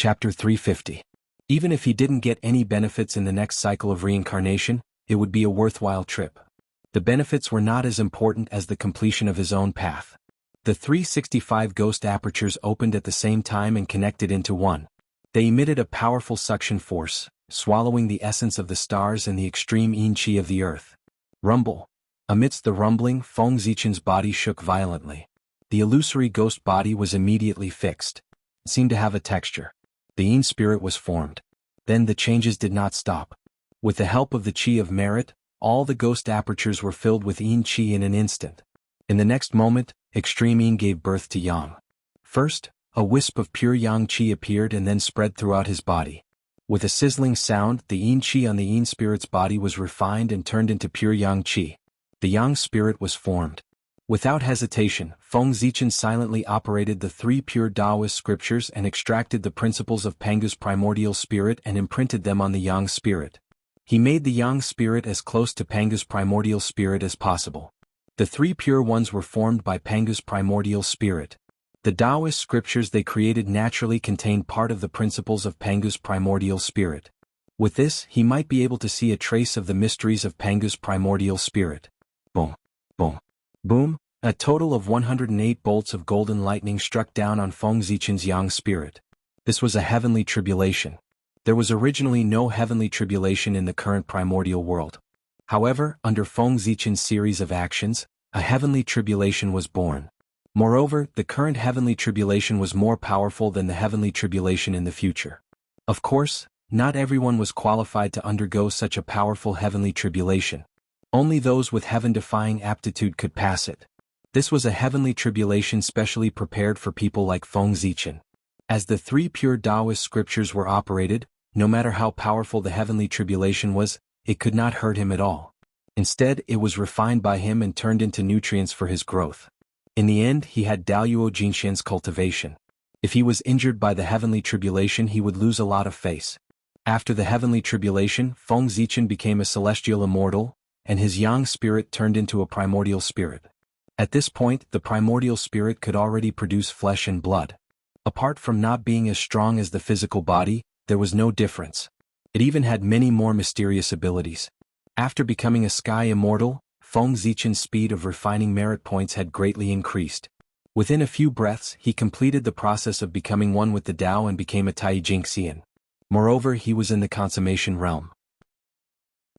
Chapter 350. Even if he didn't get any benefits in the next cycle of reincarnation, it would be a worthwhile trip. The benefits were not as important as the completion of his own path. The 365 ghost apertures opened at the same time and connected into one. They emitted a powerful suction force, swallowing the essence of the stars and the extreme yin qi of the earth. Rumble. Amidst the rumbling, Feng Zichen's body shook violently. The illusory ghost body was immediately fixed. It seemed to have a texture. The yin spirit was formed. Then the changes did not stop. With the help of the qi of merit, all the ghost apertures were filled with yin qi in an instant. In the next moment, extreme yin gave birth to yang. First, a wisp of pure yang qi appeared and then spread throughout his body. With a sizzling sound, the yin qi on the yin spirit's body was refined and turned into pure yang qi. The yang spirit was formed. Without hesitation, Feng Zichen silently operated the three pure Taoist scriptures and extracted the principles of Pangu's primordial spirit and imprinted them on the yang spirit. He made the yang spirit as close to Pangu's primordial spirit as possible. The three pure ones were formed by Pangu's primordial spirit. The Taoist scriptures they created naturally contained part of the principles of Pangu's primordial spirit. With this, he might be able to see a trace of the mysteries of Pangu's primordial spirit. Boom. Boom. Boom. A total of 108 bolts of golden lightning struck down on Feng Zichen's yang spirit. This was a heavenly tribulation. There was originally no heavenly tribulation in the current primordial world. However, under Feng Zichen's series of actions, a heavenly tribulation was born. Moreover, the current heavenly tribulation was more powerful than the heavenly tribulation in the future. Of course, not everyone was qualified to undergo such a powerful heavenly tribulation. Only those with heaven-defying aptitude could pass it. This was a heavenly tribulation specially prepared for people like Feng Zichen. As the three pure Taoist scriptures were operated, no matter how powerful the heavenly tribulation was, it could not hurt him at all. Instead, it was refined by him and turned into nutrients for his growth. In the end, he had Daluo Jinxian's cultivation. If he was injured by the heavenly tribulation, he would lose a lot of face. After the heavenly tribulation, Feng Zichen became a celestial immortal, and his yang spirit turned into a primordial spirit. At this point, the primordial spirit could already produce flesh and blood. Apart from not being as strong as the physical body, there was no difference. It even had many more mysterious abilities. After becoming a sky immortal, Feng Zichen's speed of refining merit points had greatly increased. Within a few breaths, he completed the process of becoming one with the Tao and became a Tai Jingxian. Moreover, he was in the consummation realm.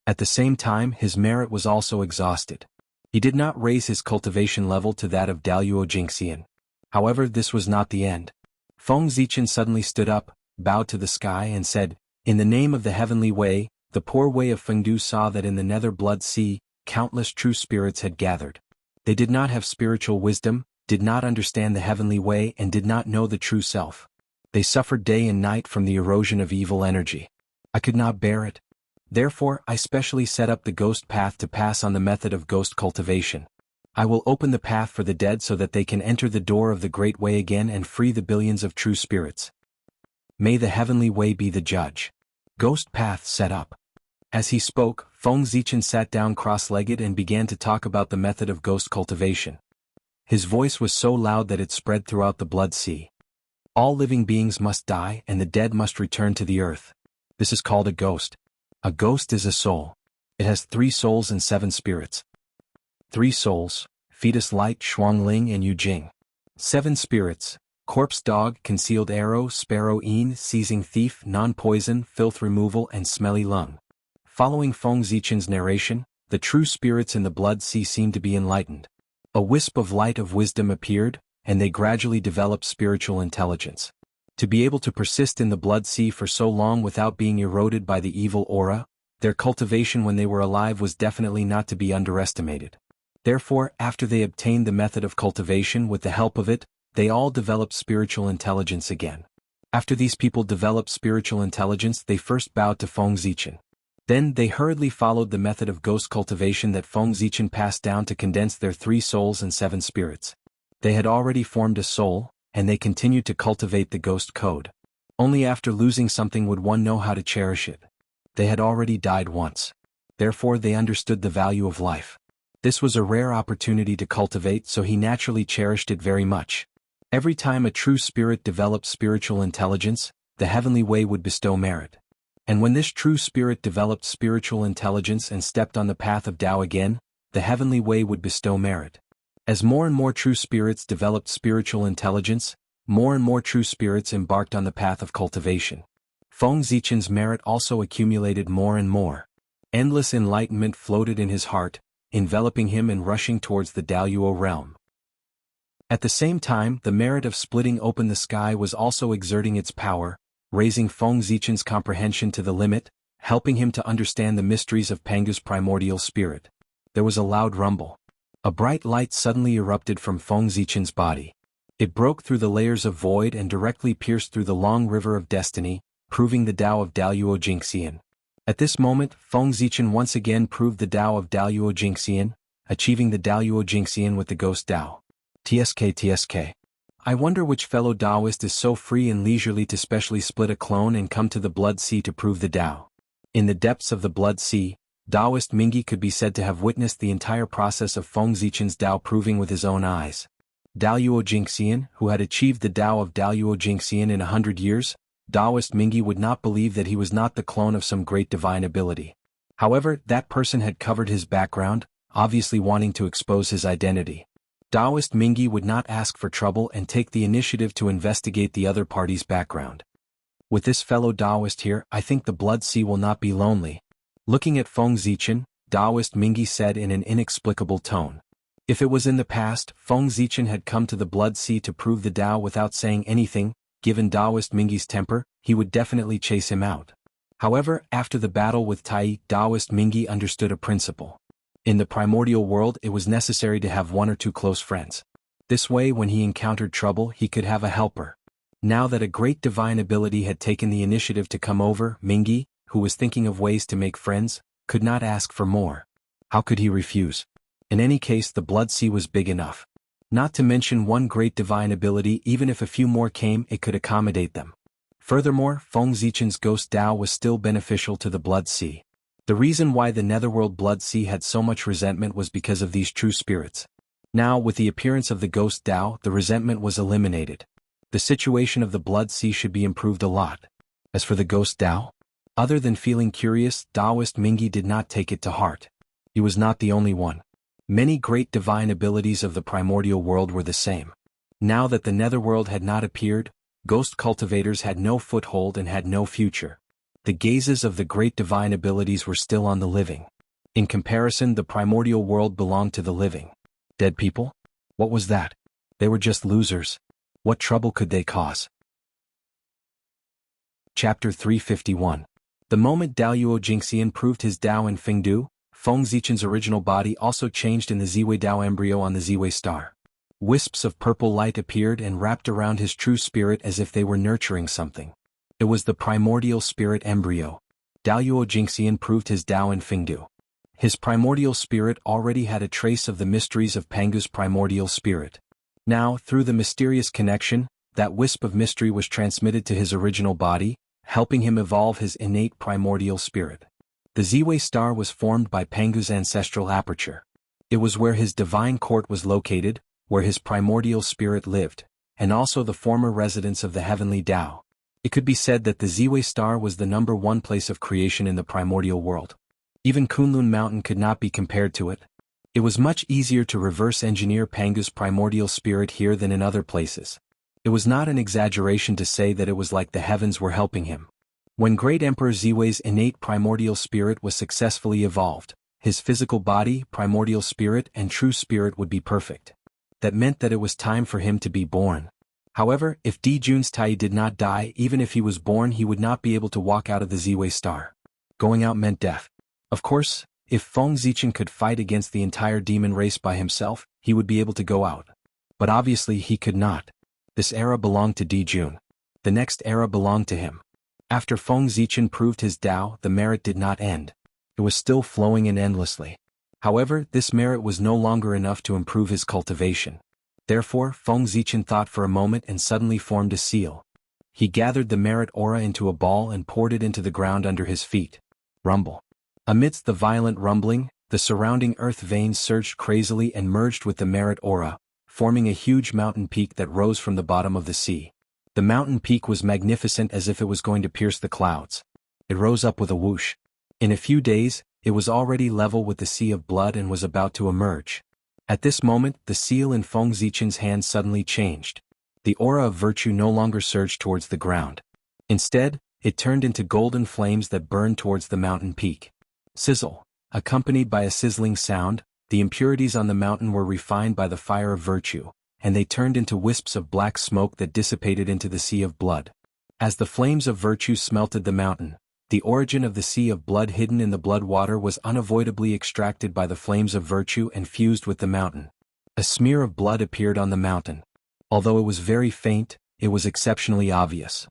At the same time, his merit was also exhausted. He did not raise his cultivation level to that of Daluo Jingxian. However, this was not the end. Feng Zichen suddenly stood up, bowed to the sky and said, "In the name of the heavenly way," the poor way of Fengdu saw that in the nether blood sea, countless true spirits had gathered. They did not have spiritual wisdom, did not understand the heavenly way and did not know the true self. They suffered day and night from the erosion of evil energy. I could not bear it. Therefore, I specially set up the ghost path to pass on the method of ghost cultivation. I will open the path for the dead so that they can enter the door of the great way again and free the billions of true spirits. May the heavenly way be the judge. Ghost path set up. As he spoke, Feng Zichen sat down cross-legged and began to talk about the method of ghost cultivation. His voice was so loud that it spread throughout the blood sea. All living beings must die and the dead must return to the earth. This is called a ghost. A ghost is a soul. It has 3 souls and 7 spirits. 3 souls, fetus light Shuangling and Yujing. 7 spirits, corpse dog, concealed arrow, sparrow een, seizing thief, non-poison, filth removal and smelly lung. Following Feng Zichen's narration, the true spirits in the blood sea seemed to be enlightened. A wisp of light of wisdom appeared, and they gradually developed spiritual intelligence. To be able to persist in the blood sea for so long without being eroded by the evil aura, their cultivation when they were alive was definitely not to be underestimated. Therefore, after they obtained the method of cultivation with the help of it, they all developed spiritual intelligence again. After these people developed spiritual intelligence, they first bowed to Feng Zichen. Then they hurriedly followed the method of ghost cultivation that Feng Zichen passed down to condense their 3 souls and 7 spirits. They had already formed a soul, and they continued to cultivate the ghost code. Only after losing something would one know how to cherish it. They had already died once. Therefore they understood the value of life. This was a rare opportunity to cultivate, so he naturally cherished it very much. Every time a true spirit develops spiritual intelligence, the heavenly way would bestow merit. And when this true spirit developed spiritual intelligence and stepped on the path of Tao again, the heavenly way would bestow merit. As more and more true spirits developed spiritual intelligence, more and more true spirits embarked on the path of cultivation. Feng Zichen's merit also accumulated more and more. Endless enlightenment floated in his heart, enveloping him and rushing towards the Daoyuo realm. At the same time, the merit of splitting open the sky was also exerting its power, raising Feng Zichen's comprehension to the limit, helping him to understand the mysteries of Pangu's primordial spirit. There was a loud rumble. A bright light suddenly erupted from Feng Zichen's body. It broke through the layers of void and directly pierced through the long river of destiny, proving the Tao of Daoyuo Jingxian. At this moment, Feng Zichen once again proved the Tao of Daoyuo Jingxian, achieving the Daoyuo Jingxian with the ghost Tao. TSK. I wonder which fellow Taoist is so free and leisurely to specially split a clone and come to the Blood Sea to prove the Tao. In the depths of the Blood Sea, Taoist Mingi could be said to have witnessed the entire process of Feng Zichen's Tao proving with his own eyes. Daoyuo Jingxian, who had achieved the Tao of Daoyuo Jingxian in 100 years, Taoist Mingi would not believe that he was not the clone of some great divine ability. However, that person had covered his background, obviously wanting to expose his identity. Taoist Mingi would not ask for trouble and take the initiative to investigate the other party's background. With this fellow Taoist here, I think the Blood Sea will not be lonely. Looking at Feng Zichen, Taoist Mingi said in an inexplicable tone. If it was in the past, Feng Zichen had come to the Blood Sea to prove the Tao without saying anything, given Taoist Mingi's temper, he would definitely chase him out. However, after the battle with Tai, Taoist Mingi understood a principle. In the primordial world it was necessary to have one or two close friends. This way when he encountered trouble he could have a helper. Now that a great divine ability had taken the initiative to come over, Mingi, who was thinking of ways to make friends, could not ask for more. How could he refuse? In any case the Blood Sea was big enough. Not to mention one great divine ability, even if a few more came it could accommodate them. Furthermore, Feng Zichen's ghost Tao was still beneficial to the Blood Sea. The reason why the netherworld Blood Sea had so much resentment was because of these true spirits. Now, with the appearance of the ghost Tao, the resentment was eliminated. The situation of the Blood Sea should be improved a lot. As for the ghost Tao, other than feeling curious, Taoist Mingi did not take it to heart. He was not the only one. Many great divine abilities of the primordial world were the same. Now that the netherworld had not appeared, ghost cultivators had no foothold and had no future. The gazes of the great divine abilities were still on the living. In comparison, the primordial world belonged to the living. Dead people? What was that? They were just losers. What trouble could they cause? Chapter 351. The moment Daoyuo Jingxian proved his Tao in Fengdu, Feng Zichen's original body also changed in the Ziwei Tao embryo on the Ziwei star. Wisps of purple light appeared and wrapped around his true spirit as if they were nurturing something. It was the primordial spirit embryo. Daoyuo Jingxian proved his Tao in Fengdu. His primordial spirit already had a trace of the mysteries of Pangu's primordial spirit. Now, through the mysterious connection, that wisp of mystery was transmitted to his original body, helping him evolve his innate primordial spirit. The Ziwei star was formed by Pangu's ancestral aperture. It was where his divine court was located, where his primordial spirit lived, and also the former residence of the heavenly Tao. It could be said that the Ziwei star was the #1 place of creation in the primordial world. Even Kunlun Mountain could not be compared to it. It was much easier to reverse engineer Pangu's primordial spirit here than in other places. It was not an exaggeration to say that it was like the heavens were helping him. When Great Emperor Ziwei's innate primordial spirit was successfully evolved, his physical body, primordial spirit, and true spirit would be perfect. That meant that it was time for him to be born. However, if Dijun's Tai did not die, even if he was born, he would not be able to walk out of the Ziwei star. Going out meant death. Of course, if Feng Zichen could fight against the entire demon race by himself, he would be able to go out. But obviously he could not. This era belonged to Dijun. The next era belonged to him. After Feng Zichen proved his Tao, the merit did not end. It was still flowing in endlessly. However, this merit was no longer enough to improve his cultivation. Therefore, Feng Zichen thought for a moment and suddenly formed a seal. He gathered the merit aura into a ball and poured it into the ground under his feet. Rumble. Amidst the violent rumbling, the surrounding earth veins surged crazily and merged with the merit aura, forming a huge mountain peak that rose from the bottom of the sea. The mountain peak was magnificent as if it was going to pierce the clouds. It rose up with a whoosh. In a few days, it was already level with the Sea of Blood and was about to emerge. At this moment, the seal in Feng Zichen's hand suddenly changed. The aura of virtue no longer surged towards the ground. Instead, it turned into golden flames that burned towards the mountain peak. Sizzle. Accompanied by a sizzling sound, the impurities on the mountain were refined by the fire of virtue, and they turned into wisps of black smoke that dissipated into the Sea of Blood. As the flames of virtue smelted the mountain, the origin of the Sea of Blood hidden in the blood water was unavoidably extracted by the flames of virtue and fused with the mountain. A smear of blood appeared on the mountain. Although it was very faint, it was exceptionally obvious.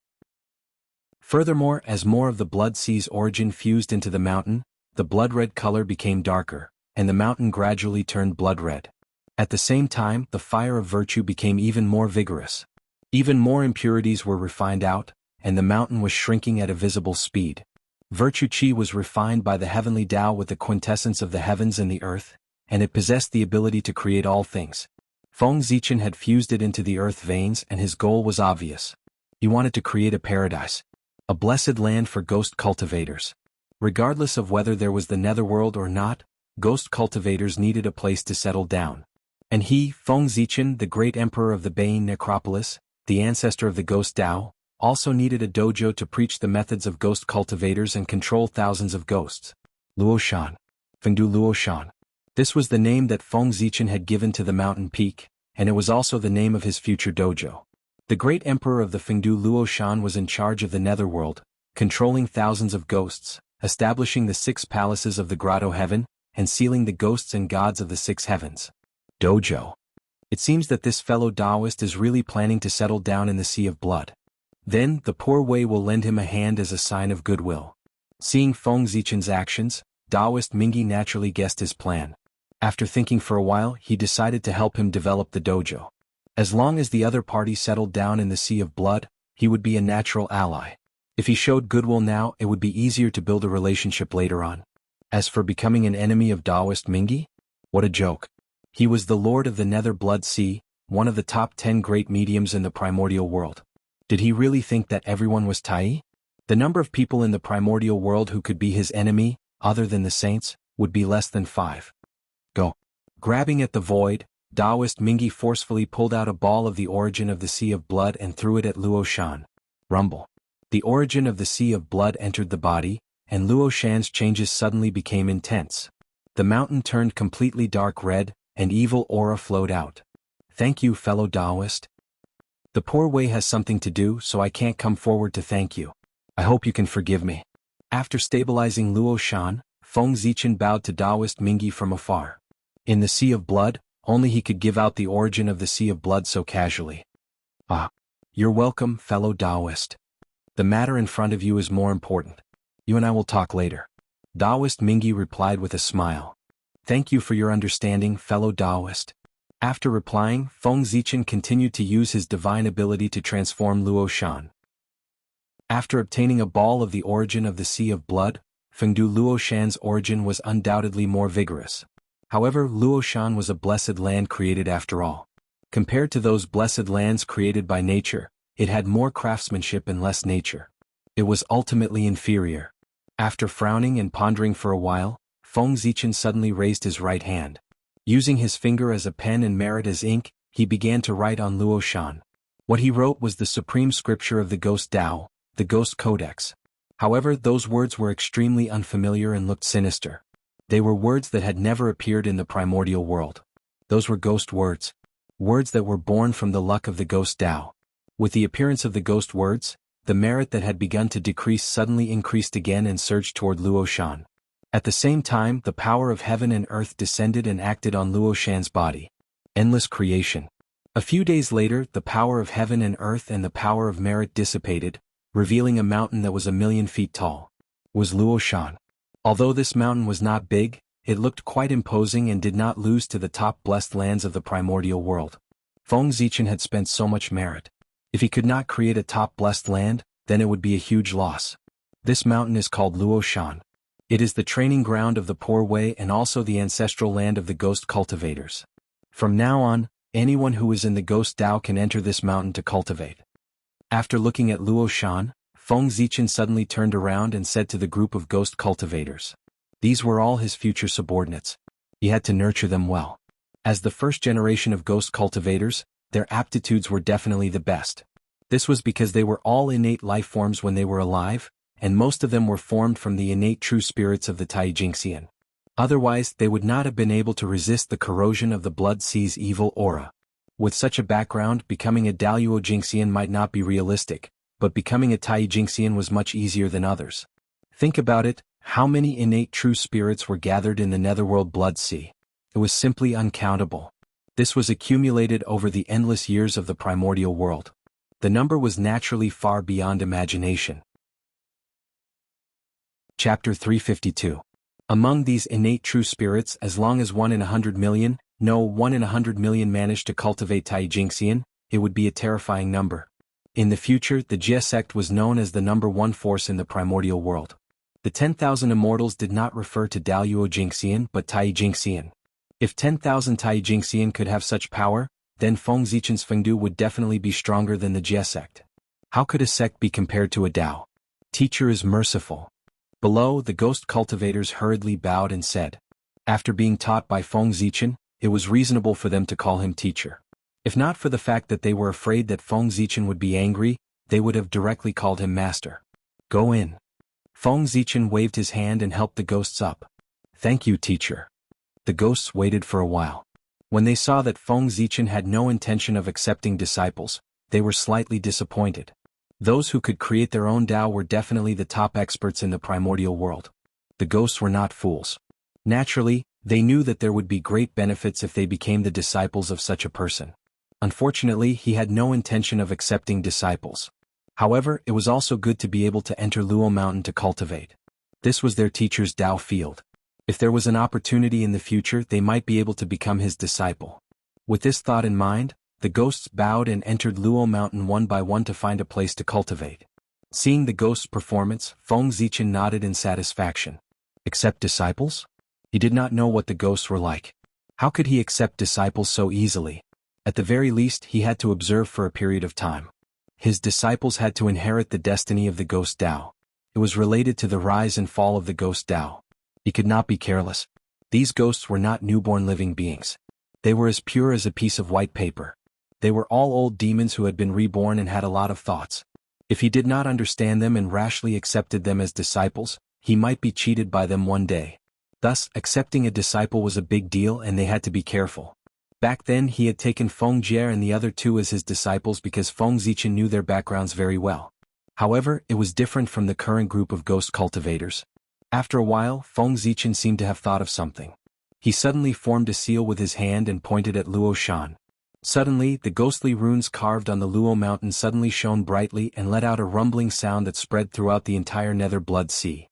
Furthermore, as more of the blood sea's origin fused into the mountain, the blood-red color became darker, and the mountain gradually turned blood-red. At the same time, the fire of virtue became even more vigorous. Even more impurities were refined out, and the mountain was shrinking at a visible speed. Virtue Qi was refined by the heavenly Tao with the quintessence of the heavens and the earth, and it possessed the ability to create all things. Feng Zichen had fused it into the earth veins and his goal was obvious. He wanted to create a paradise. A blessed land for ghost cultivators. Regardless of whether there was the netherworld or not, ghost cultivators needed a place to settle down. And he, Feng Zichen, the great emperor of the Bane Necropolis, the ancestor of the ghost Tao, also needed a dojo to preach the methods of ghost cultivators and control thousands of ghosts. Luoshan. Fengdu Luoshan. This was the name that Feng Zichen had given to the mountain peak, and it was also the name of his future dojo. The great emperor of the Fengdu Luoshan was in charge of the netherworld, controlling thousands of ghosts, establishing the 6 palaces of the Grotto Heaven, and sealing the ghosts and gods of the 6 heavens. Dojo. It seems that this fellow Taoist is really planning to settle down in the Sea of Blood. Then, the poor Wei will lend him a hand as a sign of goodwill. Seeing Feng Zichen's actions, Taoist Mingi naturally guessed his plan. After thinking for a while, he decided to help him develop the dojo. As long as the other party settled down in the Sea of Blood, he would be a natural ally. If he showed goodwill now, it would be easier to build a relationship later on. As for becoming an enemy of Taoist Mingi? What a joke. He was the lord of the Nether Blood Sea, one of the top 10 great mediums in the primordial world. Did he really think that everyone was Tai? The number of people in the primordial world who could be his enemy, other than the saints, would be less than 5. Go. Grabbing at the void, Taoist Mingi forcefully pulled out a ball of the origin of the Sea of Blood and threw it at Luoshan. Rumble. The origin of the Sea of Blood entered the body, and Luoshan's changes suddenly became intense. The mountain turned completely dark red, and evil aura flowed out. Thank you, fellow Taoist. The poor Wei has something to do, so I can't come forward to thank you. I hope you can forgive me. After stabilizing Luoshan, Feng Zichen bowed to Taoist Mingi from afar. In the Sea of Blood, only he could give out the origin of the Sea of Blood so casually. Ah. You're welcome, fellow Taoist. The matter in front of you is more important. You and I will talk later. Taoist Mingi replied with a smile. Thank you for your understanding, fellow Taoist. After replying, Feng Zichen continued to use his divine ability to transform Luoshan. After obtaining a ball of the origin of the Sea of Blood, Fengdu Luoshan's origin was undoubtedly more vigorous. However, Luoshan was a blessed land created after all. Compared to those blessed lands created by nature, it had more craftsmanship and less nature. It was ultimately inferior. After frowning and pondering for a while, Feng Zichen suddenly raised his right hand. Using his finger as a pen and merit as ink, he began to write on Luoshan. What he wrote was the supreme scripture of the Ghost Tao, the Ghost Codex. However, those words were extremely unfamiliar and looked sinister. They were words that had never appeared in the primordial world. Those were ghost words. Words that were born from the luck of the Ghost Tao. With the appearance of the ghost words, the merit that had begun to decrease suddenly increased again and surged toward Luoshan. At the same time, the power of heaven and earth descended and acted on Luoshan's body. Endless creation. A few days later, the power of heaven and earth and the power of merit dissipated, revealing a mountain that was 1,000,000 feet tall. Was Luoshan. Although this mountain was not big, it looked quite imposing and did not lose to the top blessed lands of the primordial world. Feng Zichen had spent so much merit. If he could not create a top blessed land, then it would be a huge loss. This mountain is called Luoshan. It is the training ground of the poor Wei and also the ancestral land of the ghost cultivators. From now on, anyone who is in the Ghost Tao can enter this mountain to cultivate. After looking at Luo Shan, Feng Zichen suddenly turned around and said to the group of ghost cultivators. These were all his future subordinates. He had to nurture them well. As the first generation of ghost cultivators, their aptitudes were definitely the best. This was because they were all innate life forms when they were alive, and most of them were formed from the innate true spirits of the Taijingxian. Otherwise, they would not have been able to resist the corrosion of the Blood Sea's evil aura. With such a background, becoming a Daluo Jingxian might not be realistic, but becoming a Taijingxian was much easier than others. Think about it, how many innate true spirits were gathered in the Netherworld Blood Sea? It was simply uncountable. This was accumulated over the endless years of the primordial world. The number was naturally far beyond imagination. Chapter 352. Among these innate true spirits, as long as 1 in 100 million, no 1 in 100 million managed to cultivate Taijingxian, it would be a terrifying number. In the future, the Jie sect was known as the number one force in the primordial world. The 10,000 immortals did not refer to Daluo Jingxian but Taijingxian. If 10,000 Taijingxian could have such power, then Feng Zichen's Fengdu would definitely be stronger than the Jie sect. How could a sect be compared to a Dao? Teacher is merciful. Below, the ghost cultivators hurriedly bowed and said. After being taught by Feng Zichen, it was reasonable for them to call him teacher. If not for the fact that they were afraid that Feng Zichen would be angry, they would have directly called him master. Go in. Feng Zichen waved his hand and helped the ghosts up. Thank you, teacher. The ghosts waited for a while. When they saw that Feng Zichen had no intention of accepting disciples, they were slightly disappointed. Those who could create their own Dao were definitely the top experts in the primordial world. The ghosts were not fools. Naturally, they knew that there would be great benefits if they became the disciples of such a person. Unfortunately, he had no intention of accepting disciples. However, it was also good to be able to enter Luo Mountain to cultivate. This was their teacher's Dao field. If there was an opportunity in the future, they might be able to become his disciple. With this thought in mind, the ghosts bowed and entered Luo Mountain one by one to find a place to cultivate. Seeing the ghosts' performance, Feng Zichen nodded in satisfaction. Accept disciples? He did not know what the ghosts were like. How could he accept disciples so easily? At the very least, he had to observe for a period of time. His disciples had to inherit the destiny of the ghost Dao. It was related to the rise and fall of the ghost Dao. He could not be careless. These ghosts were not newborn living beings. They were as pure as a piece of white paper. They were all old demons who had been reborn and had a lot of thoughts. If he did not understand them and rashly accepted them as disciples, he might be cheated by them one day. Thus, accepting a disciple was a big deal and they had to be careful. Back then he had taken Feng Jie and the other two as his disciples because Feng Zichen knew their backgrounds very well. However, it was different from the current group of ghost cultivators. After a while, Feng Zichen seemed to have thought of something. He suddenly formed a seal with his hand and pointed at Luo Shan. Suddenly, the ghostly runes carved on the Luo mountain suddenly shone brightly and let out a rumbling sound that spread throughout the entire Nether Blood Sea.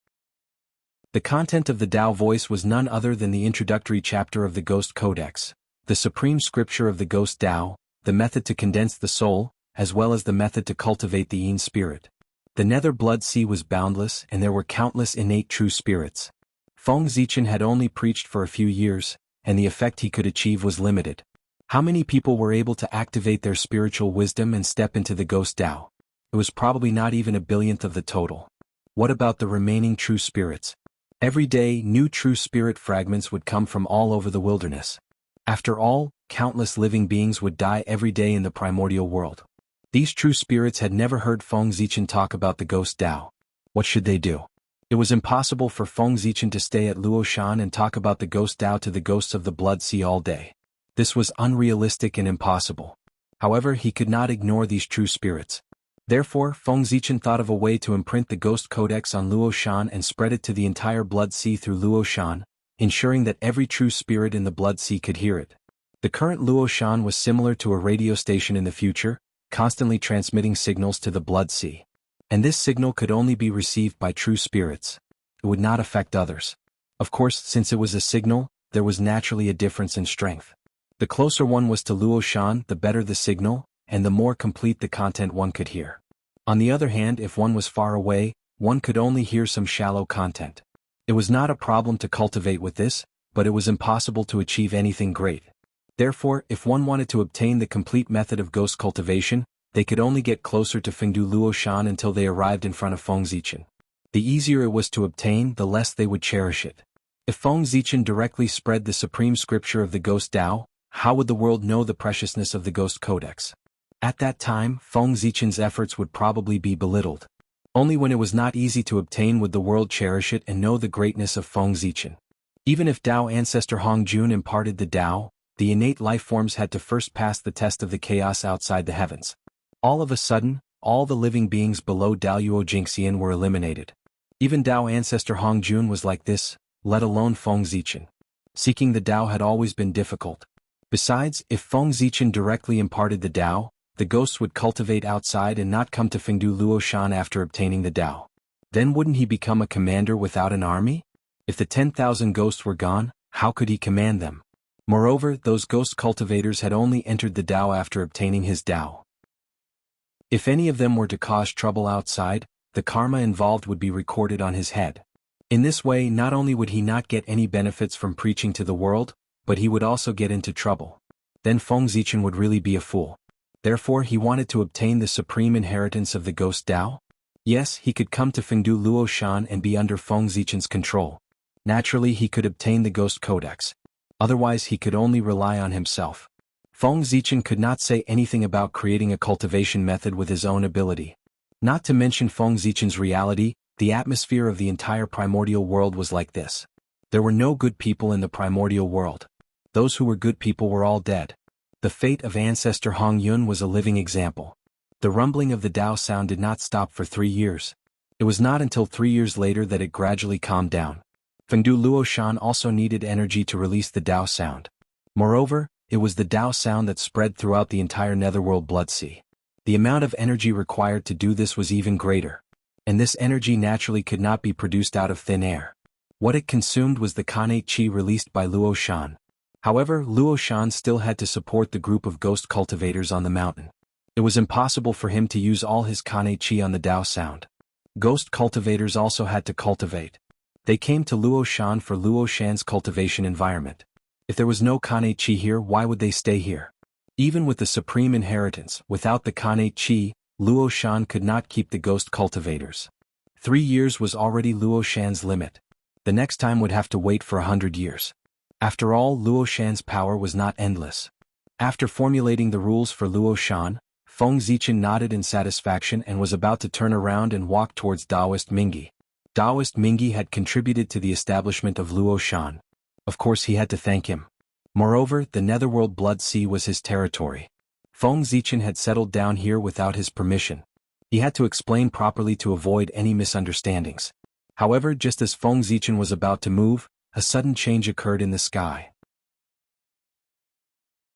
The content of the Dao voice was none other than the introductory chapter of the Ghost Codex, the supreme scripture of the Ghost Dao, the method to condense the soul, as well as the method to cultivate the Yin spirit. The Nether Blood Sea was boundless and there were countless innate true spirits. Feng Zichen had only preached for a few years, and the effect he could achieve was limited. How many people were able to activate their spiritual wisdom and step into the Ghost Dao? It was probably not even a billionth of the total. What about the remaining true spirits? Every day, new true spirit fragments would come from all over the wilderness. After all, countless living beings would die every day in the primordial world. These true spirits had never heard Feng Zichen talk about the Ghost Dao. What should they do? It was impossible for Feng Zichen to stay at Luo Shan and talk about the Ghost Dao to the ghosts of the Blood Sea all day. This was unrealistic and impossible. However, he could not ignore these true spirits. Therefore, Feng Zichen thought of a way to imprint the Ghost Codex on Luo Shan and spread it to the entire Blood Sea through Luo Shan, ensuring that every true spirit in the Blood Sea could hear it. The current Luo Shan was similar to a radio station in the future, constantly transmitting signals to the Blood Sea. And this signal could only be received by true spirits. It would not affect others. Of course, since it was a signal, there was naturally a difference in strength. The closer one was to Luo Shan, the better the signal, and the more complete the content one could hear. On the other hand, if one was far away, one could only hear some shallow content. It was not a problem to cultivate with this, but it was impossible to achieve anything great. Therefore, if one wanted to obtain the complete method of ghost cultivation, they could only get closer to Fengdu Luoshan until they arrived in front of Feng Zichen. The easier it was to obtain, the less they would cherish it. If Feng Zichen directly spread the supreme scripture of the Ghost Tao, how would the world know the preciousness of the Ghost Codex? At that time, Feng Zichen's efforts would probably be belittled. Only when it was not easy to obtain would the world cherish it and know the greatness of Feng Zichen. Even if Tao ancestor Hongjun imparted the Tao, the innate life forms had to first pass the test of the chaos outside the heavens. All of a sudden, all the living beings below Daoyuo Jingxian were eliminated. Even Tao ancestor Hongjun was like this, let alone Feng Zichen. Seeking the Tao had always been difficult. Besides, if Feng Zichen directly imparted the Tao, the ghosts would cultivate outside and not come to Fengdu Luoshan after obtaining the Tao. Then wouldn't he become a commander without an army? If the 10,000 ghosts were gone, how could he command them? Moreover, those ghost cultivators had only entered the Tao after obtaining his Tao. If any of them were to cause trouble outside, the karma involved would be recorded on his head. In this way, not only would he not get any benefits from preaching to the world, but he would also get into trouble. Then Feng Zichen would really be a fool. Therefore he wanted to obtain the supreme inheritance of the Ghost Tao. Yes, he could come to Fengdu Luoshan and be under Feng Zichen's control. Naturally he could obtain the Ghost Codex. Otherwise he could only rely on himself. Feng Zichen could not say anything about creating a cultivation method with his own ability. Not to mention Feng Zichen's reality, the atmosphere of the entire primordial world was like this. There were no good people in the primordial world. Those who were good people were all dead. The fate of ancestor Hong Yun was a living example. The rumbling of the Tao sound did not stop for 3 years. It was not until 3 years later that it gradually calmed down. Fengdu Luoshan also needed energy to release the Tao sound. Moreover, it was the Tao sound that spread throughout the entire netherworld blood sea. The amount of energy required to do this was even greater. And this energy naturally could not be produced out of thin air. What it consumed was the Khanate Qi released by Luoshan. However, Luoshan still had to support the group of ghost cultivators on the mountain. It was impossible for him to use all his Khanate Qi on the Tao sound. Ghost cultivators also had to cultivate. They came to Luoshan for Luoshan's cultivation environment. If there was no Khanate Qi here, why would they stay here? Even with the supreme inheritance, without the Khanate Qi, Luoshan could not keep the ghost cultivators. 3 years was already Luoshan's limit. The next time would have to wait for 100 years. After all, Luoshan's power was not endless. After formulating the rules for Luoshan, Feng Zichen nodded in satisfaction and was about to turn around and walk towards Taoist Mingyi. Taoist Mingyi had contributed to the establishment of Luoshan. Of course he had to thank him. Moreover, the netherworld blood sea was his territory. Feng Zichen had settled down here without his permission. He had to explain properly to avoid any misunderstandings. However, just as Feng Zichen was about to move, a sudden change occurred in the sky.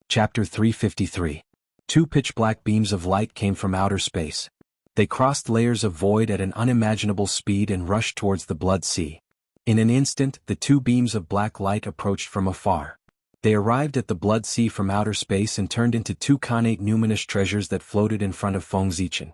Chapter 353. 2 pitch-black beams of light came from outer space. They crossed layers of void at an unimaginable speed and rushed towards the blood sea. In an instant, the 2 beams of black light approached from afar. They arrived at the blood sea from outer space and turned into 2 Khanate numinous treasures that floated in front of Feng Zichen.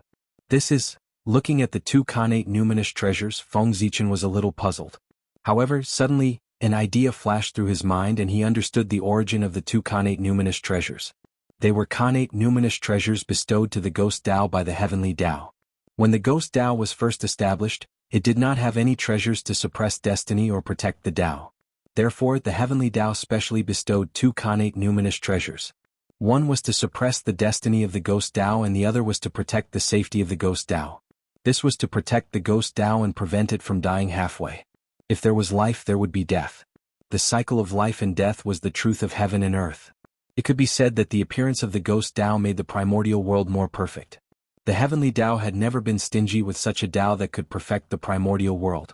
Looking at the 2 Khanate numinous treasures, Feng Zichen was a little puzzled. However, suddenly, an idea flashed through his mind and he understood the origin of the 2 Khanate numinous treasures. They were Khanate numinous treasures bestowed to the Ghost Tao by the Heavenly Tao. When the Ghost Tao was first established, it did not have any treasures to suppress destiny or protect the Tao. Therefore, the Heavenly Tao specially bestowed 2 Khanate numinous treasures. One was to suppress the destiny of the Ghost Tao and the other was to protect the safety of the Ghost Tao. This was to protect the Ghost Tao and prevent it from dying halfway. If there was life, there would be death. The cycle of life and death was the truth of heaven and earth. It could be said that the appearance of the Ghost Tao made the primordial world more perfect. The Heavenly Tao had never been stingy with such a Tao that could perfect the primordial world.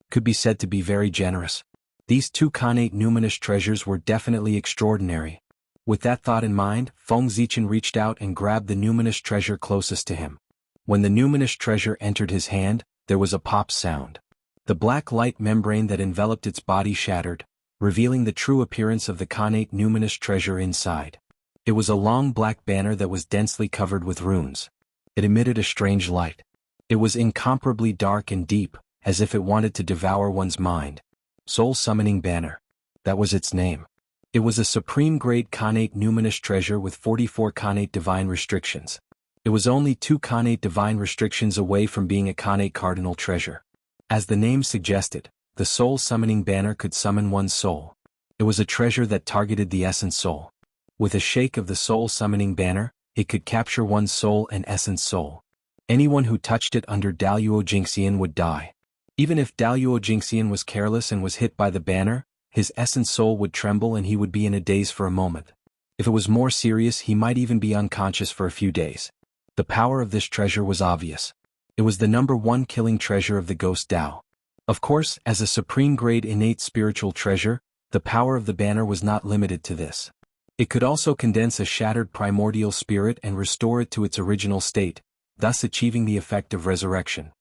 Could be said to be very generous. These 2 Khanate numinous treasures were definitely extraordinary. With that thought in mind, Feng Zichen reached out and grabbed the numinous treasure closest to him. When the numinous treasure entered his hand, there was a pop sound. The black light membrane that enveloped its body shattered, revealing the true appearance of the Khanate numinous treasure inside. It was a long black banner that was densely covered with runes. It emitted a strange light. It was incomparably dark and deep, as if it wanted to devour one's mind. Soul Summoning Banner. That was its name. It was a supreme grade Khanate numinous treasure with 44 Khanate divine restrictions. It was only 2 Khanate divine restrictions away from being a Khanate cardinal treasure. As the name suggested, the soul summoning banner could summon one's soul. It was a treasure that targeted the essence soul. With a shake of the soul summoning banner, it could capture one's soul and essence soul. Anyone who touched it under Daluo Jingxian would die. Even if Daluo Jingxian was careless and was hit by the banner, his essence soul would tremble and he would be in a daze for a moment. If it was more serious, he might even be unconscious for a few days. The power of this treasure was obvious. It was the #1 killing treasure of the Ghost Dao. Of course, as a supreme grade innate spiritual treasure, the power of the banner was not limited to this. It could also condense a shattered primordial spirit and restore it to its original state, thus achieving the effect of resurrection.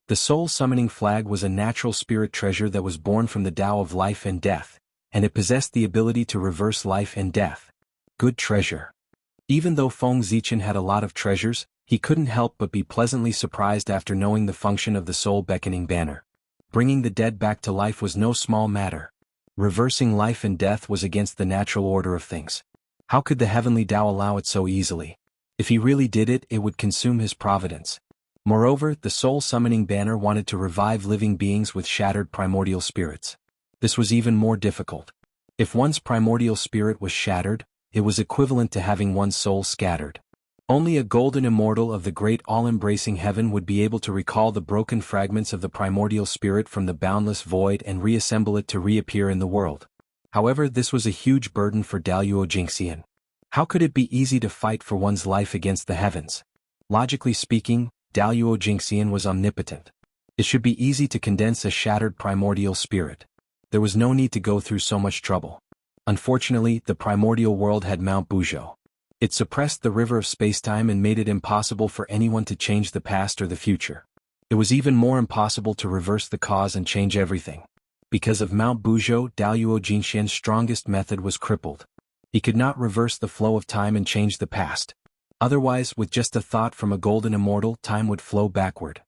The soul summoning flag was a natural spirit treasure that was born from the Tao of life and death, and it possessed the ability to reverse life and death. Good treasure. Even though Feng Zichen had a lot of treasures, he couldn't help but be pleasantly surprised after knowing the function of the soul beckoning banner. Bringing the dead back to life was no small matter. Reversing life and death was against the natural order of things. How could the heavenly Tao allow it so easily? If he really did it, it would consume his providence. Moreover, the soul summoning banner wanted to revive living beings with shattered primordial spirits. This was even more difficult. If one's primordial spirit was shattered, it was equivalent to having one's soul scattered. Only a golden immortal of the great all-embracing heaven would be able to recall the broken fragments of the primordial spirit from the boundless void and reassemble it to reappear in the world. However, this was a huge burden for Daluo Jingxian. How could it be easy to fight for one's life against the heavens? Logically speaking, Daluo Jingxian was omnipotent. It should be easy to condense a shattered primordial spirit. There was no need to go through so much trouble. Unfortunately, the primordial world had Mount Buzhou. It suppressed the river of spacetime and made it impossible for anyone to change the past or the future. It was even more impossible to reverse the cause and change everything. Because of Mount Buzhou, Daluo Jingxian's strongest method was crippled. He could not reverse the flow of time and change the past. Otherwise, with just a thought from a golden immortal, time would flow backward.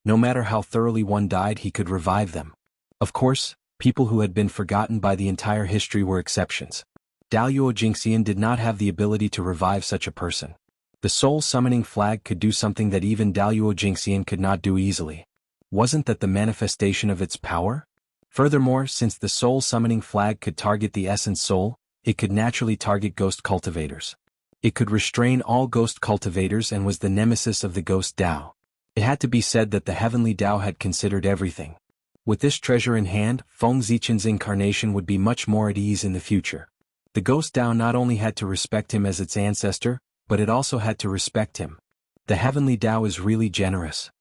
No matter how thoroughly one died, he could revive them. Of course, people who had been forgotten by the entire history were exceptions. Daluo Jingxian did not have the ability to revive such a person. The soul summoning flag could do something that even Daluo Jingxian could not do easily. Wasn't that the manifestation of its power? Furthermore, since the soul summoning flag could target the essence soul, it could naturally target ghost cultivators. It could restrain all ghost cultivators and was the nemesis of the Ghost Dao. It had to be said that the heavenly Dao had considered everything. With this treasure in hand, Feng Zichen's incarnation would be much more at ease in the future. The Ghost Dao not only had to respect him as its ancestor, but it also had to respect him. The heavenly Dao is really generous.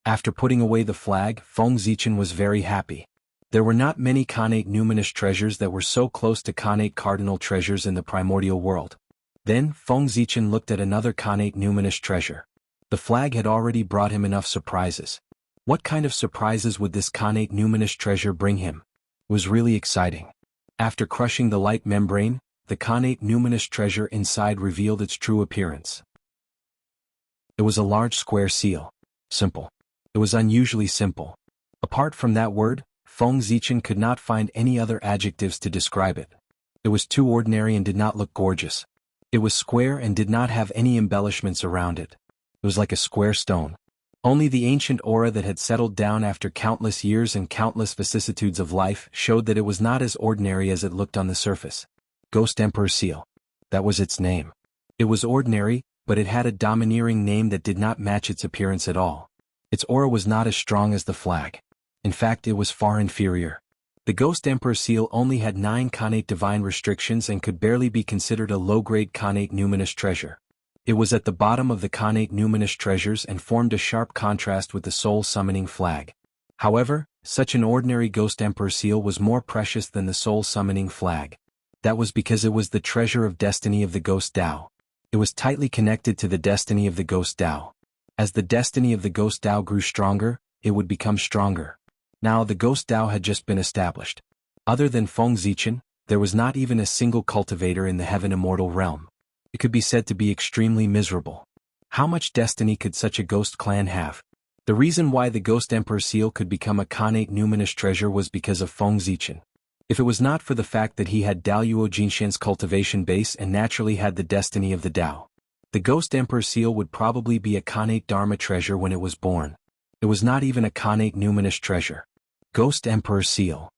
After putting away the flag, Feng Zichen was very happy. There were not many Khanate numinous treasures that were so close to Khanate cardinal treasures in the primordial world. Then, Feng Zichen looked at another Khanate numinous treasure. The flag had already brought him enough surprises. What kind of surprises would this Khanate numinous treasure bring him? It was really exciting. After crushing the light membrane, the Khanate numinous treasure inside revealed its true appearance. It was a large square seal. Simple. It was unusually simple. Apart from that word, Feng Zichen could not find any other adjectives to describe it. It was too ordinary and did not look gorgeous. It was square and did not have any embellishments around it. It was like a square stone. Only the ancient aura that had settled down after countless years and countless vicissitudes of life showed that it was not as ordinary as it looked on the surface. Ghost Emperor Seal. That was its name. It was ordinary, but it had a domineering name that did not match its appearance at all. Its aura was not as strong as the flag. In fact, it was far inferior. The Ghost Emperor Seal only had 9 Khanate divine restrictions and could barely be considered a low-grade Khanate numinous treasure. It was at the bottom of the Khanate numinous treasures and formed a sharp contrast with the soul summoning flag. However, such an ordinary Ghost Emperor Seal was more precious than the soul summoning flag. That was because it was the treasure of destiny of the Ghost Dao. It was tightly connected to the destiny of the Ghost Dao. As the destiny of the Ghost Dao grew stronger, it would become stronger. Now the Ghost Dao had just been established. Other than Feng Zichen, there was not even a single cultivator in the heaven immortal realm. It could be said to be extremely miserable. How much destiny could such a ghost clan have? The reason why the Ghost Emperor Seal could become a Khanate numinous treasure was because of Feng Zichen. If it was not for the fact that he had Daluo Jingxian's cultivation base and naturally had the destiny of the Dao, The Ghost Emperor seal would probably be a Khanate Dharma treasure when it was born. It was not even a Khanate numinous treasure. Ghost Emperor seal.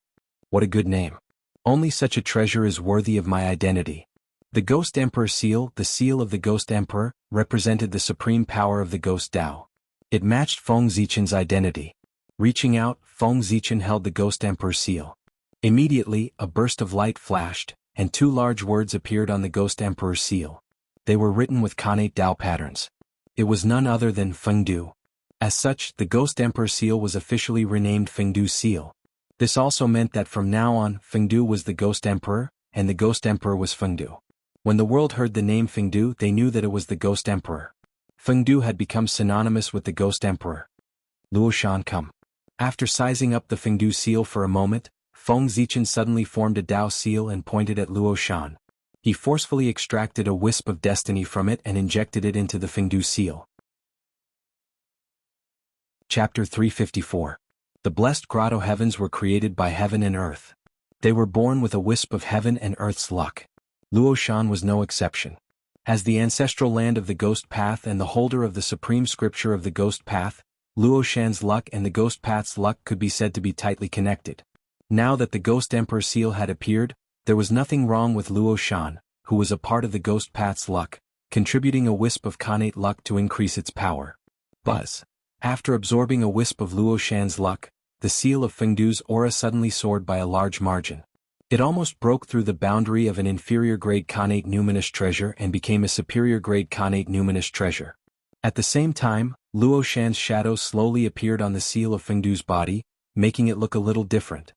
What a good name. Only such a treasure is worthy of my identity. The Ghost Emperor seal, the seal of the Ghost Emperor, represented the supreme power of the Ghost Tao. It matched Feng Zichen's identity. Reaching out, Feng Zichen held the Ghost Emperor seal. Immediately, a burst of light flashed, and two large words appeared on the Ghost Emperor seal. They were written with Khanate Tao patterns. It was none other than Fengdu. As such, the Ghost Emperor seal was officially renamed Fengdu seal. This also meant that from now on, Fengdu was the Ghost Emperor, and the Ghost Emperor was Fengdu. When the world heard the name Fengdu, they knew that it was the Ghost Emperor. Fengdu had become synonymous with the Ghost Emperor. Luo Shan come. After sizing up the Fengdu seal for a moment, Feng Zichen suddenly formed a Dao seal and pointed at Luo Shan. He forcefully extracted a wisp of destiny from it and injected it into the Fengdu seal. Chapter 354. The blessed grotto heavens were created by heaven and earth. They were born with a wisp of heaven and earth's luck. Luo Shan was no exception. As the ancestral land of the Ghost Path and the holder of the supreme scripture of the Ghost Path, Luo Shan's luck and the Ghost Path's luck could be said to be tightly connected. Now that the Ghost Emperor seal had appeared, there was nothing wrong with Luo Shan, who was a part of the Ghost Path's luck, contributing a wisp of Khanate luck to increase its power. Buzz. After absorbing a wisp of Luo Shan's luck, the seal of Fengdu's aura suddenly soared by a large margin. It almost broke through the boundary of an inferior-grade Khanate numinous treasure and became a superior-grade Khanate numinous treasure. At the same time, Luo Shan's shadow slowly appeared on the seal of Fengdu's body, making it look a little different.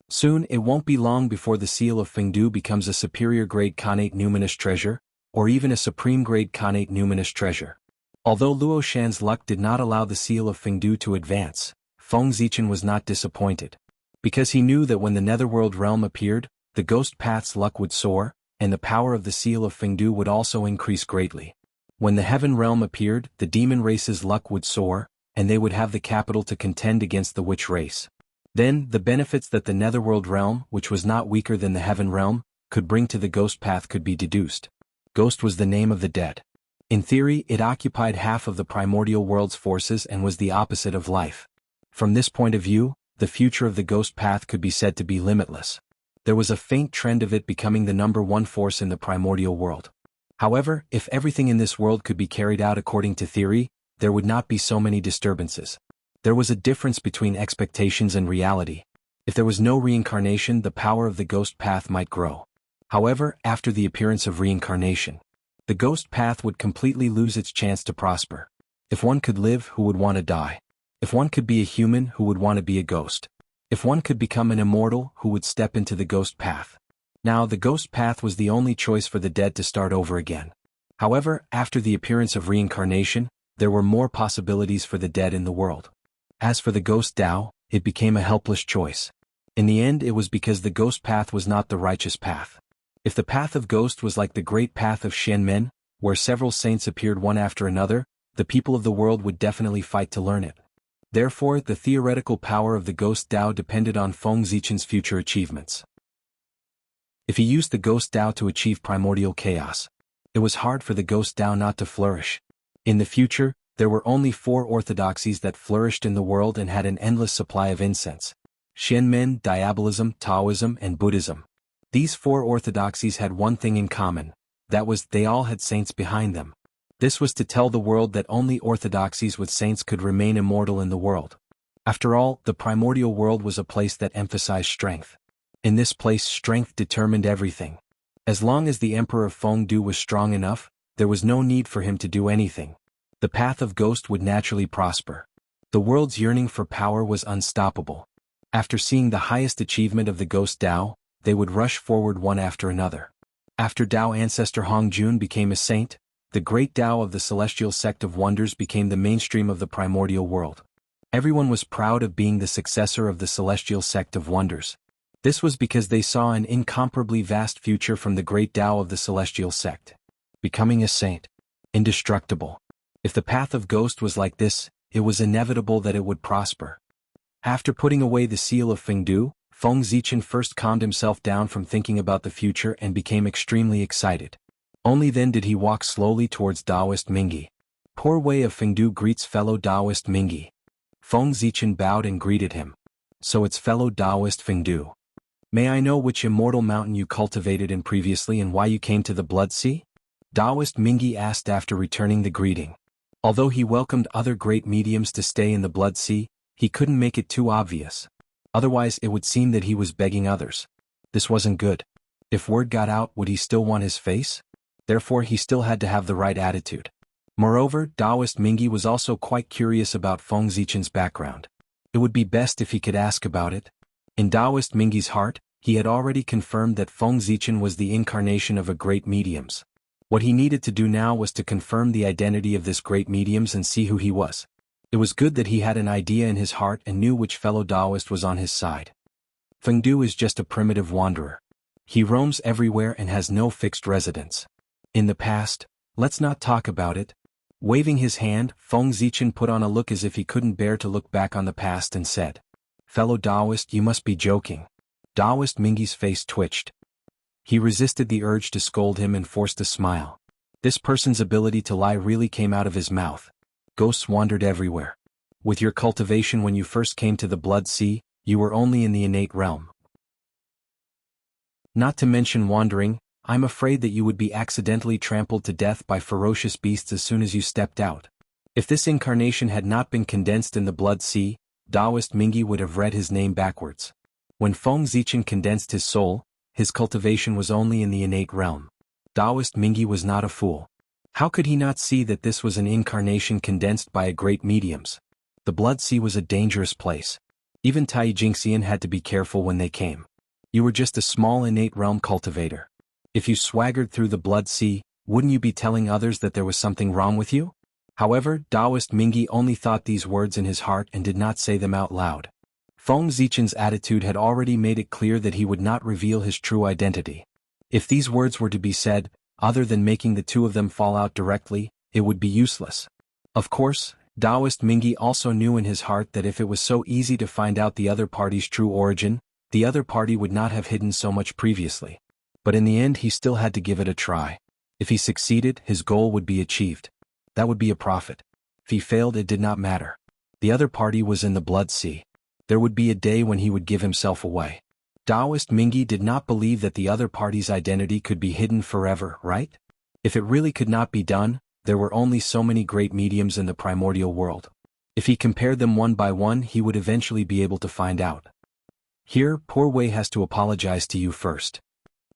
Soon it won't be long before the seal of Fengdu becomes a superior-grade Khanate numinous treasure, or even a supreme-grade Khanate numinous treasure. Although Luo Shan's luck did not allow the seal of Fengdu to advance, Feng Zichen was not disappointed. Because he knew that when the Netherworld realm appeared, the Ghost Path's luck would soar, and the power of the seal of Fengdu would also increase greatly. When the Heaven realm appeared, the demon race's luck would soar, and they would have the capital to contend against the witch race. Then, the benefits that the Netherworld realm, which was not weaker than the Heaven realm, could bring to the Ghost Path could be deduced. Ghost was the name of the dead. In theory, it occupied half of the primordial world's forces and was the opposite of life. From this point of view, the future of the Ghost Path could be said to be limitless. There was a faint trend of it becoming the #1 force in the primordial world. However, if everything in this world could be carried out according to theory, there would not be so many disturbances. There was a difference between expectations and reality. If there was no reincarnation, the power of the Ghost Path might grow. However, after the appearance of reincarnation, the Ghost Path would completely lose its chance to prosper. If one could live, who would want to die? If one could be a human, who would want to be a ghost? If one could become an immortal, who would step into the Ghost Path? Now the Ghost Path was the only choice for the dead to start over again. However, after the appearance of reincarnation, there were more possibilities for the dead in the world. As for the Ghost Tao, it became a helpless choice. In the end, it was because the Ghost Path was not the righteous path. If the path of Ghost was like the great path of Xianmen, where several saints appeared one after another, the people of the world would definitely fight to learn it. Therefore, the theoretical power of the Ghost Tao depended on Feng Zichen's future achievements. If he used the Ghost Tao to achieve primordial chaos, it was hard for the Ghost Tao not to flourish. In the future, there were only 4 orthodoxies that flourished in the world and had an endless supply of incense: Xianmen, Diabolism, Taoism, and Buddhism. These 4 orthodoxies had one thing in common, that was, they all had saints behind them. This was to tell the world that only orthodoxies with saints could remain immortal in the world. After all, the primordial world was a place that emphasized strength. In this place, strength determined everything. As long as the Emperor of Fengdu was strong enough, there was no need for him to do anything. The path of Ghost would naturally prosper. The world's yearning for power was unstoppable. After seeing the highest achievement of the Ghost Tao, they would rush forward one after another. After Tao ancestor Hongjun became a saint, the great Tao of the celestial sect of wonders became the mainstream of the primordial world. Everyone was proud of being the successor of the celestial sect of wonders. This was because they saw an incomparably vast future from the great Tao of the celestial sect. Becoming a saint. Indestructible. If the path of Ghost was like this, it was inevitable that it would prosper. After putting away the seal of Fengdu, Feng Zichen first calmed himself down from thinking about the future and became extremely excited. Only then did he walk slowly towards Taoist Mingi. Poor way of Fengdu greets fellow Taoist Mingi. Feng Zichen bowed and greeted him. So it's fellow Taoist Fengdu. May I know which immortal mountain you cultivated in previously and why you came to the Blood Sea? Taoist Mingi asked after returning the greeting. Although he welcomed other great mediums to stay in the Blood Sea, he couldn't make it too obvious. Otherwise it would seem that he was begging others. This wasn't good. If word got out, would he still want his face? Therefore he still had to have the right attitude. Moreover, Taoist Mingi was also quite curious about Feng Zichen's background. It would be best if he could ask about it. In Taoist Mingi's heart, he had already confirmed that Feng Zichen was the incarnation of a great mediums. What he needed to do now was to confirm the identity of this great mediums and see who he was. It was good that he had an idea in his heart and knew which fellow Taoist was on his side. Fengdu is just a primitive wanderer. He roams everywhere and has no fixed residence. In the past, let's not talk about it. Waving his hand, Feng Zichen put on a look as if he couldn't bear to look back on the past and said, "Fellow Taoist, you must be joking." Taoist Mingi's face twitched. He resisted the urge to scold him and forced a smile. This person's ability to lie really came out of his mouth. Ghosts wandered everywhere. With your cultivation when you first came to the Blood Sea, you were only in the innate realm. Not to mention wandering, I'm afraid that you would be accidentally trampled to death by ferocious beasts as soon as you stepped out. If this incarnation had not been condensed in the Blood Sea, Taoist Mingi would have read his name backwards. When Feng Zichen condensed his soul, his cultivation was only in the innate realm. Taoist Mingi was not a fool. How could he not see that this was an incarnation condensed by a great mediums? The Blood Sea was a dangerous place. Even Tai Jingxian had to be careful when they came. You were just a small innate realm cultivator. If you swaggered through the Blood Sea, wouldn't you be telling others that there was something wrong with you? However, Taoist Mingi only thought these words in his heart and did not say them out loud. Feng Zichen's attitude had already made it clear that he would not reveal his true identity. If these words were to be said, other than making the two of them fall out directly, it would be useless. Of course, Taoist Mingi also knew in his heart that if it was so easy to find out the other party's true origin, the other party would not have hidden so much previously. But in the end he still had to give it a try. If he succeeded, his goal would be achieved. That would be a profit. If he failed, it did not matter. The other party was in the Blood Sea. There would be a day when he would give himself away. Taoist Mingi did not believe that the other party's identity could be hidden forever, right? If it really could not be done, there were only so many great mediums in the primordial world. If he compared them one by one, he would eventually be able to find out. Here, Poor Wei has to apologize to you first.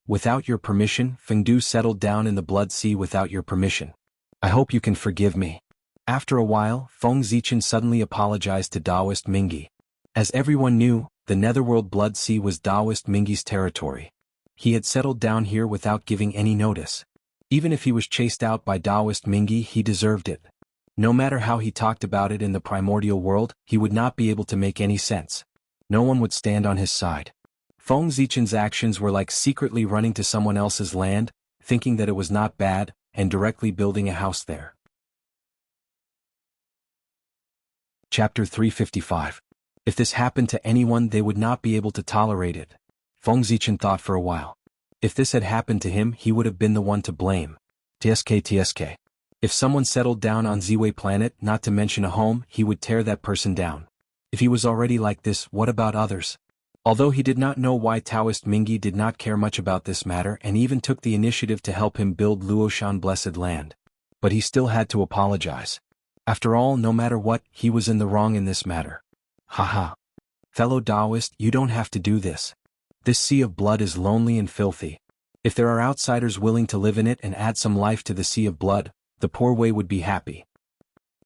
Without your permission, Fengdu settled down in the Blood Sea without your permission. I hope you can forgive me. After a while, Feng Zichen suddenly apologized to Taoist Mingi. As everyone knew, the Netherworld Blood Sea was Taoist Mingi's territory. He had settled down here without giving any notice. Even if he was chased out by Taoist Mingi, he deserved it. No matter how he talked about it in the primordial world, he would not be able to make any sense. No one would stand on his side. Feng Zichen's actions were like secretly running to someone else's land, thinking that it was not bad, and directly building a house there. Chapter 355. If this happened to anyone, they would not be able to tolerate it. Feng Zichen thought for a while. If this had happened to him, he would have been the one to blame. TSK. If someone settled down on Ziwei planet, not to mention a home, he would tear that person down. If he was already like this, what about others? Although he did not know why Taoist Mingi did not care much about this matter and even took the initiative to help him build Luoshan Blessed Land. But he still had to apologize. After all, no matter what, he was in the wrong in this matter. Haha. Fellow Taoist, you don't have to do this. This sea of blood is lonely and filthy. If there are outsiders willing to live in it and add some life to the sea of blood, the Poor Wei would be happy.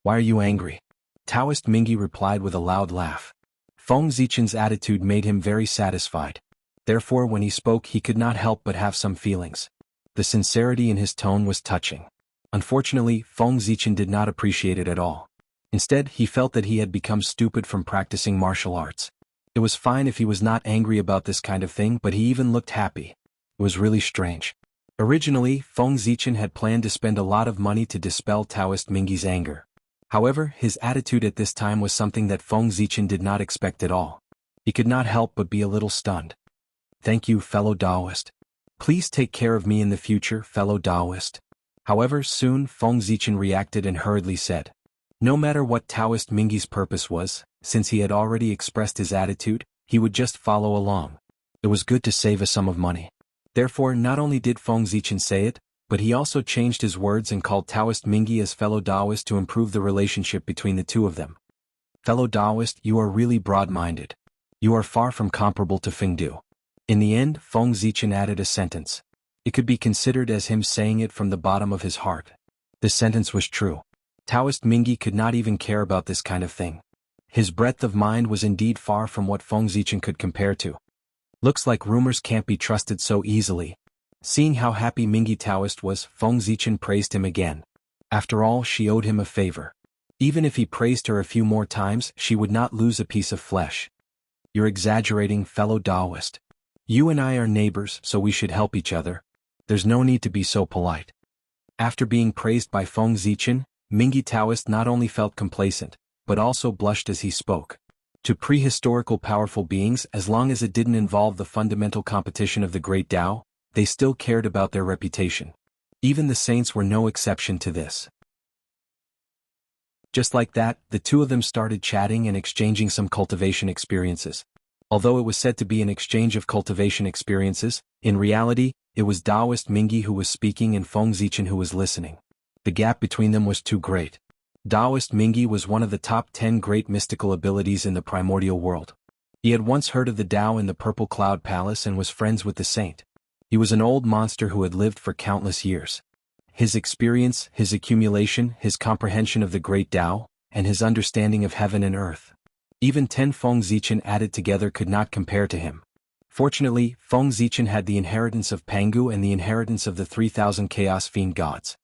Why are you angry? Taoist Mingi replied with a loud laugh. Feng Zichen's attitude made him very satisfied. Therefore when he spoke he could not help but have some feelings. The sincerity in his tone was touching. Unfortunately, Feng Zichen did not appreciate it at all. Instead, he felt that he had become stupid from practicing martial arts. It was fine if he was not angry about this kind of thing, but he even looked happy. It was really strange. Originally, Feng Zichen had planned to spend a lot of money to dispel Taoist Mingi's anger. However, his attitude at this time was something that Feng Zichen did not expect at all. He could not help but be a little stunned. Thank you, fellow Taoist. Please take care of me in the future, fellow Taoist. However, soon Feng Zichen reacted and hurriedly said, no matter what Taoist Mingyi's purpose was, since he had already expressed his attitude, he would just follow along. It was good to save a sum of money. Therefore, not only did Feng Zichen say it, but he also changed his words and called Taoist Mingyi as fellow Taoist to improve the relationship between the two of them. Fellow Taoist, you are really broad-minded. You are far from comparable to Feng Du. In the end, Feng Zichen added a sentence. It could be considered as him saying it from the bottom of his heart. This sentence was true. Taoist Mingyi could not even care about this kind of thing. His breadth of mind was indeed far from what Feng Zichen could compare to. Looks like rumors can't be trusted so easily. Seeing how happy Mingyi Taoist was, Feng Zichen praised him again. After all, she owed him a favor. Even if he praised her a few more times, she would not lose a piece of flesh. You're exaggerating, fellow Taoist. You and I are neighbors, so we should help each other. There's no need to be so polite. After being praised by Feng Zichen, Mingyi Taoist not only felt complacent, but also blushed as he spoke. To prehistorical powerful beings, as long as it didn't involve the fundamental competition of the great Tao, they still cared about their reputation. Even the saints were no exception to this. Just like that, the two of them started chatting and exchanging some cultivation experiences. Although it was said to be an exchange of cultivation experiences, in reality, it was Taoist Mingyi who was speaking and Feng Zichen who was listening. The gap between them was too great. Taoist Mingyi was one of the top 10 great mystical abilities in the primordial world. He had once heard of the Tao in the Purple Cloud Palace and was friends with the saint. He was an old monster who had lived for countless years. His experience, his accumulation, his comprehension of the great Tao, and his understanding of heaven and earth. Even 10 Feng Zichen added together could not compare to him. Fortunately, Feng Zichen had the inheritance of Pangu and the inheritance of the 3,000 Chaos Fiend gods.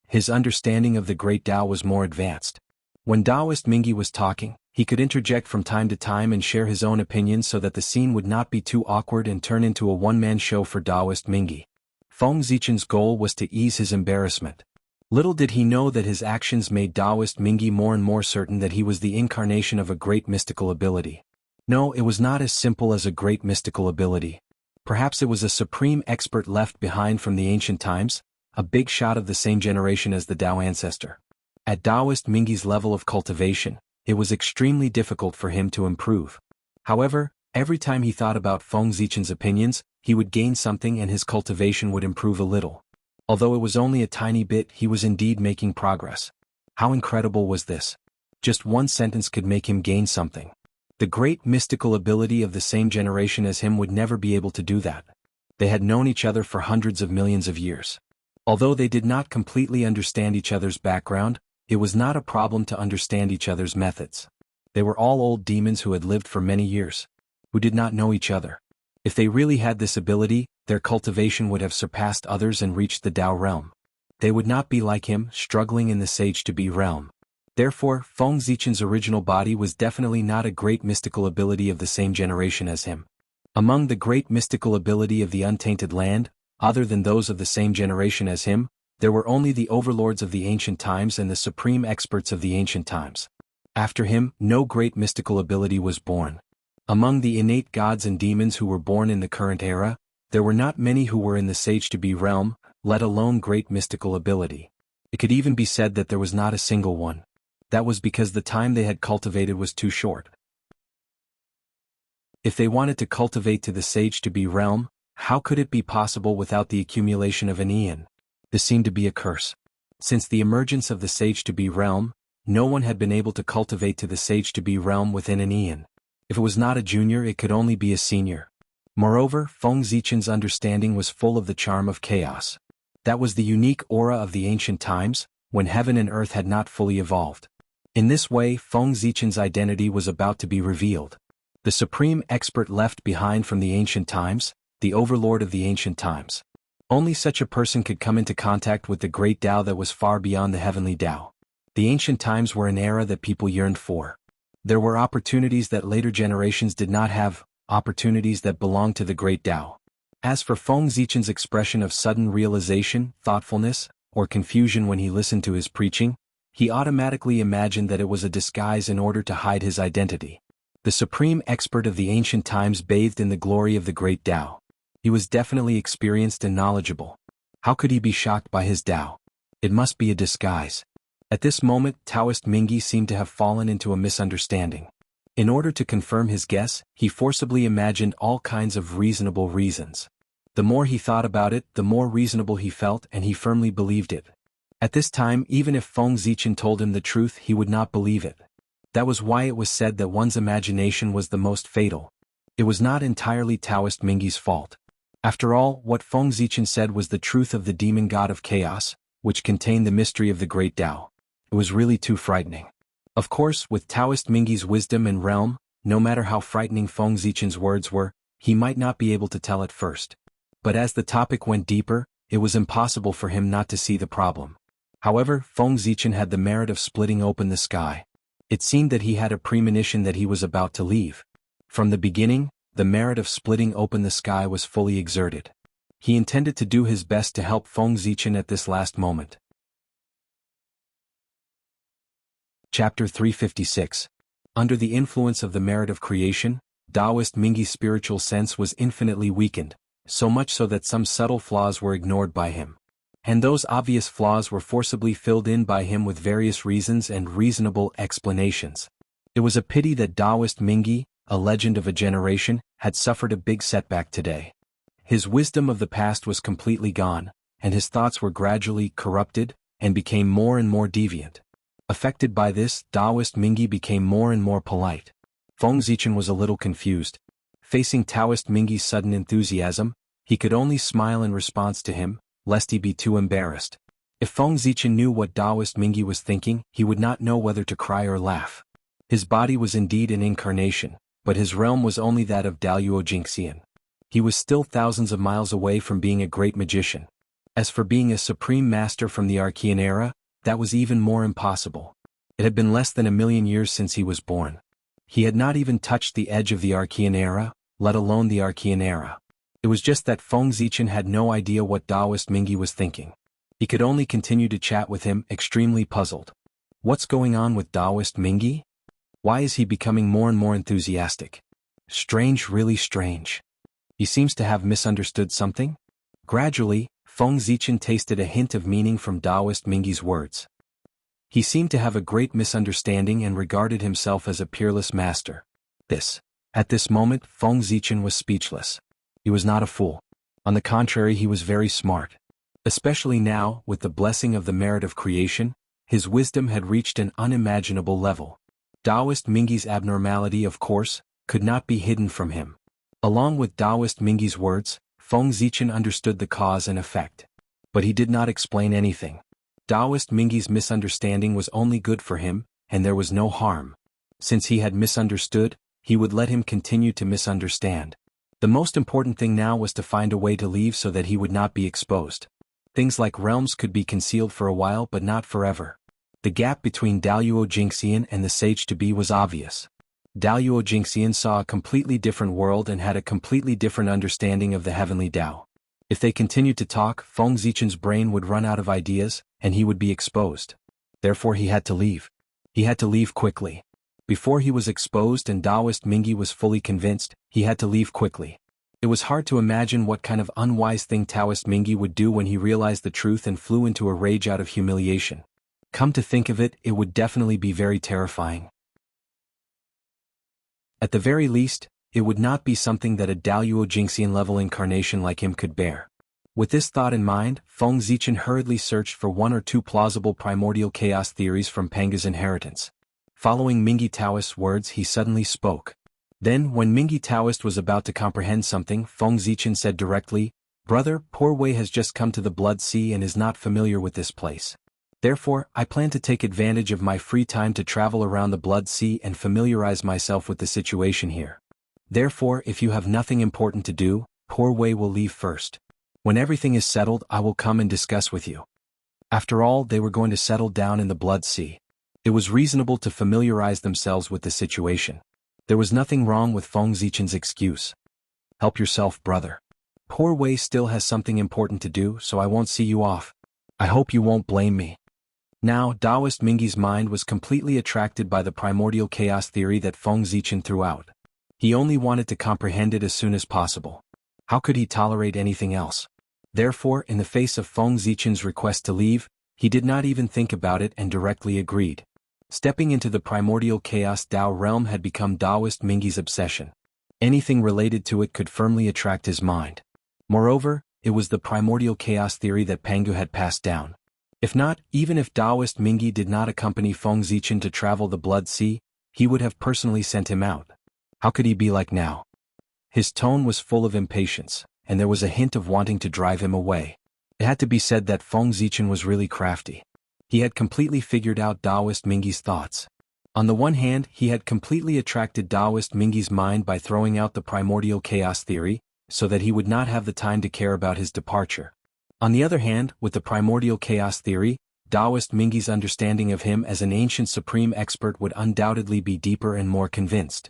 His understanding of the great Tao was more advanced. When Taoist Mingyi was talking, he could interject from time to time and share his own opinions so that the scene would not be too awkward and turn into a one-man show for Taoist Mingyi. Feng Zichen's goal was to ease his embarrassment. Little did he know that his actions made Taoist Mingyi more and more certain that he was the incarnation of a great mystical ability. No, it was not as simple as a great mystical ability. Perhaps it was a supreme expert left behind from the ancient times, a big shot of the same generation as the Tao ancestor. At Taoist Mingyi's level of cultivation, it was extremely difficult for him to improve. However, every time he thought about Feng Zichen's opinions, he would gain something and his cultivation would improve a little. Although it was only a tiny bit, he was indeed making progress. How incredible was this? Just one sentence could make him gain something. The great mystical ability of the same generation as him would never be able to do that. They had known each other for hundreds of millions of years. Although they did not completely understand each other's background, it was not a problem to understand each other's methods. They were all old demons who had lived for many years, who did not know each other. If they really had this ability, their cultivation would have surpassed others and reached the Tao realm. They would not be like him, struggling in the sage-to-be realm. Therefore, Feng Zichen's original body was definitely not a great mystical ability of the same generation as him. Among the great mystical ability of the untainted land, other than those of the same generation as him, there were only the overlords of the ancient times and the supreme experts of the ancient times. After him, no great mystical ability was born. Among the innate gods and demons who were born in the current era, there were not many who were in the sage-to-be realm, let alone great mystical ability. It could even be said that there was not a single one. That was because the time they had cultivated was too short. If they wanted to cultivate to the sage-to-be realm, how could it be possible without the accumulation of an eon? This seemed to be a curse. Since the emergence of the sage-to-be realm, no one had been able to cultivate to the sage-to-be realm within an eon. If it was not a junior, it could only be a senior. Moreover, Feng Zichen's understanding was full of the charm of chaos. That was the unique aura of the ancient times, when heaven and earth had not fully evolved. In this way, Feng Zichen's identity was about to be revealed. The supreme expert left behind from the ancient times, the overlord of the ancient times. Only such a person could come into contact with the great Tao that was far beyond the heavenly Tao. The ancient times were an era that people yearned for. There were opportunities that later generations did not have, opportunities that belonged to the great Tao. As for Feng Zichen's expression of sudden realization, thoughtfulness, or confusion when he listened to his preaching, he automatically imagined that it was a disguise in order to hide his identity. The supreme expert of the ancient times bathed in the glory of the great Tao. He was definitely experienced and knowledgeable. How could he be shocked by his Tao? It must be a disguise. At this moment, Taoist Mingi seemed to have fallen into a misunderstanding. In order to confirm his guess, he forcibly imagined all kinds of reasonable reasons. The more he thought about it, the more reasonable he felt, and he firmly believed it. At this time, even if Feng Zichen told him the truth, he would not believe it. That was why it was said that one's imagination was the most fatal. It was not entirely Taoist Mingi's fault. After all, what Feng Zichen said was the truth of the demon god of chaos, which contained the mystery of the great Tao. It was really too frightening. Of course, with Taoist Mingi's wisdom and realm, no matter how frightening Feng Zichen's words were, he might not be able to tell at first. But as the topic went deeper, it was impossible for him not to see the problem. However, Feng Zichen had the merit of splitting open the sky. It seemed that he had a premonition that he was about to leave. From the beginning, the merit of splitting open the sky was fully exerted. He intended to do his best to help Feng Zichen at this last moment. Chapter 356. Under the influence of the merit of creation, Taoist Mingi's spiritual sense was infinitely weakened, so much so that some subtle flaws were ignored by him. And those obvious flaws were forcibly filled in by him with various reasons and reasonable explanations. It was a pity that Taoist Mingi, a legend of a generation, had suffered a big setback today. His wisdom of the past was completely gone, and his thoughts were gradually corrupted, and became more and more deviant. Affected by this, Taoist Mingi became more and more polite. Feng Zichen was a little confused. Facing Taoist Mingi's sudden enthusiasm, he could only smile in response to him, lest he be too embarrassed. If Feng Zichen knew what Taoist Mingi was thinking, he would not know whether to cry or laugh. His body was indeed an incarnation, but his realm was only that of Daluo Jingxian. He was still thousands of miles away from being a great magician. As for being a supreme master from the Archean era, that was even more impossible. It had been less than 1,000,000 years since he was born. He had not even touched the edge of the Archean era, let alone the Archean era. It was just that Feng Zichen had no idea what Taoist Mingi was thinking. He could only continue to chat with him, extremely puzzled. What's going on with Taoist Mingi? Why is he becoming more and more enthusiastic? Strange, really strange. He seems to have misunderstood something? Gradually, Feng Zichen tasted a hint of meaning from Taoist Mingi's words. He seemed to have a great misunderstanding and regarded himself as a peerless master. At this moment, Feng Zichen was speechless. He was not a fool. On the contrary, he was very smart. Especially now, with the blessing of the merit of creation, his wisdom had reached an unimaginable level. Taoist Mingi's abnormality, of course, could not be hidden from him. Along with Taoist Mingi's words, Feng Zichen understood the cause and effect. But he did not explain anything. Taoist Mingi's misunderstanding was only good for him, and there was no harm. Since he had misunderstood, he would let him continue to misunderstand. The most important thing now was to find a way to leave so that he would not be exposed. Things like realms could be concealed for a while but not forever. The gap between Daluo Jingxian and the sage-to-be was obvious. Daluo Jingxian saw a completely different world and had a completely different understanding of the heavenly Tao. If they continued to talk, Feng Zichen's brain would run out of ideas, and he would be exposed. Therefore he had to leave. He had to leave quickly. Before he was exposed and Taoist Mingi was fully convinced, he had to leave quickly. It was hard to imagine what kind of unwise thing Taoist Mingi would do when he realized the truth and flew into a rage out of humiliation. Come to think of it, it would definitely be very terrifying. At the very least, it would not be something that a Daluo Jingxian level incarnation like him could bear. With this thought in mind, Feng Zichen hurriedly searched for one or two plausible primordial chaos theories from Panga's inheritance. Following Mingi Taoist's words, he suddenly spoke. Then, when Mingi Taoist was about to comprehend something, Feng Zichen said directly, "Brother, poor Wei has just come to the Blood Sea and is not familiar with this place. Therefore, I plan to take advantage of my free time to travel around the Blood Sea and familiarize myself with the situation here. Therefore, if you have nothing important to do, poor Wei will leave first. When everything is settled, I will come and discuss with you." After all, they were going to settle down in the Blood Sea. It was reasonable to familiarize themselves with the situation. There was nothing wrong with Feng Zichen's excuse. "Help yourself, brother. Poor Wei still has something important to do, so I won't see you off. I hope you won't blame me." Now, Taoist Mingi's mind was completely attracted by the primordial chaos theory that Feng Zichen threw out. He only wanted to comprehend it as soon as possible. How could he tolerate anything else? Therefore, in the face of Feng Zichen's request to leave, he did not even think about it and directly agreed. Stepping into the primordial chaos Tao realm had become Taoist Mingyi's obsession. Anything related to it could firmly attract his mind. Moreover, it was the primordial chaos theory that Pangu had passed down. If not, even if Taoist Mingyi did not accompany Feng Zichen to travel the Blood Sea, he would have personally sent him out. How could he be like now? His tone was full of impatience, and there was a hint of wanting to drive him away. It had to be said that Feng Zichen was really crafty. He had completely figured out Taoist Mingyi's thoughts. On the one hand, he had completely attracted Taoist Mingyi's mind by throwing out the primordial chaos theory, so that he would not have the time to care about his departure. On the other hand, with the primordial chaos theory, Taoist Mingyi's understanding of him as an ancient supreme expert would undoubtedly be deeper and more convinced.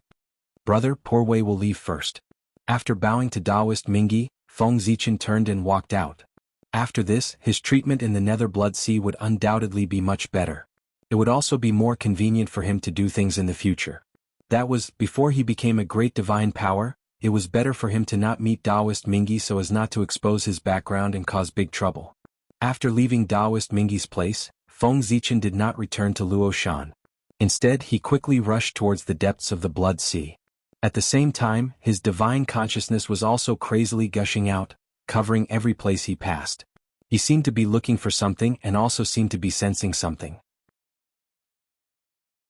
Brother, poor Wei will leave first. After bowing to Taoist Mingyi, Feng Zichen turned and walked out. After this, his treatment in the Nether Blood Sea would undoubtedly be much better. It would also be more convenient for him to do things in the future. That was, before he became a great divine power, it was better for him to not meet Taoist Mingyi so as not to expose his background and cause big trouble. After leaving Taoist Mingyi's place, Feng Zichen did not return to Luoshan. Instead, he quickly rushed towards the depths of the Blood Sea. At the same time, his divine consciousness was also crazily gushing out, covering every place he passed. He seemed to be looking for something and also seemed to be sensing something.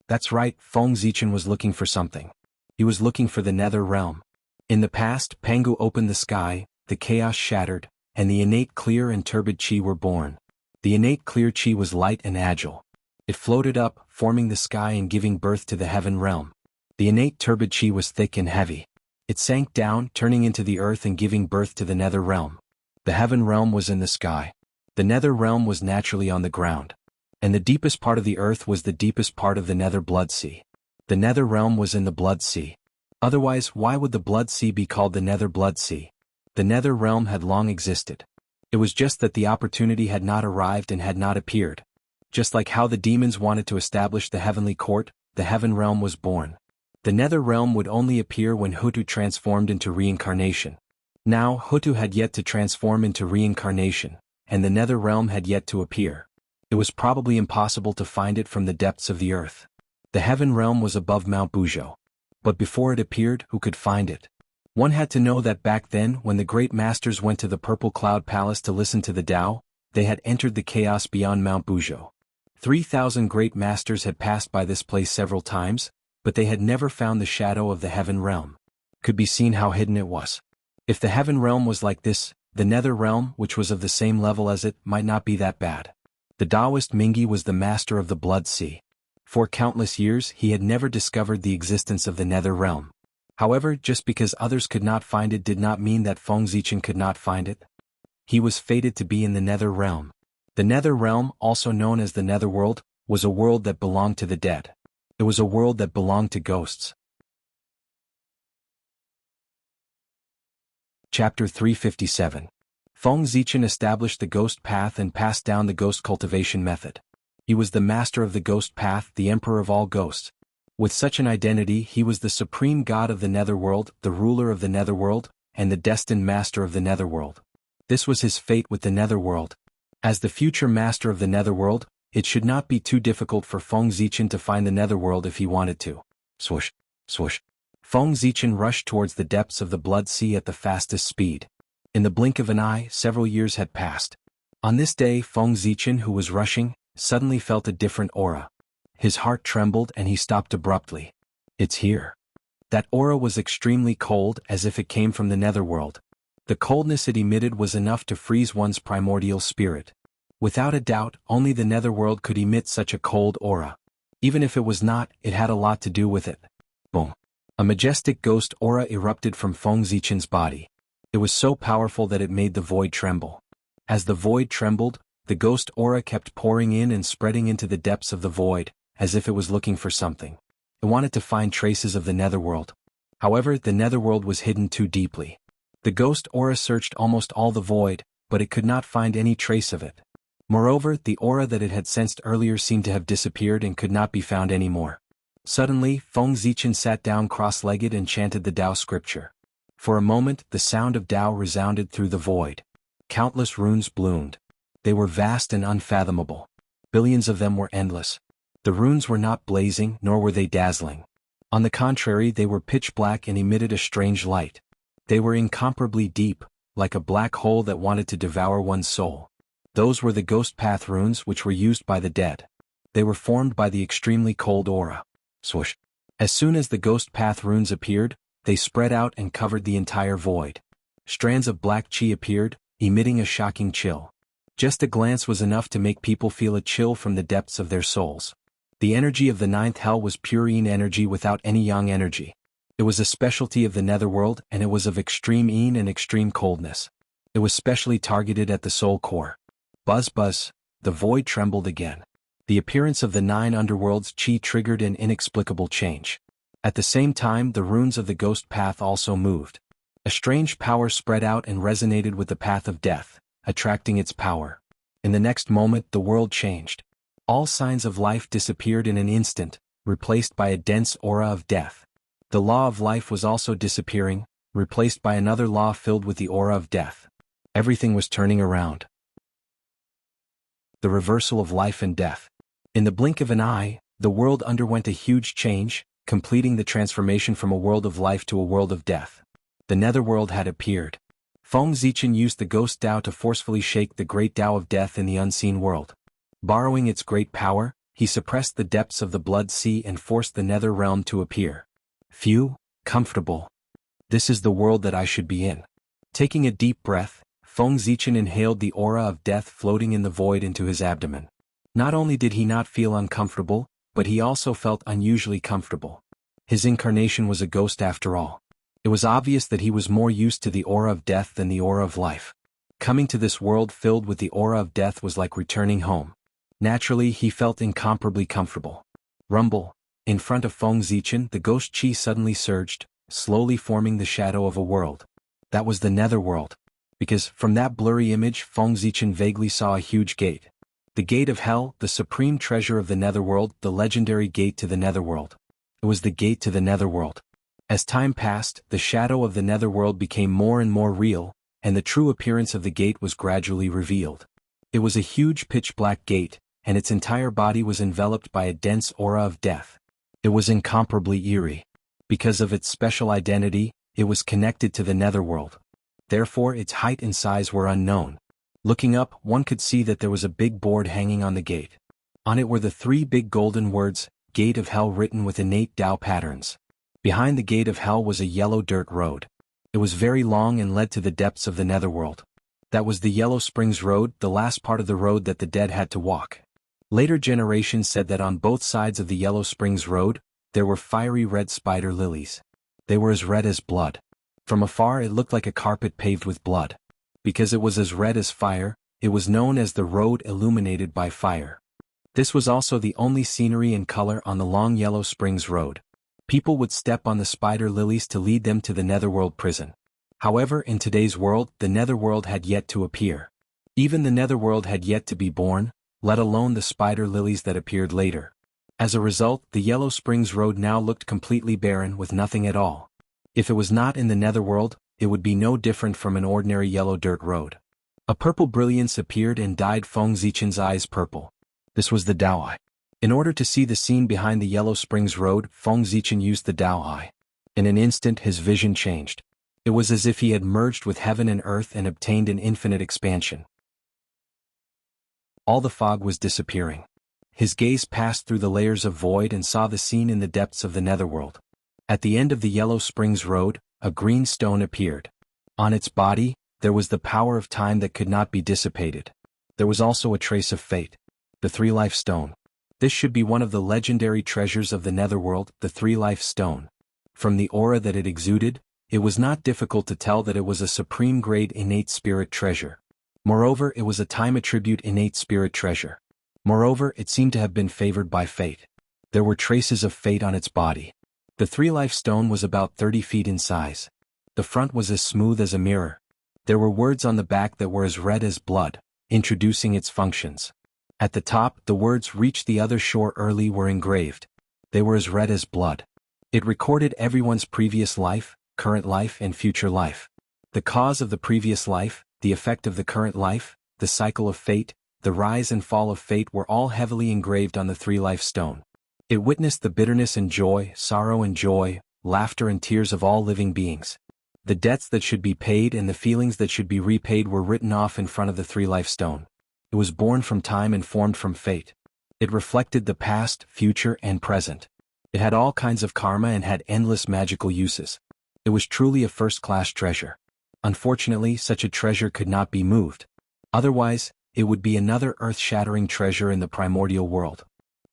That's right, Feng Zichen was looking for something. He was looking for the Nether Realm. In the past, Pangu opened the sky, the chaos shattered, and the innate clear and turbid Qi were born. The innate clear Qi was light and agile. It floated up, forming the sky and giving birth to the heaven realm. The innate turbid Qi was thick and heavy. It sank down, turning into the earth and giving birth to the Nether Realm. The heaven realm was in the sky. The Nether Realm was naturally on the ground. And the deepest part of the earth was the deepest part of the Nether Blood Sea. The Nether Realm was in the Blood Sea. Otherwise, why would the Blood Sea be called the Nether Blood Sea? The Nether Realm had long existed. It was just that the opportunity had not arrived and had not appeared. Just like how the demons wanted to establish the heavenly court, the heaven realm was born. The Nether Realm would only appear when Hutu transformed into reincarnation. Now, Hutu had yet to transform into reincarnation, and the Nether Realm had yet to appear. It was probably impossible to find it from the depths of the earth. The heaven realm was above Mount Buzhou. But before it appeared, who could find it? One had to know that back then, when the great masters went to the Purple Cloud Palace to listen to the Tao, they had entered the chaos beyond Mount Buzhou. 3,000 great masters had passed by this place several times, but they had never found the shadow of the heaven realm. Could be seen how hidden it was. If the heaven realm was like this, the Nether Realm, which was of the same level as it, might not be that bad. The Taoist Mingyi was the master of the Blood Sea. For countless years, he had never discovered the existence of the Nether Realm. However, just because others could not find it did not mean that Feng Zichen could not find it. He was fated to be in the Nether Realm. The Nether Realm, also known as the Netherworld, was a world that belonged to the dead. It was a world that belonged to ghosts. Chapter 357. Feng Zichen established the ghost path and passed down the ghost cultivation method. He was the master of the ghost path, the emperor of all ghosts. With such an identity, he was the supreme god of the Netherworld, the ruler of the Netherworld, and the destined master of the Netherworld. This was his fate with the Netherworld. As the future master of the Netherworld, it should not be too difficult for Feng Zichen to find the Netherworld if he wanted to. Swoosh, swoosh. Feng Zichen rushed towards the depths of the Blood Sea at the fastest speed. In the blink of an eye, several years had passed. On this day, Feng Zichen, who was rushing, suddenly felt a different aura. His heart trembled and he stopped abruptly. It's here. That aura was extremely cold, as if it came from the Netherworld. The coldness it emitted was enough to freeze one's primordial spirit. Without a doubt, only the Netherworld could emit such a cold aura. Even if it was not, it had a lot to do with it. Boom. A majestic ghost aura erupted from Feng Zichen's body. It was so powerful that it made the void tremble. As the void trembled, the ghost aura kept pouring in and spreading into the depths of the void, as if it was looking for something. It wanted to find traces of the Netherworld. However, the Netherworld was hidden too deeply. The ghost aura searched almost all the void, but it could not find any trace of it. Moreover, the aura that it had sensed earlier seemed to have disappeared and could not be found anymore. Suddenly, Feng Zichen sat down cross-legged and chanted the Tao scripture. For a moment, the sound of Tao resounded through the void. Countless runes bloomed. They were vast and unfathomable. Billions of them were endless. The runes were not blazing, nor were they dazzling. On the contrary, they were pitch black and emitted a strange light. They were incomparably deep, like a black hole that wanted to devour one's soul. Those were the ghost path runes which were used by the dead. They were formed by the extremely cold aura. Swoosh. As soon as the ghost path runes appeared, they spread out and covered the entire void. Strands of black chi appeared, emitting a shocking chill. Just a glance was enough to make people feel a chill from the depths of their souls. The energy of the ninth hell was pure yin energy without any yang energy. It was a specialty of the netherworld, and it was of extreme yin and extreme coldness. It was specially targeted at the soul core. Buzz buzz, the void trembled again. The appearance of the 9 underworlds chi triggered an inexplicable change. At the same time, the runes of the ghost path also moved. A strange power spread out and resonated with the path of death, attracting its power. In the next moment, the world changed. All signs of life disappeared in an instant, replaced by a dense aura of death. The law of life was also disappearing, replaced by another law filled with the aura of death. Everything was turning around. The reversal of life and death. In the blink of an eye, the world underwent a huge change, completing the transformation from a world of life to a world of death. The netherworld had appeared. Feng Zichen used the ghost Tao to forcefully shake the great Tao of death in the unseen world. Borrowing its great power, he suppressed the depths of the blood sea and forced the nether realm to appear. Phew, comfortable. This is the world that I should be in. Taking a deep breath, Feng Zichen inhaled the aura of death floating in the void into his abdomen. Not only did he not feel uncomfortable, but he also felt unusually comfortable. His incarnation was a ghost after all. It was obvious that he was more used to the aura of death than the aura of life. Coming to this world filled with the aura of death was like returning home. Naturally, he felt incomparably comfortable. Rumble. In front of Feng Zichen, the ghost chi suddenly surged, slowly forming the shadow of a world. That was the netherworld. Because, from that blurry image, Feng Zichen vaguely saw a huge gate. The gate of hell, the supreme treasure of the netherworld, the legendary gate to the netherworld. It was the gate to the netherworld. As time passed, the shadow of the netherworld became more and more real, and the true appearance of the gate was gradually revealed. It was a huge pitch-black gate, and its entire body was enveloped by a dense aura of death. It was incomparably eerie. Because of its special identity, it was connected to the netherworld. Therefore, its height and size were unknown. Looking up, one could see that there was a big board hanging on the gate. On it were the 3 big golden words, Gate of Hell, written with innate Tao patterns. Behind the Gate of Hell was a yellow dirt road. It was very long and led to the depths of the netherworld. That was the Yellow Springs Road, the last part of the road that the dead had to walk. Later generations said that on both sides of the Yellow Springs Road, there were fiery red spider lilies. They were as red as blood. From afar it looked like a carpet paved with blood. Because it was as red as fire, it was known as the road illuminated by fire. This was also the only scenery and color on the long Yellow Springs Road. People would step on the spider lilies to lead them to the netherworld prison. However, in today's world, the netherworld had yet to appear. Even the netherworld had yet to be born, let alone the spider lilies that appeared later. As a result, the Yellow Springs Road now looked completely barren with nothing at all. If it was not in the netherworld, it would be no different from an ordinary yellow dirt road. A purple brilliance appeared and dyed Feng Zichen's eyes purple. This was the Tao Eye. In order to see the scene behind the Yellow Springs Road, Feng Zichen used the Tao Eye. In an instant his vision changed. It was as if he had merged with heaven and earth and obtained an infinite expansion. All the fog was disappearing. His gaze passed through the layers of void and saw the scene in the depths of the netherworld. At the end of the Yellow Springs Road, a green stone appeared. On its body, there was the power of time that could not be dissipated. There was also a trace of fate. The 3-life stone. This should be one of the legendary treasures of the netherworld, the 3-life stone. From the aura that it exuded, it was not difficult to tell that it was a supreme grade innate spirit treasure. Moreover, it was a time attribute innate spirit treasure. Moreover, it seemed to have been favored by fate. There were traces of fate on its body. The 3-life stone was about 30 feet in size. The front was as smooth as a mirror. There were words on the back that were as red as blood, introducing its functions. At the top, the words "Reach the other shore early" were engraved. They were as red as blood. It recorded everyone's previous life, current life and future life. The cause of the previous life, the effect of the current life, the cycle of fate, the rise and fall of fate were all heavily engraved on the three-life stone. It witnessed the bitterness and joy, sorrow and joy, laughter and tears of all living beings. The debts that should be paid and the feelings that should be repaid were written off in front of the three-life stone. It was born from time and formed from fate. It reflected the past, future, and present. It had all kinds of karma and had endless magical uses. It was truly a first-class treasure. Unfortunately, such a treasure could not be moved. Otherwise, it would be another earth-shattering treasure in the primordial world.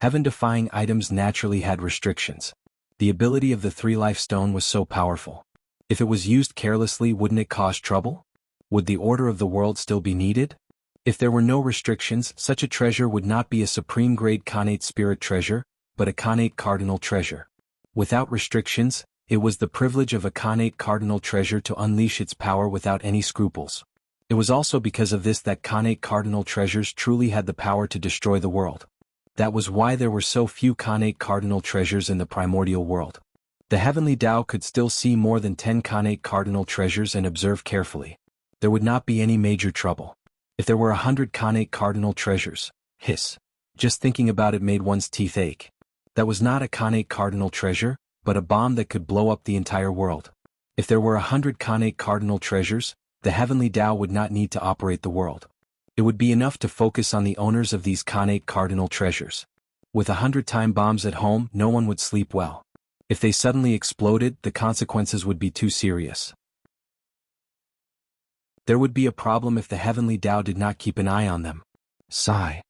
Heaven-defying items naturally had restrictions. The ability of the three-life stone was so powerful. If it was used carelessly, wouldn't it cause trouble? Would the order of the world still be needed? If there were no restrictions, such a treasure would not be a supreme-grade Khanate spirit treasure, but a Khanate cardinal treasure. Without restrictions, it was the privilege of a Khanate cardinal treasure to unleash its power without any scruples. It was also because of this that Khanate cardinal treasures truly had the power to destroy the world. That was why there were so few Khanate cardinal treasures in the primordial world. The heavenly Tao could still see more than 10 Khanate cardinal treasures and observe carefully. There would not be any major trouble. If there were 100 Khanate cardinal treasures, hiss. Just thinking about it made one's teeth ache. That was not a Khanate cardinal treasure, but a bomb that could blow up the entire world. If there were 100 Khanate cardinal treasures, the heavenly Tao would not need to operate the world. It would be enough to focus on the owners of these Khanate cardinal treasures. With 100 time bombs at home, no one would sleep well. If they suddenly exploded, the consequences would be too serious. There would be a problem if the heavenly Tao did not keep an eye on them. Sigh.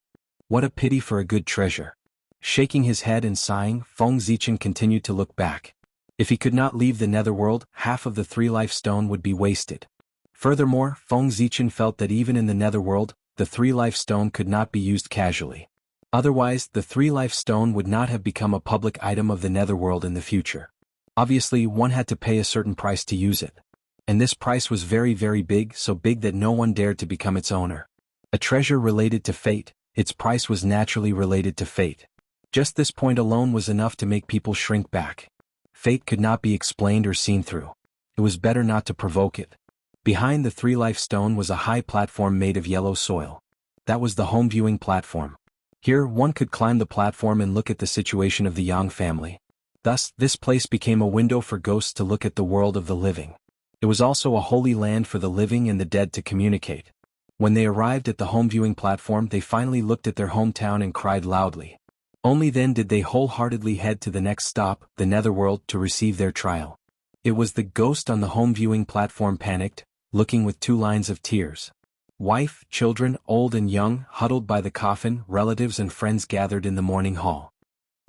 What a pity for a good treasure. Shaking his head and sighing, Feng Zichen continued to look back. If he could not leave the netherworld, half of the three-life stone would be wasted. Furthermore, Feng Zichen felt that even in the netherworld, the three-life stone could not be used casually. Otherwise, the three-life stone would not have become a public item of the netherworld in the future. Obviously, one had to pay a certain price to use it. And this price was very, very big, so big that no one dared to become its owner. A treasure related to fate, its price was naturally related to fate. Just this point alone was enough to make people shrink back. Fate could not be explained or seen through. It was better not to provoke it. Behind the three-life stone was a high platform made of yellow soil. That was the home viewing platform. Here, one could climb the platform and look at the situation of the Yang family. Thus, this place became a window for ghosts to look at the world of the living. It was also a holy land for the living and the dead to communicate. When they arrived at the home viewing platform, they finally looked at their hometown and cried loudly. Only then did they wholeheartedly head to the next stop, the netherworld, to receive their trial. It was the ghost on the home viewing platform panicked, looking with 2 lines of tears. Wife, children, old and young, huddled by the coffin, relatives and friends gathered in the morning hall.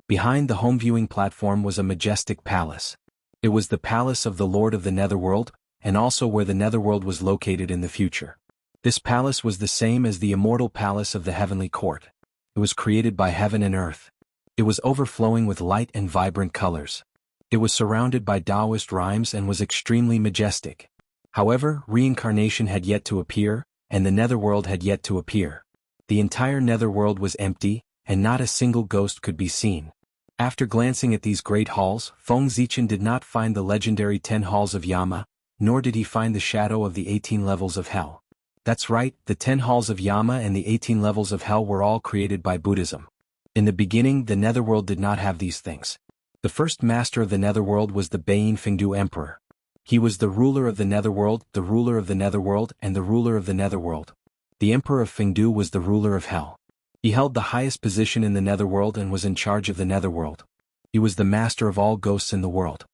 Behind the home viewing platform was a majestic palace. It was the palace of the Lord of the Netherworld, and also where the Netherworld was located in the future. This palace was the same as the immortal palace of the heavenly court. It was created by heaven and earth. It was overflowing with light and vibrant colors. It was surrounded by Taoist rhymes and was extremely majestic. However, reincarnation had yet to appear, and the Netherworld had yet to appear. The entire Netherworld was empty, and not a single ghost could be seen. After glancing at these great halls, Feng Zichen did not find the legendary 10 halls of Yama, nor did he find the shadow of the 18 levels of hell. That's right, the 10 halls of Yama and the 18 levels of hell were all created by Buddhism. In the beginning, the Netherworld did not have these things. The first master of the Netherworld was the Bain Fengdu Emperor. He was the ruler of the Netherworld, the ruler of the Netherworld, and the ruler of the Netherworld. The Emperor of Fengdu was the ruler of hell. He held the highest position in the Netherworld and was in charge of the Netherworld. He was the master of all ghosts in the world.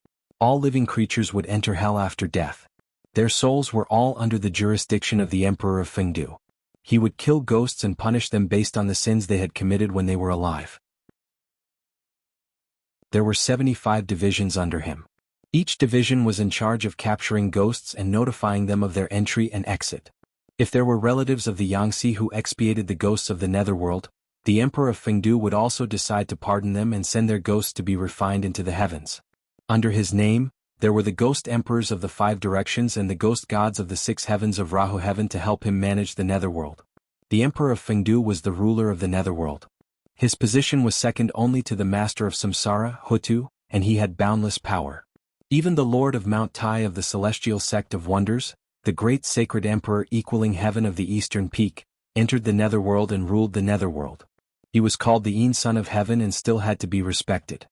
All living creatures would enter hell after death. Their souls were all under the jurisdiction of the Emperor of Fengdu. He would kill ghosts and punish them based on the sins they had committed when they were alive. There were 75 divisions under him. Each division was in charge of capturing ghosts and notifying them of their entry and exit. If there were relatives of the Yangtze who expiated the ghosts of the Netherworld, the Emperor of Fengdu would also decide to pardon them and send their ghosts to be refined into the heavens. Under his name, there were the ghost emperors of the 5 directions and the ghost gods of the 6 heavens of Rahu heaven to help him manage the Netherworld. The Emperor of Fengdu was the ruler of the Netherworld. His position was second only to the master of Samsara, Hutu, and he had boundless power. Even the Lord of Mount Tai of the celestial sect of wonders, the great sacred emperor equaling heaven of the eastern peak, entered the netherworld and ruled the netherworld. He was called the Een Son of Heaven and still had to be respected.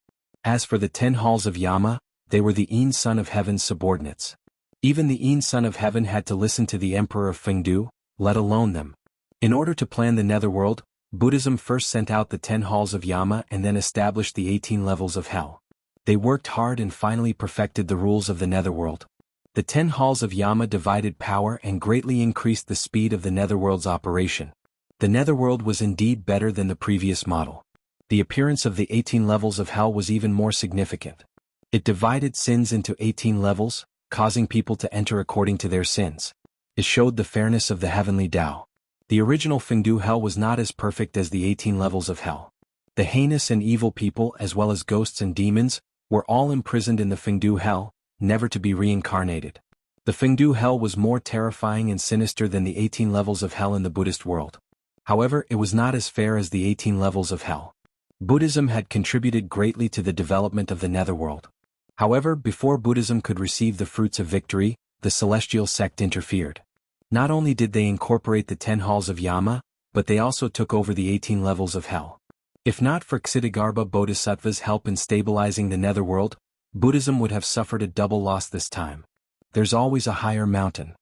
As for the 10 halls of Yama, they were the Een Son of Heaven's subordinates. Even the Een Son of Heaven had to listen to the emperor of Fengdu, let alone them. In order to plan the netherworld, Buddhism first sent out the 10 halls of Yama and then established the 18 levels of hell. They worked hard and finally perfected the rules of the netherworld. The 10 halls of Yama divided power and greatly increased the speed of the netherworld's operation. The netherworld was indeed better than the previous model. The appearance of the 18 levels of hell was even more significant. It divided sins into 18 levels, causing people to enter according to their sins. It showed the fairness of the heavenly Tao. The original Fengdu hell was not as perfect as the 18 levels of hell. The heinous and evil people as well as ghosts and demons were all imprisoned in the Fengdu hell, never to be reincarnated. The Fengdu hell was more terrifying and sinister than the 18 levels of hell in the Buddhist world. However, it was not as fair as the 18 levels of hell. Buddhism had contributed greatly to the development of the netherworld. However, before Buddhism could receive the fruits of victory, the celestial sect interfered. Not only did they incorporate the 10 halls of Yama, but they also took over the 18 levels of hell. If not for Ksitigarbha Bodhisattva's help in stabilizing the netherworld, Buddhism would have suffered a double loss this time. There's always a higher mountain.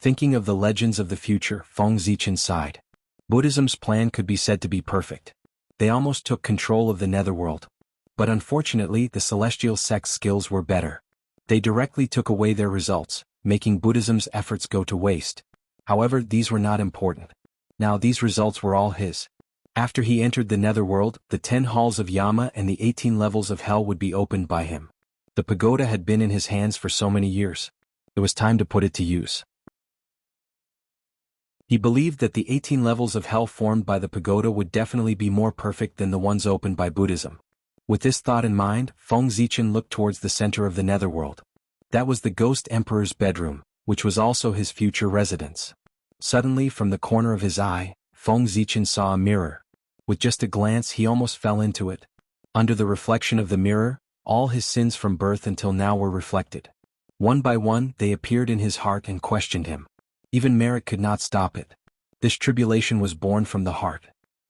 Thinking of the legends of the future, Feng Zichen sighed. Buddhism's plan could be said to be perfect. They almost took control of the netherworld. But unfortunately, the celestial sect's skills were better. They directly took away their results, making Buddhism's efforts go to waste. However, these were not important. Now these results were all his. After he entered the netherworld, the 10 halls of Yama and the 18 levels of hell would be opened by him. The pagoda had been in his hands for so many years. It was time to put it to use. He believed that the 18 levels of hell formed by the pagoda would definitely be more perfect than the ones opened by Buddhism. With this thought in mind, Feng Zichen looked towards the center of the netherworld. That was the Ghost Emperor's bedroom, which was also his future residence. Suddenly, from the corner of his eye, Feng Zichen saw a mirror. With just a glance, he almost fell into it. Under the reflection of the mirror, all his sins from birth until now were reflected. One by one, they appeared in his heart and questioned him. Even merit could not stop it. This tribulation was born from the heart.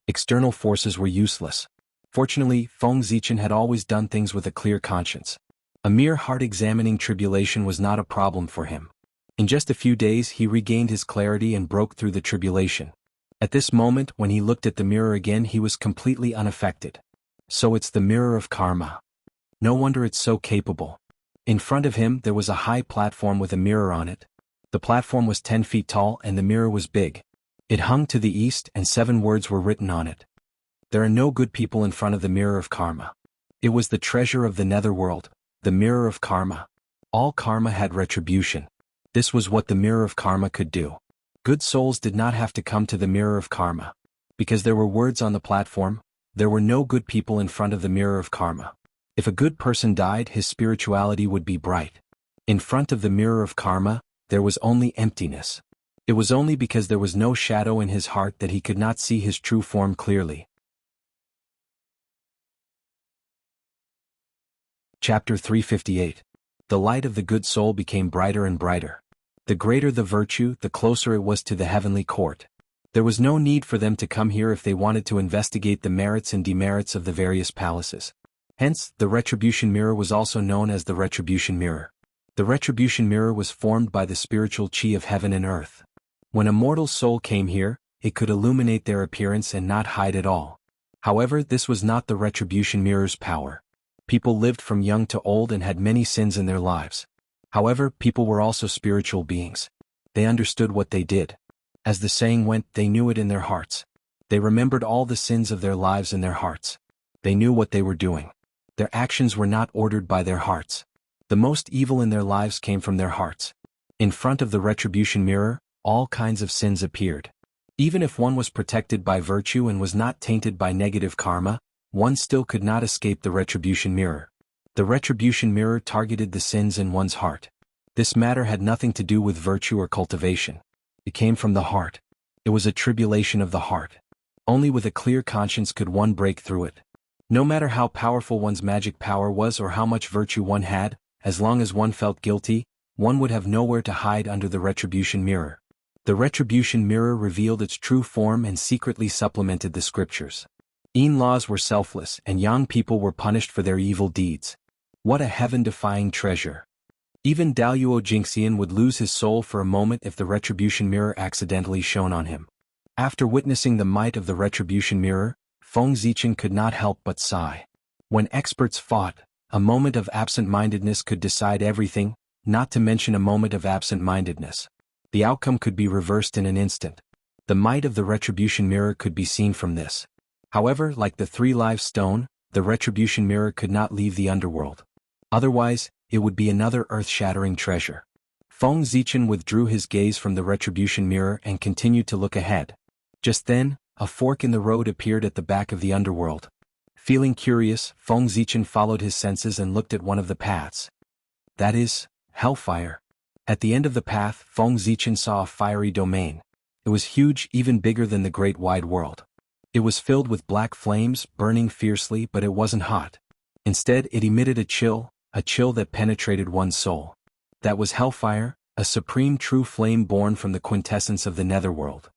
External forces were useless. Fortunately, Feng Zichen had always done things with a clear conscience. A mere heart-examining tribulation was not a problem for him. In just a few days he regained his clarity and broke through the tribulation. At this moment, when he looked at the mirror again, he was completely unaffected. So it's the mirror of karma. No wonder it's so capable. In front of him there was a high platform with a mirror on it. The platform was 10 feet tall and the mirror was big. It hung to the east and 7 words were written on it. There are no good people in front of the mirror of karma. It was the treasure of the netherworld, the mirror of karma. All karma had retribution. This was what the mirror of karma could do. Good souls did not have to come to the mirror of karma. Because there were words on the platform, there were no good people in front of the mirror of karma. If a good person died, his spirituality would be bright. In front of the mirror of karma, there was only emptiness. It was only because there was no shadow in his heart that he could not see his true form clearly. Chapter 358. The light of the good soul became brighter and brighter. The greater the virtue, the closer it was to the heavenly court. There was no need for them to come here if they wanted to investigate the merits and demerits of the various palaces. Hence, the retribution mirror was also known as the retribution mirror. The retribution mirror was formed by the spiritual chi of heaven and earth. When a mortal soul came here, it could illuminate their appearance and not hide at all. However, this was not the retribution mirror's power. People lived from young to old and had many sins in their lives. However, people were also spiritual beings. They understood what they did. As the saying went, they knew it in their hearts. They remembered all the sins of their lives in their hearts. They knew what they were doing. Their actions were not ordered by their hearts. The most evil in their lives came from their hearts. In front of the retribution mirror, all kinds of sins appeared. Even if one was protected by virtue and was not tainted by negative karma, one still could not escape the retribution mirror. The retribution mirror targeted the sins in one's heart. This matter had nothing to do with virtue or cultivation. It came from the heart. It was a tribulation of the heart. Only with a clear conscience could one break through it. No matter how powerful one's magic power was or how much virtue one had, as long as one felt guilty, one would have nowhere to hide under the retribution mirror. The retribution mirror revealed its true form and secretly supplemented the scriptures. Yin laws were selfless and Yang people were punished for their evil deeds. What a heaven-defying treasure. Even Daluo Jingxian would lose his soul for a moment if the retribution mirror accidentally shone on him. After witnessing the might of the retribution mirror, Feng Zichen could not help but sigh. When experts fought, a moment of absent-mindedness could decide everything, not to mention a moment of absent-mindedness. The outcome could be reversed in an instant. The might of the retribution mirror could be seen from this. However, like the three-live stone, the retribution mirror could not leave the underworld. Otherwise, it would be another earth-shattering treasure. Feng Zichen withdrew his gaze from the retribution mirror and continued to look ahead. Just then, a fork in the road appeared at the back of the underworld. Feeling curious, Feng Zichen followed his senses and looked at one of the paths. That is, hellfire. At the end of the path, Feng Zichen saw a fiery domain. It was huge, even bigger than the great wide world. It was filled with black flames, burning fiercely, but it wasn't hot. Instead, it emitted a chill that penetrated one's soul. That was hellfire, a supreme true flame born from the quintessence of the netherworld.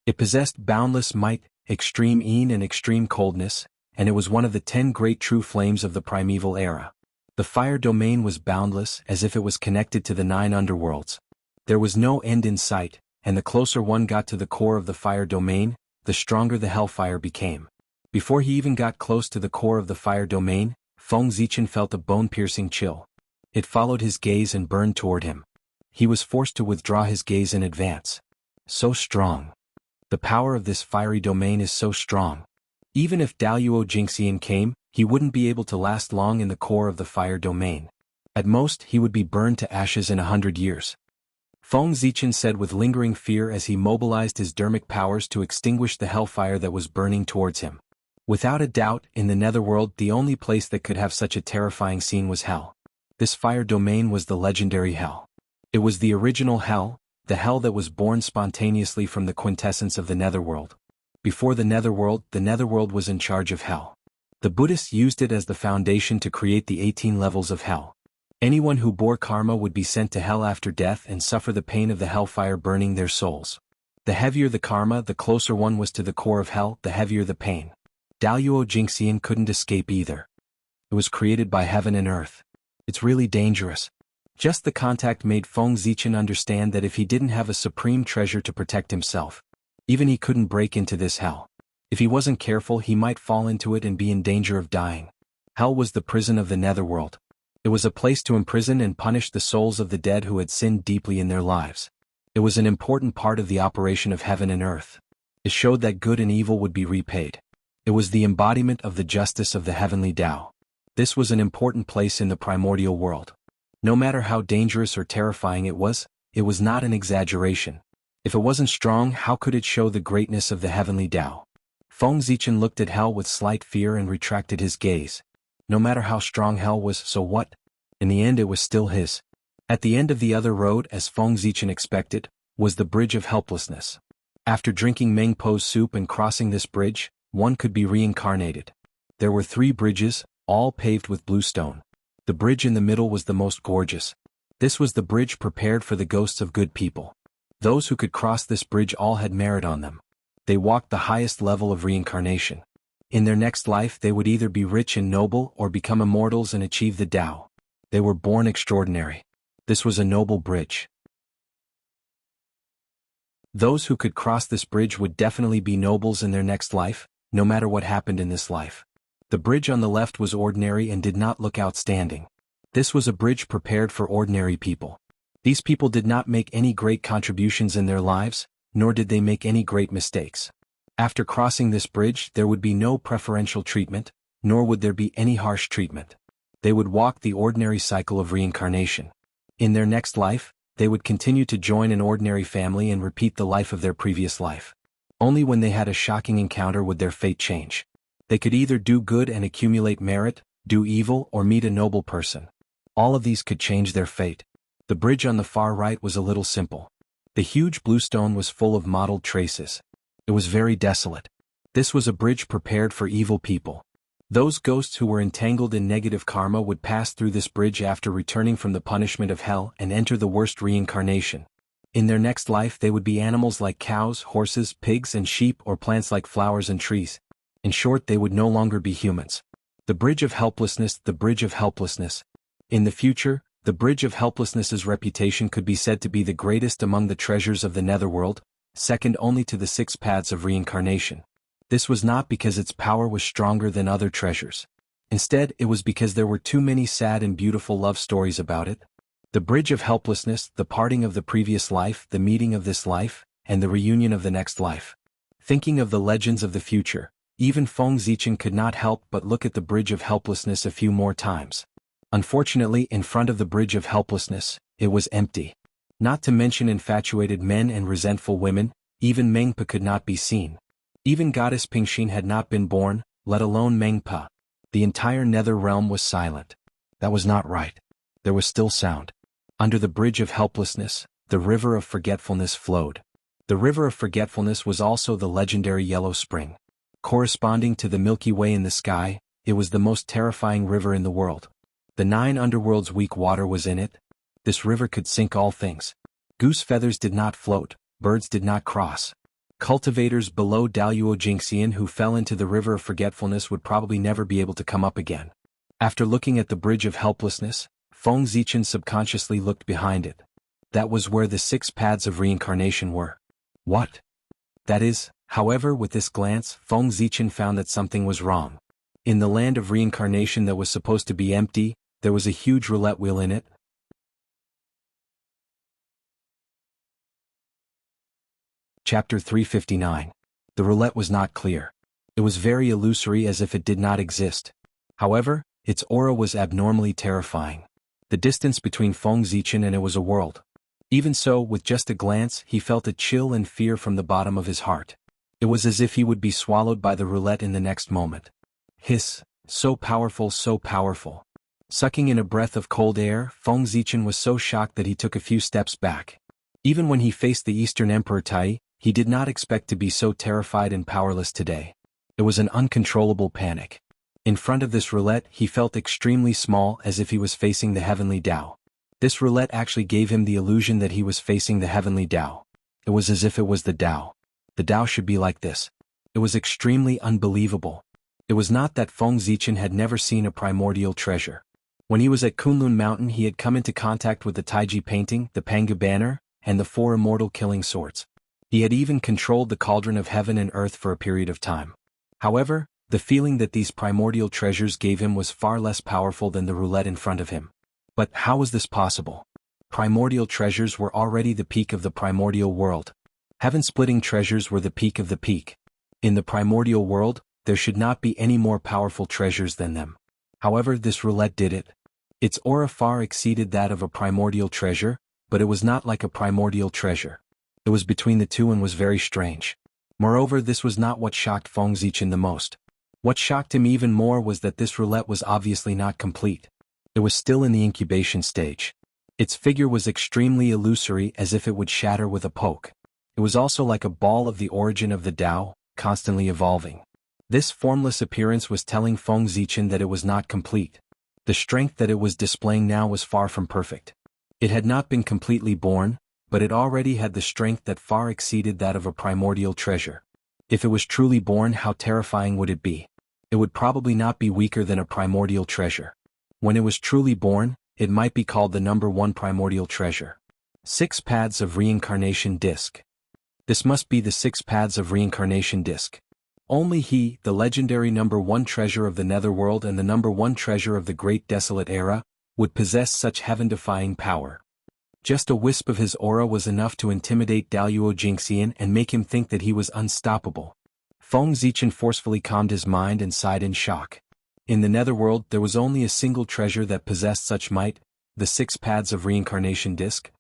It possessed boundless might, extreme yin and extreme coldness, and it was one of the 10 great true flames of the primeval era. The fire domain was boundless, as if it was connected to the 9 underworlds. There was no end in sight, and the closer one got to the core of the fire domain, the stronger the hellfire became. Before he even got close to the core of the fire domain, Feng Zichen felt a bone-piercing chill. It followed his gaze and burned toward him. He was forced to withdraw his gaze in advance. So strong. The power of this fiery domain is so strong. Even if Daluo Jingxian came, he wouldn't be able to last long in the core of the fire domain. At most, he would be burned to ashes in 100 years. Feng Zichen said with lingering fear as he mobilized his dermic powers to extinguish the hellfire that was burning towards him. Without a doubt, in the netherworld the only place that could have such a terrifying scene was hell. This fire domain was the legendary hell. It was the original hell, the hell that was born spontaneously from the quintessence of the netherworld. Before the netherworld was in charge of hell. The Buddhists used it as the foundation to create the 18 levels of hell. Anyone who bore karma would be sent to hell after death and suffer the pain of the hellfire burning their souls. The heavier the karma, the closer one was to the core of hell, the heavier the pain. Daluo Jingxian couldn't escape either. It was created by heaven and earth. It's really dangerous. Just the contact made Feng Zichen understand that if he didn't have a supreme treasure to protect himself, even he couldn't break into this hell. If he wasn't careful, he might fall into it and be in danger of dying. Hell was the prison of the netherworld. It was a place to imprison and punish the souls of the dead who had sinned deeply in their lives. It was an important part of the operation of heaven and earth. It showed that good and evil would be repaid. It was the embodiment of the justice of the heavenly Tao. This was an important place in the primordial world. No matter how dangerous or terrifying it was not an exaggeration. If it wasn't strong, how could it show the greatness of the heavenly Tao? Feng Zichen looked at hell with slight fear and retracted his gaze. No matter how strong hell was, so what? In the end it was still his. At the end of the other road, as Feng Zichen expected, was the bridge of helplessness. After drinking Meng Po's soup and crossing this bridge, one could be reincarnated. There were 3 bridges, all paved with blue stone. The bridge in the middle was the most gorgeous. This was the bridge prepared for the ghosts of good people. Those who could cross this bridge all had merit on them. They walked the highest level of reincarnation. In their next life they would either be rich and noble or become immortals and achieve the Tao. They were born extraordinary. This was a noble bridge. Those who could cross this bridge would definitely be nobles in their next life, no matter what happened in this life. The bridge on the left was ordinary and did not look outstanding. This was a bridge prepared for ordinary people. These people did not make any great contributions in their lives, nor did they make any great mistakes. After crossing this bridge, there would be no preferential treatment, nor would there be any harsh treatment. They would walk the ordinary cycle of reincarnation. In their next life, they would continue to join an ordinary family and repeat the life of their previous life. Only when they had a shocking encounter would their fate change. They could either do good and accumulate merit, do evil, or meet a noble person. All of these could change their fate. The bridge on the far right was a little simple. The huge blue stone was full of mottled traces. It was very desolate. This was a bridge prepared for evil people. Those ghosts who were entangled in negative karma would pass through this bridge after returning from the punishment of hell and enter the worst reincarnation. In their next life they would be animals like cows, horses, pigs and sheep, or plants like flowers and trees. In short, they would no longer be humans. The bridge of helplessness, the bridge of helplessness. In the future, the bridge of helplessness's reputation could be said to be the greatest among the treasures of the netherworld, second only to the 6 paths of reincarnation. This was not because its power was stronger than other treasures. Instead, it was because there were too many sad and beautiful love stories about it. The bridge of helplessness, the parting of the previous life, the meeting of this life, and the reunion of the next life. Thinking of the legends of the future, even Feng Zichen could not help but look at the bridge of helplessness a few more times. Unfortunately, in front of the bridge of helplessness, it was empty. Not to mention infatuated men and resentful women, even Mengpa could not be seen. Even goddess Pingxin had not been born, let alone Mengpa. The entire nether realm was silent. That was not right. There was still sound. Under the bridge of helplessness, the river of forgetfulness flowed. The river of forgetfulness was also the legendary Yellow Spring. Corresponding to the Milky Way in the sky, it was the most terrifying river in the world. The 9 underworlds' weak water was in it. This river could sink all things. Goose feathers did not float, birds did not cross. Cultivators below Daluo Jingxian who fell into the river of forgetfulness would probably never be able to come up again. After looking at the bridge of helplessness, Feng Zichen subconsciously looked behind it. That was where the 6 paths of reincarnation were. What? That is, however, with this glance, Feng Zichen found that something was wrong. In the land of reincarnation that was supposed to be empty, there was a huge roulette wheel in it. Chapter 359. The roulette was not clear. It was very illusory, as if it did not exist. However, its aura was abnormally terrifying. The distance between Feng Zichen and it was a world. Even so, with just a glance, he felt a chill and fear from the bottom of his heart. It was as if he would be swallowed by the roulette in the next moment. Hiss! So powerful, so powerful. Sucking in a breath of cold air, Feng Zichen was so shocked that he took a few steps back. Even when he faced the Eastern Emperor Tai, he did not expect to be so terrified and powerless today. It was an uncontrollable panic. In front of this roulette, he felt extremely small, as if he was facing the heavenly Tao. This roulette actually gave him the illusion that he was facing the heavenly Tao. It was as if it was the Tao. The Tao should be like this. It was extremely unbelievable. It was not that Feng Zichen had never seen a primordial treasure. When he was at Kunlun Mountain, he had come into contact with the Taiji painting, the Pangu banner, and the 4 immortal killing swords. He had even controlled the cauldron of heaven and earth for a period of time. However, the feeling that these primordial treasures gave him was far less powerful than the roulette in front of him. But how was this possible? Primordial treasures were already the peak of the primordial world. Heaven-splitting treasures were the peak of the peak. In the primordial world, there should not be any more powerful treasures than them. However, this roulette did it. Its aura far exceeded that of a primordial treasure, but it was not like a primordial treasure. It was between the two and was very strange. Moreover, this was not what shocked Feng Zichen the most. What shocked him even more was that this roulette was obviously not complete. It was still in the incubation stage. Its figure was extremely illusory, as if it would shatter with a poke. It was also like a ball of the origin of the Tao, constantly evolving. This formless appearance was telling Feng Zichen that it was not complete. The strength that it was displaying now was far from perfect. It had not been completely born, but it already had the strength that far exceeded that of a primordial treasure. If it was truly born, how terrifying would it be? It would probably not be weaker than a primordial treasure. When it was truly born, it might be called the number 1 primordial treasure. 6 paths of reincarnation disc. This must be the 6 paths of reincarnation disc. Only he, the legendary number 1 treasure of the netherworld and the number 1 treasure of the great desolate era, would possess such heaven-defying power. Just a wisp of his aura was enough to intimidate Daluo Jingxian and make him think that he was unstoppable. Feng Zichen forcefully calmed his mind and sighed in shock. In the netherworld, there was only a single treasure that possessed such might, the 6 paths of reincarnation disc.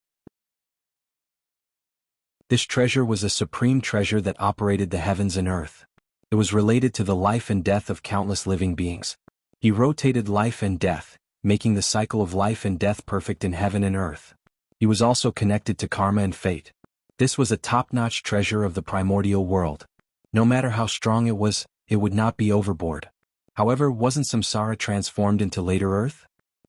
This treasure was a supreme treasure that operated the heavens and earth. It was related to the life and death of countless living beings. He rotated life and death, making the cycle of life and death perfect in heaven and earth. He was also connected to karma and fate. This was a top-notch treasure of the primordial world. No matter how strong it was, it would not be overboard. However, wasn't Samsara transformed into later Earth?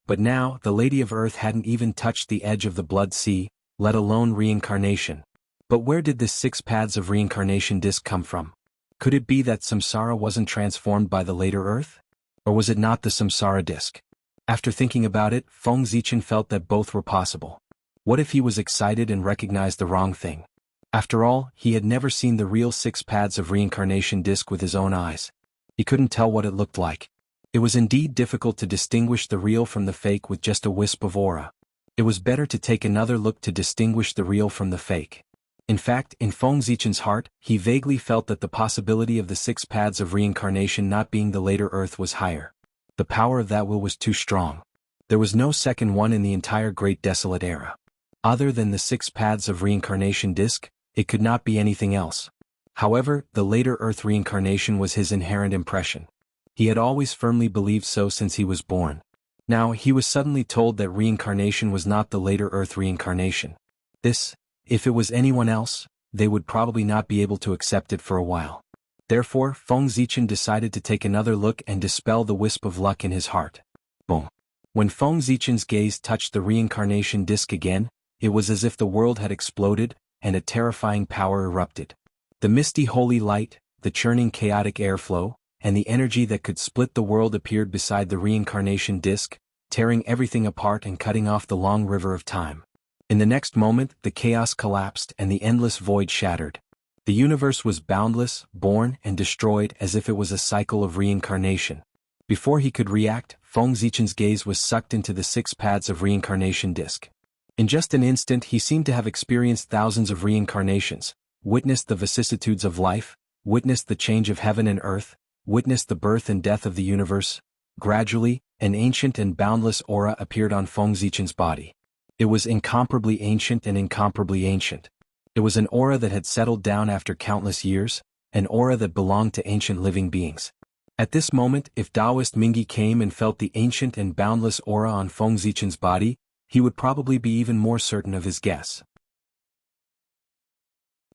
But now, the Lady of Earth hadn't even touched the edge of the Blood Sea, let alone reincarnation. But where did this 6 paths of reincarnation disc come from? Could it be that Samsara wasn't transformed by the later Earth? Or was it not the Samsara disc? After thinking about it, Feng Zichen felt that both were possible. What if he was excited and recognized the wrong thing? After all, he had never seen the real 6 paths of reincarnation disc with his own eyes. He couldn't tell what it looked like. It was indeed difficult to distinguish the real from the fake with just a wisp of aura. It was better to take another look to distinguish the real from the fake. In fact, in Feng Zichen's heart, he vaguely felt that the possibility of the 6 paths of reincarnation not being the later Earth was higher. The power of that will was too strong. There was no second one in the entire Great Desolate Era. Other than the 6 paths of reincarnation disc, it could not be anything else. However, the later Earth reincarnation was his inherent impression. He had always firmly believed so since he was born. Now, he was suddenly told that reincarnation was not the later Earth reincarnation. This, if it was anyone else, they would probably not be able to accept it for a while. Therefore, Feng Zichen decided to take another look and dispel the wisp of luck in his heart. Boom. When Feng Zichen's gaze touched the reincarnation disc again, it was as if the world had exploded, and a terrifying power erupted. The misty holy light, the churning chaotic airflow, and the energy that could split the world appeared beside the reincarnation disc, tearing everything apart and cutting off the long river of time. In the next moment, the chaos collapsed and the endless void shattered. The universe was boundless, born and destroyed as if it was a cycle of reincarnation. Before he could react, Feng Zichen's gaze was sucked into the 6 paths of reincarnation disc. In just an instant he seemed to have experienced thousands of reincarnations, witnessed the vicissitudes of life, witnessed the change of heaven and earth, witnessed the birth and death of the universe. Gradually, an ancient and boundless aura appeared on Feng Zichen's body. It was incomparably ancient and incomparably ancient. It was an aura that had settled down after countless years, an aura that belonged to ancient living beings. At this moment, if Taoist Mingi came and felt the ancient and boundless aura on Feng Zichen's body, he would probably be even more certain of his guess.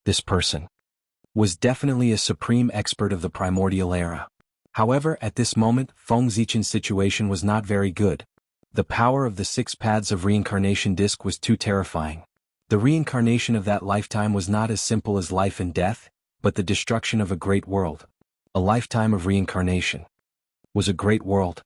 This person was definitely a supreme expert of the primordial era. However, at this moment, Feng Zichen's situation was not very good. The power of the 6 paths of reincarnation disc was too terrifying. The reincarnation of that lifetime was not as simple as life and death, but the destruction of a great world. A lifetime of reincarnation was a great world.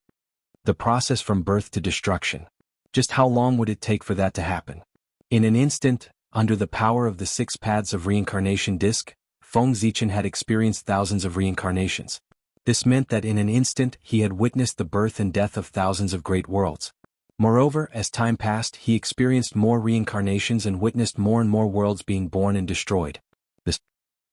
The process from birth to destruction. Just how long would it take for that to happen? In an instant, under the power of the 6 paths of reincarnation disc, Feng Zichen had experienced thousands of reincarnations. This meant that in an instant he had witnessed the birth and death of thousands of great worlds. Moreover, as time passed, he experienced more reincarnations and witnessed more and more worlds being born and destroyed. This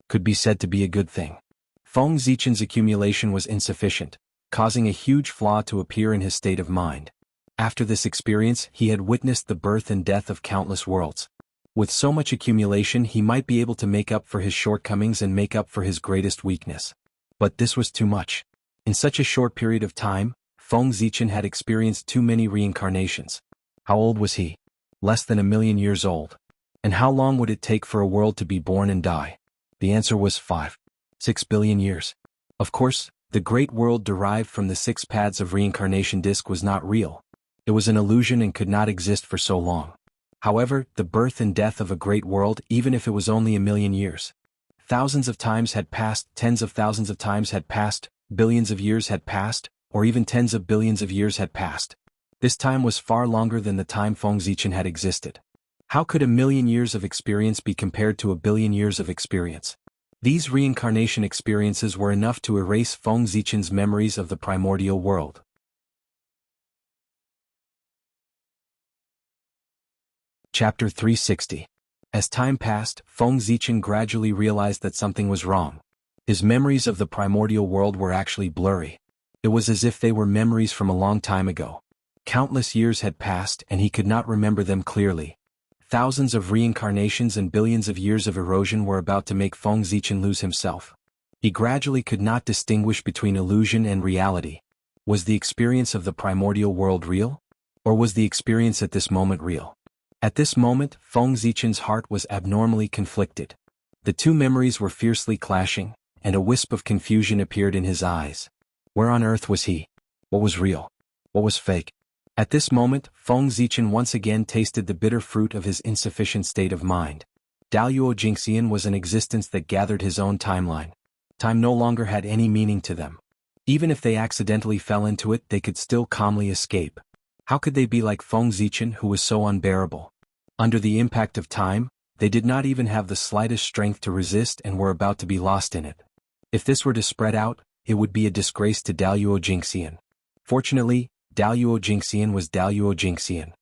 could be said to be a good thing. Feng Zichen's accumulation was insufficient, causing a huge flaw to appear in his state of mind. After this experience, he had witnessed the birth and death of countless worlds. With so much accumulation, he might be able to make up for his shortcomings and make up for his greatest weakness. But this was too much. In such a short period of time, Feng Zichen had experienced too many reincarnations. How old was he? Less than 1,000,000 years old. And how long would it take for a world to be born and die? The answer was 5.6 billion years. Of course, the great world derived from the 6 paths of reincarnation disc was not real. It was an illusion and could not exist for so long. However, the birth and death of a great world, even if it was only 1,000,000 years. Thousands of times had passed, tens of thousands of times had passed, billions of years had passed, or even tens of billions of years had passed. This time was far longer than the time Feng Zichen had existed. How could 1,000,000 years of experience be compared to 1,000,000,000 years of experience? These reincarnation experiences were enough to erase Feng Zichen's memories of the primordial world. Chapter 360. As time passed, Feng Zichen gradually realized that something was wrong. His memories of the primordial world were actually blurry. It was as if they were memories from a long time ago. Countless years had passed and he could not remember them clearly. Thousands of reincarnations and billions of years of erosion were about to make Feng Zichen lose himself. He gradually could not distinguish between illusion and reality. Was the experience of the primordial world real? Or was the experience at this moment real? At this moment, Feng Zichen's heart was abnormally conflicted. The two memories were fiercely clashing, and a wisp of confusion appeared in his eyes. Where on earth was he? What was real? What was fake? At this moment, Feng Zichen once again tasted the bitter fruit of his insufficient state of mind. Daluo Jingxian was an existence that gathered his own timeline. Time no longer had any meaning to them. Even if they accidentally fell into it, they could still calmly escape. How could they be like Feng Zichen, who was so unbearable? Under the impact of time, they did not even have the slightest strength to resist and were about to be lost in it. If this were to spread out, it would be a disgrace to Daluo Jingxian. Fortunately, Daluo Jingxian was Daluo Jingxian.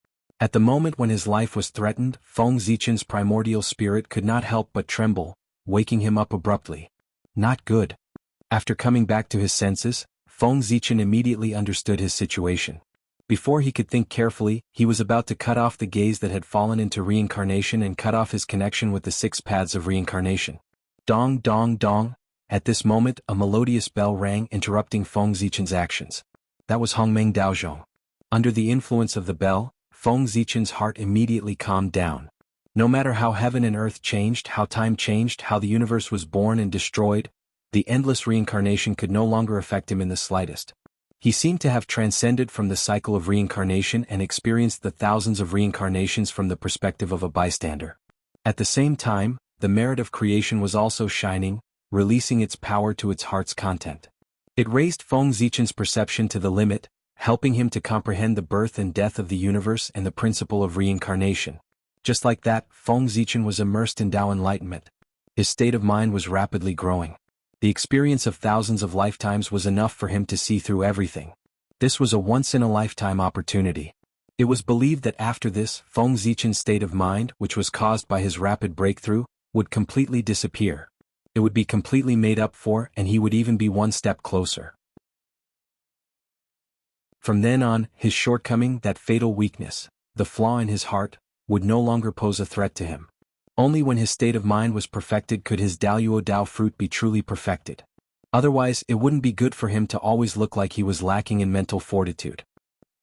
At the moment when his life was threatened, Feng Zichen's primordial spirit could not help but tremble, waking him up abruptly. Not good. After coming back to his senses, Feng Zichen immediately understood his situation. Before he could think carefully, he was about to cut off the gaze that had fallen into reincarnation and cut off his connection with the 6 paths of reincarnation. Dong dong dong. At this moment, a melodious bell rang, interrupting Feng Zichen's actions. That was Hongmeng Daozhong. Under the influence of the bell, Feng Zichen's heart immediately calmed down. No matter how heaven and earth changed, how time changed, how the universe was born and destroyed, the endless reincarnation could no longer affect him in the slightest. He seemed to have transcended from the cycle of reincarnation and experienced the thousands of reincarnations from the perspective of a bystander. At the same time, the merit of creation was also shining, releasing its power to its heart's content. It raised Feng Zichen's perception to the limit, helping him to comprehend the birth and death of the universe and the principle of reincarnation. Just like that, Feng Zichen was immersed in Tao enlightenment. His state of mind was rapidly growing. The experience of thousands of lifetimes was enough for him to see through everything. This was a once-in-a-lifetime opportunity. It was believed that after this, Feng Zichen's state of mind, which was caused by his rapid breakthrough, would completely disappear. It would be completely made up for, and he would even be one step closer. From then on, his shortcoming, that fatal weakness, the flaw in his heart, would no longer pose a threat to him. Only when his state of mind was perfected could his Daluo Dao fruit be truly perfected. Otherwise, it wouldn't be good for him to always look like he was lacking in mental fortitude.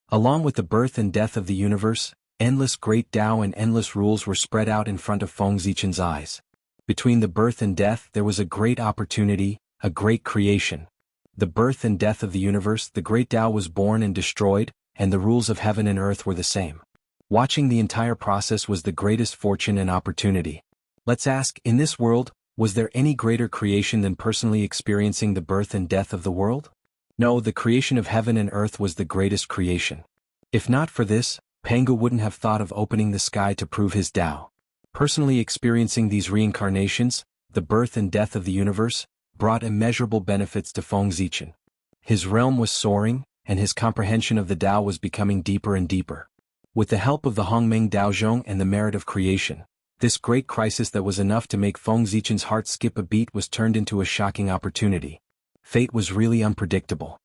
Along with the birth and death of the universe, endless great Dao and endless rules were spread out in front of Feng Zichen's eyes. Between the birth and death there was a great opportunity, a great creation. The birth and death of the universe, the great Tao was born and destroyed, and the rules of heaven and earth were the same. Watching the entire process was the greatest fortune and opportunity. Let's ask, in this world, was there any greater creation than personally experiencing the birth and death of the world? No, the creation of heaven and earth was the greatest creation. If not for this, Pangu wouldn't have thought of opening the sky to prove his Tao. Personally experiencing these reincarnations, the birth and death of the universe, brought immeasurable benefits to Feng Zichen. His realm was soaring, and his comprehension of the Tao was becoming deeper and deeper. With the help of the Hongmeng Daozhong and the merit of creation, this great crisis that was enough to make Feng Zichen's heart skip a beat was turned into a shocking opportunity. Fate was really unpredictable.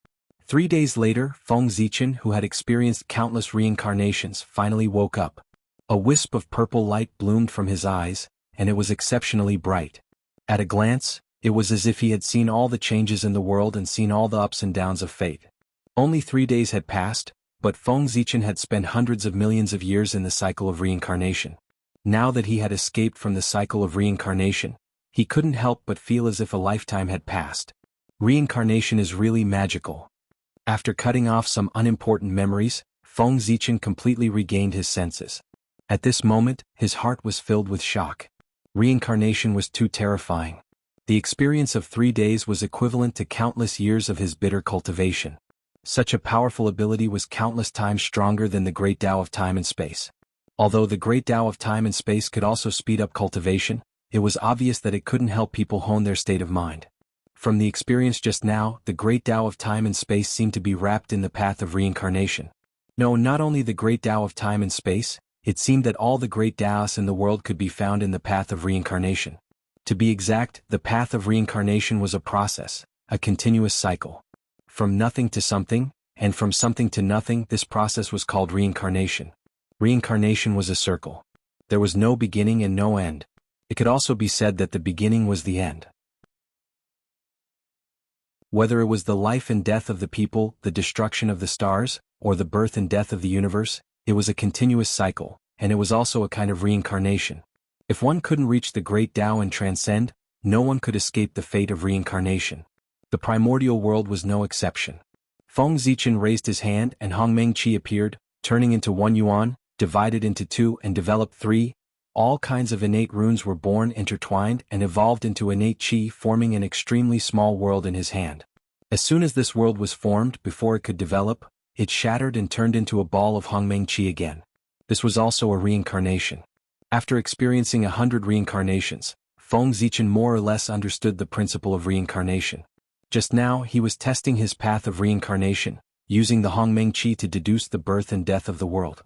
3 days later, Feng Zichen, who had experienced countless reincarnations, finally woke up. A wisp of purple light bloomed from his eyes, and it was exceptionally bright. At a glance, it was as if he had seen all the changes in the world and seen all the ups and downs of fate. Only 3 days had passed, but Feng Zichen had spent hundreds of millions of years in the cycle of reincarnation. Now that he had escaped from the cycle of reincarnation, he couldn't help but feel as if a lifetime had passed. Reincarnation is really magical. After cutting off some unimportant memories, Feng Zichen completely regained his senses. At this moment, his heart was filled with shock. Reincarnation was too terrifying. The experience of 3 days was equivalent to countless years of his bitter cultivation. Such a powerful ability was countless times stronger than the great Tao of time and space. Although the great Tao of time and space could also speed up cultivation, it was obvious that it couldn't help people hone their state of mind. From the experience just now, the great Tao of time and space seemed to be wrapped in the path of reincarnation. No, not only the great Tao of time and space, it seemed that all the great Taoists in the world could be found in the path of reincarnation. To be exact, the path of reincarnation was a process, a continuous cycle. From nothing to something, and from something to nothing, this process was called reincarnation. Reincarnation was a circle. There was no beginning and no end. It could also be said that the beginning was the end. Whether it was the life and death of the people, the destruction of the stars, or the birth and death of the universe, it was a continuous cycle, and it was also a kind of reincarnation. If one couldn't reach the great Tao and transcend, no one could escape the fate of reincarnation. The primordial world was no exception. Feng Zichen raised his hand and Hongmeng Qi appeared, turning into 1 yuan, divided into 2 and developed 3. All kinds of innate runes were born intertwined and evolved into innate qi, forming an extremely small world in his hand. As soon as this world was formed, before it could develop, it shattered and turned into a ball of Hongmeng Qi again. This was also a reincarnation. After experiencing 100 reincarnations, Feng Zichen more or less understood the principle of reincarnation. Just now he was testing his path of reincarnation, using the Hongmeng Qi to deduce the birth and death of the world.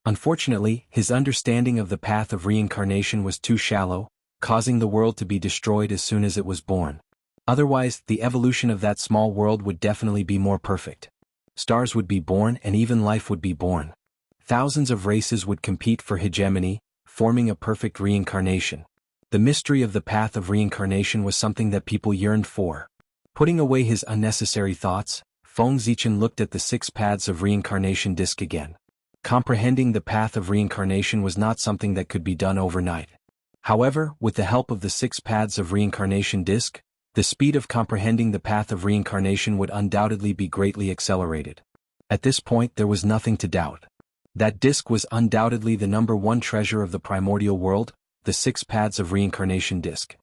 Unfortunately, his understanding of the path of reincarnation was too shallow, causing the world to be destroyed as soon as it was born. Otherwise, the evolution of that small world would definitely be more perfect. Stars would be born and even life would be born. Thousands of races would compete for hegemony, forming a perfect reincarnation. The mystery of the path of reincarnation was something that people yearned for. Putting away his unnecessary thoughts, Feng Zichen looked at the 6 paths of reincarnation disc again. Comprehending the path of reincarnation was not something that could be done overnight. However, with the help of the 6 paths of reincarnation disc, the speed of comprehending the path of reincarnation would undoubtedly be greatly accelerated. At this point there was nothing to doubt. That disc was undoubtedly the #1 treasure of the primordial world, the 6 paths of reincarnation disc.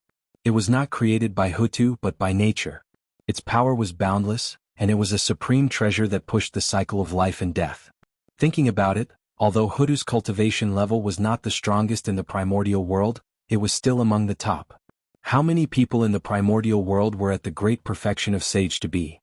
It was not created by Hutu but by nature. Its power was boundless, and it was a supreme treasure that pushed the cycle of life and death. Thinking about it, although Hutu's cultivation level was not the strongest in the primordial world, it was still among the top. How many people in the primordial world were at the great perfection of sage to be?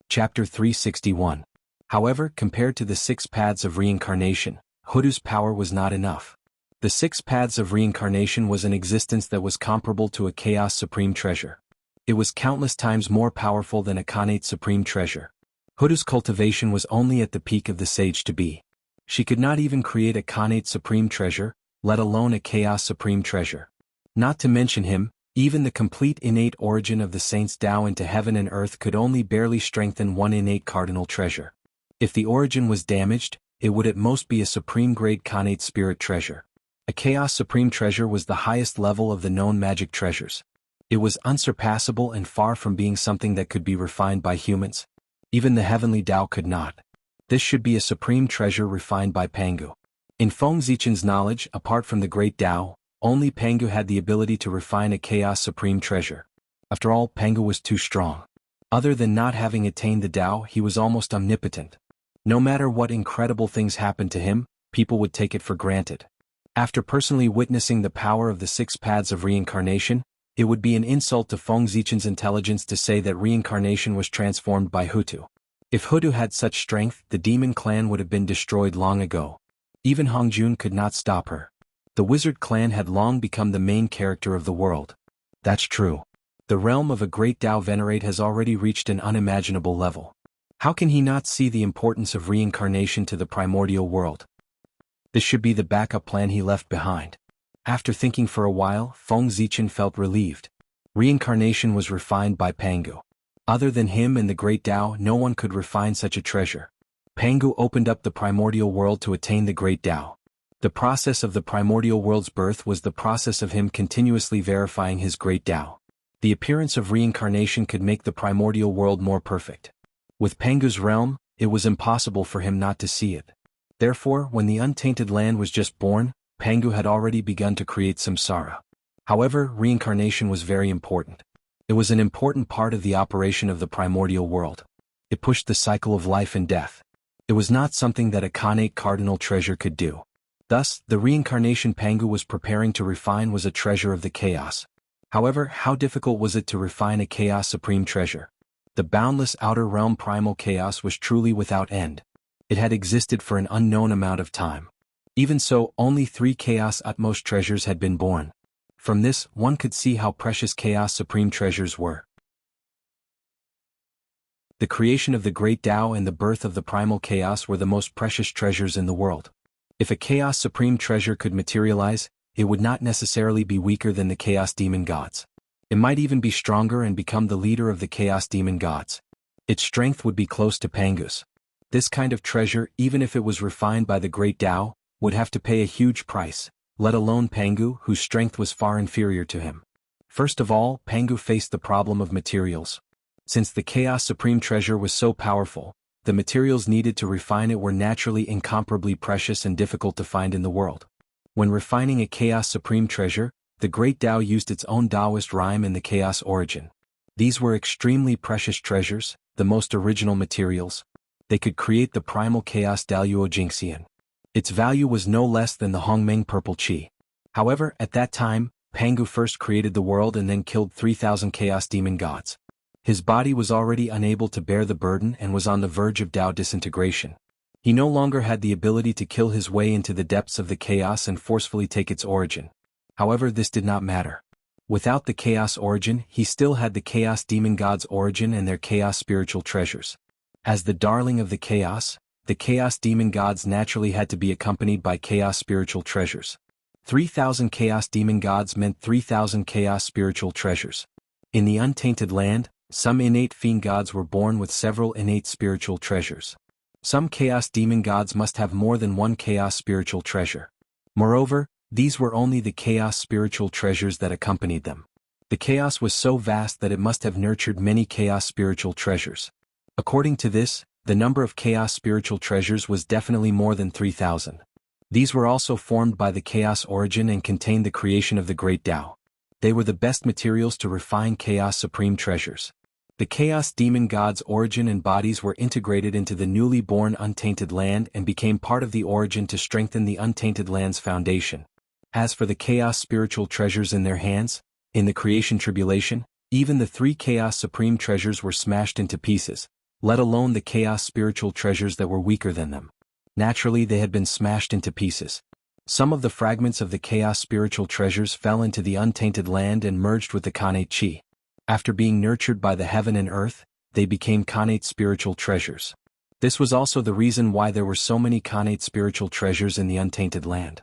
Chapter 361. However, compared to the 6 paths of reincarnation, Hutu's power was not enough. The 6 paths of reincarnation was an existence that was comparable to a chaos supreme treasure. It was countless times more powerful than a Khanate supreme treasure. Hutu's cultivation was only at the peak of the sage to be. She could not even create a Khanate supreme treasure, let alone a chaos supreme treasure. Not to mention him, even the complete innate origin of the saint's Tao into heaven and earth could only barely strengthen one innate cardinal treasure. If the origin was damaged, it would at most be a supreme grade Khanate spirit treasure. A chaos supreme treasure was the highest level of the known magic treasures. It was unsurpassable and far from being something that could be refined by humans. Even the heavenly Tao could not. This should be a supreme treasure refined by Pangu. In Feng Zichen's knowledge, apart from the great Tao, only Pangu had the ability to refine a chaos supreme treasure. After all, Pangu was too strong. Other than not having attained the Tao, he was almost omnipotent. No matter what incredible things happened to him, people would take it for granted. After personally witnessing the power of the 6 paths of reincarnation, it would be an insult to Feng Zichen's intelligence to say that reincarnation was transformed by Hutu. If Hutu had such strength, the demon clan would have been destroyed long ago. Even Hongjun could not stop her. The wizard clan had long become the main character of the world. That's true. The realm of a great Tao venerate has already reached an unimaginable level. How can he not see the importance of reincarnation to the primordial world? This should be the backup plan he left behind. After thinking for a while, Feng Zichen felt relieved. Reincarnation was refined by Pangu. Other than him and the great Tao, no one could refine such a treasure. Pangu opened up the primordial world to attain the great Tao. The process of the primordial world's birth was the process of him continuously verifying his great Tao. The appearance of reincarnation could make the primordial world more perfect. With Pangu's realm, it was impossible for him not to see it. Therefore, when the untainted land was just born, Pangu had already begun to create samsara. However, reincarnation was very important. It was an important part of the operation of the primordial world. It pushed the cycle of life and death. It was not something that a Khanate cardinal treasure could do. Thus, the reincarnation Pangu was preparing to refine was a treasure of the chaos. However, how difficult was it to refine a chaos supreme treasure? The boundless outer realm primal chaos was truly without end. It had existed for an unknown amount of time. Even so, only 3 chaos utmost treasures had been born. From this, one could see how precious chaos supreme treasures were. The creation of the great Tao and the birth of the primal chaos were the most precious treasures in the world. If a chaos supreme treasure could materialize, it would not necessarily be weaker than the chaos demon gods. It might even be stronger and become the leader of the chaos demon gods. Its strength would be close to Pangu's. This kind of treasure, even if it was refined by the great Tao, would have to pay a huge price, let alone Pangu, whose strength was far inferior to him. First of all, Pangu faced the problem of materials. Since the Chaos Supreme Treasure was so powerful, the materials needed to refine it were naturally incomparably precious and difficult to find in the world. When refining a Chaos Supreme Treasure, the Great Tao used its own Taoist rhyme in the Chaos Origin. These were extremely precious treasures, the most original materials. They could create the primal Chaos Daluo Jingxian. Its value was no less than the Hongmeng Purple Qi. However, at that time, Pangu first created the world and then killed 3,000 Chaos Demon Gods. His body was already unable to bear the burden and was on the verge of Tao disintegration. He no longer had the ability to kill his way into the depths of the chaos and forcefully take its origin. However, this did not matter. Without the Chaos Origin, he still had the Chaos Demon Gods' origin and their Chaos spiritual treasures. As the darling of the Chaos Demon Gods naturally had to be accompanied by Chaos spiritual treasures. 3,000 Chaos Demon Gods meant 3,000 Chaos spiritual treasures. In the untainted land, some innate fiend gods were born with several innate spiritual treasures. Some Chaos Demon Gods must have more than one Chaos spiritual treasure. Moreover, these were only the Chaos spiritual treasures that accompanied them. The Chaos was so vast that it must have nurtured many Chaos spiritual treasures. According to this, the number of Chaos spiritual treasures was definitely more than 3,000. These were also formed by the Chaos Origin and contained the creation of the Great Tao. They were the best materials to refine Chaos Supreme Treasures. The Chaos Demon Gods' origin and bodies were integrated into the newly born untainted land and became part of the origin to strengthen the untainted land's foundation. As for the Chaos spiritual treasures in their hands, in the creation tribulation, even the 3 Chaos Supreme Treasures were smashed into pieces, let alone the Chaos spiritual treasures that were weaker than them. Naturally, they had been smashed into pieces. Some of the fragments of the Chaos spiritual treasures fell into the untainted land and merged with the Khanate Qi. After being nurtured by the heaven and earth, they became Khanate spiritual treasures. This was also the reason why there were so many Khanate spiritual treasures in the untainted land.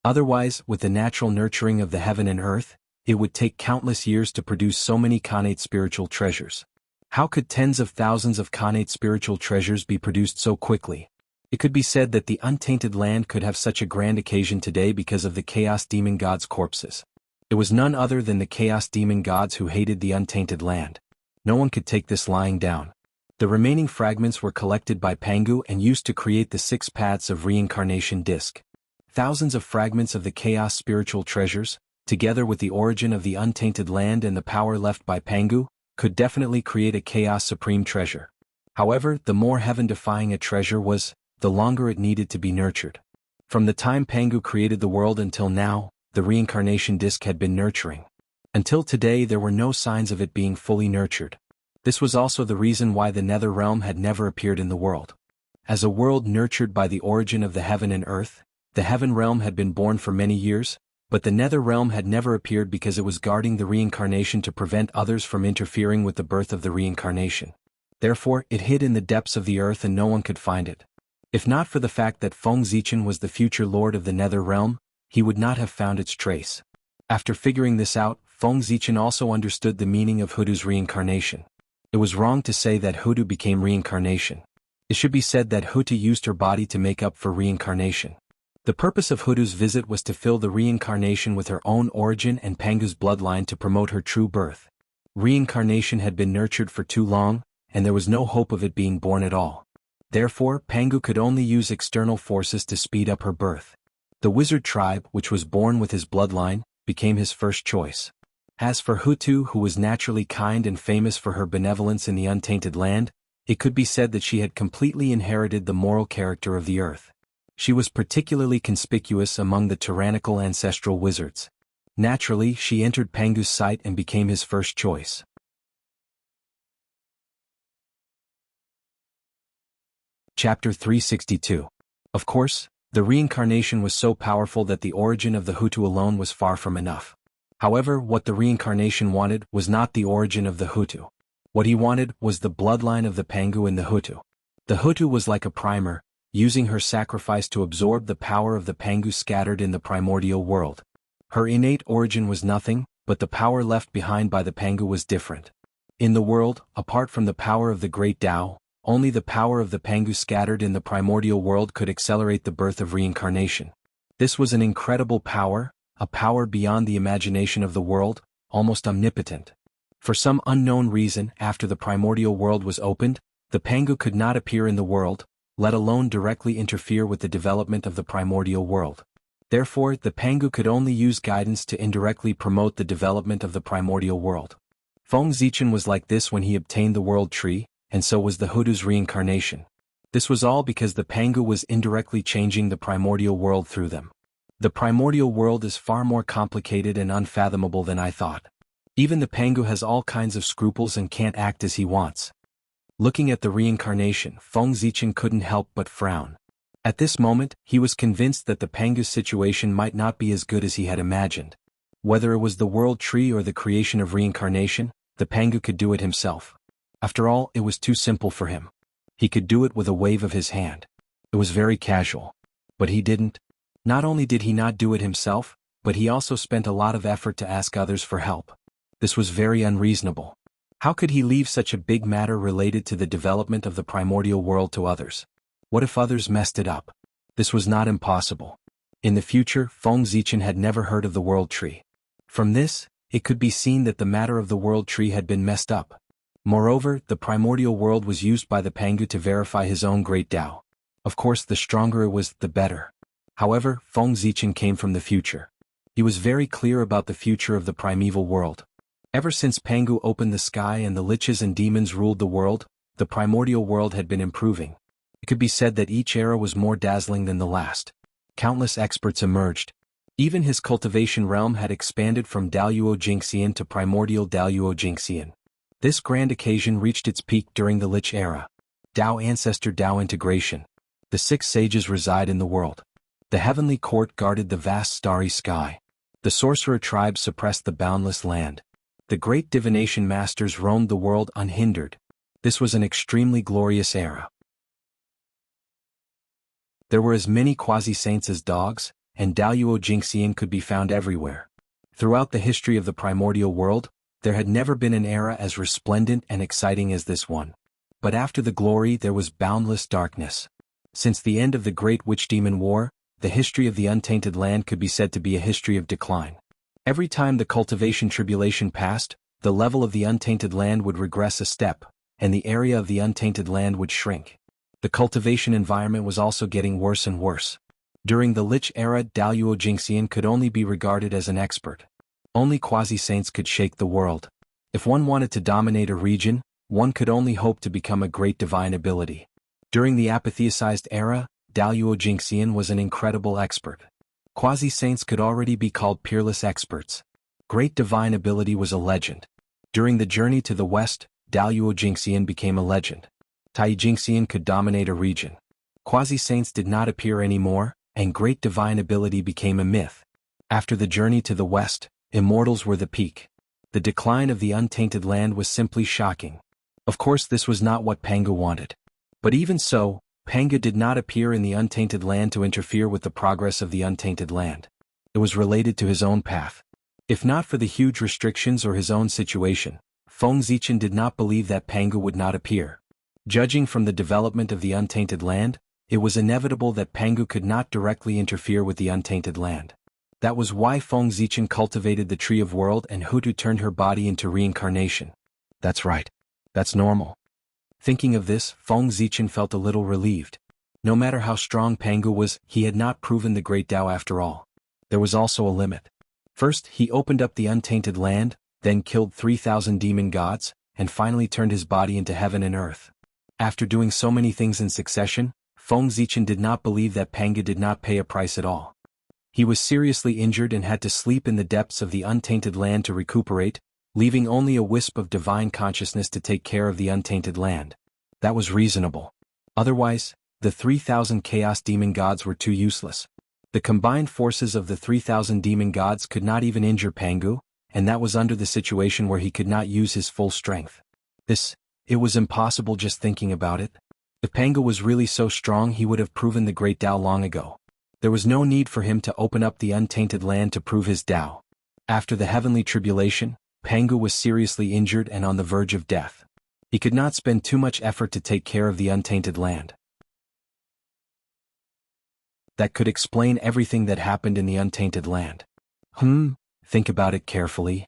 Otherwise, with the natural nurturing of the heaven and earth, it would take countless years to produce so many Khanate spiritual treasures. How could tens of thousands of Khanate spiritual treasures be produced so quickly? It could be said that the untainted land could have such a grand occasion today because of the Chaos Demon Gods' corpses. It was none other than the Chaos Demon Gods who hated the untainted land. No one could take this lying down. The remaining fragments were collected by Pangu and used to create the 6 paths of reincarnation disc. Thousands of fragments of the Chaos spiritual treasures, together with the origin of the untainted land and the power left by Pangu, could definitely create a Chaos Supreme Treasure. However, the more heaven-defying a treasure was, the longer it needed to be nurtured. From the time Pangu created the world until now, the reincarnation disc had been nurturing. Until today there were no signs of it being fully nurtured. This was also the reason why the Nether Realm had never appeared in the world. As a world nurtured by the origin of the heaven and earth, the Heaven Realm had been born for many years, but the Nether Realm had never appeared because it was guarding the reincarnation to prevent others from interfering with the birth of the reincarnation. Therefore, it hid in the depths of the earth and no one could find it. If not for the fact that Feng Zichen was the future lord of the Nether Realm, he would not have found its trace. After figuring this out, Feng Zichen also understood the meaning of Hudu's reincarnation. It was wrong to say that Hudu became reincarnation. It should be said that Hutu used her body to make up for reincarnation. The purpose of Hudu's visit was to fill the reincarnation with her own origin and Pangu's bloodline to promote her true birth. Reincarnation had been nurtured for too long, and there was no hope of it being born at all. Therefore, Pangu could only use external forces to speed up her birth. The wizard tribe, which was born with his bloodline, became his first choice. As for Hutu, who was naturally kind and famous for her benevolence in the untainted land, it could be said that she had completely inherited the moral character of the earth. She was particularly conspicuous among the tyrannical ancestral wizards. Naturally, she entered Pangu's sight and became his first choice. Chapter 362. Of course, the reincarnation was so powerful that the origin of the Hutu alone was far from enough. However, what the reincarnation wanted was not the origin of the Hutu. What he wanted was the bloodline of the Pangu in the Hutu. The Hutu was like a primer, using her sacrifice to absorb the power of the Pangu scattered in the primordial world. Her innate origin was nothing, but the power left behind by the Pangu was different. In the world, apart from the power of the Great Tao, only the power of the Pangu scattered in the primordial world could accelerate the birth of reincarnation. This was an incredible power, a power beyond the imagination of the world, almost omnipotent. For some unknown reason, after the primordial world was opened, the Pangu could not appear in the world, let alone directly interfere with the development of the primordial world. Therefore, the Pangu could only use guidance to indirectly promote the development of the primordial world. Feng Zichen was like this when he obtained the world tree, and so was the Hudu's reincarnation. This was all because the Pangu was indirectly changing the primordial world through them. The primordial world is far more complicated and unfathomable than I thought. Even the Pangu has all kinds of scruples and can't act as he wants. Looking at the reincarnation, Feng Zichen couldn't help but frown. At this moment, he was convinced that the Pangu's situation might not be as good as he had imagined. Whether it was the world tree or the creation of reincarnation, the Pangu could do it himself. After all, it was too simple for him. He could do it with a wave of his hand. It was very casual. But he didn't. Not only did he not do it himself, but he also spent a lot of effort to ask others for help. This was very unreasonable. How could he leave such a big matter related to the development of the primordial world to others? What if others messed it up? This was not impossible. In the future, Feng Zichen had never heard of the world tree. From this, it could be seen that the matter of the world tree had been messed up. Moreover, the primordial world was used by the Pangu to verify his own great Tao. Of course, the stronger it was, the better. However, Feng Zichen came from the future. He was very clear about the future of the primeval world. Ever since Pangu opened the sky and the liches and demons ruled the world, the primordial world had been improving. It could be said that each era was more dazzling than the last. Countless experts emerged. Even his cultivation realm had expanded from Daluo Jingxian to primordial Daluo Jingxian. This grand occasion reached its peak during the Lich era. Dao Ancestor Dao Integration. The 6 sages reside in the world. The heavenly court guarded the vast starry sky. The sorcerer tribe suppressed the boundless land. The great divination masters roamed the world unhindered. This was an extremely glorious era. There were as many quasi-saints as dogs, and Daluo Jingxian could be found everywhere. Throughout the history of the primordial world, there had never been an era as resplendent and exciting as this one. But after the glory there was boundless darkness. Since the end of the Great Witch-Demon War, the history of the untainted land could be said to be a history of decline. Every time the cultivation tribulation passed, the level of the untainted land would regress a step, and the area of the untainted land would shrink. The cultivation environment was also getting worse and worse. During the Lich era, Daluo Jingxian could only be regarded as an expert. Only quasi-saints could shake the world. If one wanted to dominate a region, one could only hope to become a great divine ability. During the apatheicized era, Daluo Jingxian was an incredible expert. Quasi-saints could already be called peerless experts. Great divine ability was a legend. During the journey to the west, Daluo Jingxian became a legend. Tai Jingxian could dominate a region. Quasi-saints did not appear anymore, and great divine ability became a myth. After the journey to the west, immortals were the peak. The decline of the untainted land was simply shocking. Of course, this was not what Pangu wanted. But even so, Pangu did not appear in the untainted land to interfere with the progress of the untainted land. It was related to his own path. If not for the huge restrictions or his own situation, Feng Zichen did not believe that Pangu would not appear. Judging from the development of the untainted land, it was inevitable that Pangu could not directly interfere with the untainted land. That was why Feng Zichen cultivated the Tree of World and Hutu turned her body into reincarnation. That's right. That's normal. Thinking of this, Feng Zichen felt a little relieved. No matter how strong Pangu was, he had not proven the great Tao after all. There was also a limit. First, he opened up the untainted land, then killed 3,000 demon gods, and finally turned his body into heaven and earth. After doing so many things in succession, Feng Zichen did not believe that Pangu did not pay a price at all. He was seriously injured and had to sleep in the depths of the untainted land to recuperate, leaving only a wisp of divine consciousness to take care of the untainted land. That was reasonable. Otherwise, the 3,000 chaos demon gods were too useless. The combined forces of the 3,000 demon gods could not even injure Pangu, and that was under the situation where he could not use his full strength. It was impossible just thinking about it. If Pangu was really so strong, he would have proven the great Tao long ago. There was no need for him to open up the untainted land to prove his Tao. After the heavenly tribulation, Pangu was seriously injured and on the verge of death. He could not spend too much effort to take care of the untainted land. That could explain everything that happened in the untainted land. Think about it carefully.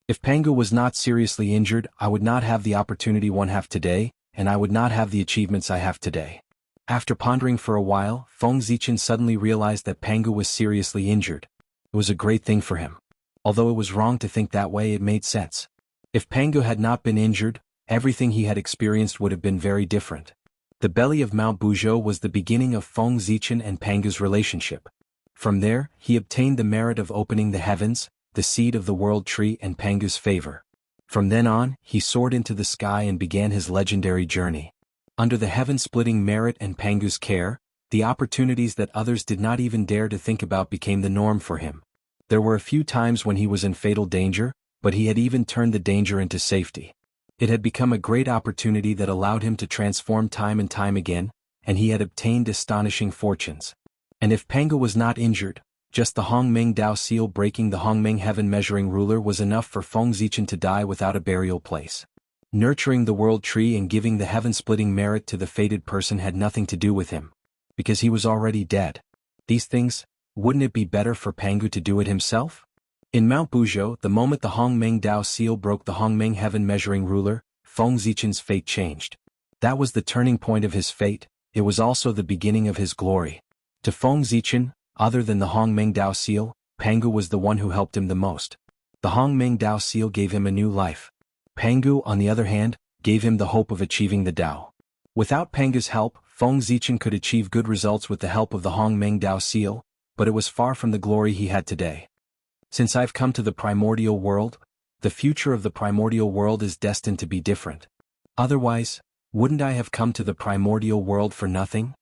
If Pangu was not seriously injured, I would not have the opportunity one have today, and I would not have the achievements I have today. After pondering for a while, Feng Zichen suddenly realized that Pangu was seriously injured. It was a great thing for him. Although it was wrong to think that way, it made sense. If Pangu had not been injured, everything he had experienced would have been very different. The belly of Mount Buzhou was the beginning of Feng Zichen and Pangu's relationship. From there, he obtained the merit of opening the heavens, the seed of the world tree, and Pangu's favor. From then on, he soared into the sky and began his legendary journey. Under the heaven-splitting merit and Pangu's care, the opportunities that others did not even dare to think about became the norm for him. There were a few times when he was in fatal danger, but he had even turned the danger into safety. It had become a great opportunity that allowed him to transform time and time again, and he had obtained astonishing fortunes. And if Pangu was not injured, just the Hongmeng Dao seal breaking the Hongmeng heaven-measuring ruler was enough for Feng Zichen to die without a burial place. Nurturing the world tree and giving the heaven-splitting merit to the fated person had nothing to do with him, because he was already dead. These things, wouldn't it be better for Pangu to do it himself? In Mount Buzhou, the moment the Hongmeng Dao seal broke the Hongmeng heaven-measuring ruler, Feng Zichen's fate changed. That was the turning point of his fate. It was also the beginning of his glory. To Feng Zichen, other than the Hongmeng Dao seal, Pangu was the one who helped him the most. The Hongmeng Dao seal gave him a new life. Pangu, on the other hand, gave him the hope of achieving the Dao. Without Pangu's help, Feng Zichen could achieve good results with the help of the Hongmeng Dao seal, but it was far from the glory he had today. Since I've come to the primordial world, the future of the primordial world is destined to be different. Otherwise, wouldn't I have come to the primordial world for nothing?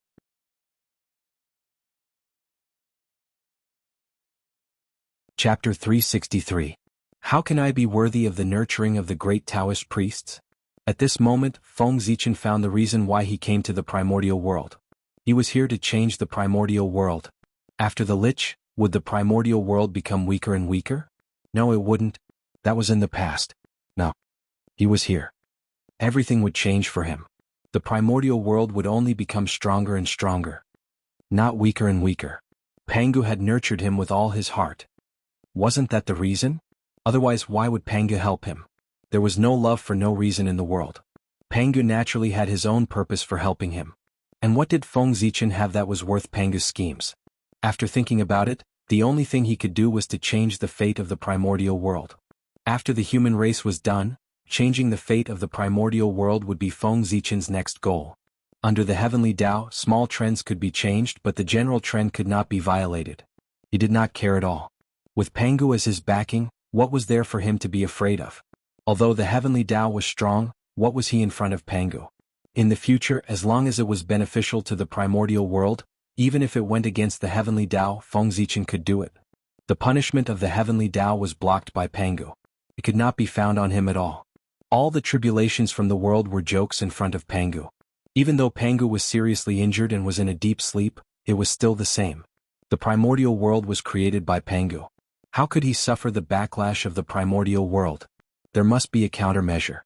Chapter 363. How can I be worthy of the nurturing of the great Taoist priests? At this moment, Feng Zichen found the reason why he came to the primordial world. He was here to change the primordial world. After the Lich, would the primordial world become weaker and weaker? No, it wouldn't. That was in the past. No. He was here. Everything would change for him. The primordial world would only become stronger and stronger. Not weaker and weaker. Pangu had nurtured him with all his heart. Wasn't that the reason? Otherwise, why would Pangu help him? There was no love for no reason in the world. Pangu naturally had his own purpose for helping him. And what did Feng Zichen have that was worth Pangu's schemes? After thinking about it, the only thing he could do was to change the fate of the primordial world. After the human race was done, changing the fate of the primordial world would be Feng Zichen's next goal. Under the heavenly Tao, small trends could be changed, but the general trend could not be violated. He did not care at all. With Pangu as his backing, what was there for him to be afraid of? Although the heavenly Tao was strong, what was he in front of Pangu? In the future, as long as it was beneficial to the primordial world, even if it went against the heavenly Tao, Feng Zichen could do it. The punishment of the heavenly Tao was blocked by Pangu. It could not be found on him at all. All the tribulations from the world were jokes in front of Pangu. Even though Pangu was seriously injured and was in a deep sleep, it was still the same. The primordial world was created by Pangu. How could he suffer the backlash of the primordial world? There must be a countermeasure.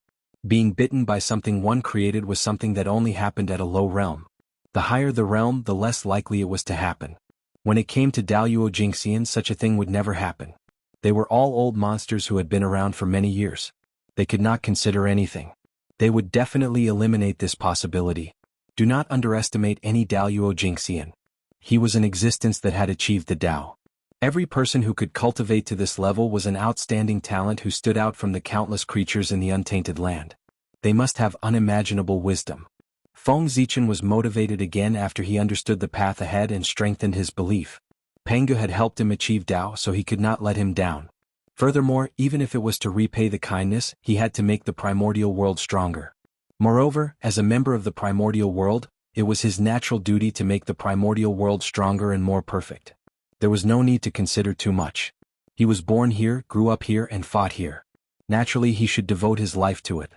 Being bitten by something one created was something that only happened at a low realm. The higher the realm, the less likely it was to happen. When it came to Daluo Jingxian, such a thing would never happen. They were all old monsters who had been around for many years. They could not consider anything. They would definitely eliminate this possibility. Do not underestimate any Daluo Jingxian. He was an existence that had achieved the Tao. Every person who could cultivate to this level was an outstanding talent who stood out from the countless creatures in the untainted land. They must have unimaginable wisdom. Feng Zichen was motivated again after he understood the path ahead and strengthened his belief. Pangu had helped him achieve Tao, so he could not let him down. Furthermore, even if it was to repay the kindness, he had to make the primordial world stronger. Moreover, as a member of the primordial world, it was his natural duty to make the primordial world stronger and more perfect. There was no need to consider too much. He was born here, grew up here, and fought here. Naturally, he should devote his life to it.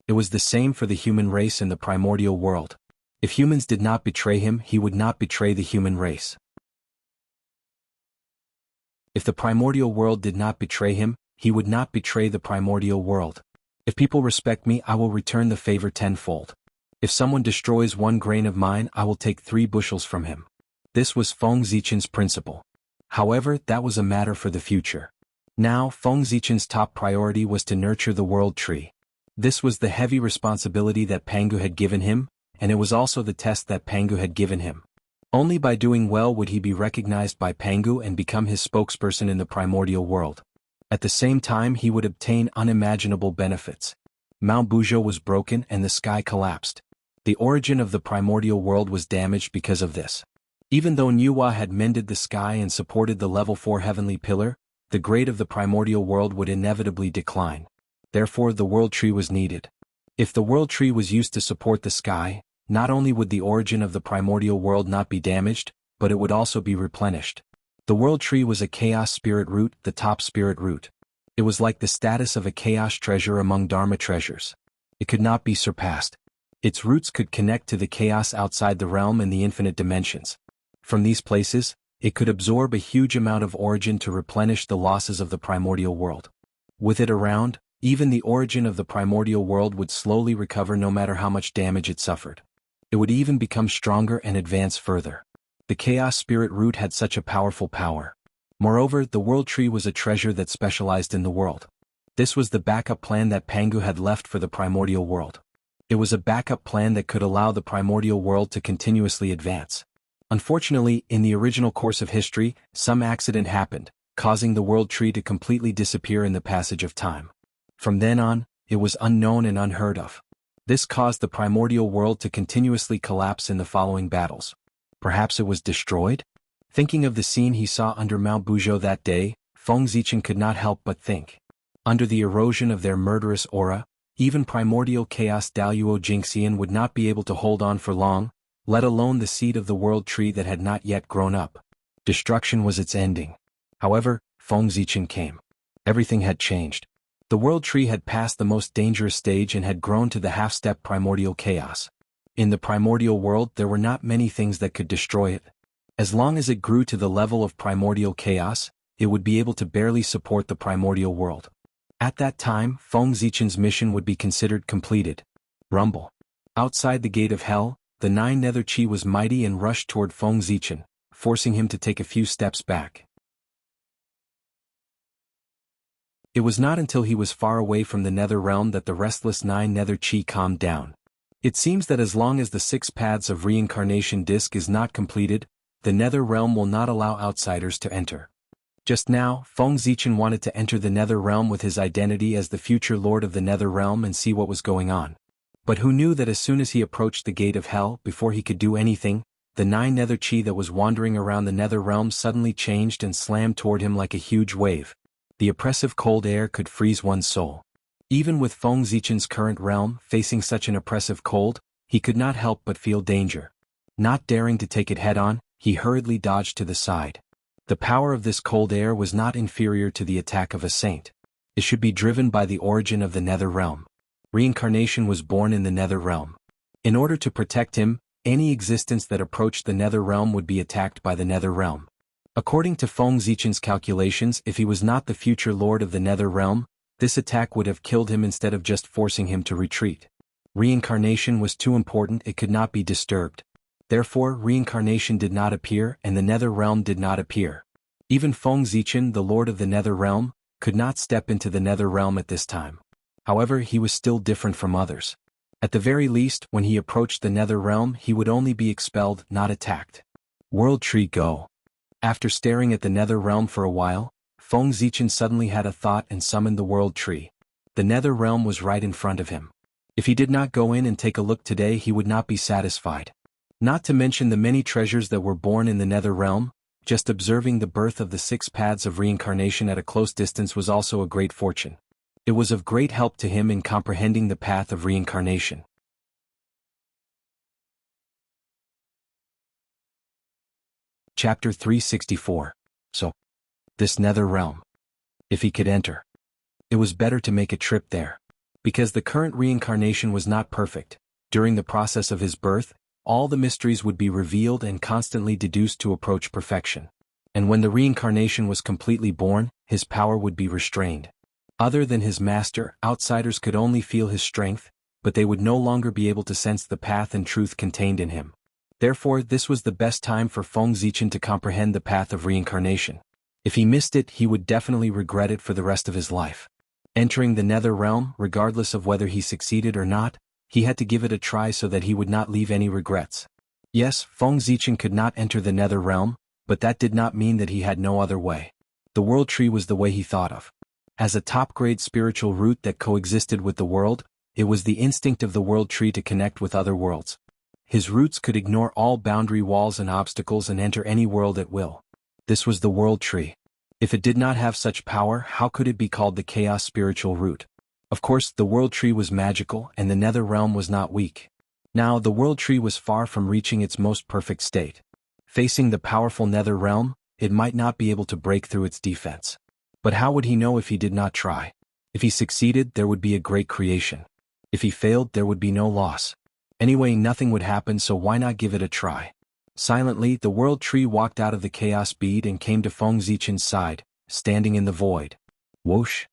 It was the same for the human race in the primordial world. If humans did not betray him, he would not betray the human race. If the primordial world did not betray him, he would not betray the primordial world. If people respect me, I will return the favor tenfold. If someone destroys 1 grain of mine, I will take 3 bushels from him. This was Feng Zichen's principle. However, that was a matter for the future. Now, Feng Zichen's top priority was to nurture the world tree. This was the heavy responsibility that Pangu had given him, and it was also the test that Pangu had given him. Only by doing well would he be recognized by Pangu and become his spokesperson in the primordial world. At the same time, he would obtain unimaginable benefits. Mount Buzhou was broken and the sky collapsed. The origin of the primordial world was damaged because of this. Even though Nuwa had mended the sky and supported the level 4 heavenly pillar, the grade of the primordial world would inevitably decline. Therefore, the world tree was needed. If the world tree was used to support the sky, not only would the origin of the primordial world not be damaged, but it would also be replenished. The world tree was a chaos spirit root, the top spirit root. It was like the status of a chaos treasure among Dharma treasures. It could not be surpassed. Its roots could connect to the chaos outside the realm and the infinite dimensions. From these places, it could absorb a huge amount of origin to replenish the losses of the primordial world. With it around, even the origin of the primordial world would slowly recover no matter how much damage it suffered. It would even become stronger and advance further. The chaos spirit root had such a powerful power. Moreover, the world tree was a treasure that specialized in the world. This was the backup plan that Pangu had left for the primordial world. It was a backup plan that could allow the primordial world to continuously advance. Unfortunately, in the original course of history, some accident happened, causing the world tree to completely disappear in the passage of time. From then on, it was unknown and unheard of. This caused the primordial world to continuously collapse in the following battles. Perhaps it was destroyed? Thinking of the scene he saw under Mount Buzhou that day, Feng Zichen could not help but think. Under the erosion of their murderous aura, even primordial chaos Daluo Jingxian would not be able to hold on for long, let alone the seed of the world tree that had not yet grown up. Destruction was its ending. However, Feng Zichen came. Everything had changed. The world tree had passed the most dangerous stage and had grown to the half-step primordial chaos. In the primordial world there were not many things that could destroy it. As long as it grew to the level of primordial chaos, it would be able to barely support the primordial world. At that time, Feng Zichen's mission would be considered completed. Rumble. Outside the gate of hell, the 9 nether chi was mighty and rushed toward Feng Zichen, forcing him to take a few steps back. It was not until he was far away from the nether realm that the restless 9 nether chi calmed down. It seems that as long as the 6 paths of reincarnation disc is not completed, the nether realm will not allow outsiders to enter. Just now, Feng Zichen wanted to enter the nether realm with his identity as the future lord of the nether realm and see what was going on. But who knew that as soon as he approached the gate of hell, before he could do anything, the 9 nether chi that was wandering around the nether realm suddenly changed and slammed toward him like a huge wave. The oppressive cold air could freeze one's soul. Even with Feng Zichen's current realm facing such an oppressive cold, he could not help but feel danger. Not daring to take it head-on, he hurriedly dodged to the side. The power of this cold air was not inferior to the attack of a saint. It should be driven by the origin of the nether realm. Reincarnation was born in the nether realm. In order to protect him, any existence that approached the nether realm would be attacked by the nether realm. According to Feng Zichen's calculations, if he was not the future lord of the nether realm, this attack would have killed him instead of just forcing him to retreat. Reincarnation was too important, it could not be disturbed. Therefore, reincarnation did not appear and the nether realm did not appear. Even Feng Zichen, the lord of the nether realm, could not step into the nether realm at this time. However, he was still different from others. At the very least, when he approached the nether realm, he would only be expelled, not attacked. World Tree Go. After staring at the nether realm for a while, Feng Zichen suddenly had a thought and summoned the world tree. The nether realm was right in front of him. If he did not go in and take a look today, he would not be satisfied. Not to mention the many treasures that were born in the nether realm, just observing the birth of the 6 paths of reincarnation at a close distance was also a great fortune. It was of great help to him in comprehending the path of reincarnation. Chapter 364. So, this nether realm. If he could enter. It was better to make a trip there. Because the current reincarnation was not perfect, during the process of his birth, all the mysteries would be revealed and constantly deduced to approach perfection. And when the reincarnation was completely born, his power would be restrained. Other than his master, outsiders could only feel his strength, but they would no longer be able to sense the path and truth contained in him. Therefore, this was the best time for Feng Zichen to comprehend the path of reincarnation. If he missed it, he would definitely regret it for the rest of his life. Entering the nether realm, regardless of whether he succeeded or not, he had to give it a try so that he would not leave any regrets. Yes, Feng Zichen could not enter the nether realm, but that did not mean that he had no other way. The world tree was the way he thought of. As a top-grade spiritual root that coexisted with the world, it was the instinct of the world tree to connect with other worlds. His roots could ignore all boundary walls and obstacles and enter any world at will. This was the world tree. If it did not have such power, how could it be called the chaos spiritual root? Of course, the world tree was magical and the nether realm was not weak. Now, the world tree was far from reaching its most perfect state. Facing the powerful nether realm, it might not be able to break through its defense. But how would he know if he did not try? If he succeeded, there would be a great creation. If he failed, there would be no loss. Anyway, nothing would happen, so why not give it a try? Silently, the world tree walked out of the chaos bead and came to Feng Zichen's side, standing in the void. Whoosh!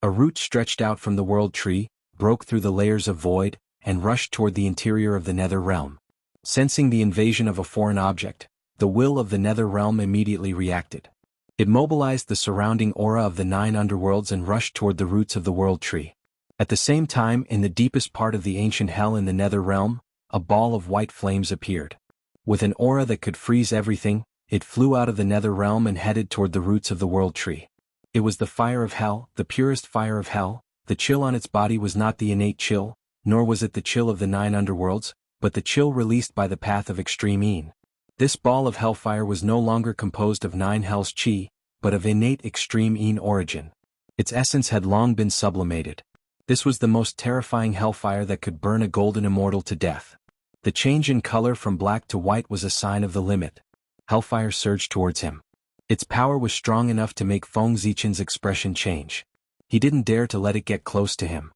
A root stretched out from the world tree, broke through the layers of void, and rushed toward the interior of the nether realm. Sensing the invasion of a foreign object, the will of the nether realm immediately reacted. It mobilized the surrounding aura of the 9 underworlds and rushed toward the roots of the world tree. At the same time, in the deepest part of the ancient hell in the nether realm, a ball of white flames appeared. With an aura that could freeze everything, it flew out of the nether realm and headed toward the roots of the world tree. It was the fire of hell, the purest fire of hell. The chill on its body was not the innate chill, nor was it the chill of the 9 underworlds, but the chill released by the path of extreme Yin. This ball of hellfire was no longer composed of 9 hell's chi, but of innate extreme Yin origin. Its essence had long been sublimated. This was the most terrifying hellfire that could burn a golden immortal to death. The change in color from black to white was a sign of the limit. Hellfire surged towards him. Its power was strong enough to make Feng Zichen's expression change. He didn't dare to let it get close to him.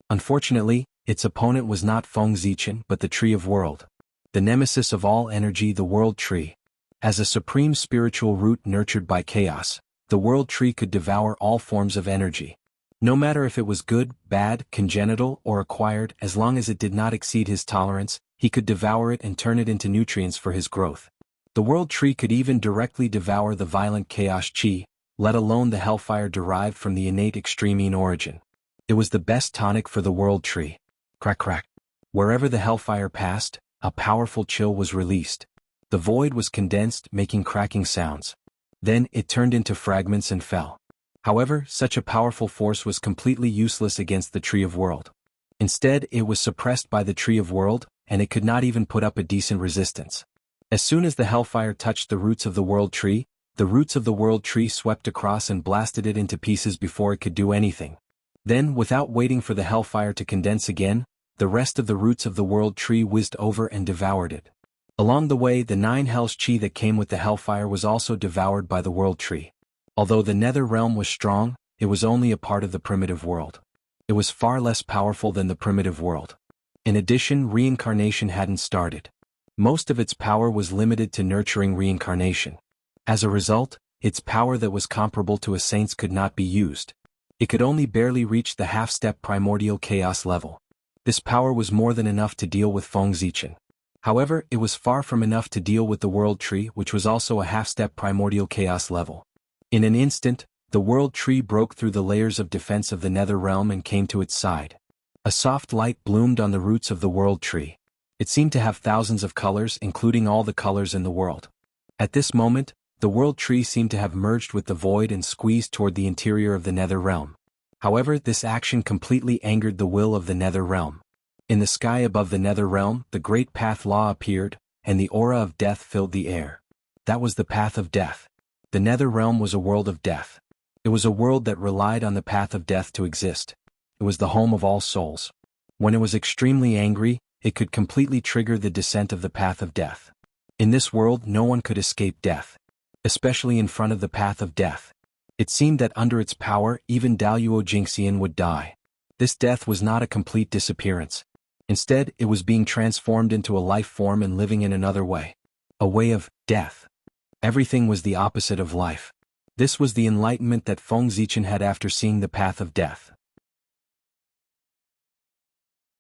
Unfortunately, its opponent was not Feng Zichen but the Tree of World. The nemesis of all energy, the World Tree. As a supreme spiritual root nurtured by chaos, the World Tree could devour all forms of energy. No matter if it was good, bad, congenital, or acquired, as long as it did not exceed his tolerance, he could devour it and turn it into nutrients for his growth. The World Tree could even directly devour the violent chaos chi, let alone the hellfire derived from the innate extreme Yin origin. It was the best tonic for the World Tree. Crack crack. Wherever the hellfire passed, a powerful chill was released. The void was condensed, making cracking sounds. Then it turned into fragments and fell. However, such a powerful force was completely useless against the Tree of World. Instead, it was suppressed by the Tree of World, and it could not even put up a decent resistance. As soon as the hellfire touched the roots of the World Tree, the roots of the World Tree swept across and blasted it into pieces before it could do anything. Then, without waiting for the hellfire to condense again, the rest of the roots of the World Tree whizzed over and devoured it. Along the way, the 9 hell's chi that came with the hellfire was also devoured by the World Tree. Although the nether realm was strong, it was only a part of the primitive world. It was far less powerful than the primitive world. In addition, reincarnation hadn't started. Most of its power was limited to nurturing reincarnation. As a result, its power that was comparable to a saint's could not be used. It could only barely reach the half-step primordial chaos level. This power was more than enough to deal with Feng Zichen. However, it was far from enough to deal with the World Tree, which was also a half-step primordial chaos level. In an instant, the World Tree broke through the layers of defense of the nether realm and came to its side. A soft light bloomed on the roots of the World Tree. It seemed to have thousands of colors, including all the colors in the world. At this moment, the World Tree seemed to have merged with the void and squeezed toward the interior of the nether realm. However, this action completely angered the will of the nether realm. In the sky above the nether realm, the great path law appeared, and the aura of death filled the air. That was the path of death. The nether realm was a world of death. It was a world that relied on the path of death to exist. It was the home of all souls. When it was extremely angry, it could completely trigger the descent of the path of death. In this world, no one could escape death, especially in front of the path of death. It seemed that under its power, even Daluo Jingxian would die. This death was not a complete disappearance. Instead, it was being transformed into a life form and living in another way. A way of death. Everything was the opposite of life. This was the enlightenment that Feng Zichen had after seeing the path of death.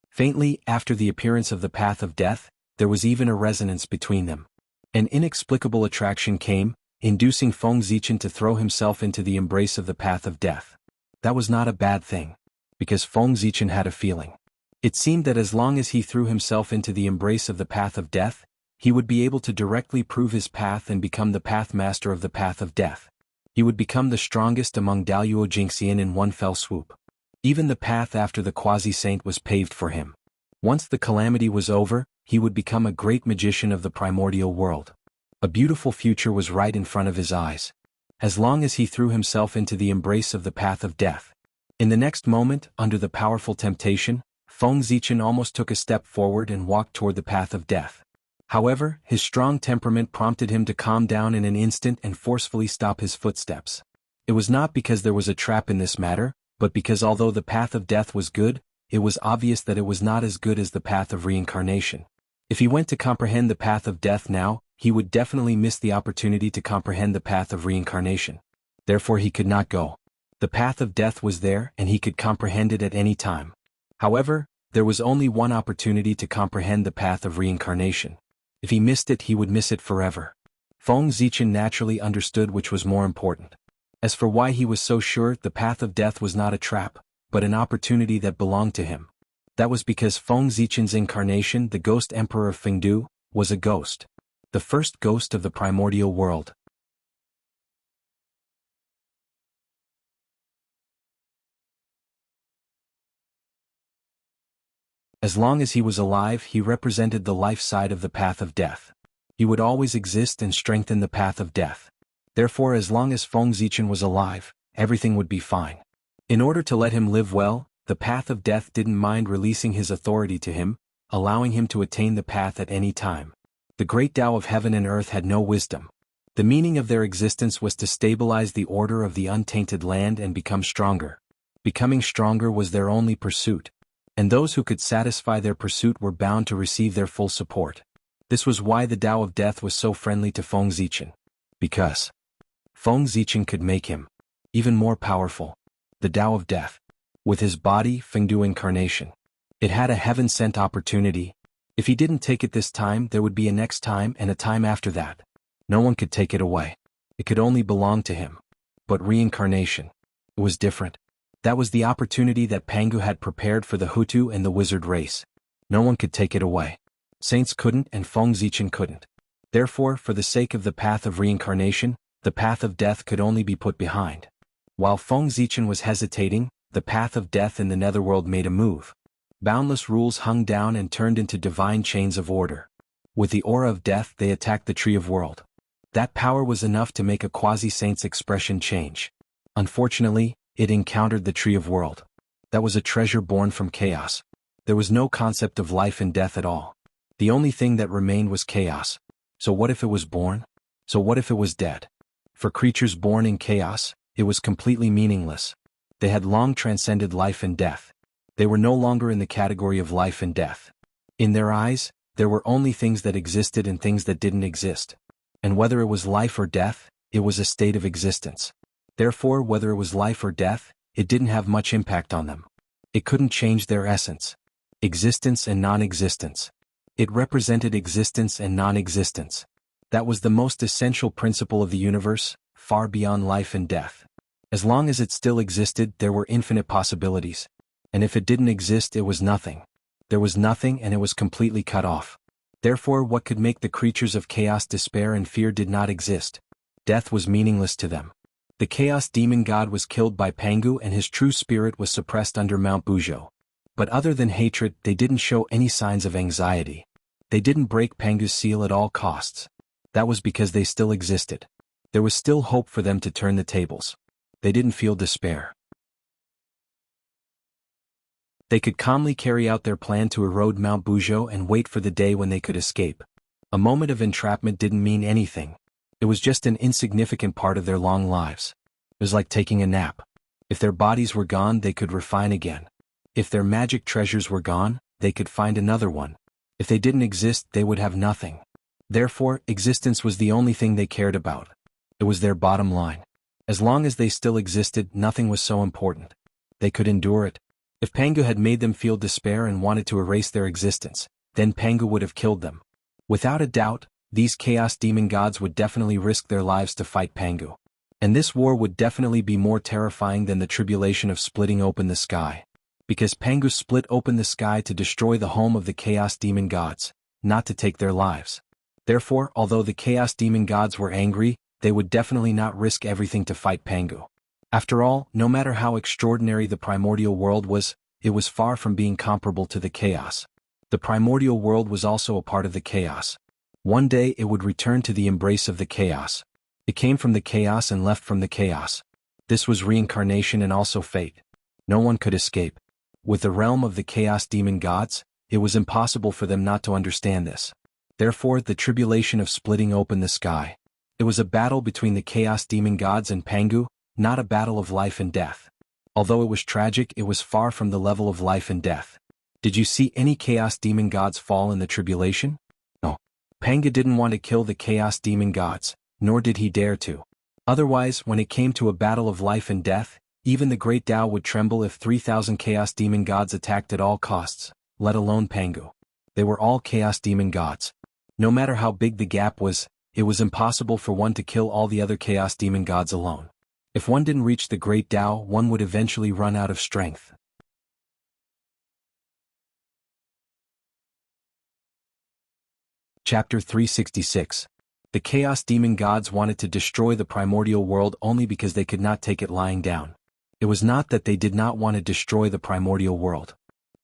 Faintly, after the appearance of the path of death, there was even a resonance between them. An inexplicable attraction came, inducing Feng Zichen to throw himself into the embrace of the path of death. That was not a bad thing, because Feng Zichen had a feeling. It seemed that as long as he threw himself into the embrace of the path of death, he would be able to directly prove his path and become the path master of the path of death. He would become the strongest among Daluo Jingxian in one fell swoop. Even the path after the quasi-saint was paved for him. Once the calamity was over, he would become a great magician of the primordial world. A beautiful future was right in front of his eyes. As long as he threw himself into the embrace of the path of death. In the next moment, under the powerful temptation, Feng Zichen almost took a step forward and walked toward the path of death. However, his strong temperament prompted him to calm down in an instant and forcefully stop his footsteps. It was not because there was a trap in this matter, but because although the path of death was good, it was obvious that it was not as good as the path of reincarnation. If he went to comprehend the path of death now, he would definitely miss the opportunity to comprehend the path of reincarnation. Therefore he could not go. The path of death was there and he could comprehend it at any time. However, there was only one opportunity to comprehend the path of reincarnation. If he missed it, he would miss it forever. Feng Zichen naturally understood which was more important. As for why he was so sure, the path of death was not a trap, but an opportunity that belonged to him. That was because Feng Zichen's incarnation, the ghost emperor of Fengdu, was a ghost. The first ghost of the primordial world. As long as he was alive, he represented the life side of the path of death. He would always exist and strengthen the path of death. Therefore, as long as Feng Zichen was alive, everything would be fine. In order to let him live well, the path of death didn't mind releasing his authority to him, allowing him to attain the path at any time. The great Tao of heaven and earth had no wisdom. The meaning of their existence was to stabilize the order of the untainted land and become stronger. Becoming stronger was their only pursuit. And those who could satisfy their pursuit were bound to receive their full support. This was why the Tao of Death was so friendly to Feng Zichen. Because Feng Zichen could make him even more powerful. The Tao of Death. With his body, Fengdu incarnation. It had a heaven-sent opportunity. If he didn't take it this time, there would be a next time and a time after that. No one could take it away. It could only belong to him. But reincarnation. It was different. That was the opportunity that Pangu had prepared for the Hutu and the wizard race. No one could take it away. Saints couldn't and Feng Zichen couldn't. Therefore, for the sake of the path of reincarnation, the path of death could only be put behind. While Feng Zichen was hesitating, the path of death in the netherworld made a move. Boundless rules hung down and turned into divine chains of order. With the aura of death, they attacked the tree of world. That power was enough to make a quasi-saint's expression change. Unfortunately, it encountered the tree of world. That was a treasure born from chaos. There was no concept of life and death at all. The only thing that remained was chaos. So what if it was born? So what if it was dead? For creatures born in chaos, it was completely meaningless. They had long transcended life and death. They were no longer in the category of life and death. In their eyes, there were only things that existed and things that didn't exist. And whether it was life or death, it was a state of existence. Therefore, whether it was life or death, it didn't have much impact on them. It couldn't change their essence. Existence and non-existence. It represented existence and non-existence. That was the most essential principle of the universe, far beyond life and death. As long as it still existed, there were infinite possibilities. And if it didn't exist, it was nothing. There was nothing and it was completely cut off. Therefore, what could make the creatures of chaos despair and fear did not exist. Death was meaningless to them. The chaos demon god was killed by Pangu and his true spirit was suppressed under Mount Buzhou. But other than hatred, they didn't show any signs of anxiety. They didn't break Pangu's seal at all costs. That was because they still existed. There was still hope for them to turn the tables. They didn't feel despair. They could calmly carry out their plan to erode Mount Buzhou and wait for the day when they could escape. A moment of entrapment didn't mean anything. It was just an insignificant part of their long lives. It was like taking a nap. If their bodies were gone, they could refine again. If their magic treasures were gone, they could find another one. If they didn't exist, they would have nothing. Therefore, existence was the only thing they cared about. It was their bottom line. As long as they still existed, nothing was so important. They could endure it. If Pangu had made them feel despair and wanted to erase their existence, then Pangu would have killed them. Without a doubt, these chaos demon gods would definitely risk their lives to fight Pangu. And this war would definitely be more terrifying than the tribulation of splitting open the sky. Because Pangu split open the sky to destroy the home of the chaos demon gods, not to take their lives. Therefore, although the chaos demon gods were angry, they would definitely not risk everything to fight Pangu. After all, no matter how extraordinary the primordial world was, it was far from being comparable to the chaos. The primordial world was also a part of the chaos. One day it would return to the embrace of the chaos. It came from the chaos and left from the chaos. This was reincarnation and also fate. No one could escape. With the realm of the chaos demon gods, it was impossible for them not to understand this. Therefore, the tribulation of splitting open the sky. It was a battle between the chaos demon gods and Pangu, not a battle of life and death. Although it was tragic, it was far from the level of life and death. Did you see any chaos demon gods fall in the tribulation? No. Pangu didn't want to kill the chaos demon gods, nor did he dare to. Otherwise, when it came to a battle of life and death, even the great Tao would tremble if 3,000 chaos demon gods attacked at all costs, let alone Pangu. They were all chaos demon gods. No matter how big the gap was, it was impossible for one to kill all the other chaos demon gods alone. If one didn't reach the great Tao, one would eventually run out of strength. Chapter 366. The chaos demon gods wanted to destroy the primordial world only because they could not take it lying down. It was not that they did not want to destroy the primordial world.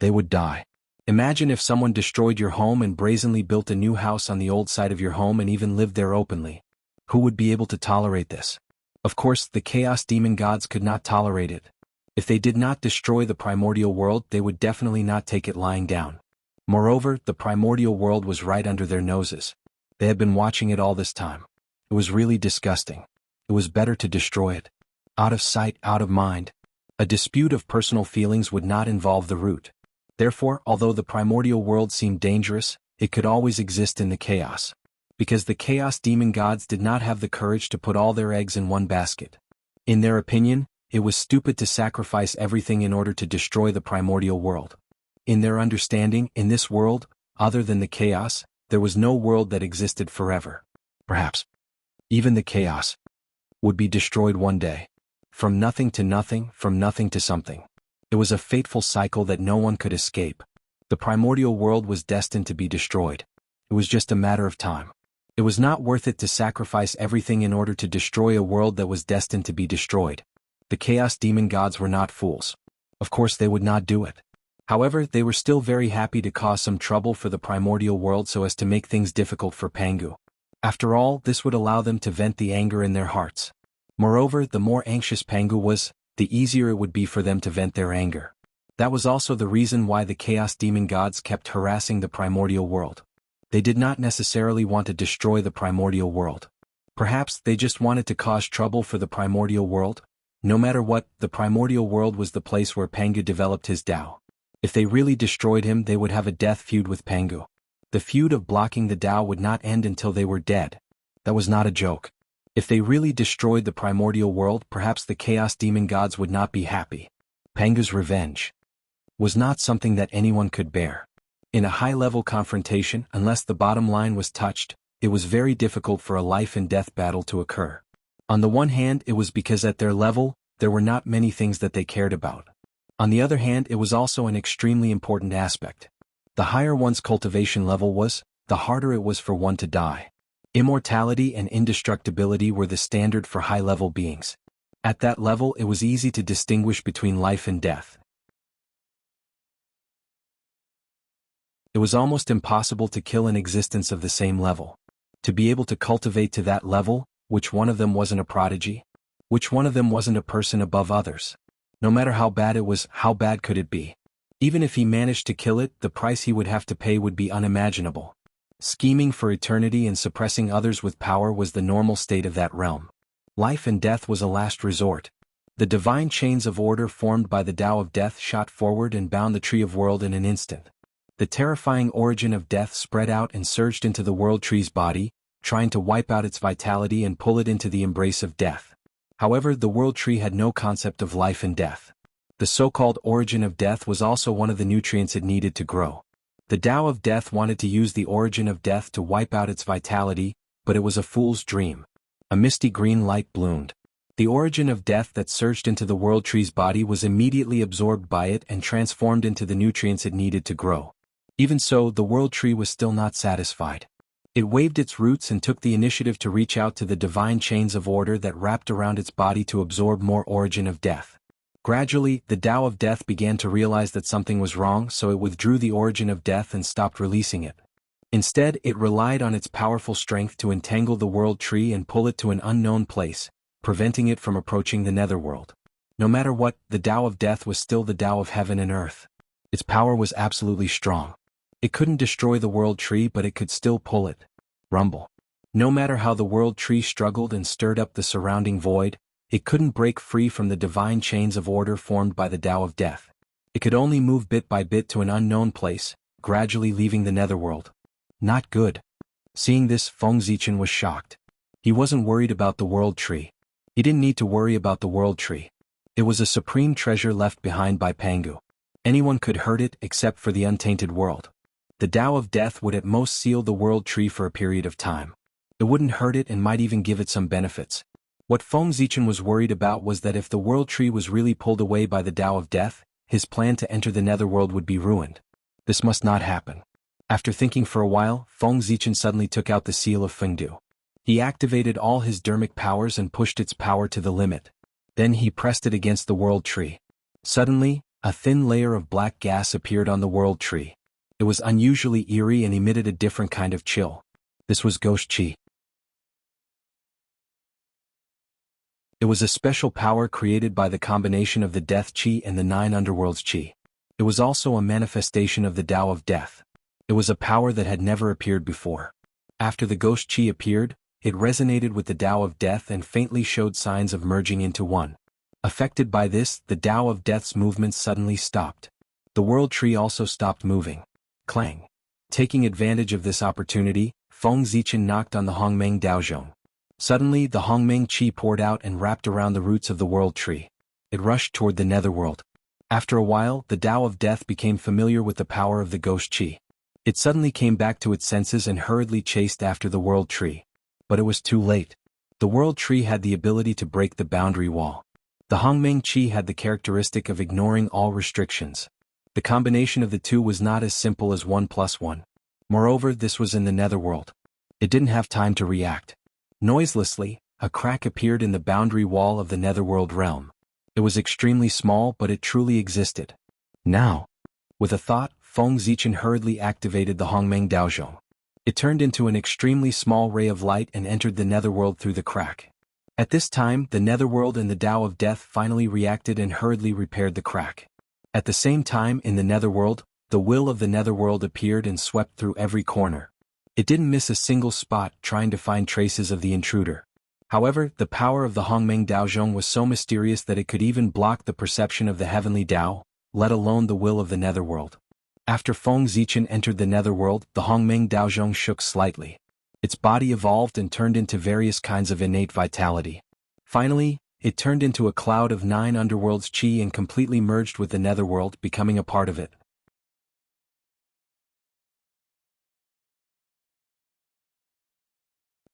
They would die. Imagine if someone destroyed your home and brazenly built a new house on the old site of your home and even lived there openly. Who would be able to tolerate this? Of course, the chaos demon gods could not tolerate it. If they did not destroy the primordial world, they would definitely not take it lying down. Moreover, the primordial world was right under their noses. They had been watching it all this time. It was really disgusting. It was better to destroy it. Out of sight, out of mind. A dispute of personal feelings would not involve the root. Therefore, although the primordial world seemed dangerous, it could always exist in the chaos. Because the chaos demon gods did not have the courage to put all their eggs in one basket. In their opinion, it was stupid to sacrifice everything in order to destroy the primordial world. In their understanding, in this world, other than the chaos, there was no world that existed forever. Perhaps even the chaos would be destroyed one day. From nothing to nothing, from nothing to something. It was a fateful cycle that no one could escape. The primordial world was destined to be destroyed. It was just a matter of time. It was not worth it to sacrifice everything in order to destroy a world that was destined to be destroyed. The chaos demon gods were not fools. Of course they would not do it. However, they were still very happy to cause some trouble for the primordial world so as to make things difficult for Pangu. After all, this would allow them to vent the anger in their hearts. Moreover, the more anxious Pangu was, the easier it would be for them to vent their anger. That was also the reason why the chaos demon gods kept harassing the primordial world. They did not necessarily want to destroy the primordial world. Perhaps they just wanted to cause trouble for the primordial world. No matter what, the primordial world was the place where Pangu developed his Tao. If they really destroyed him, they would have a death feud with Pangu. The feud of blocking the Tao would not end until they were dead. That was not a joke. If they really destroyed the primordial world, perhaps the chaos demon gods would not be happy. Pangu's revenge was not something that anyone could bear. In a high-level confrontation, unless the bottom line was touched, it was very difficult for a life-and-death battle to occur. On the one hand, it was because at their level, there were not many things that they cared about. On the other hand, it was also an extremely important aspect. The higher one's cultivation level was, the harder it was for one to die. Immortality and indestructibility were the standard for high-level beings. At that level, it was easy to distinguish between life and death. It was almost impossible to kill an existence of the same level. To be able to cultivate to that level, which one of them wasn't a prodigy? Which one of them wasn't a person above others? No matter how bad it was, how bad could it be? Even if he managed to kill it, the price he would have to pay would be unimaginable. Scheming for eternity and suppressing others with power was the normal state of that realm. Life and death was a last resort. The divine chains of order formed by the Tao of death shot forward and bound the tree of world in an instant. The terrifying origin of death spread out and surged into the world tree's body, trying to wipe out its vitality and pull it into the embrace of death. However, the world tree had no concept of life and death. The so-called origin of death was also one of the nutrients it needed to grow. The Tao of Death wanted to use the origin of death to wipe out its vitality, but it was a fool's dream. A misty green light bloomed. The origin of death that surged into the world tree's body was immediately absorbed by it and transformed into the nutrients it needed to grow. Even so, the world tree was still not satisfied. It waved its roots and took the initiative to reach out to the divine chains of order that wrapped around its body to absorb more origin of death. Gradually, the Tao of Death began to realize that something was wrong, so it withdrew the origin of death and stopped releasing it. Instead, it relied on its powerful strength to entangle the world tree and pull it to an unknown place, preventing it from approaching the netherworld. No matter what, the Tao of Death was still the Tao of heaven and earth. Its power was absolutely strong. It couldn't destroy the world tree, but it could still pull it. Rumble. No matter how the world tree struggled and stirred up the surrounding void, it couldn't break free from the divine chains of order formed by the Tao of Death. It could only move bit by bit to an unknown place, gradually leaving the netherworld. Not good. Seeing this, Feng Zichen was shocked. He wasn't worried about the world tree. He didn't need to worry about the world tree. It was a supreme treasure left behind by Pangu. Anyone could hurt it except for the untainted world. The Tao of Death would at most seal the world tree for a period of time. It wouldn't hurt it and might even give it some benefits. What Feng Zichen was worried about was that if the world tree was really pulled away by the Tao of Death, his plan to enter the netherworld would be ruined. This must not happen. After thinking for a while, Feng Zichen suddenly took out the seal of Fengdu. He activated all his dermic powers and pushed its power to the limit. Then he pressed it against the world tree. Suddenly, a thin layer of black gas appeared on the world tree. It was unusually eerie and emitted a different kind of chill. This was ghost chi. It was a special power created by the combination of the death chi and the 9 underworlds chi. It was also a manifestation of the Tao of Death. It was a power that had never appeared before. After the ghost chi appeared, it resonated with the Tao of Death and faintly showed signs of merging into one. Affected by this, the Tao of Death's movements suddenly stopped. The world tree also stopped moving. Clang. Taking advantage of this opportunity, Feng Zichen knocked on the Hongmeng Daozhong. Suddenly, the Hongmeng Qi poured out and wrapped around the roots of the world tree. It rushed toward the netherworld. After a while, the Tao of Death became familiar with the power of the ghost Qi. It suddenly came back to its senses and hurriedly chased after the world tree. But it was too late. The world tree had the ability to break the boundary wall. The Hongmeng Qi had the characteristic of ignoring all restrictions. The combination of the two was not as simple as 1 plus 1. Moreover, this was in the netherworld. It didn't have time to react. Noiselessly, a crack appeared in the boundary wall of the netherworld realm. It was extremely small, but it truly existed. Now. With a thought, Feng Zichen hurriedly activated the Hongmeng Daozhong. It turned into an extremely small ray of light and entered the netherworld through the crack. At this time, the netherworld and the Tao of Death finally reacted and hurriedly repaired the crack. At the same time, in the netherworld, the will of the netherworld appeared and swept through every corner. It didn't miss a single spot trying to find traces of the intruder. However, the power of the Hongmeng Daozhong was so mysterious that it could even block the perception of the heavenly Tao, let alone the will of the netherworld. After Feng Zichen entered the netherworld, the Hongmeng Daozhong shook slightly. Its body evolved and turned into various kinds of innate vitality. Finally, it turned into a cloud of 9 underworlds chi and completely merged with the netherworld, becoming a part of it.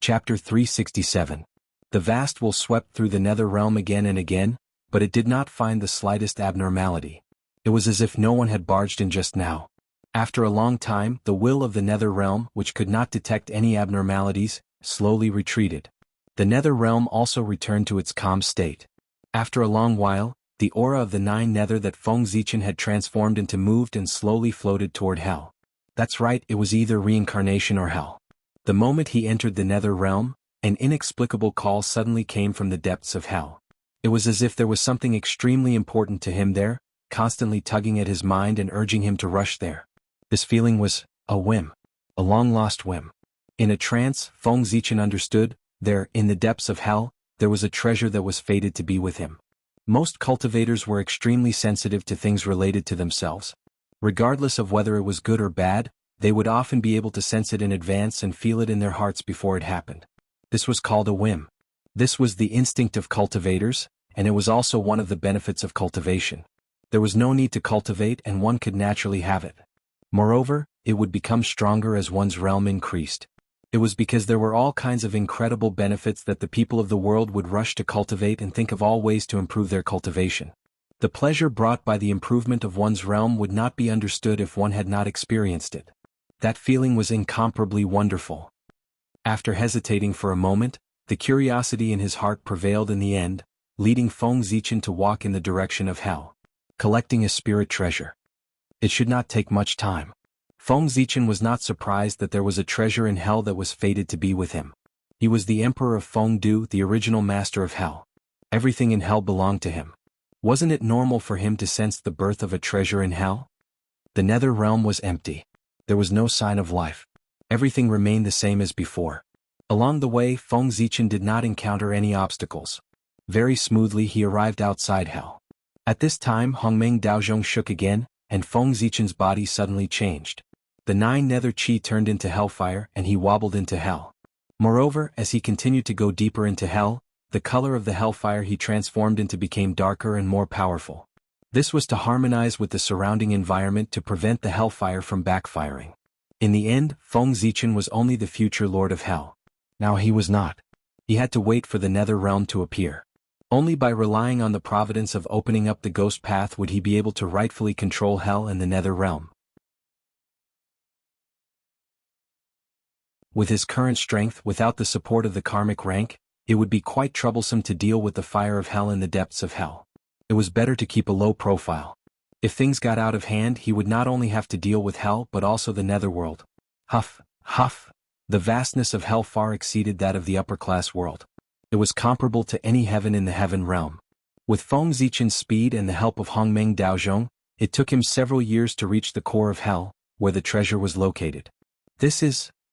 Chapter 367. The vast will swept through the nether realm again and again, but it did not find the slightest abnormality. It was as if no one had barged in just now. After a long time, the will of the nether realm, which could not detect any abnormalities, slowly retreated. The nether realm also returned to its calm state. After a long while, the aura of the 9 nether that Feng Zichen had transformed into moved and slowly floated toward hell. That's right, it was either reincarnation or hell. The moment he entered the nether realm, an inexplicable call suddenly came from the depths of hell. It was as if there was something extremely important to him there, constantly tugging at his mind and urging him to rush there. This feeling was a whim, a long-lost whim. In a trance, Feng Zichen understood, there, in the depths of hell, there was a treasure that was fated to be with him. Most cultivators were extremely sensitive to things related to themselves. Regardless of whether it was good or bad, they would often be able to sense it in advance and feel it in their hearts before it happened. This was called a whim. This was the instinct of cultivators, and it was also one of the benefits of cultivation. There was no need to cultivate and one could naturally have it. Moreover, it would become stronger as one's realm increased. It was because there were all kinds of incredible benefits that the people of the world would rush to cultivate and think of all ways to improve their cultivation. The pleasure brought by the improvement of one's realm would not be understood if one had not experienced it. That feeling was incomparably wonderful. After hesitating for a moment, the curiosity in his heart prevailed in the end, leading Feng Zichen to walk in the direction of hell, collecting a spirit treasure. It should not take much time. Feng Zichen was not surprised that there was a treasure in hell that was fated to be with him. He was the emperor of Fengdu, the original master of hell. Everything in hell belonged to him. Wasn't it normal for him to sense the birth of a treasure in hell? The nether realm was empty. There was no sign of life. Everything remained the same as before. Along the way, Feng Zichen did not encounter any obstacles. Very smoothly he arrived outside hell. At this time Hongmeng Daozhong shook again, and Feng Zichen's body suddenly changed. The 9 nether chi turned into hellfire and he wobbled into hell. Moreover, as he continued to go deeper into hell, the color of the hellfire he transformed into became darker and more powerful. This was to harmonize with the surrounding environment to prevent the hellfire from backfiring. In the end, Feng Zichen was only the future lord of hell. Now he was not. He had to wait for the nether realm to appear. Only by relying on the providence of opening up the ghost path would he be able to rightfully control hell and the nether realm. With his current strength, without the support of the karmic rank, it would be quite troublesome to deal with the fire of hell in the depths of hell. It was better to keep a low profile. If things got out of hand, he would not only have to deal with hell but also the netherworld. Huff, huff. The vastness of hell far exceeded that of the upper-class world. It was comparable to any heaven in the heaven realm. With Feng Zichen's speed and the help of Hongmeng Daozhong, it took him several years to reach the core of hell, where the treasure was located.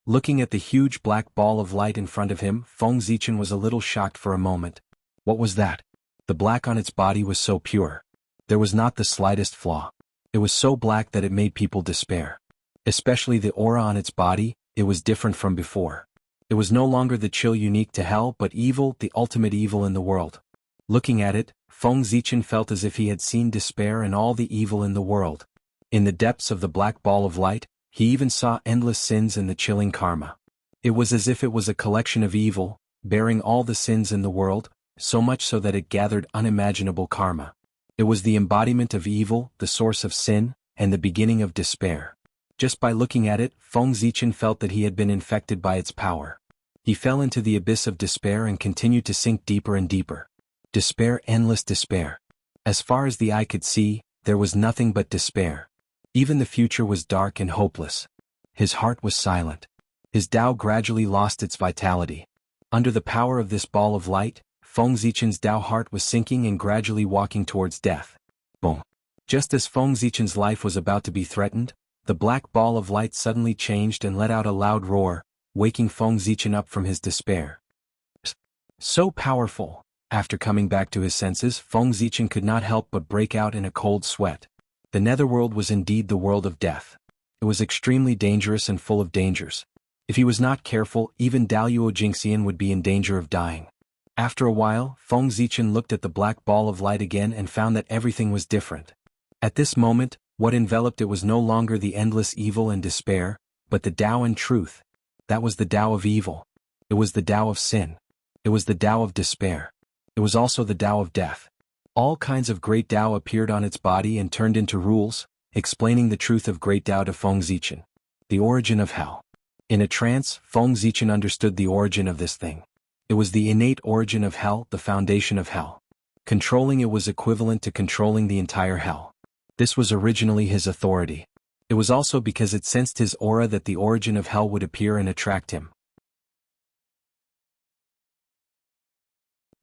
Looking at the huge black ball of light in front of him, Feng Zichen was a little shocked for a moment. What was that? The black on its body was so pure. There was not the slightest flaw. It was so black that it made people despair. Especially the aura on its body, it was different from before. It was no longer the chill unique to hell but evil, the ultimate evil in the world. Looking at it, Feng Zichen felt as if he had seen despair and all the evil in the world. In the depths of the black ball of light, he even saw endless sins and the chilling karma. It was as if it was a collection of evil, bearing all the sins in the world, so much so that it gathered unimaginable karma. It was the embodiment of evil, the source of sin, and the beginning of despair. Just by looking at it, Feng Zichen felt that he had been infected by its power. He fell into the abyss of despair and continued to sink deeper and deeper. Despair, endless despair. As far as the eye could see, there was nothing but despair. Even the future was dark and hopeless. His heart was silent. His Tao gradually lost its vitality. Under the power of this ball of light, Feng Zichen's Tao heart was sinking and gradually walking towards death. Boom! Just as Feng Zichen's life was about to be threatened, the black ball of light suddenly changed and let out a loud roar, waking Feng Zichen up from his despair. So powerful! After coming back to his senses, Feng Zichen could not help but break out in a cold sweat. The netherworld was indeed the world of death. It was extremely dangerous and full of dangers. If he was not careful, even Daluo Jingxian would be in danger of dying. After a while, Feng Zichen looked at the black ball of light again and found that everything was different. At this moment, what enveloped it was no longer the endless evil and despair, but the Tao and truth. That was the Tao of evil. It was the Tao of sin. It was the Tao of despair. It was also the Tao of death. All kinds of great Tao appeared on its body and turned into rules, explaining the truth of great Tao to Feng Zichen. The origin of hell. In a trance, Feng Zichen understood the origin of this thing. It was the innate origin of hell, the foundation of hell. Controlling it was equivalent to controlling the entire hell. This was originally his authority. It was also because it sensed his aura that the origin of hell would appear and attract him.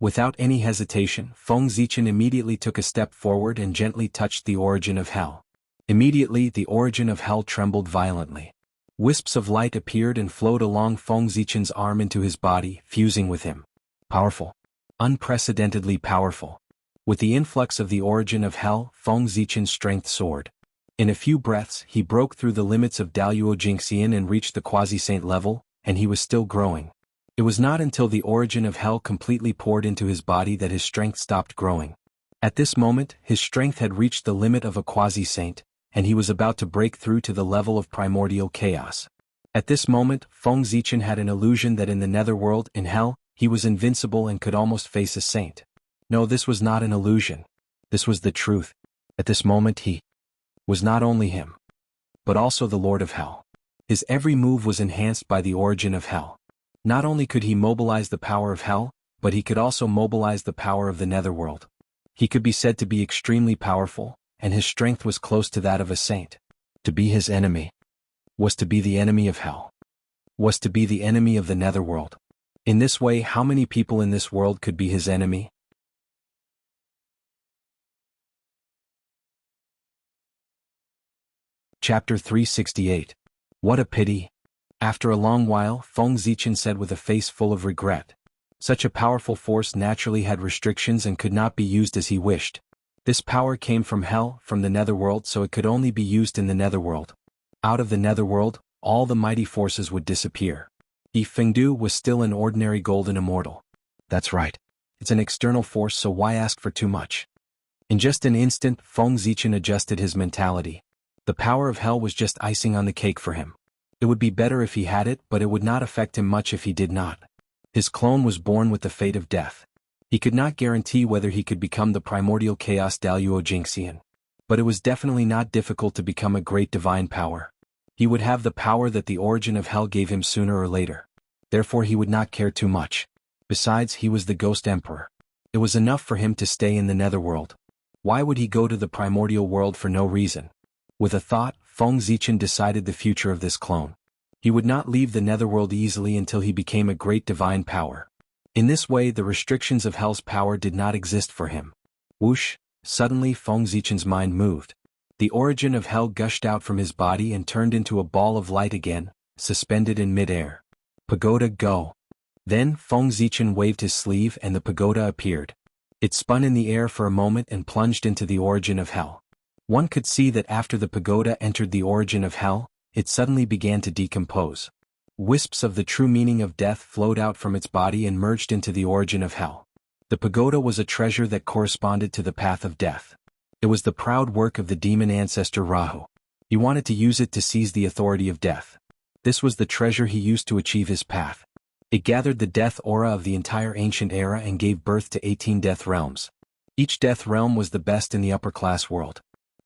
Without any hesitation, Feng Zichen immediately took a step forward and gently touched the origin of hell. Immediately, the origin of hell trembled violently. Wisps of light appeared and flowed along Feng Zichen's arm into his body, fusing with him. Powerful. Unprecedentedly powerful. With the influx of the origin of hell, Feng Zichen's strength soared. In a few breaths, he broke through the limits of Daluo Jingxian and reached the quasi-saint level, and he was still growing. It was not until the origin of hell completely poured into his body that his strength stopped growing. At this moment, his strength had reached the limit of a quasi-saint, and he was about to break through to the level of primordial chaos. At this moment, Feng Zichen had an illusion that in the netherworld, in hell, he was invincible and could almost face a saint. No, this was not an illusion. This was the truth. At this moment he was not only him, but also the Lord of Hell. His every move was enhanced by the origin of hell. Not only could he mobilize the power of hell, but he could also mobilize the power of the netherworld. He could be said to be extremely powerful, and his strength was close to that of a saint. To be his enemy was to be the enemy of hell, was to be the enemy of the netherworld. In this way, how many people in this world could be his enemy? Chapter 368. What a pity. After a long while, Feng Zichen said with a face full of regret. Such a powerful force naturally had restrictions and could not be used as he wished. This power came from hell, from the netherworld, so it could only be used in the netherworld. Out of the netherworld, all the mighty forces would disappear. Fengdu was still an ordinary golden immortal. That's right. It's an external force, so why ask for too much? In just an instant, Feng Zichen adjusted his mentality. The power of hell was just icing on the cake for him. It would be better if he had it, but it would not affect him much if he did not. His clone was born with the fate of death. He could not guarantee whether he could become the primordial chaos Daluo Jingxian. But it was definitely not difficult to become a great divine power. He would have the power that the origin of hell gave him sooner or later. Therefore he would not care too much. Besides, he was the Ghost Emperor. It was enough for him to stay in the netherworld. Why would he go to the primordial world for no reason? With a thought, Feng Zichen decided the future of this clone. He would not leave the netherworld easily until he became a great divine power. In this way, the restrictions of hell's power did not exist for him. Whoosh! Suddenly Feng Zichen's mind moved. The origin of hell gushed out from his body and turned into a ball of light again, suspended in mid-air. Pagoda, go! Then Feng Zichen waved his sleeve and the pagoda appeared. It spun in the air for a moment and plunged into the origin of hell. One could see that after the pagoda entered the origin of hell, it suddenly began to decompose. Wisps of the true meaning of death flowed out from its body and merged into the origin of hell. The pagoda was a treasure that corresponded to the path of death. It was the proud work of the demon ancestor Rahu. He wanted to use it to seize the authority of death. This was the treasure he used to achieve his path. It gathered the death aura of the entire ancient era and gave birth to 18 death realms. Each death realm was the best in the upper-class world.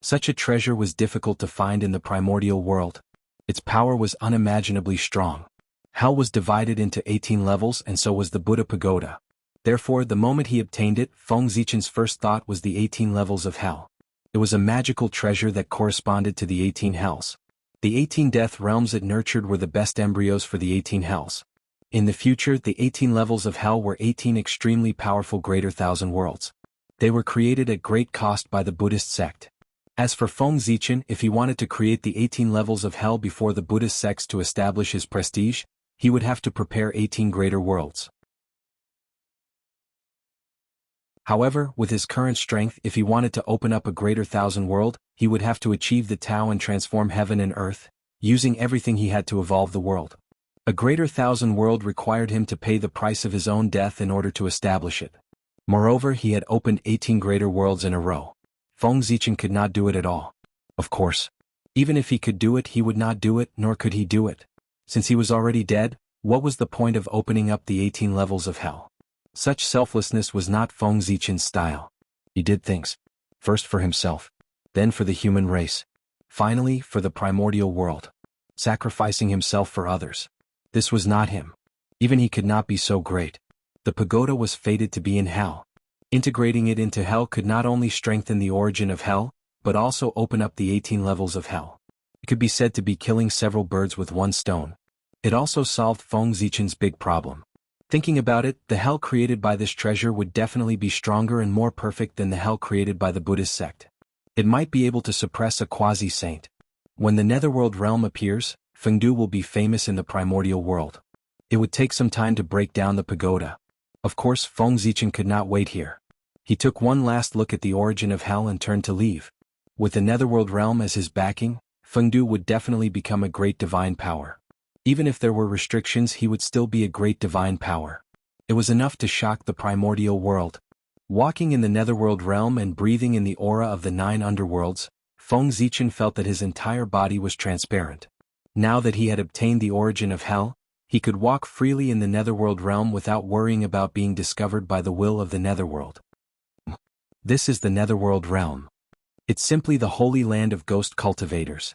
Such a treasure was difficult to find in the primordial world. Its power was unimaginably strong. Hell was divided into 18 levels and so was the Buddha Pagoda. Therefore, the moment he obtained it, Feng Zichen's first thought was the 18 levels of hell. It was a magical treasure that corresponded to the 18 hells. The 18 death realms it nurtured were the best embryos for the 18 hells. In the future, the 18 levels of hell were 18 extremely powerful greater thousand worlds. They were created at great cost by the Buddhist sect. As for Feng Zichen, if he wanted to create the 18 levels of hell before the Buddhist sects to establish his prestige, he would have to prepare 18 greater worlds. However, with his current strength, if he wanted to open up a greater thousand world, he would have to achieve the Tao and transform heaven and earth, using everything he had to evolve the world. A greater thousand world required him to pay the price of his own death in order to establish it. Moreover, he had opened 18 greater worlds in a row. Feng Zichen could not do it at all. Of course. Even if he could do it, he would not do it, nor could he do it. Since he was already dead, what was the point of opening up the 18 levels of hell? Such selflessness was not Feng Zichen's style. He did things. First for himself. Then for the human race. Finally, for the primordial world. Sacrificing himself for others. This was not him. Even he could not be so great. The pagoda was fated to be in hell. Integrating it into hell could not only strengthen the origin of hell, but also open up the 18 levels of hell. It could be said to be killing several birds with one stone. It also solved Feng Zichen's big problem. Thinking about it, the hell created by this treasure would definitely be stronger and more perfect than the hell created by the Buddhist sect. It might be able to suppress a quasi-saint. When the netherworld realm appears, Fengdu will be famous in the primordial world. It would take some time to break down the pagoda. Of course, Feng Zichen could not wait here. He took one last look at the origin of hell and turned to leave. With the netherworld realm as his backing, Fengdu would definitely become a great divine power. Even if there were restrictions, he would still be a great divine power. It was enough to shock the primordial world. Walking in the netherworld realm and breathing in the aura of the 9 underworlds, Feng Zichen felt that his entire body was transparent. Now that he had obtained the origin of hell, he could walk freely in the netherworld realm without worrying about being discovered by the will of the netherworld. This is the netherworld realm. It's simply the holy land of ghost cultivators.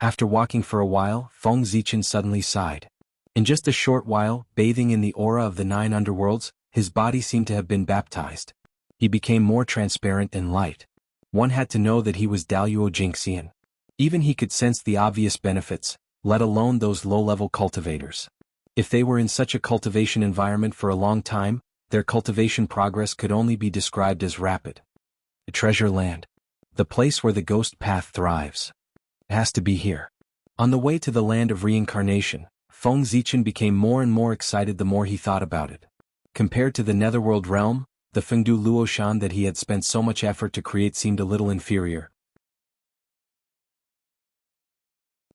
After walking for a while, Feng Zichen suddenly sighed. In just a short while, bathing in the aura of the 9 underworlds, his body seemed to have been baptized. He became more transparent and light. One had to know that he was Daluo Jingxian. Even he could sense the obvious benefits, let alone those low-level cultivators. If they were in such a cultivation environment for a long time, their cultivation progress could only be described as rapid. The treasure land. The place where the ghost path thrives. It has to be here. On the way to the land of reincarnation, Feng Zichen became more and more excited the more he thought about it. Compared to the netherworld realm, the Fengdu Luoshan that he had spent so much effort to create seemed a little inferior.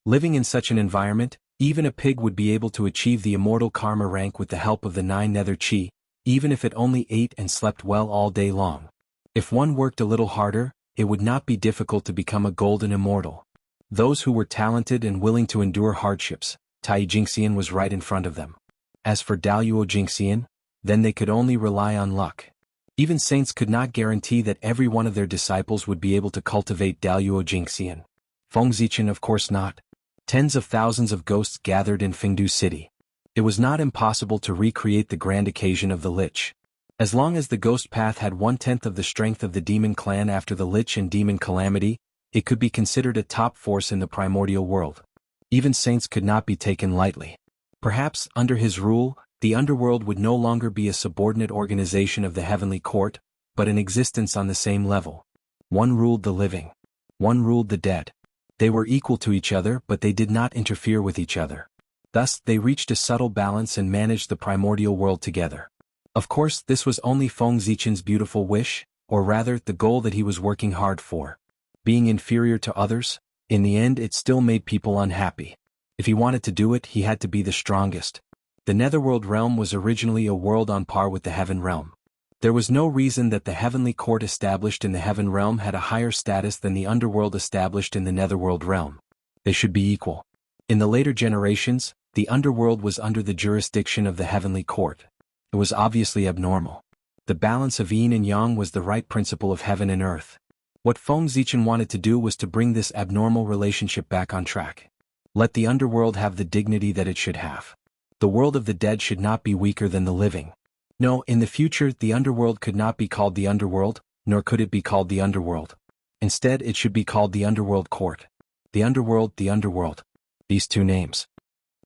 Living in such an environment, even a pig would be able to achieve the immortal karma rank with the help of the 9 nether chi, even if it only ate and slept well all day long. If one worked a little harder, it would not be difficult to become a golden immortal. Those who were talented and willing to endure hardships, Tai Jingxian was right in front of them. As for Daluo Jingxian, then they could only rely on luck. Even saints could not guarantee that every one of their disciples would be able to cultivate Daluo Jingxian. Feng Zichen of course not. Tens of thousands of ghosts gathered in Fengdu City. It was not impossible to recreate the grand occasion of the Lich. As long as the ghost path had 1/10 of the strength of the demon clan after the Lich and demon calamity, it could be considered a top force in the primordial world. Even saints could not be taken lightly. Perhaps, under his rule, the underworld would no longer be a subordinate organization of the heavenly court, but an existence on the same level. One ruled the living. One ruled the dead. They were equal to each other, but they did not interfere with each other. Thus, they reached a subtle balance and managed the primordial world together. Of course, this was only Feng Zichen's beautiful wish, or rather, the goal that he was working hard for. Being inferior to others, in the end it still made people unhappy. If he wanted to do it, he had to be the strongest. The netherworld realm was originally a world on par with the heaven realm. There was no reason that the heavenly court established in the heaven realm had a higher status than the underworld established in the netherworld realm. They should be equal. In the later generations, the underworld was under the jurisdiction of the heavenly court. It was obviously abnormal. The balance of yin and yang was the right principle of heaven and earth. What Feng Zichen wanted to do was to bring this abnormal relationship back on track. Let the underworld have the dignity that it should have. The world of the dead should not be weaker than the living. No, in the future, the underworld could not be called the underworld, nor could it be called the underworld. Instead, it should be called the underworld court. The underworld. These two names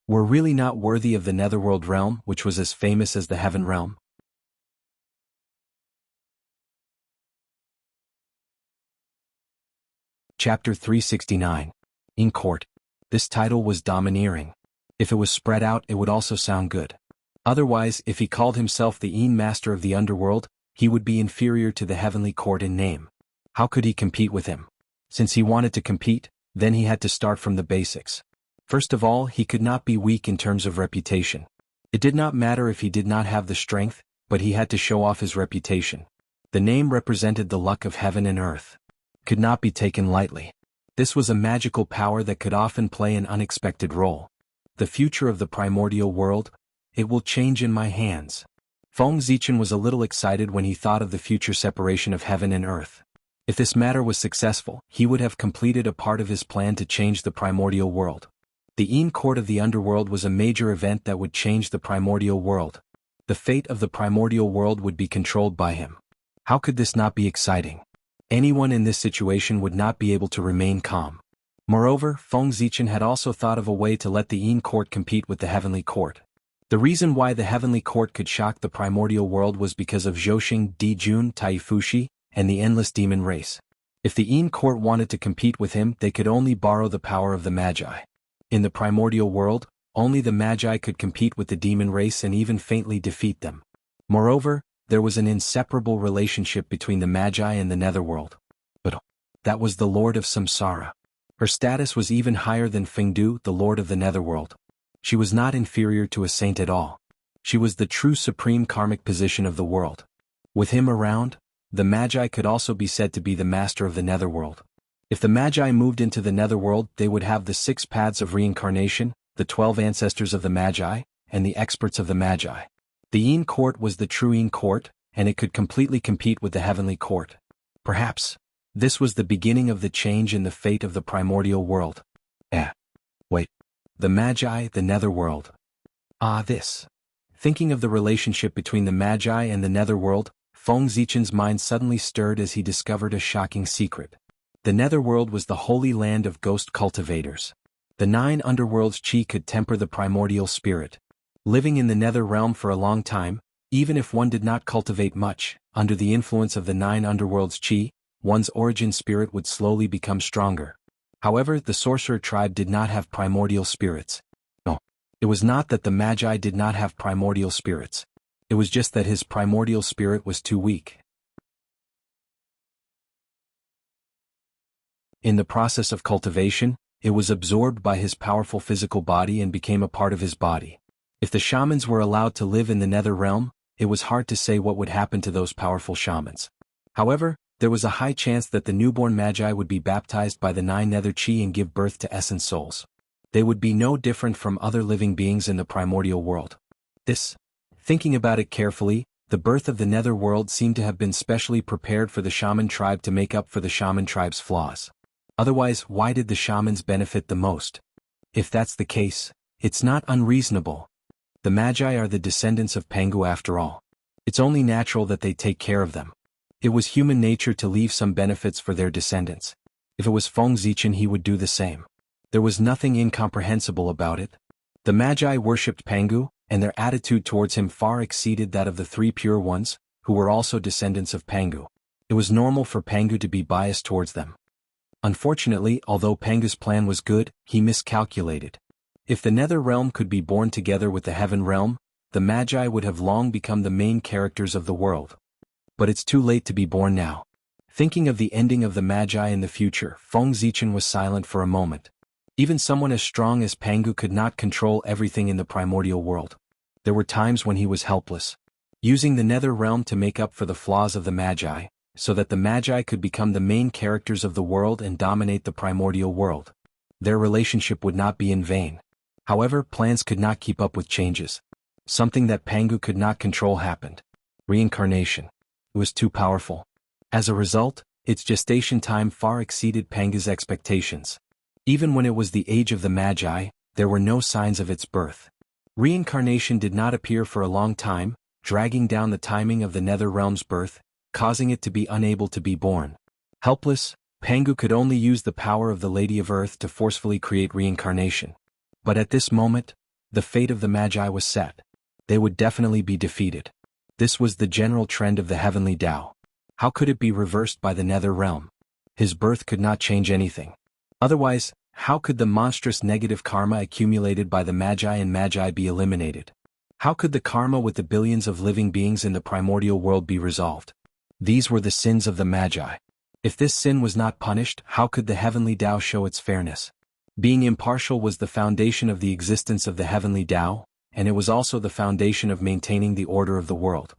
were really not worthy of the netherworld realm, which was as famous as the heaven realm. Chapter 369. In Court. This title was domineering. If it was spread out, it would also sound good. Otherwise, if he called himself the Yin Master of the Underworld, he would be inferior to the heavenly court in name. How could he compete with him? Since he wanted to compete, then he had to start from the basics. First of all, he could not be weak in terms of reputation. It did not matter if he did not have the strength, but he had to show off his reputation. The name represented the luck of heaven and earth. It could not be taken lightly. This was a magical power that could often play an unexpected role. The future of the primordial world, it will change in my hands. Feng Zichen was a little excited when he thought of the future separation of heaven and earth. If this matter was successful, he would have completed a part of his plan to change the primordial world. The Yin Court of the Underworld was a major event that would change the primordial world. The fate of the primordial world would be controlled by him. How could this not be exciting? Anyone in this situation would not be able to remain calm. Moreover, Feng Zichen had also thought of a way to let the Yin Court compete with the Heavenly Court. The reason why the Heavenly Court could shock the primordial world was because of Zhouxing, Dijun, Taifushi, and the endless demon race. If the Yin Court wanted to compete with him, they could only borrow the power of the Magi. In the primordial world, only the Magi could compete with the demon race and even faintly defeat them. Moreover, there was an inseparable relationship between the Magi and the netherworld. But that was the Lord of Samsara. Her status was even higher than Fengdu, the Lord of the netherworld. She was not inferior to a saint at all. She was the true supreme karmic position of the world. With him around, the Magi could also be said to be the master of the netherworld. If the Magi moved into the netherworld, they would have the 6 paths of reincarnation, the 12 ancestors of the Magi, and the experts of the Magi. The Yin court was the true Yin court, and it could completely compete with the heavenly court. Perhaps this was the beginning of the change in the fate of the primordial world. Wait. The Magi, the netherworld. This. Thinking of the relationship between the Magi and the netherworld, Feng Zichen's mind suddenly stirred as he discovered a shocking secret. The netherworld was the holy land of ghost cultivators. The 9 underworlds' chi could temper the primordial spirit. Living in the nether realm for a long time, even if one did not cultivate much, under the influence of the 9 underworlds' chi, one's origin spirit would slowly become stronger. However, the sorcerer tribe did not have primordial spirits. No. It was not that the Magi did not have primordial spirits. It was just that his primordial spirit was too weak. In the process of cultivation, it was absorbed by his powerful physical body and became a part of his body. If the shamans were allowed to live in the nether realm, it was hard to say what would happen to those powerful shamans. However, there was a high chance that the newborn Magi would be baptized by the 9 nether chi and give birth to essence souls. They would be no different from other living beings in the primordial world. Thinking about it carefully, the birth of the nether world seemed to have been specially prepared for the shaman tribe to make up for the shaman tribe's flaws. Otherwise, why did the shamans benefit the most? If that's the case, it's not unreasonable. The Magi are the descendants of Pangu after all. It's only natural that they take care of them. It was human nature to leave some benefits for their descendants. If it was Feng Zichen, he would do the same. There was nothing incomprehensible about it. The Magi worshipped Pangu, and their attitude towards him far exceeded that of the 3 pure ones, who were also descendants of Pangu. It was normal for Pangu to be biased towards them. Unfortunately, although Pangu's plan was good, he miscalculated. If the nether realm could be born together with the heaven realm, the Magi would have long become the main characters of the world. But it's too late to be born now. Thinking of the ending of the Magi in the future, Feng Zichen was silent for a moment. Even someone as strong as Pangu could not control everything in the primordial world. There were times when he was helpless. Using the nether realm to make up for the flaws of the Magi, so that the Magi could become the main characters of the world and dominate the primordial world. Their relationship would not be in vain. However, plans could not keep up with changes. Something that Pangu could not control happened. Reincarnation. It was too powerful. As a result, its gestation time far exceeded Pangu's expectations. Even when it was the age of the Magi, there were no signs of its birth. Reincarnation did not appear for a long time, dragging down the timing of the nether realm's birth, causing it to be unable to be born. Helpless, Pangu could only use the power of the Lady of Earth to forcefully create reincarnation. But at this moment, the fate of the Magi was set. They would definitely be defeated. This was the general trend of the heavenly Tao. How could it be reversed by the nether realm? His birth could not change anything. Otherwise, how could the monstrous negative karma accumulated by the Magi and Magi be eliminated? How could the karma with the billions of living beings in the primordial world be resolved? These were the sins of the Magi. If this sin was not punished, how could the heavenly Tao show its fairness? Being impartial was the foundation of the existence of the heavenly Tao, and it was also the foundation of maintaining the order of the world.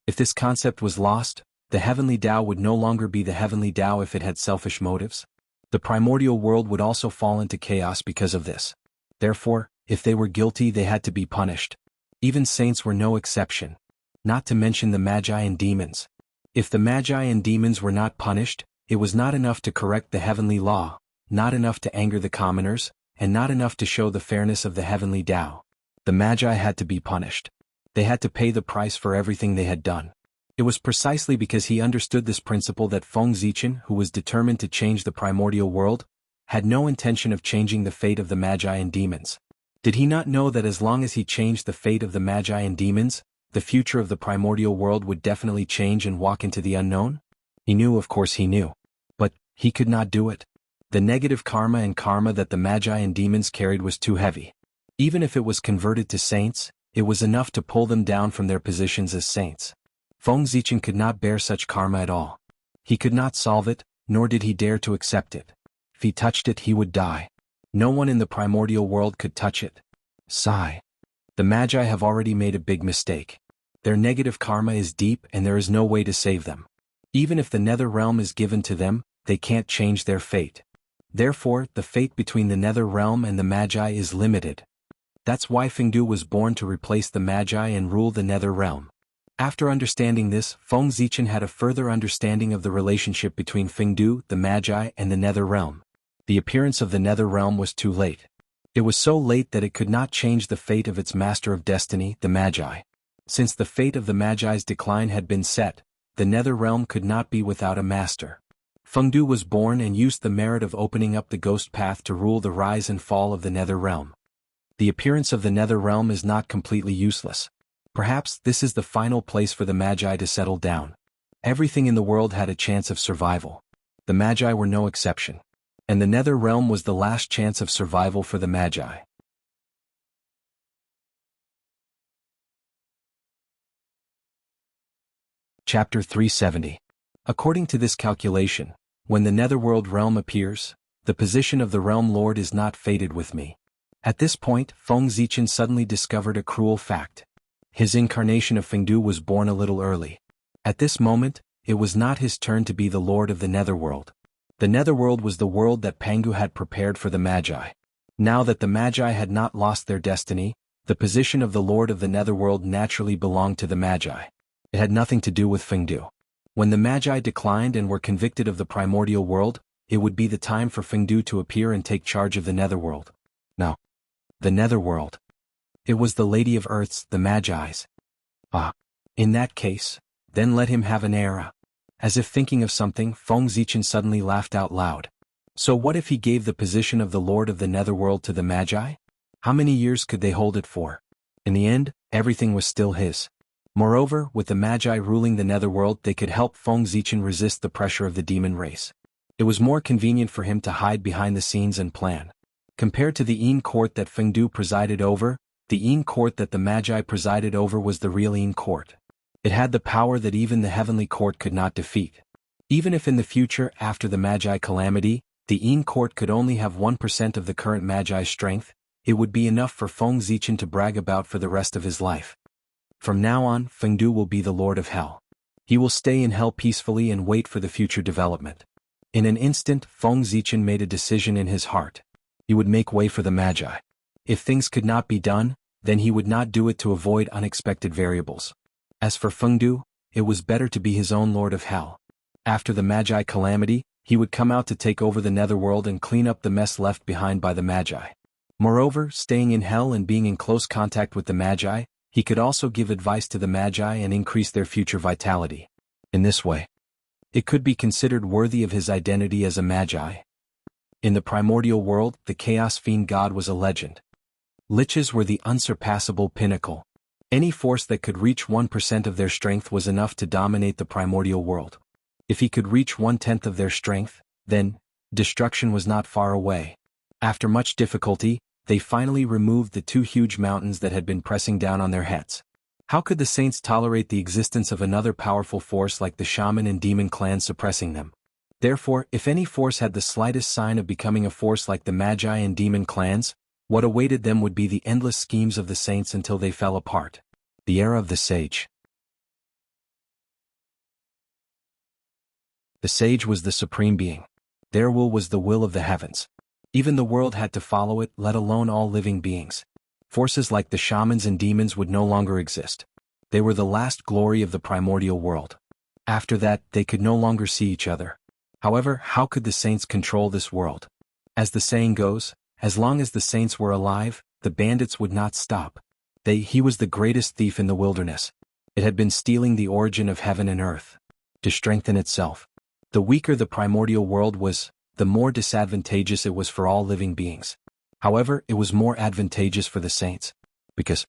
If this concept was lost, the heavenly Tao would no longer be the heavenly Tao if it had selfish motives. The primordial world would also fall into chaos because of this. Therefore, if they were guilty, they had to be punished. Even saints were no exception. Not to mention the Magi and demons. If the Magi and demons were not punished, it was not enough to correct the heavenly law, not enough to anger the commoners, and not enough to show the fairness of the heavenly Tao. The Magi had to be punished. They had to pay the price for everything they had done. It was precisely because he understood this principle that Feng Zichen, who was determined to change the primordial world, had no intention of changing the fate of the Magi and demons. Did he not know that as long as he changed the fate of the Magi and demons, the future of the primordial world would definitely change and walk into the unknown? He knew, of course he knew. But he could not do it. The negative karma that the Magi and demons carried was too heavy. Even if it was converted to saints, it was enough to pull them down from their positions as saints. Feng Zichen could not bear such karma at all. He could not solve it, nor did he dare to accept it. If he touched it, he would die. No one in the primordial world could touch it. Sigh. The Magi have already made a big mistake. Their negative karma is deep and there is no way to save them. Even if the nether realm is given to them, they can't change their fate. Therefore, the fate between the nether realm and the Magi is limited. That's why Fengdu was born to replace the Magi and rule the nether realm. After understanding this, Feng Zichen had a further understanding of the relationship between Fengdu, the Magi, and the nether realm. The appearance of the nether realm was too late. It was so late that it could not change the fate of its master of destiny, the Magi. Since the fate of the Magi's decline had been set, the nether realm could not be without a master. Fengdu was born and used the merit of opening up the ghost path to rule the rise and fall of the nether realm. The appearance of the nether realm is not completely useless. Perhaps this is the final place for the Magi to settle down. Everything in the world had a chance of survival. The Magi were no exception. And the nether realm was the last chance of survival for the Magi. Chapter 370. According to this calculation, when the netherworld realm appears, the position of the realm lord is not fated with me. At this point, Feng Zichen suddenly discovered a cruel fact. His incarnation of Fengdu was born a little early. At this moment, it was not his turn to be the lord of the netherworld. The netherworld was the world that Pangu had prepared for the Magi. Now that the Magi had not lost their destiny, the position of the lord of the netherworld naturally belonged to the Magi. It had nothing to do with Fengdu. When the Magi declined and were convicted of the primordial world, it would be the time for Fengdu to appear and take charge of the netherworld. No. The netherworld. It was the Lady of Earth's, the Magi's. Ah. In that case, then let him have an era. As if thinking of something, Feng Zichen suddenly laughed out loud. So what if he gave the position of the Lord of the Netherworld to the Magi? How many years could they hold it for? In the end, everything was still his. Moreover, with the Magi ruling the Netherworld, they could help Feng Zichen resist the pressure of the demon race. It was more convenient for him to hide behind the scenes and plan. Compared to the Yin court that Fengdu presided over, the Yin court that the Magi presided over was the real Yin court. It had the power that even the heavenly court could not defeat. Even if in the future, after the Magi calamity, the Yin court could only have 1% of the current Magi's strength, it would be enough for Feng Zichen to brag about for the rest of his life. From now on, Fengdu will be the Lord of Hell. He will stay in Hell peacefully and wait for the future development. In an instant, Feng Zichen made a decision in his heart. He would make way for the Magi. If things could not be done, then he would not do it to avoid unexpected variables. As for Fengdu, it was better to be his own Lord of Hell. After the Magi calamity, he would come out to take over the netherworld and clean up the mess left behind by the Magi. Moreover, staying in Hell and being in close contact with the Magi, he could also give advice to the Magi and increase their future vitality. In this way, it could be considered worthy of his identity as a Magi. In the primordial world, the Chaos Fiend God was a legend. Liches were the unsurpassable pinnacle. Any force that could reach 1% of their strength was enough to dominate the primordial world. If he could reach 1/10 of their strength, then destruction was not far away. After much difficulty, they finally removed the 2 huge mountains that had been pressing down on their heads. How could the saints tolerate the existence of another powerful force like the shaman and demon clans suppressing them? Therefore, if any force had the slightest sign of becoming a force like the Magi and demon clans, what awaited them would be the endless schemes of the saints until they fell apart. The era of the sage. The sage was the supreme being. Their will was the will of the heavens. Even the world had to follow it, let alone all living beings. Forces like the shamans and demons would no longer exist. They were the last glory of the primordial world. After that, they could no longer see each other. However, how could the saints control this world? As the saying goes, as long as the saints were alive, the bandits would not stop. He was the greatest thief in the wilderness. It had been stealing the origin of heaven and earth. To strengthen itself. The weaker the primordial world was, the more disadvantageous it was for all living beings. However, it was more advantageous for the saints. Because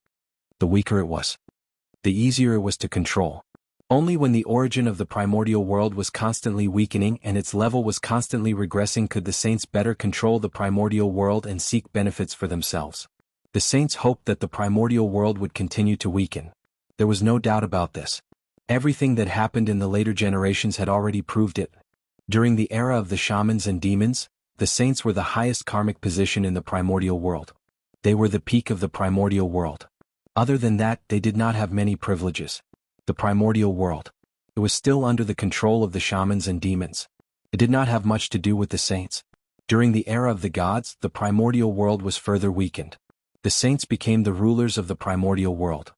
the weaker it was, the easier it was to control. Only when the origin of the primordial world was constantly weakening and its level was constantly regressing could the saints better control the primordial world and seek benefits for themselves. The saints hoped that the primordial world would continue to weaken. There was no doubt about this. Everything that happened in the later generations had already proved it. During the era of the shamans and demons, the saints were the highest karmic position in the primordial world. They were the peak of the primordial world. Other than that, they did not have many privileges. The primordial world. It was still under the control of the shamans and demons. It did not have much to do with the saints. During the era of the gods, the primordial world was further weakened. The saints became the rulers of the primordial world.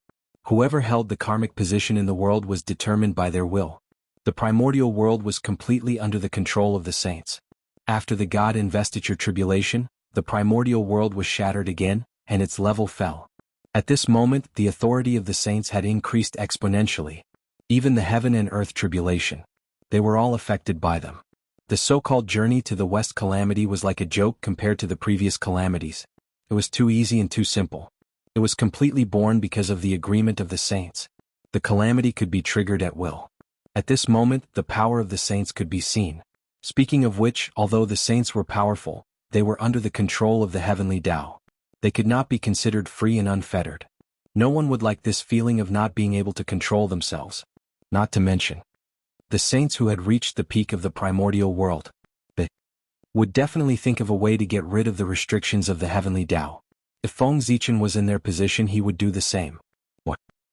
Whoever held the karmic position in the world was determined by their will. The primordial world was completely under the control of the saints. After the god investiture tribulation, the primordial world was shattered again, and its level fell. At this moment, the authority of the saints had increased exponentially. Even the heaven and earth tribulation. They were all affected by them. The so-called journey to the west calamity was like a joke compared to the previous calamities. It was too easy and too simple. It was completely born because of the agreement of the saints. The calamity could be triggered at will. At this moment, the power of the saints could be seen. Speaking of which, although the saints were powerful, they were under the control of the heavenly Tao. They could not be considered free and unfettered. No one would like this feeling of not being able to control themselves. Not to mention, the saints who had reached the peak of the primordial world, would definitely think of a way to get rid of the restrictions of the heavenly Tao. If Feng Zichen was in their position, he would do the same.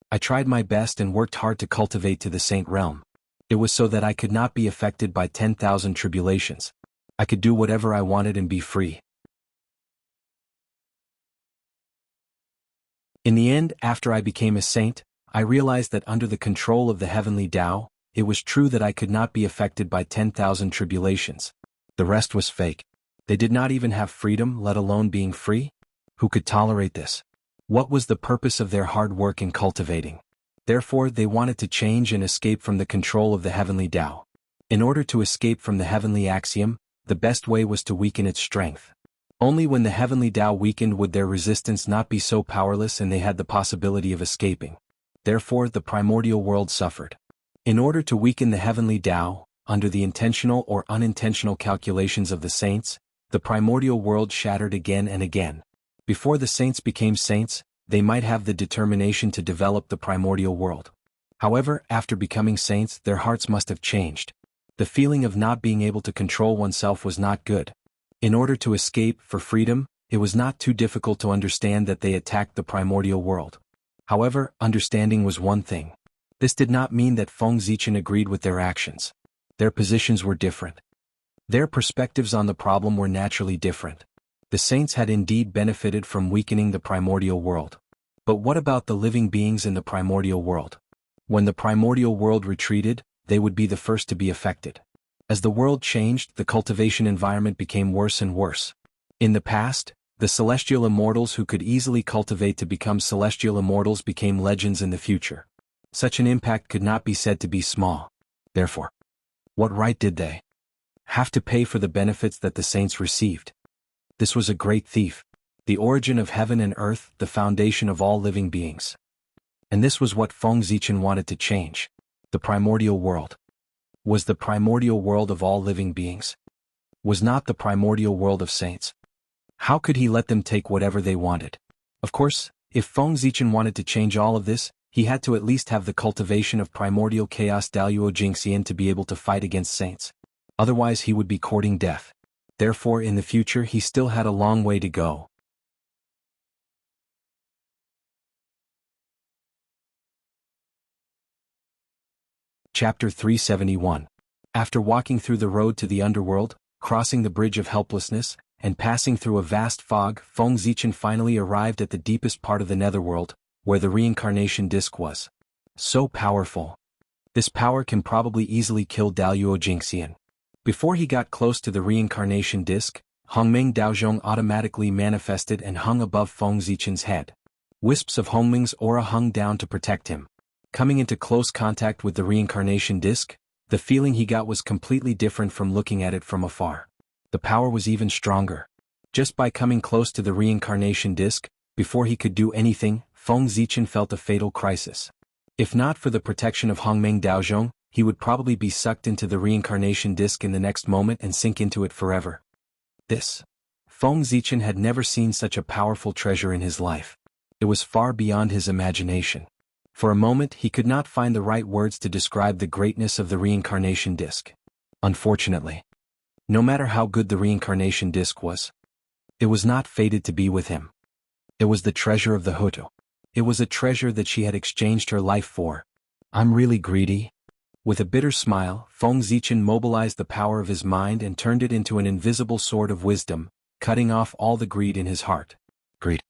I tried my best and worked hard to cultivate to the saint realm. It was so that I could not be affected by 10,000 tribulations. I could do whatever I wanted and be free. In the end, after I became a saint, I realized that under the control of the heavenly Tao, it was true that I could not be affected by 10,000 tribulations. The rest was fake. They did not even have freedom, let alone being free. Who could tolerate this? What was the purpose of their hard work in cultivating? Therefore, they wanted to change and escape from the control of the heavenly Tao. In order to escape from the heavenly axiom, the best way was to weaken its strength. Only when the heavenly Tao weakened would their resistance not be so powerless and they had the possibility of escaping. Therefore, the primordial world suffered. In order to weaken the heavenly Tao, under the intentional or unintentional calculations of the saints, the primordial world shattered again and again. Before the saints became saints, they might have the determination to develop the primordial world. However, after becoming saints, their hearts must have changed. The feeling of not being able to control oneself was not good. In order to escape for freedom, it was not too difficult to understand that they attacked the primordial world. However, understanding was one thing. This did not mean that Feng Zichen agreed with their actions. Their positions were different. Their perspectives on the problem were naturally different. The saints had indeed benefited from weakening the primordial world. But what about the living beings in the primordial world? When the primordial world retreated, they would be the first to be affected. As the world changed, the cultivation environment became worse and worse. In the past, the celestial immortals who could easily cultivate to become celestial immortals became legends in the future. Such an impact could not be said to be small. Therefore, what right did they have to pay for the benefits that the saints received? This was a great thief, the origin of heaven and earth, the foundation of all living beings. And this was what Feng Zichen wanted to change. The primordial world. Was the primordial world of all living beings? Was not the primordial world of saints? How could he let them take whatever they wanted? Of course, if Feng Zichen wanted to change all of this, he had to at least have the cultivation of primordial chaos Daluo Jingxian to be able to fight against saints. Otherwise he would be courting death. Therefore in the future he still had a long way to go. Chapter 371. After walking through the road to the underworld, crossing the bridge of helplessness, and passing through a vast fog, Feng Zichen finally arrived at the deepest part of the netherworld, where the reincarnation disc was. So powerful. This power can probably easily kill Daluo Jingxian. Before he got close to the reincarnation disc, Hongming Daozhong automatically manifested and hung above Feng Zichen's head. Wisps of Hongming's aura hung down to protect him. Coming into close contact with the reincarnation disc, the feeling he got was completely different from looking at it from afar. The power was even stronger. Just by coming close to the reincarnation disc, before he could do anything, Feng Zichen felt a fatal crisis. If not for the protection of Hongming Daozhong, he would probably be sucked into the reincarnation disc in the next moment and sink into it forever. Feng Zichen had never seen such a powerful treasure in his life. It was far beyond his imagination. For a moment he could not find the right words to describe the greatness of the reincarnation disc. Unfortunately, No matter how good the reincarnation disc was, it was not fated to be with him. It was the treasure of the Hutu. It was a treasure that she had exchanged her life for. I'm really greedy. With a bitter smile, Feng Zichen mobilized the power of his mind and turned it into an invisible sword of wisdom, cutting off all the greed in his heart. Greed.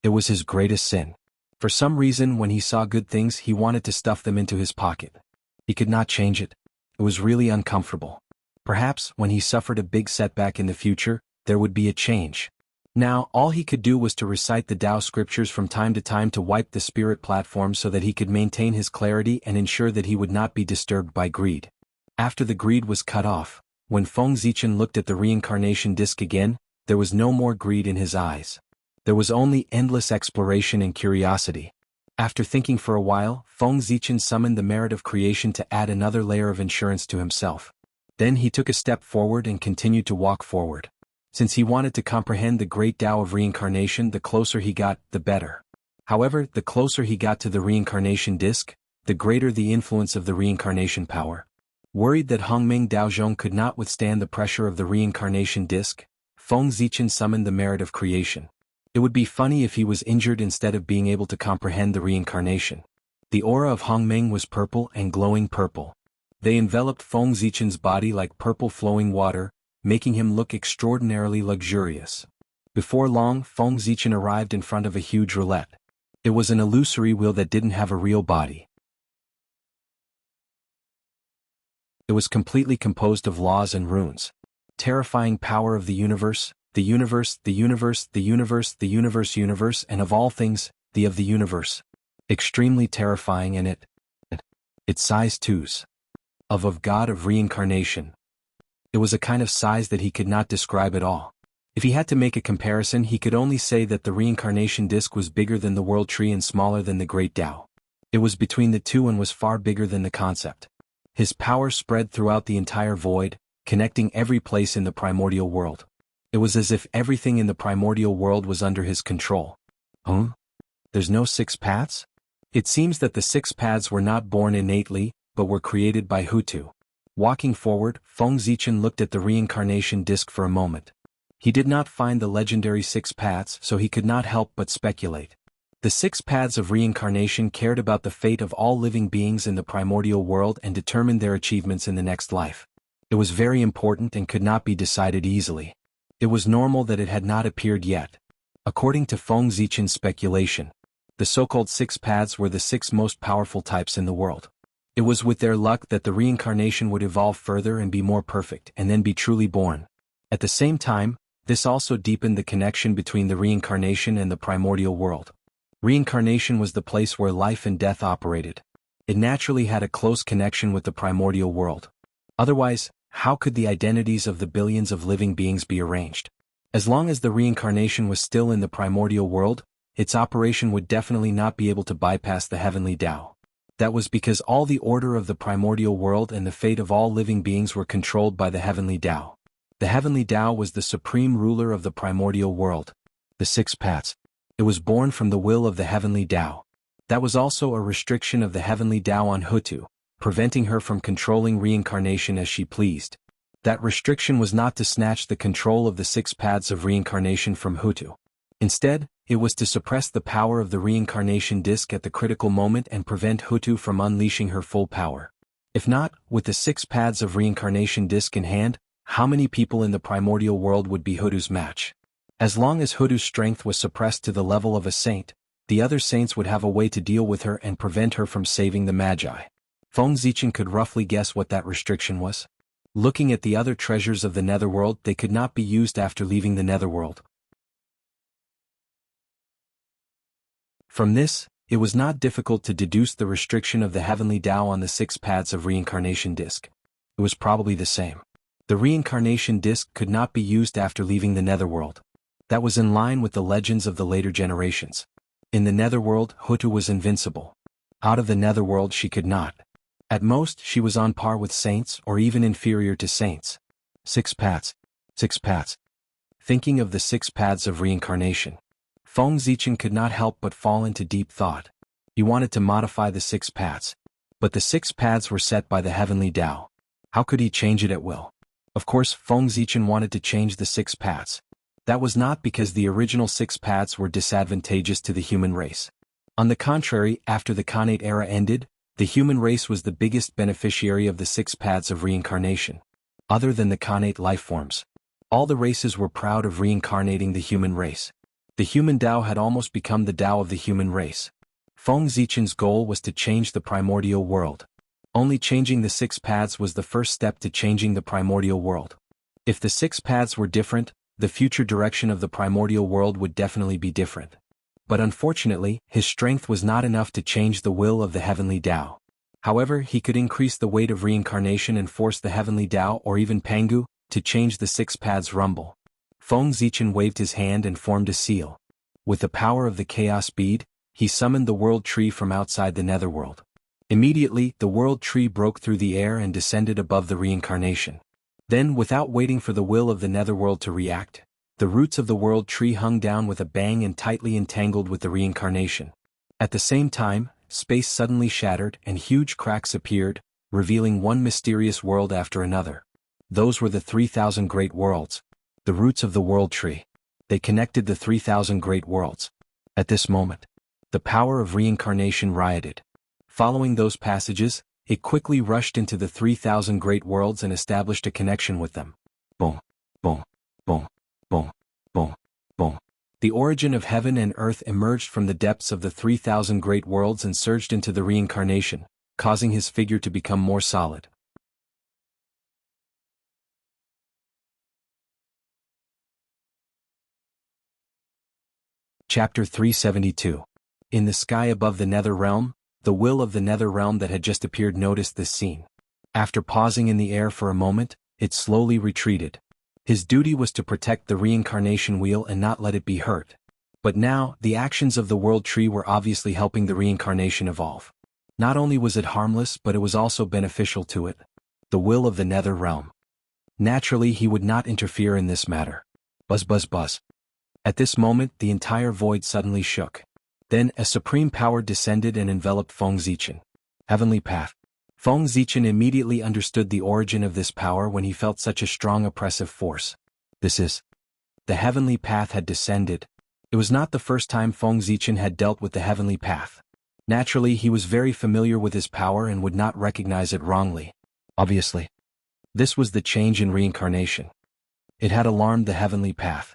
It was his greatest sin. For some reason, when he saw good things, he wanted to stuff them into his pocket. He could not change it. It was really uncomfortable. Perhaps, when he suffered a big setback in the future, there would be a change. Now, all he could do was to recite the Tao scriptures from time to time to wipe the spirit platform so that he could maintain his clarity and ensure that he would not be disturbed by greed. After the greed was cut off, when Feng Zichen looked at the reincarnation disc again, there was no more greed in his eyes. There was only endless exploration and curiosity. After thinking for a while, Feng Zichen summoned the merit of creation to add another layer of insurance to himself. Then he took a step forward and continued to walk forward. Since he wanted to comprehend the great Tao of reincarnation, the closer he got, the better. However, the closer he got to the reincarnation disc, the greater the influence of the reincarnation power. Worried that Hongming Daozhong could not withstand the pressure of the reincarnation disc, Feng Zichen summoned the merit of creation. It would be funny if he was injured instead of being able to comprehend the reincarnation. The aura of Hongming was purple and glowing purple. They enveloped Feng Zichen's body like purple flowing water, making him look extraordinarily luxurious. Before long, Feng Zichen arrived in front of a huge roulette. It was an illusory wheel that didn't have a real body. It was completely composed of laws and runes. Terrifying power of the universe, the universe, the universe, the universe, the universe, universe, and of all things, the of the universe. Extremely terrifying, and its size twos. Of God of reincarnation. It was a kind of size that he could not describe at all. If he had to make a comparison, he could only say that the reincarnation disc was bigger than the world tree and smaller than the great Tao. It was between the two and was far bigger than the concept. His power spread throughout the entire void, connecting every place in the primordial world. It was as if everything in the primordial world was under his control. There's no six paths? It seems that the six paths were not born innately, but were created by Hutu. Walking forward, Feng Zichen looked at the reincarnation disc for a moment. He did not find the legendary six paths, so he could not help but speculate. The six paths of reincarnation cared about the fate of all living beings in the primordial world and determined their achievements in the next life. It was very important and could not be decided easily. It was normal that it had not appeared yet. According to Feng Zichen's speculation, the so-called six paths were the six most powerful types in the world. It was with their luck that the reincarnation would evolve further and be more perfect and then be truly born. At the same time, this also deepened the connection between the reincarnation and the primordial world. Reincarnation was the place where life and death operated. It naturally had a close connection with the primordial world. Otherwise, how could the identities of the billions of living beings be arranged? As long as the reincarnation was still in the primordial world, its operation would definitely not be able to bypass the heavenly Tao. That was because all the order of the primordial world and the fate of all living beings were controlled by the heavenly Tao. The heavenly Tao was the supreme ruler of the primordial world. The six paths. It was born from the will of the heavenly Tao. That was also a restriction of the heavenly Tao on Hutu, preventing her from controlling reincarnation as she pleased. That restriction was not to snatch the control of the six paths of reincarnation from Hutu. Instead, it was to suppress the power of the reincarnation disc at the critical moment and prevent Hutu from unleashing her full power. If not, with the six paths of reincarnation disc in hand, how many people in the primordial world would be Hutu's match? As long as Hutu's strength was suppressed to the level of a saint, the other saints would have a way to deal with her and prevent her from saving the Magi. Feng Zichen could roughly guess what that restriction was. Looking at the other treasures of the netherworld, they could not be used after leaving the netherworld. From this, it was not difficult to deduce the restriction of the heavenly Tao on the six paths of reincarnation disc. It was probably the same. The reincarnation disc could not be used after leaving the netherworld. That was in line with the legends of the later generations. In the netherworld, Hutu was invincible. Out of the netherworld she could not. At most, she was on par with saints or even inferior to saints. Six paths. Six paths. Thinking of the six paths of reincarnation, Feng Zichen could not help but fall into deep thought. He wanted to modify the six paths. But the six paths were set by the heavenly Tao. How could he change it at will? Of course, Feng Zichen wanted to change the 6 paths. That was not because the original 6 paths were disadvantageous to the human race. On the contrary, after the Khanate era ended, the human race was the biggest beneficiary of the 6 paths of reincarnation. Other than the Khanate lifeforms, all the races were proud of reincarnating the human race. The human Tao had almost become the Tao of the human race. Feng Zichen's goal was to change the primordial world. Only changing the 6 paths was the first step to changing the primordial world. If the 6 paths were different, the future direction of the primordial world would definitely be different. But unfortunately, his strength was not enough to change the will of the heavenly Tao. However, he could increase the weight of reincarnation and force the heavenly Tao or even Pangu to change the 6 paths rumble. Feng Zichen waved his hand and formed a seal. With the power of the chaos bead, he summoned the world tree from outside the netherworld. Immediately, the world tree broke through the air and descended above the reincarnation. Then, without waiting for the will of the netherworld to react, the roots of the world tree hung down with a bang and tightly entangled with the reincarnation. At the same time, space suddenly shattered and huge cracks appeared, revealing one mysterious world after another. Those were the 3,000 great worlds, the roots of the world tree. They connected the 3,000 great worlds. At this moment, the power of reincarnation rioted. Following those passages, it quickly rushed into the 3,000 great worlds and established a connection with them. Boom, boom, boom, boom, boom, boom. The origin of heaven and earth emerged from the depths of the 3,000 great worlds and surged into the reincarnation, causing his figure to become more solid. Chapter 372. In the sky above the nether realm, the will of the nether realm that had just appeared noticed this scene. After pausing in the air for a moment, it slowly retreated. His duty was to protect the reincarnation wheel and not let it be hurt. But now, the actions of the world tree were obviously helping the reincarnation evolve. Not only was it harmless, but it was also beneficial to it. The will of the nether realm. Naturally, he would not interfere in this matter. Buzz buzz buzz. At this moment, the entire void suddenly shook. Then, a supreme power descended and enveloped Feng Zichen. Heavenly Path. Feng Zichen immediately understood the origin of this power when he felt such a strong oppressive force. This is. The Heavenly Path had descended. It was not the first time Feng Zichen had dealt with the Heavenly Path. Naturally, he was very familiar with his power and would not recognize it wrongly. Obviously. This was the change in reincarnation. It had alarmed the Heavenly Path,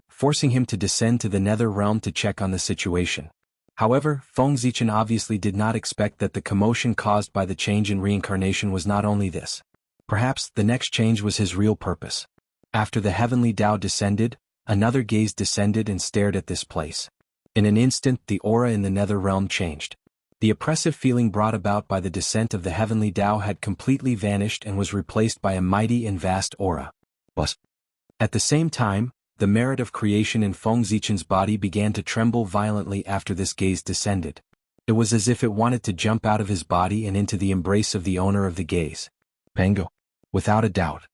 forcing him to descend to the nether realm to check on the situation. However, Feng Zichen obviously did not expect that the commotion caused by the change in reincarnation was not only this. Perhaps the next change was his real purpose. After the heavenly Tao descended, another gaze descended and stared at this place. In an instant, the aura in the nether realm changed. The oppressive feeling brought about by the descent of the heavenly Tao had completely vanished and was replaced by a mighty and vast aura. Buzz. At the same time, the merit of creation in Feng Zichen's body began to tremble violently after this gaze descended. It was as if it wanted to jump out of his body and into the embrace of the owner of the gaze. Pangu. Without a doubt.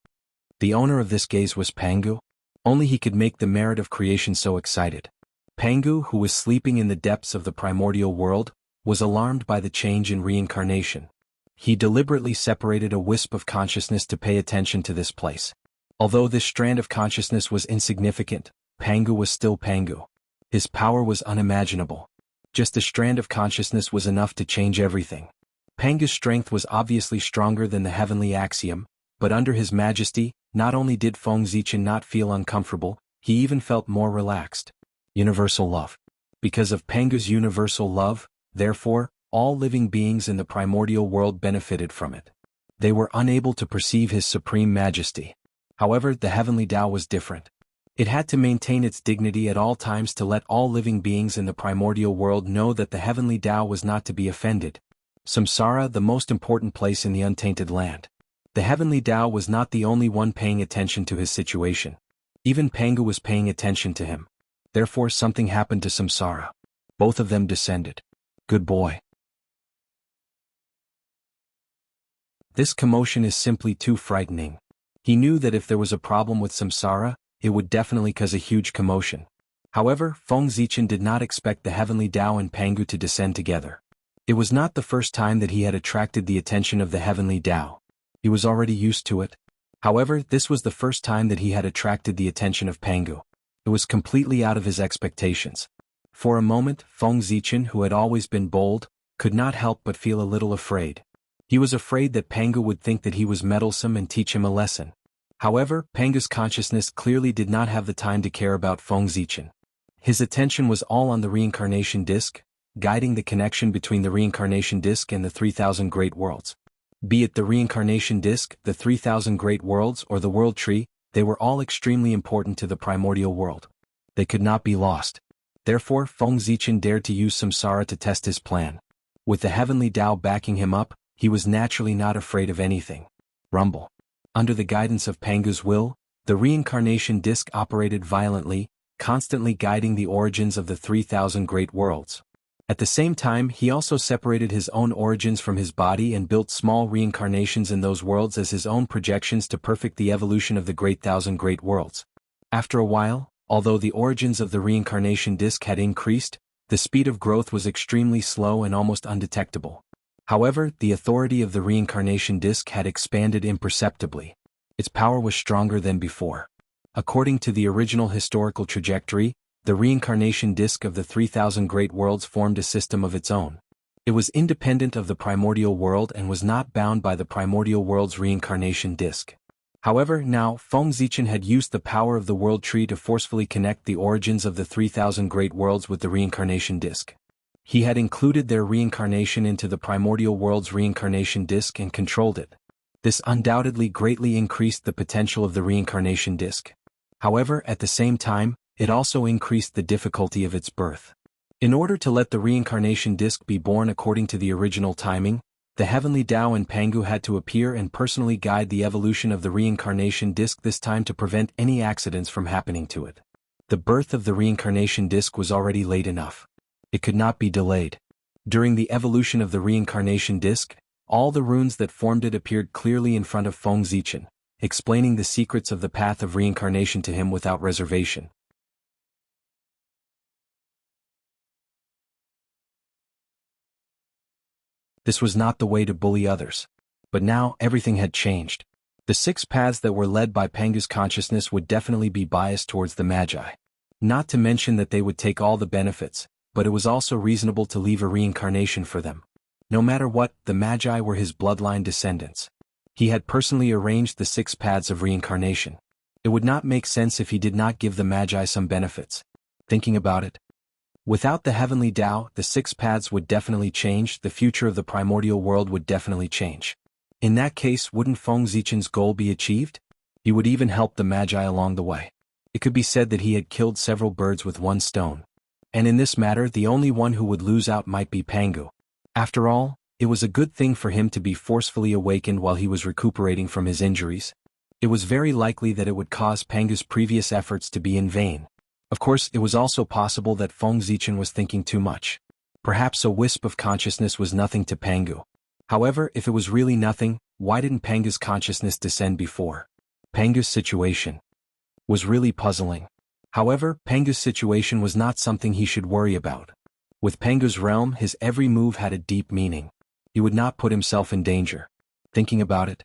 The owner of this gaze was Pangu. Only he could make the merit of creation so excited. Pangu, who was sleeping in the depths of the primordial world, was alarmed by the change in reincarnation. He deliberately separated a wisp of consciousness to pay attention to this place. Although this strand of consciousness was insignificant, Pangu was still Pangu. His power was unimaginable. Just a strand of consciousness was enough to change everything. Pangu's strength was obviously stronger than the heavenly axiom, but under his majesty, not only did Feng Zichen not feel uncomfortable, he even felt more relaxed. Universal love. Because of Pangu's universal love, therefore, all living beings in the primordial world benefited from it. They were unable to perceive his supreme majesty. However, the heavenly Tao was different. It had to maintain its dignity at all times to let all living beings in the primordial world know that the heavenly Tao was not to be offended. Samsara, the most important place in the untainted land. The heavenly Tao was not the only one paying attention to his situation. Even Pangu was paying attention to him. Therefore something happened to Samsara. Both of them descended. Good boy. This commotion is simply too frightening. He knew that if there was a problem with Samsara, it would definitely cause a huge commotion. However, Feng Zichen did not expect the heavenly Tao and Pangu to descend together. It was not the first time that he had attracted the attention of the heavenly Tao. He was already used to it. However, this was the first time that he had attracted the attention of Pangu. It was completely out of his expectations. For a moment, Feng Zichen, who had always been bold, could not help but feel a little afraid. He was afraid that Pangu would think that he was meddlesome and teach him a lesson. However, Pangu's consciousness clearly did not have the time to care about Feng Zichen. His attention was all on the reincarnation disc, guiding the connection between the reincarnation disc and the 3,000 great worlds. Be it the reincarnation disc, the 3,000 great worlds, or the world tree, they were all extremely important to the primordial world. They could not be lost. Therefore, Feng Zichen dared to use samsara to test his plan. With the heavenly Tao backing him up, he was naturally not afraid of anything. Rumble. Under the guidance of Pangu's will, the reincarnation disc operated violently, constantly guiding the origins of the 3,000 great worlds. At the same time, he also separated his own origins from his body and built small reincarnations in those worlds as his own projections to perfect the evolution of the great 1,000 great worlds. After a while, although the origins of the reincarnation disc had increased, the speed of growth was extremely slow and almost undetectable. However, the authority of the reincarnation disc had expanded imperceptibly. Its power was stronger than before. According to the original historical trajectory, the reincarnation disc of the 3,000 great worlds formed a system of its own. It was independent of the primordial world and was not bound by the primordial world's reincarnation disc. However, now, Feng Zichen had used the power of the world tree to forcefully connect the origins of the 3,000 great worlds with the reincarnation disc. He had included their reincarnation into the primordial world's reincarnation disc and controlled it. This undoubtedly greatly increased the potential of the reincarnation disc. However, at the same time, it also increased the difficulty of its birth. In order to let the reincarnation disc be born according to the original timing, the heavenly Tao and Pangu had to appear and personally guide the evolution of the reincarnation disc, this time to prevent any accidents from happening to it. The birth of the reincarnation disc was already late enough. It could not be delayed. During the evolution of the reincarnation disc, all the runes that formed it appeared clearly in front of Feng Zichen, explaining the secrets of the path of reincarnation to him without reservation. This was not the way to bully others. But now, everything had changed. The 6 paths that were led by Pangu's consciousness would definitely be biased towards the Magi. Not to mention that they would take all the benefits, but it was also reasonable to leave a reincarnation for them. No matter what, the Magi were his bloodline descendants. He had personally arranged the 6 paths of reincarnation. It would not make sense if he did not give the Magi some benefits. Thinking about it, without the heavenly Tao, the 6 paths would definitely change, the future of the primordial world would definitely change. In that case, wouldn't Feng Zichen's goal be achieved? He would even help the Magi along the way. It could be said that he had killed several birds with one stone. And in this matter, the only one who would lose out might be Pangu. After all, it was a good thing for him to be forcefully awakened while he was recuperating from his injuries. It was very likely that it would cause Pangu's previous efforts to be in vain. Of course, it was also possible that Feng Zichen was thinking too much. Perhaps a wisp of consciousness was nothing to Pangu. However, if it was really nothing, why didn't Pangu's consciousness descend before? Pangu's situation was really puzzling. However, Pangu's situation was not something he should worry about. With Pangu's realm, his every move had a deep meaning. He would not put himself in danger. Thinking about it,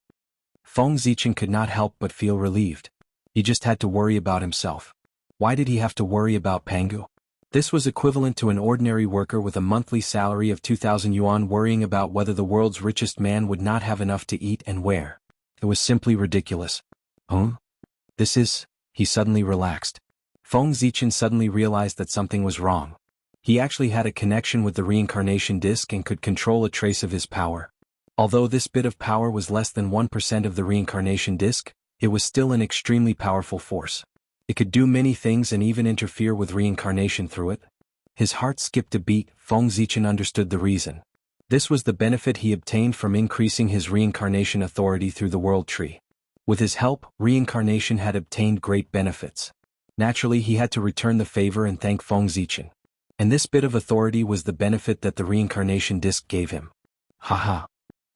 Feng Zichen could not help but feel relieved. He just had to worry about himself. Why did he have to worry about Pangu? This was equivalent to an ordinary worker with a monthly salary of 2,000 yuan worrying about whether the world's richest man would not have enough to eat and wear. It was simply ridiculous. He suddenly relaxed. Feng Zichen suddenly realized that something was wrong. He actually had a connection with the reincarnation disc and could control a trace of his power. Although this bit of power was less than 1% of the reincarnation disc, it was still an extremely powerful force. It could do many things and even interfere with reincarnation through it. His heart skipped a beat. Feng Zichen understood the reason. This was the benefit he obtained from increasing his reincarnation authority through the world tree. With his help, reincarnation had obtained great benefits. Naturally, he had to return the favor and thank Feng Zichen. And this bit of authority was the benefit that the reincarnation disc gave him. Haha.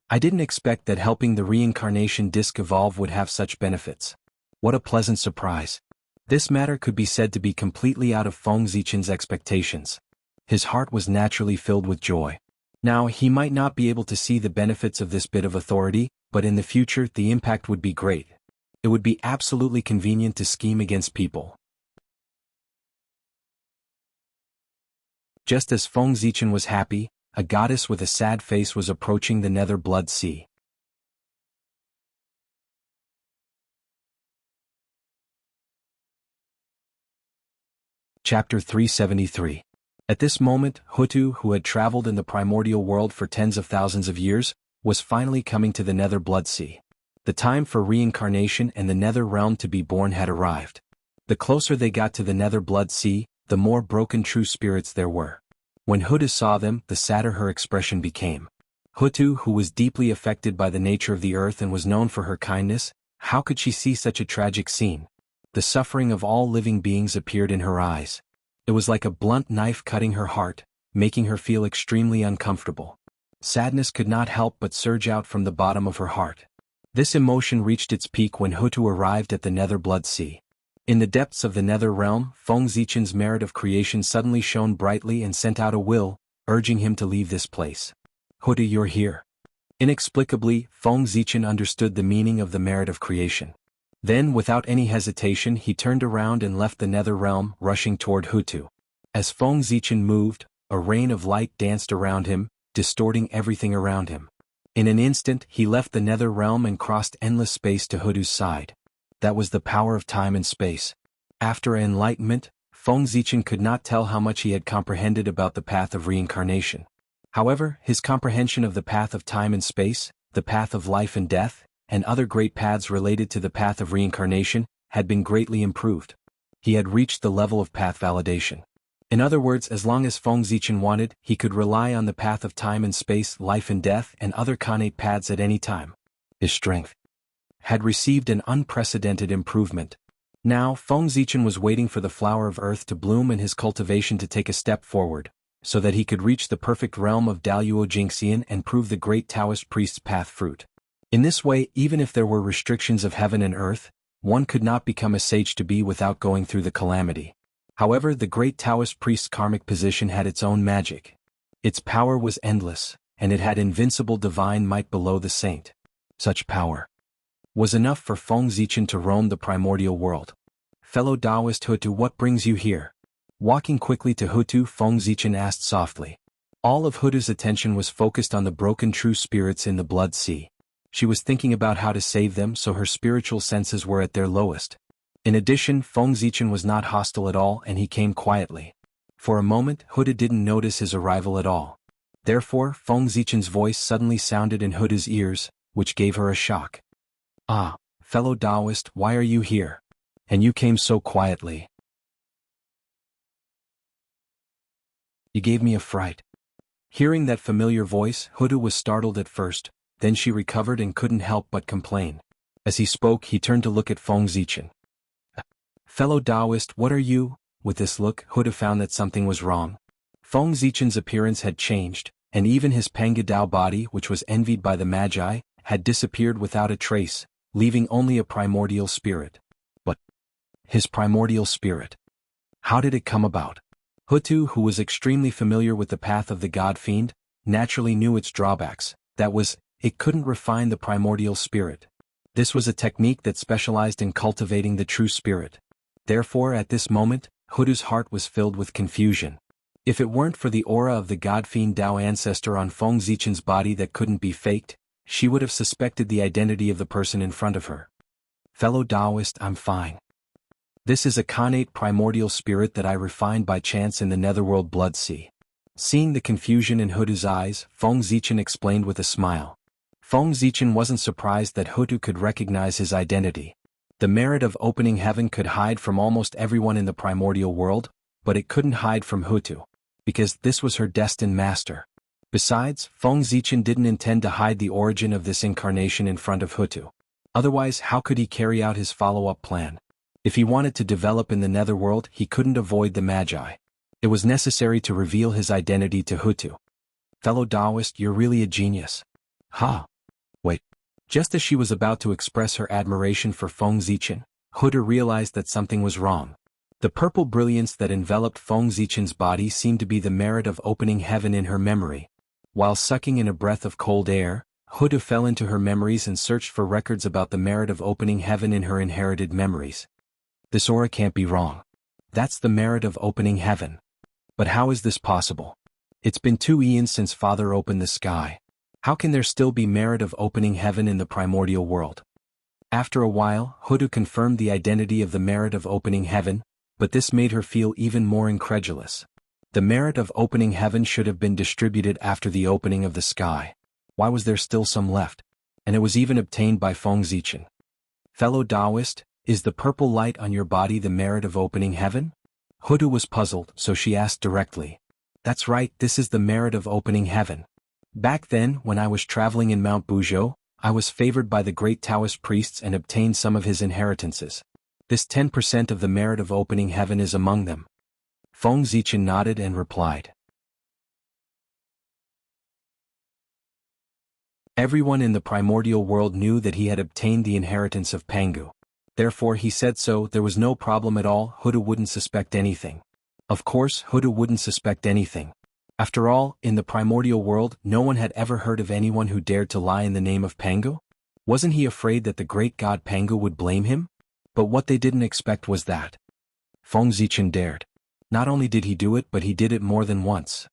I didn't expect that helping the reincarnation disc evolve would have such benefits. What a pleasant surprise. This matter could be said to be completely out of Feng Zichen's expectations. His heart was naturally filled with joy. Now, he might not be able to see the benefits of this bit of authority, but in the future the impact would be great. It would be absolutely convenient to scheme against people. Just as Feng Zichen was happy, a goddess with a sad face was approaching the Nether Blood Sea. Chapter 373. At this moment, Hutu, who had traveled in the primordial world for tens of thousands of years, was finally coming to the Nether Blood Sea. The time for reincarnation and the Nether realm to be born had arrived. The closer they got to the Nether Blood Sea, the more broken true spirits there were. When Hutu saw them, the sadder her expression became. Hutu, who was deeply affected by the nature of the earth and was known for her kindness, how could she see such a tragic scene? The suffering of all living beings appeared in her eyes. It was like a blunt knife cutting her heart, making her feel extremely uncomfortable. Sadness could not help but surge out from the bottom of her heart. This emotion reached its peak when Hutu arrived at the Nether Blood Sea. In the depths of the Nether realm, Feng Zichen's merit of creation suddenly shone brightly and sent out a will, urging him to leave this place. Hutu, you're here. Inexplicably, Feng Zichen understood the meaning of the merit of creation. Then, without any hesitation, he turned around and left the Nether realm, rushing toward Hutu. As Feng Zichen moved, a rain of light danced around him, distorting everything around him. In an instant, he left the Nether realm and crossed endless space to Hutu's side. That was the power of time and space. After enlightenment, Feng Zichen could not tell how much he had comprehended about the path of reincarnation. However, his comprehension of the path of time and space, the path of life and death, and other great paths related to the path of reincarnation, had been greatly improved. He had reached the level of path validation. In other words, as long as Feng Zichen wanted, he could rely on the path of time and space, life and death, and other connate paths at any time. His strength had received an unprecedented improvement. Now, Feng Zichen was waiting for the flower of earth to bloom and his cultivation to take a step forward, so that he could reach the perfect realm of Daluo Jingxian and prove the great Taoist priest's path fruit. In this way, even if there were restrictions of heaven and earth, one could not become a sage to be without going through the calamity. However, the great Taoist priest's karmic position had its own magic. Its power was endless, and it had invincible divine might below the saint. Such power was enough for Feng Zichen to roam the primordial world. Fellow Taoist Hutu, what brings you here? Walking quickly to Hutu, Feng Zichen asked softly. All of Hutu's attention was focused on the broken true spirits in the Blood Sea. She was thinking about how to save them, so her spiritual senses were at their lowest. In addition, Feng Zichen was not hostile at all and he came quietly. For a moment, Hutu didn't notice his arrival at all. Therefore, Feng Zichen's voice suddenly sounded in Hutu's ears, which gave her a shock. Ah, fellow Taoist, why are you here? And you came so quietly. You gave me a fright. Hearing that familiar voice, Hutu was startled at first, then she recovered and couldn't help but complain. As he spoke, he turned to look at Feng Zichen. Fellow Taoist, what are you? With this look, Hutu found that something was wrong. Feng Zichen's appearance had changed, and even his Panga Dao body, which was envied by the Magi, had disappeared without a trace, leaving only a primordial spirit. But his primordial spirit, how did it come about? Hutu, who was extremely familiar with the path of the God Fiend, naturally knew its drawbacks. That was, it couldn't refine the primordial spirit. This was a technique that specialized in cultivating the true spirit. Therefore, at this moment, Hutu's heart was filled with confusion. If it weren't for the aura of the God Fiend Dao ancestor on Feng Zichen's body that couldn't be faked, she would have suspected the identity of the person in front of her. Fellow Taoist, I'm fine. This is a connate primordial spirit that I refined by chance in the Netherworld Blood Sea. Seeing the confusion in Hutu's eyes, Feng Zichen explained with a smile. Feng Zichen wasn't surprised that Hutu could recognize his identity. The merit of opening heaven could hide from almost everyone in the primordial world, but it couldn't hide from Hutu, because this was her destined master. Besides, Feng Zichen didn't intend to hide the origin of this incarnation in front of Hutu. Otherwise, how could he carry out his follow-up plan? If he wanted to develop in the netherworld, he couldn't avoid the Magi. It was necessary to reveal his identity to Hutu. Fellow Taoist, you're really a genius. Ha! Wait. Just as she was about to express her admiration for Feng Zichen, Hutu realized that something was wrong. The purple brilliance that enveloped Feng Zichen's body seemed to be the merit of opening heaven in her memory. While sucking in a breath of cold air, Huda fell into her memories and searched for records about the merit of opening heaven in her inherited memories. This aura can't be wrong. That's the merit of opening heaven. But how is this possible? It's been 2 eons since Father opened the sky. How can there still be merit of opening heaven in the primordial world? After a while, Huda confirmed the identity of the merit of opening heaven, but this made her feel even more incredulous. The merit of opening heaven should have been distributed after the opening of the sky. Why was there still some left? And it was even obtained by Feng Zichen. Fellow Taoist, is the purple light on your body the merit of opening heaven? Huda was puzzled, so she asked directly. That's right, this is the merit of opening heaven. Back then, when I was traveling in Mount Buzhou, I was favored by the great Taoist priests and obtained some of his inheritances. This 10% of the merit of opening heaven is among them. Feng Zichen nodded and replied. Everyone in the primordial world knew that he had obtained the inheritance of Pangu. Therefore he said so, there was no problem at all, Huda wouldn't suspect anything. Of course, Huda wouldn't suspect anything. After all, in the primordial world, no one had ever heard of anyone who dared to lie in the name of Pangu. Wasn't he afraid that the great god Pangu would blame him? But what they didn't expect was that Feng Zichen dared. Not only did he do it, but he did it more than once.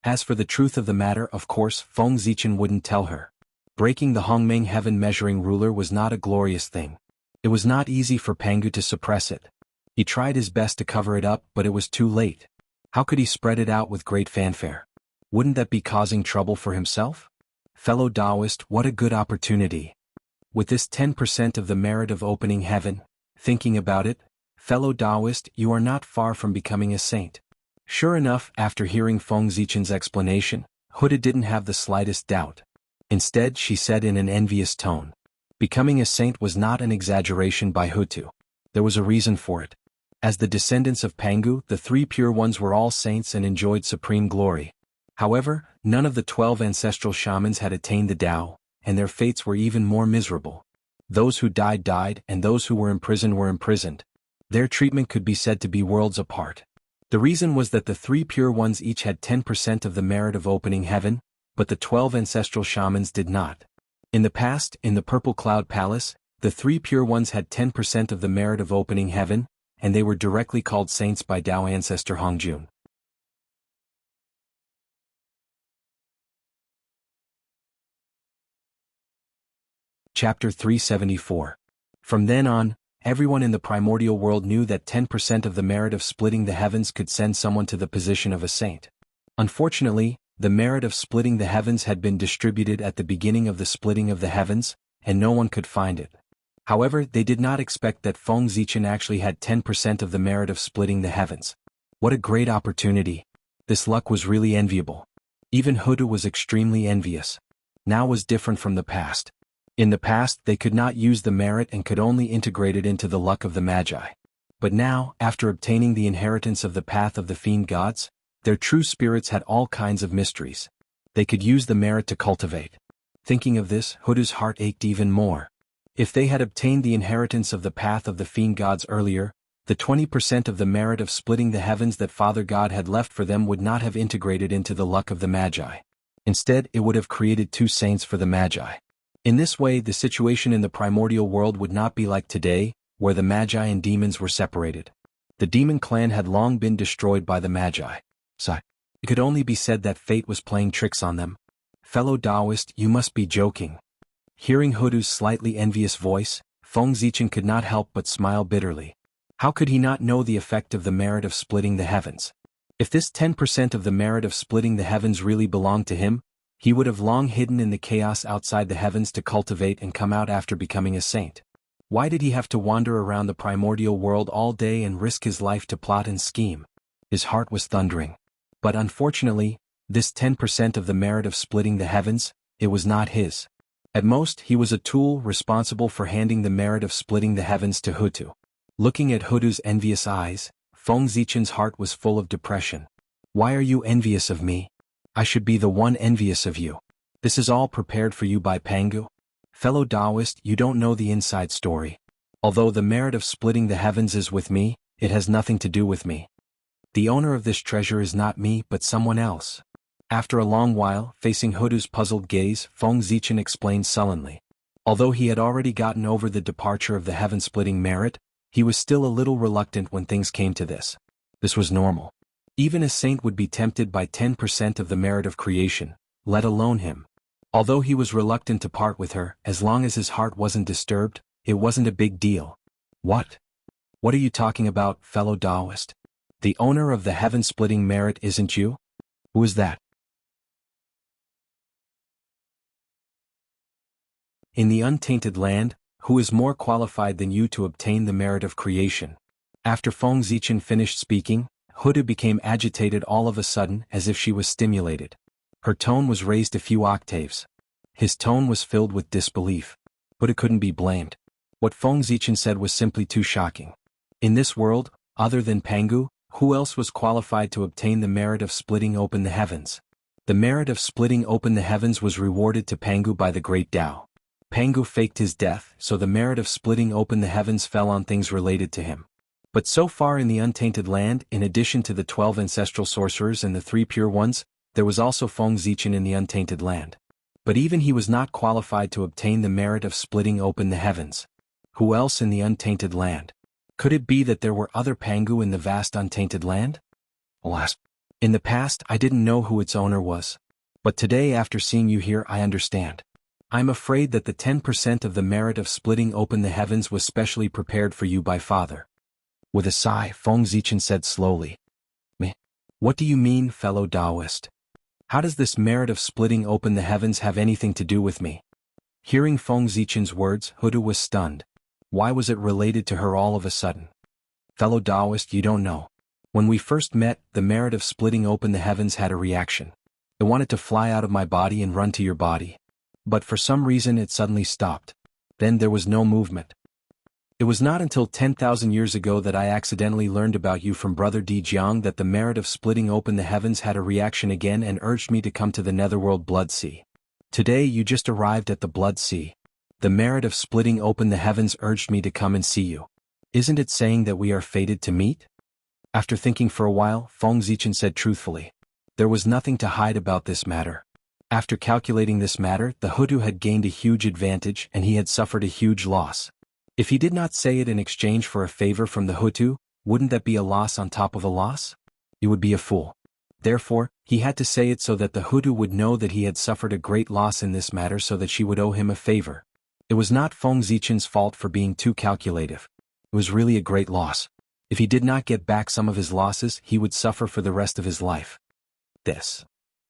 As for the truth of the matter, of course, Feng Zichen wouldn't tell her. Breaking the Hongmeng heaven measuring ruler was not a glorious thing. It was not easy for Pangu to suppress it. He tried his best to cover it up, but it was too late. How could he spread it out with great fanfare? Wouldn't that be causing trouble for himself? Fellow Taoist, what a good opportunity. With this 10% of the merit of opening heaven, thinking about it, fellow Taoist, you are not far from becoming a saint. Sure enough, after hearing Feng Zichen's explanation, Huda didn't have the slightest doubt. Instead, she said in an envious tone. Becoming a saint was not an exaggeration by Hutu. There was a reason for it. As the descendants of Pangu, the 3 pure ones were all saints and enjoyed supreme glory. However, none of the 12 ancestral shamans had attained the Tao, and their fates were even more miserable. Those who died died, and those who were imprisoned. Their treatment could be said to be worlds apart. The reason was that the 3 pure ones each had 10% of the merit of opening heaven, but the 12 ancestral shamans did not. In the past, in the Purple Cloud Palace, the 3 pure ones had 10% of the merit of opening heaven, and they were directly called saints by Tao ancestor Hongjun. Chapter 374. From then on, everyone in the primordial world knew that 10% of the merit of splitting the heavens could send someone to the position of a saint. Unfortunately, the merit of splitting the heavens had been distributed at the beginning of the splitting of the heavens, and no one could find it. However, they did not expect that Feng Zichen actually had 10% of the merit of splitting the heavens. What a great opportunity. This luck was really enviable. Even Huda was extremely envious. Now was different from the past. In the past, they could not use the merit and could only integrate it into the luck of the Magi. But now, after obtaining the inheritance of the path of the fiend gods, their true spirits had all kinds of mysteries. They could use the merit to cultivate. Thinking of this, Huda's heart ached even more. If they had obtained the inheritance of the path of the fiend gods earlier, the 20% of the merit of splitting the heavens that Father God had left for them would not have integrated into the luck of the Magi. Instead, it would have created 2 saints for the Magi. In this way, the situation in the primordial world would not be like today, where the Magi and demons were separated. The demon clan had long been destroyed by the Magi. So, it could only be said that fate was playing tricks on them. Fellow Taoist, you must be joking. Hearing Hudu's slightly envious voice, Feng Zichen could not help but smile bitterly. How could he not know the effect of the merit of splitting the heavens? If this 10% of the merit of splitting the heavens really belonged to him, he would have long hidden in the chaos outside the heavens to cultivate and come out after becoming a saint. Why did he have to wander around the primordial world all day and risk his life to plot and scheme? His heart was thundering. But unfortunately, this 10% of the merit of splitting the heavens, it was not his. At most, he was a tool responsible for handing the merit of splitting the heavens to Hutu. Looking at Hudu's envious eyes, Feng Zichen's heart was full of depression. Why are you envious of me? I should be the one envious of you. This is all prepared for you by Pangu. Fellow Taoist, you don't know the inside story. Although the merit of splitting the heavens is with me, it has nothing to do with me. The owner of this treasure is not me but someone else. After a long while, facing Hudu's puzzled gaze, Feng Zichen explained sullenly. Although he had already gotten over the departure of the heaven-splitting merit, he was still a little reluctant when things came to this. This was normal. Even a saint would be tempted by 10% of the merit of creation, let alone him. Although he was reluctant to part with her, as long as his heart wasn't disturbed, it wasn't a big deal. What? What are you talking about, fellow Taoist? The owner of the heaven-splitting merit isn't you? Who is that? In the untainted land, who is more qualified than you to obtain the merit of creation? After Feng Zichen finished speaking, Huda became agitated all of a sudden as if she was stimulated. Her tone was raised a few octaves. His tone was filled with disbelief. Huda couldn't be blamed. What Feng Zichen said was simply too shocking. In this world, other than Pangu, who else was qualified to obtain the merit of splitting open the heavens? The merit of splitting open the heavens was rewarded to Pangu by the great Tao. Pangu faked his death, so the merit of splitting open the heavens fell on things related to him. But so far in the untainted land, in addition to the 12 ancestral sorcerers and the 3 pure ones, there was also Feng Zichen in the untainted land. But even he was not qualified to obtain the merit of splitting open the heavens. Who else in the untainted land? Could it be that there were other Pangu in the vast untainted land? Alas, in the past I didn't know who its owner was. But today after seeing you here I understand. I'm afraid that the 10% of the merit of splitting open the heavens was specially prepared for you by Father. With a sigh, Feng Zichen said slowly. Me? What do you mean, fellow Taoist? How does this merit of splitting open the heavens have anything to do with me? Hearing Feng Zichen's words, Huda was stunned. Why was it related to her all of a sudden? Fellow Taoist, you don't know. When we first met, the merit of splitting open the heavens had a reaction. It wanted to fly out of my body and run to your body. But for some reason it suddenly stopped. Then there was no movement. It was not until 10,000 years ago that I accidentally learned about you from Brother Di Jiang that the merit of splitting open the heavens had a reaction again and urged me to come to the netherworld Blood Sea. Today you just arrived at the Blood Sea. The merit of splitting open the heavens urged me to come and see you. Isn't it saying that we are fated to meet? After thinking for a while, Feng Zichen said truthfully. There was nothing to hide about this matter. After calculating this matter, the Hudu had gained a huge advantage and he had suffered a huge loss. If he did not say it in exchange for a favor from the Hutu, wouldn't that be a loss on top of a loss? He would be a fool. Therefore, he had to say it so that the Hutu would know that he had suffered a great loss in this matter so that she would owe him a favor. It was not Feng Zichen's fault for being too calculative. It was really a great loss. If he did not get back some of his losses, he would suffer for the rest of his life.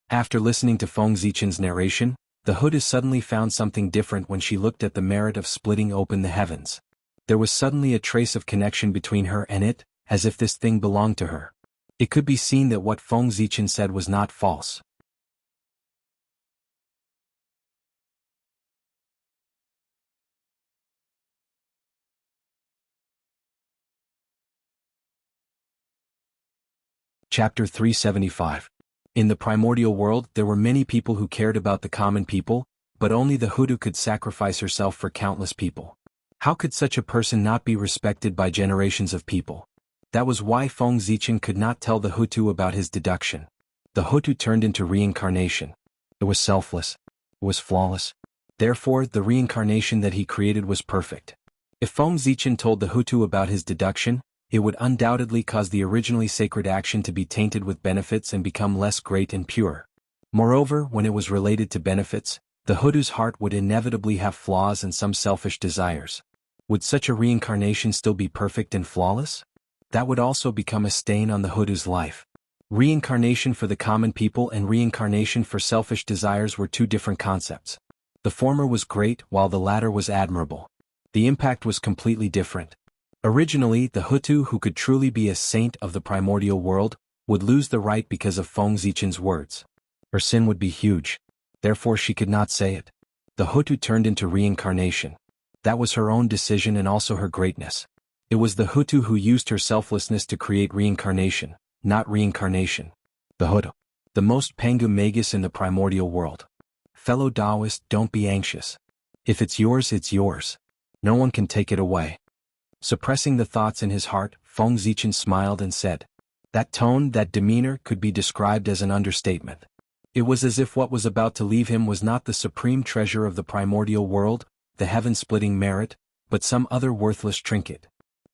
After listening to Feng Zichen's narration, the Huda suddenly found something different when she looked at the merit of splitting open the heavens. There was suddenly a trace of connection between her and it, as if this thing belonged to her. It could be seen that what Feng Zichen said was not false. Chapter 375. In the primordial world there were many people who cared about the common people, but only the Hudu could sacrifice herself for countless people. How could such a person not be respected by generations of people? That was why Feng Zichen could not tell the Hutu about his deduction. The Hutu turned into reincarnation. It was selfless. It was flawless. Therefore, the reincarnation that he created was perfect. If Feng Zichen told the Hutu about his deduction, it would undoubtedly cause the originally sacred action to be tainted with benefits and become less great and pure. Moreover, when it was related to benefits, the Hutu's heart would inevitably have flaws and some selfish desires. Would such a reincarnation still be perfect and flawless? That would also become a stain on the Hutu's life. Reincarnation for the common people and reincarnation for selfish desires were two different concepts. The former was great while the latter was admirable. The impact was completely different. Originally, the Hutu who could truly be a saint of the primordial world would lose the right because of Feng Zichen's words. Her sin would be huge. Therefore she could not say it. The Hutu turned into reincarnation. That was her own decision and also her greatness. It was the Hutu who used her selflessness to create reincarnation, not reincarnation. The Hutu. The most Pangu Magus in the primordial world. Fellow Taoist, don't be anxious. If it's yours, it's yours. No one can take it away. Suppressing the thoughts in his heart, Feng Zichen smiled and said, "That tone, that demeanor could be described as an understatement." It was as if what was about to leave him was not the supreme treasure of the primordial world, the heaven-splitting merit, but some other worthless trinket.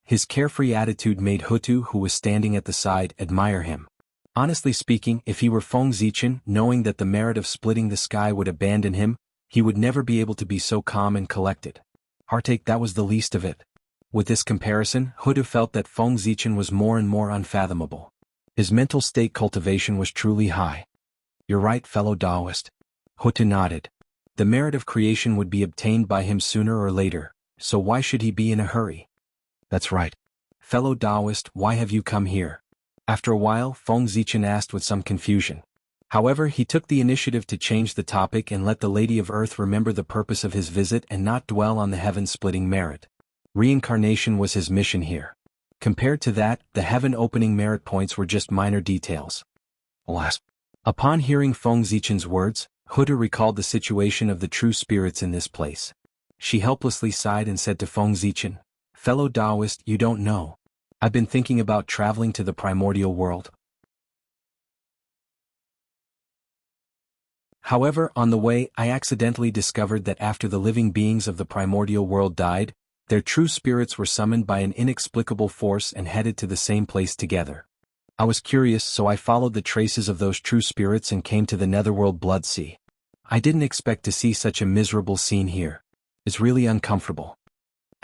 His carefree attitude made Hutu, who was standing at the side, admire him. Honestly speaking, if he were Feng Zichen, knowing that the merit of splitting the sky would abandon him, he would never be able to be so calm and collected. Heartache, that was the least of it. With this comparison, Hutu felt that Feng Zichen was more and more unfathomable. His mental state cultivation was truly high. You're right, fellow Taoist. Hutu nodded. The merit of creation would be obtained by him sooner or later, so why should he be in a hurry? That's right. Fellow Taoist, why have you come here? After a while, Feng Zichen asked with some confusion. However, he took the initiative to change the topic and let the Lady of Earth remember the purpose of his visit and not dwell on the heaven-splitting merit. Reincarnation was his mission here. Compared to that, the heaven-opening merit points were just minor details. Alas. Upon hearing Feng Zichen's words, Hutu recalled the situation of the true spirits in this place. She helplessly sighed and said to Feng Zichen, "Fellow Taoist, you don't know. I've been thinking about traveling to the primordial world. However, on the way, I accidentally discovered that after the living beings of the primordial world died, their true spirits were summoned by an inexplicable force and headed to the same place together. I was curious, so I followed the traces of those true spirits and came to the netherworld blood sea. I didn't expect to see such a miserable scene here. It's really uncomfortable."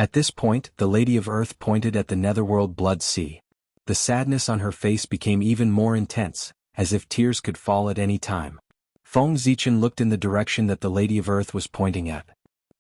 At this point, the Lady of Earth pointed at the netherworld blood sea. The sadness on her face became even more intense, as if tears could fall at any time. Feng Zichen looked in the direction that the Lady of Earth was pointing at.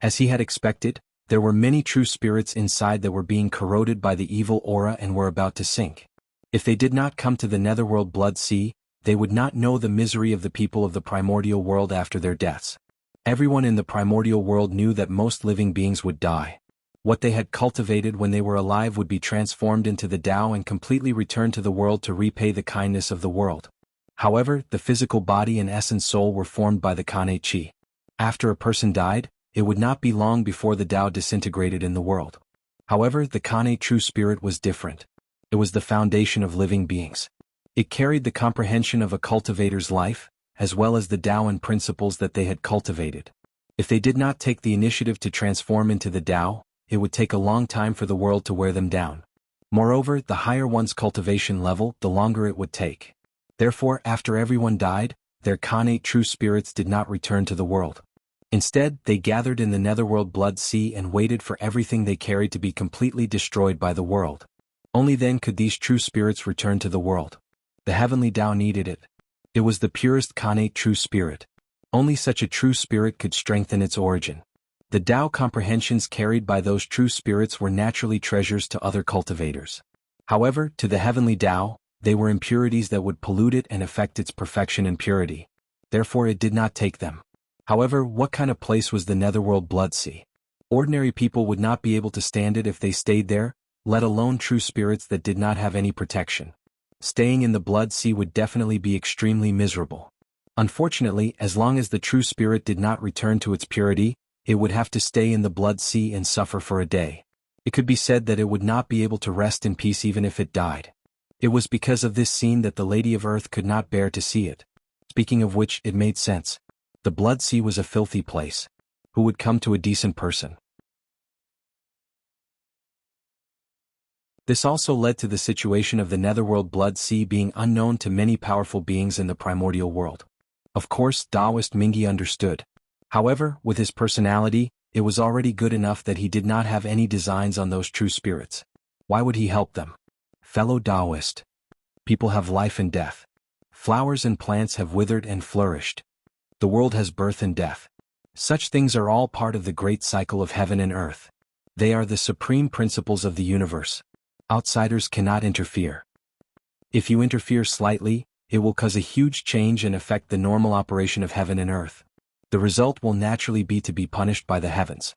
As he had expected, there were many true spirits inside that were being corroded by the evil aura and were about to sink. If they did not come to the netherworld blood sea, they would not know the misery of the people of the primordial world after their deaths. Everyone in the primordial world knew that most living beings would die. What they had cultivated when they were alive would be transformed into the Tao and completely return to the world to repay the kindness of the world. However, the physical body and essence soul were formed by the Kane Chi. After a person died, it would not be long before the Tao disintegrated in the world. However, the Kane true spirit was different. It was the foundation of living beings. It carried the comprehension of a cultivator's life, as well as the Tao and principles that they had cultivated. If they did not take the initiative to transform into the Tao, it would take a long time for the world to wear them down. Moreover, the higher one's cultivation level, the longer it would take. Therefore, after everyone died, their Khanate true spirits did not return to the world. Instead, they gathered in the netherworld blood sea and waited for everything they carried to be completely destroyed by the world. Only then could these true spirits return to the world. The heavenly Tao needed it. It was the purest Khanate true spirit. Only such a true spirit could strengthen its origin. The Tao comprehensions carried by those true spirits were naturally treasures to other cultivators. However, to the heavenly Tao, they were impurities that would pollute it and affect its perfection and purity. Therefore it did not take them. However, what kind of place was the netherworld blood sea? Ordinary people would not be able to stand it if they stayed there, let alone true spirits that did not have any protection. Staying in the blood sea would definitely be extremely miserable. Unfortunately, as long as the true spirit did not return to its purity, it would have to stay in the blood sea and suffer for a day. It could be said that it would not be able to rest in peace even if it died. It was because of this scene that the Lady of Earth could not bear to see it. Speaking of which, it made sense. The blood sea was a filthy place. Who would come to a decent person? This also led to the situation of the netherworld blood sea being unknown to many powerful beings in the primordial world. Of course, Taoist Mingi understood. However, with his personality, it was already good enough that he did not have any designs on those true spirits. Why would he help them? Fellow Taoist. People have life and death. Flowers and plants have withered and flourished. The world has birth and death. Such things are all part of the great cycle of heaven and earth. They are the supreme principles of the universe. Outsiders cannot interfere. If you interfere slightly, it will cause a huge change and affect the normal operation of heaven and earth. The result will naturally be to be punished by the heavens.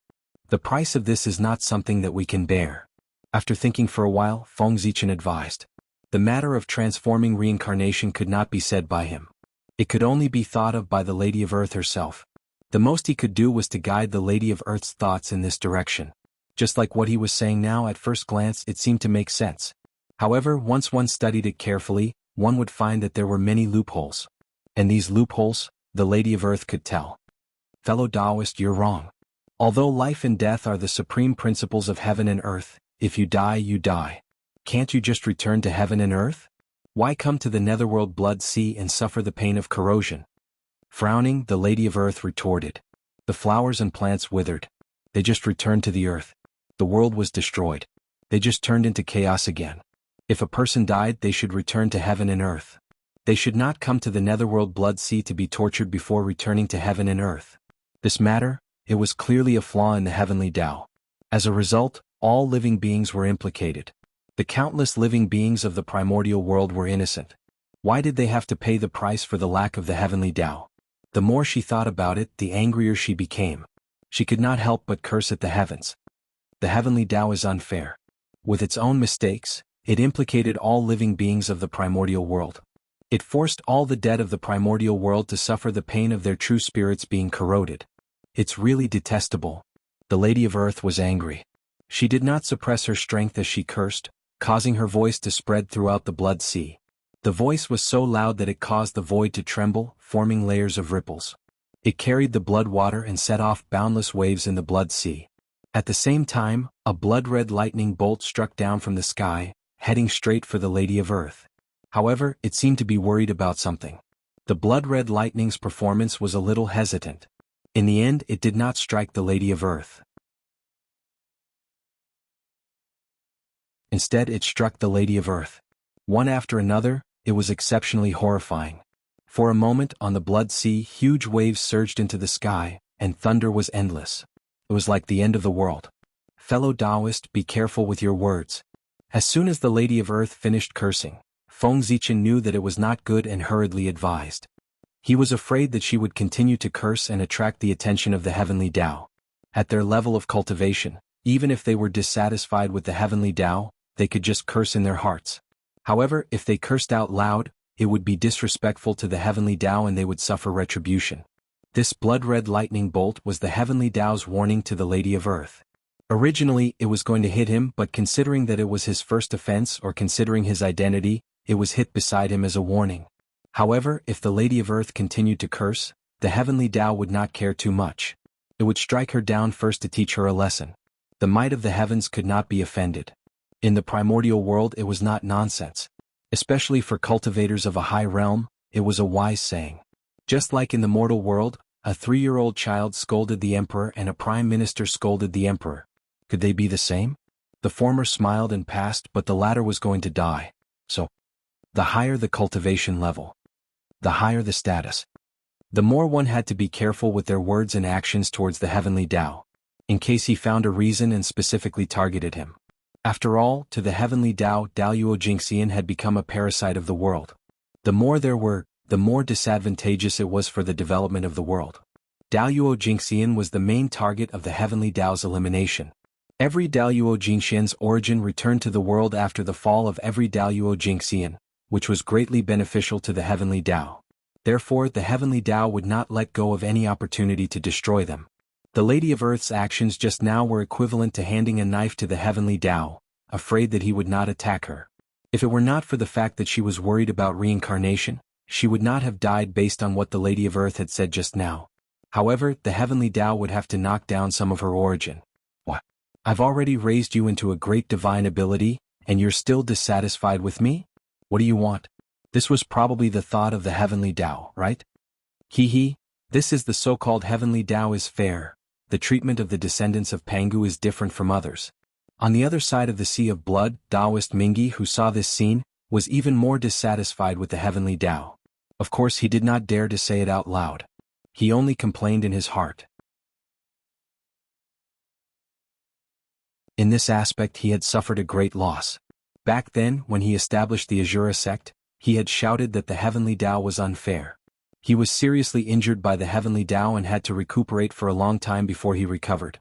The price of this is not something that we can bear. After thinking for a while, Feng Zichen advised. The matter of transforming reincarnation could not be said by him. It could only be thought of by the Lady of Earth herself. The most he could do was to guide the Lady of Earth's thoughts in this direction. Just like what he was saying now, at first glance it seemed to make sense. However, once one studied it carefully, one would find that there were many loopholes. And these loopholes, the Lady of Earth could tell. Fellow Taoist, you're wrong. Although life and death are the supreme principles of heaven and earth, if you die, you die. Can't you just return to heaven and earth? Why come to the netherworld blood sea and suffer the pain of corrosion? Frowning, the Lady of Earth retorted. The flowers and plants withered. They just returned to the earth. The world was destroyed. They just turned into chaos again. If a person died, they should return to heaven and earth. They should not come to the netherworld blood sea to be tortured before returning to heaven and earth. This matter, it was clearly a flaw in the heavenly Tao. As a result, all living beings were implicated. The countless living beings of the primordial world were innocent. Why did they have to pay the price for the lack of the heavenly Tao? The more she thought about it, the angrier she became. She could not help but curse at the heavens. The heavenly Tao is unfair. With its own mistakes, it implicated all living beings of the primordial world. It forced all the dead of the primordial world to suffer the pain of their true spirits being corroded. It's really detestable. The Lady of Earth was angry. She did not suppress her strength as she cursed, causing her voice to spread throughout the blood sea. The voice was so loud that it caused the void to tremble, forming layers of ripples. It carried the blood water and set off boundless waves in the blood sea. At the same time, a blood-red lightning bolt struck down from the sky, heading straight for the Lady of Earth. However, it seemed to be worried about something. The blood-red lightning's performance was a little hesitant. In the end, it did not strike the Lady of Earth. Instead, it struck the Lady of Earth. One after another, it was exceptionally horrifying. For a moment, on the blood sea, huge waves surged into the sky, and thunder was endless. It was like the end of the world. Fellow Taoist, be careful with your words. As soon as the Lady of Earth finished cursing, Feng Zichen knew that it was not good and hurriedly advised. He was afraid that she would continue to curse and attract the attention of the heavenly Tao. At their level of cultivation, even if they were dissatisfied with the heavenly Tao, they could just curse in their hearts. However, if they cursed out loud, it would be disrespectful to the heavenly Tao and they would suffer retribution. This blood-red lightning bolt was the heavenly Tao's warning to the Lady of Earth. Originally, it was going to hit him, but considering that it was his first offense or considering his identity, it was hit beside him as a warning. However, if the Lady of Earth continued to curse, the heavenly Tao would not care too much. It would strike her down first to teach her a lesson. The might of the heavens could not be offended. In the primordial world, it was not nonsense. Especially for cultivators of a high realm, it was a wise saying. Just like in the mortal world, a 3-year-old child scolded the emperor and a prime minister scolded the emperor. Could they be the same? The former smiled and passed, but the latter was going to die. So, the higher the cultivation level, the higher the status, the more one had to be careful with their words and actions towards the heavenly Tao, in case he found a reason and specifically targeted him. After all, to the heavenly Tao, Daluo Jingxian had become a parasite of the world. The more there were, the more disadvantageous it was for the development of the world. Daluo Jingxian was the main target of the heavenly Tao's elimination. Every Daluo Jingxian's origin returned to the world after the fall of every Daluo Jingxian, which was greatly beneficial to the heavenly Tao. Therefore, the heavenly Tao would not let go of any opportunity to destroy them. The Lady of Earth's actions just now were equivalent to handing a knife to the heavenly Tao, afraid that he would not attack her. If it were not for the fact that she was worried about reincarnation, she would not have died based on what the Lady of Earth had said just now. However, the heavenly Tao would have to knock down some of her origin. What? I've already raised you into a great divine ability, and you're still dissatisfied with me? What do you want? This was probably the thought of the heavenly Tao, right? Hee, this is the so-called heavenly Tao is fair. The treatment of the descendants of Pangu is different from others. On the other side of the sea of blood, Taoist Mingi, who saw this scene, was even more dissatisfied with the heavenly Tao. Of course, he did not dare to say it out loud. He only complained in his heart. In this aspect, he had suffered a great loss. Back then, when he established the Azura sect, he had shouted that the heavenly Tao was unfair. He was seriously injured by the heavenly Tao and had to recuperate for a long time before he recovered.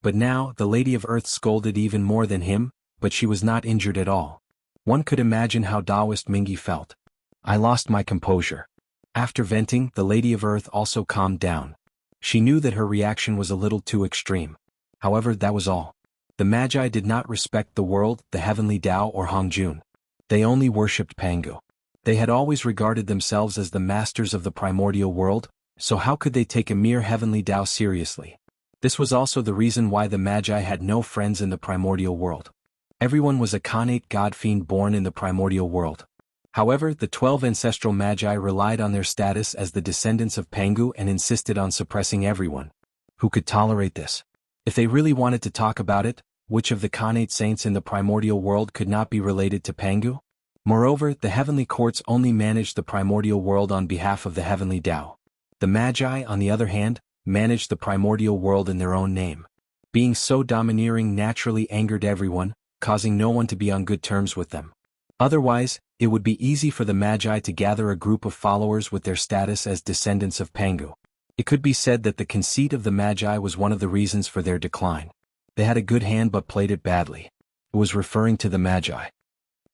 But now, the Lady of Earth scolded even more than him, but she was not injured at all. One could imagine how Taoist Mingi felt. I lost my composure. After venting, the Lady of Earth also calmed down. She knew that her reaction was a little too extreme. However, that was all. The Magi did not respect the world, the heavenly Tao or Hongjun. They only worshipped Pangu. They had always regarded themselves as the masters of the primordial world, so how could they take a mere heavenly Tao seriously? This was also the reason why the Magi had no friends in the primordial world. Everyone was a Khanate god-fiend born in the primordial world. However, the 12 ancestral Magi relied on their status as the descendants of Pangu and insisted on suppressing everyone who could tolerate this. If they really wanted to talk about it, which of the Khanate saints in the primordial world could not be related to Pangu? Moreover, the heavenly courts only managed the primordial world on behalf of the heavenly Tao. The Magi, on the other hand, managed the primordial world in their own name. Being so domineering naturally angered everyone, causing no one to be on good terms with them. Otherwise, it would be easy for the Magi to gather a group of followers with their status as descendants of Pangu. It could be said that the conceit of the Magi was one of the reasons for their decline. They had a good hand but played it badly. It was referring to the Magi.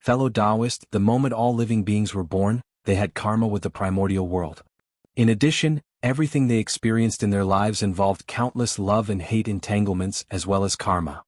Fellow Taoist, the moment all living beings were born, they had karma with the primordial world. In addition, everything they experienced in their lives involved countless love and hate entanglements as well as karma.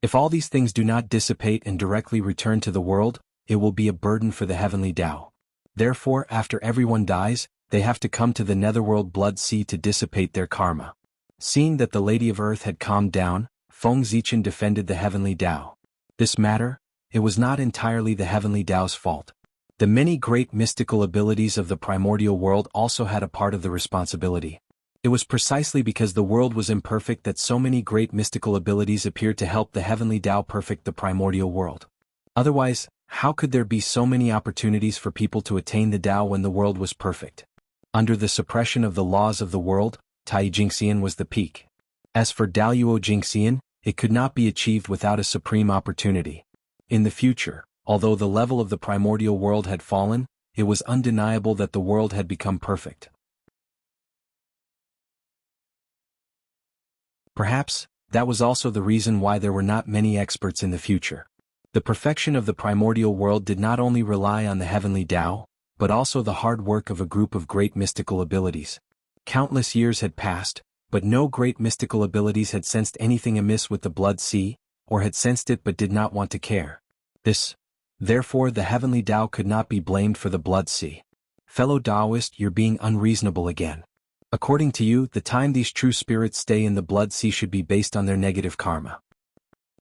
If all these things do not dissipate and directly return to the world, it will be a burden for the heavenly Tao. Therefore, after everyone dies, they have to come to the netherworld blood sea to dissipate their karma. Seeing that the Lady of Earth had calmed down, Feng Zichen defended the heavenly Tao. This matter, it was not entirely the heavenly Tao's fault. The many great mystical abilities of the primordial world also had a part of the responsibility. It was precisely because the world was imperfect that so many great mystical abilities appeared to help the heavenly Tao perfect the primordial world. Otherwise, how could there be so many opportunities for people to attain the Tao when the world was perfect? Under the suppression of the laws of the world, Tai Jingxian was the peak. As for Daluo Jingxian, it could not be achieved without a supreme opportunity. In the future, although the level of the primordial world had fallen, it was undeniable that the world had become perfect. Perhaps, that was also the reason why there were not many experts in the future. The perfection of the primordial world did not only rely on the heavenly Tao, but also the hard work of a group of great mystical abilities. Countless years had passed, but no great mystical abilities had sensed anything amiss with the blood sea, or had sensed it but did not want to care. Therefore the heavenly Tao could not be blamed for the blood sea. Fellow Taoist, you're being unreasonable again. According to you, the time these true spirits stay in the blood sea should be based on their negative karma.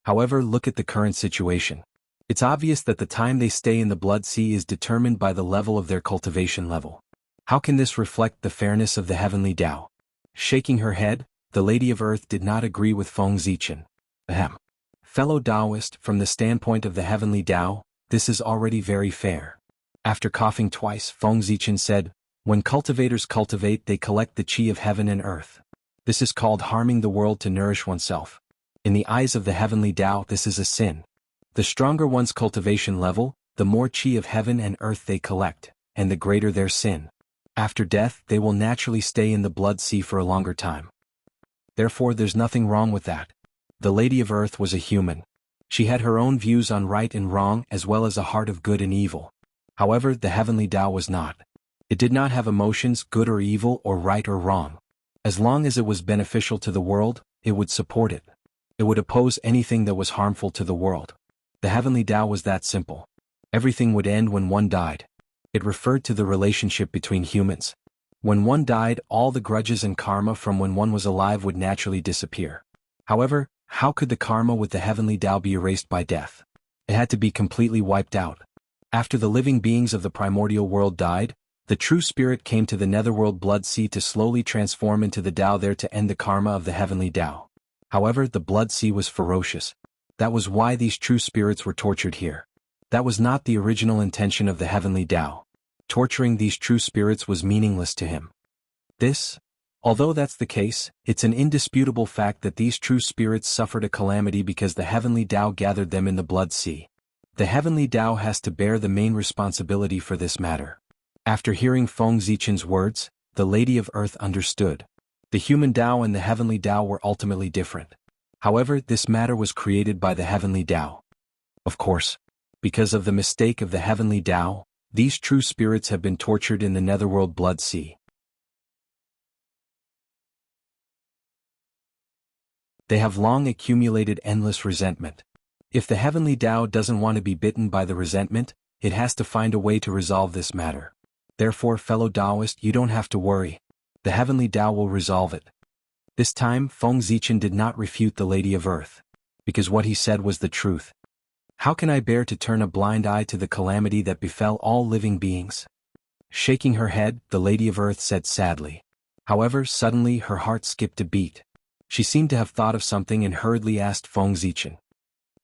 However, look at the current situation. It's obvious that the time they stay in the blood sea is determined by the level of their cultivation level. How can this reflect the fairness of the heavenly Tao? Shaking her head, the Lady of Earth did not agree with Feng Zichen. Ahem. Fellow Taoist, from the standpoint of the heavenly Tao, this is already very fair. After coughing twice, Feng Zichen said, when cultivators cultivate, they collect the qi of heaven and earth. This is called harming the world to nourish oneself. In the eyes of the heavenly Tao, this is a sin. The stronger one's cultivation level, the more qi of heaven and earth they collect, and the greater their sin. After death, they will naturally stay in the blood sea for a longer time. Therefore, there's nothing wrong with that. The Lady of Earth was a human. She had her own views on right and wrong as well as a heart of good and evil. However, the heavenly Tao was not. It did not have emotions, good or evil or right or wrong. As long as it was beneficial to the world, it would support it. It would oppose anything that was harmful to the world. The heavenly Tao was that simple. Everything would end when one died. It referred to the relationship between humans. When one died, all the grudges and karma from when one was alive would naturally disappear. However, how could the karma with the heavenly Tao be erased by death? It had to be completely wiped out. After the living beings of the primordial world died, the true spirit came to the netherworld blood sea to slowly transform into the Tao there to end the karma of the heavenly Tao. However, the blood sea was ferocious. That was why these true spirits were tortured here. That was not the original intention of the heavenly Tao. Torturing these true spirits was meaningless to him. Although that's the case, it's an indisputable fact that these true spirits suffered a calamity because the heavenly Tao gathered them in the blood sea. The heavenly Tao has to bear the main responsibility for this matter. After hearing Feng Zichen's words, the Lady of Earth understood. The human Tao and the heavenly Tao were ultimately different. However, this matter was created by the heavenly Tao. Of course, because of the mistake of the heavenly Tao, these true spirits have been tortured in the netherworld blood sea. They have long accumulated endless resentment. If the heavenly Tao doesn't want to be bitten by the resentment, it has to find a way to resolve this matter. Therefore, fellow Taoist, you don't have to worry. The heavenly Tao will resolve it. This time, Feng Zichen did not refute the Lady of Earth, because what he said was the truth. How can I bear to turn a blind eye to the calamity that befell all living beings? Shaking her head, the Lady of Earth said sadly. However, suddenly her heart skipped a beat. She seemed to have thought of something and hurriedly asked Feng Zichen.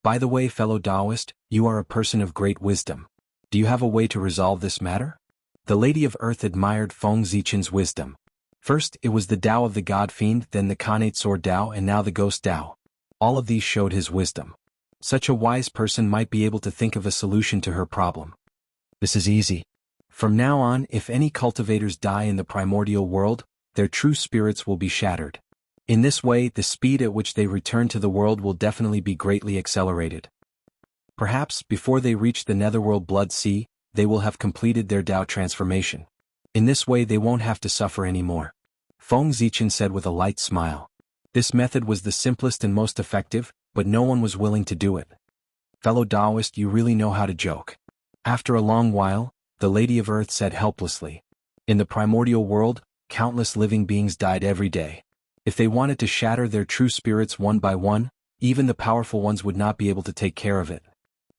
By the way, fellow Taoist, you are a person of great wisdom. Do you have a way to resolve this matter? The Lady of Earth admired Feng Zichen's wisdom. First, it was the Tao of the God Fiend, then the Khanate Sword Tao, and now the Ghost Tao. All of these showed his wisdom. Such a wise person might be able to think of a solution to her problem. This is easy. From now on, if any cultivators die in the primordial world, their true spirits will be shattered. In this way, the speed at which they return to the world will definitely be greatly accelerated. Perhaps, before they reach the netherworld blood sea, they will have completed their Tao transformation. In this way they won't have to suffer anymore. Feng Zichen said with a light smile. This method was the simplest and most effective, but no one was willing to do it. Fellow Taoist, you really know how to joke. After a long while, the Lady of Earth said helplessly. In the primordial world, countless living beings died every day. If they wanted to shatter their true spirits one by one, even the powerful ones would not be able to take care of it.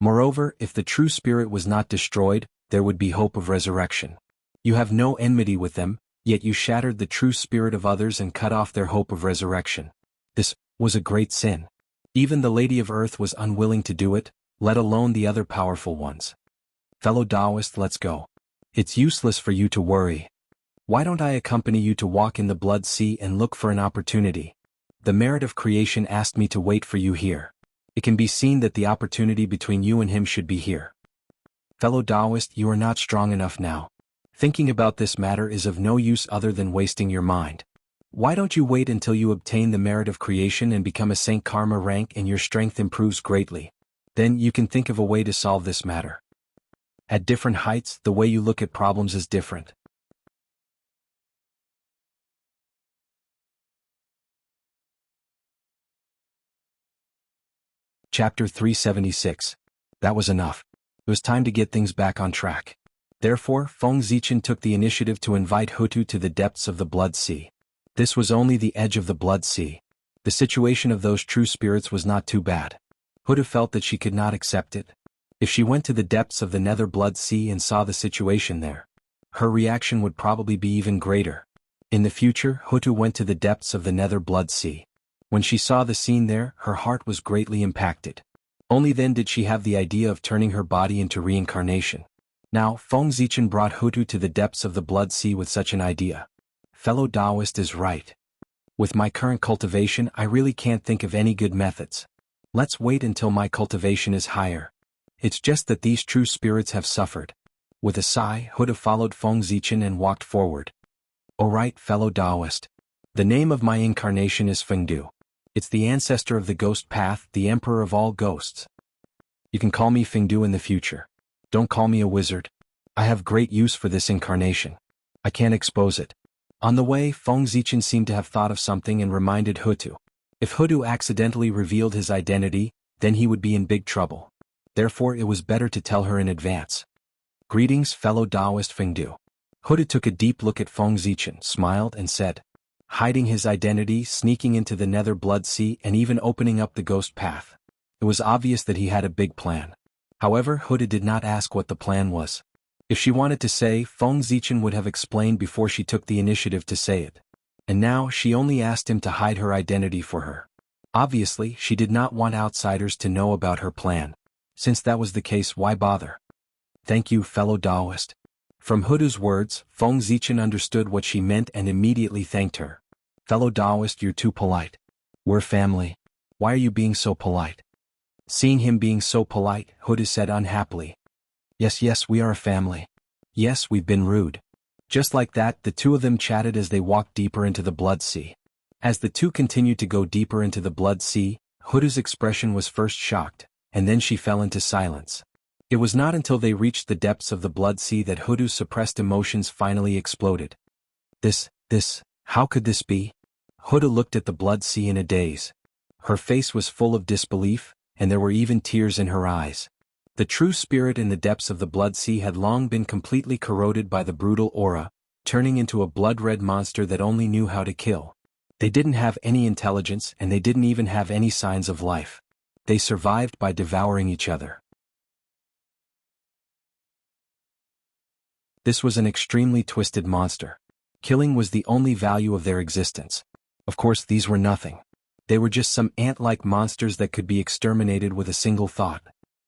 Moreover, if the true spirit was not destroyed, there would be hope of resurrection. You have no enmity with them, yet you shattered the true spirit of others and cut off their hope of resurrection. This was a great sin. Even the Lady of Earth was unwilling to do it, let alone the other powerful ones. Fellow Taoist, let's go. It's useless for you to worry. Why don't I accompany you to walk in the blood sea and look for an opportunity? The merit of creation asked me to wait for you here. It can be seen that the opportunity between you and him should be here. Fellow Taoist, you are not strong enough now. Thinking about this matter is of no use other than wasting your mind. Why don't you wait until you obtain the merit of creation and become a Saint Karma rank and your strength improves greatly? Then you can think of a way to solve this matter. At different heights, the way you look at problems is different. Chapter 376. That was enough. It was time to get things back on track. Therefore, Feng Zichen took the initiative to invite Hutu to the depths of the blood sea. This was only the edge of the blood sea. The situation of those true spirits was not too bad. Hutu felt that she could not accept it. If she went to the depths of the nether blood sea and saw the situation there, her reaction would probably be even greater. In the future, Hutu went to the depths of the nether blood sea. When she saw the scene there, her heart was greatly impacted. Only then did she have the idea of turning her body into reincarnation. Now, Feng Zichen brought Hutu to the depths of the blood sea with such an idea. Fellow Taoist is right. With my current cultivation, I really can't think of any good methods. Let's wait until my cultivation is higher. It's just that these true spirits have suffered. With a sigh, Hutu followed Feng Zichen and walked forward. Alright, fellow Taoist. The name of my incarnation is Fengdu. It's the ancestor of the ghost path, the emperor of all ghosts. You can call me Fengdu in the future. Don't call me a wizard. I have great use for this incarnation. I can't expose it. On the way, Feng Zichen seemed to have thought of something and reminded Hutu. If Hutu accidentally revealed his identity, then he would be in big trouble. Therefore it was better to tell her in advance. Greetings, fellow Taoist Fengdu. Hutu took a deep look at Feng Zichen, smiled and said, hiding his identity, sneaking into the nether blood sea and even opening up the ghost path. It was obvious that he had a big plan. However, Hutu did not ask what the plan was. If she wanted to say, Feng Zichen would have explained before she took the initiative to say it. And now she only asked him to hide her identity for her. Obviously, she did not want outsiders to know about her plan. Since that was the case, why bother? Thank you, fellow Taoist. From Hutu's words, Feng Zichen understood what she meant and immediately thanked her. Fellow Taoist, you're too polite. We're family. Why are you being so polite? Seeing him being so polite, Hutu said unhappily. Yes, we are a family. Yes, we've been rude. Just like that, the two of them chatted as they walked deeper into the blood sea. As the two continued to go deeper into the blood sea, Hutu's expression was first shocked, and then she fell into silence. It was not until they reached the depths of the blood sea that Hutu's suppressed emotions finally exploded. How could this be? Hutu looked at the blood sea in a daze. Her face was full of disbelief, and there were even tears in her eyes. The true spirit in the depths of the Blood Sea had long been completely corroded by the brutal aura, turning into a blood-red monster that only knew how to kill. They didn't have any intelligence and they didn't even have any signs of life. They survived by devouring each other. This was an extremely twisted monster. Killing was the only value of their existence. Of course, these were nothing. They were just some ant-like monsters that could be exterminated with a single thought.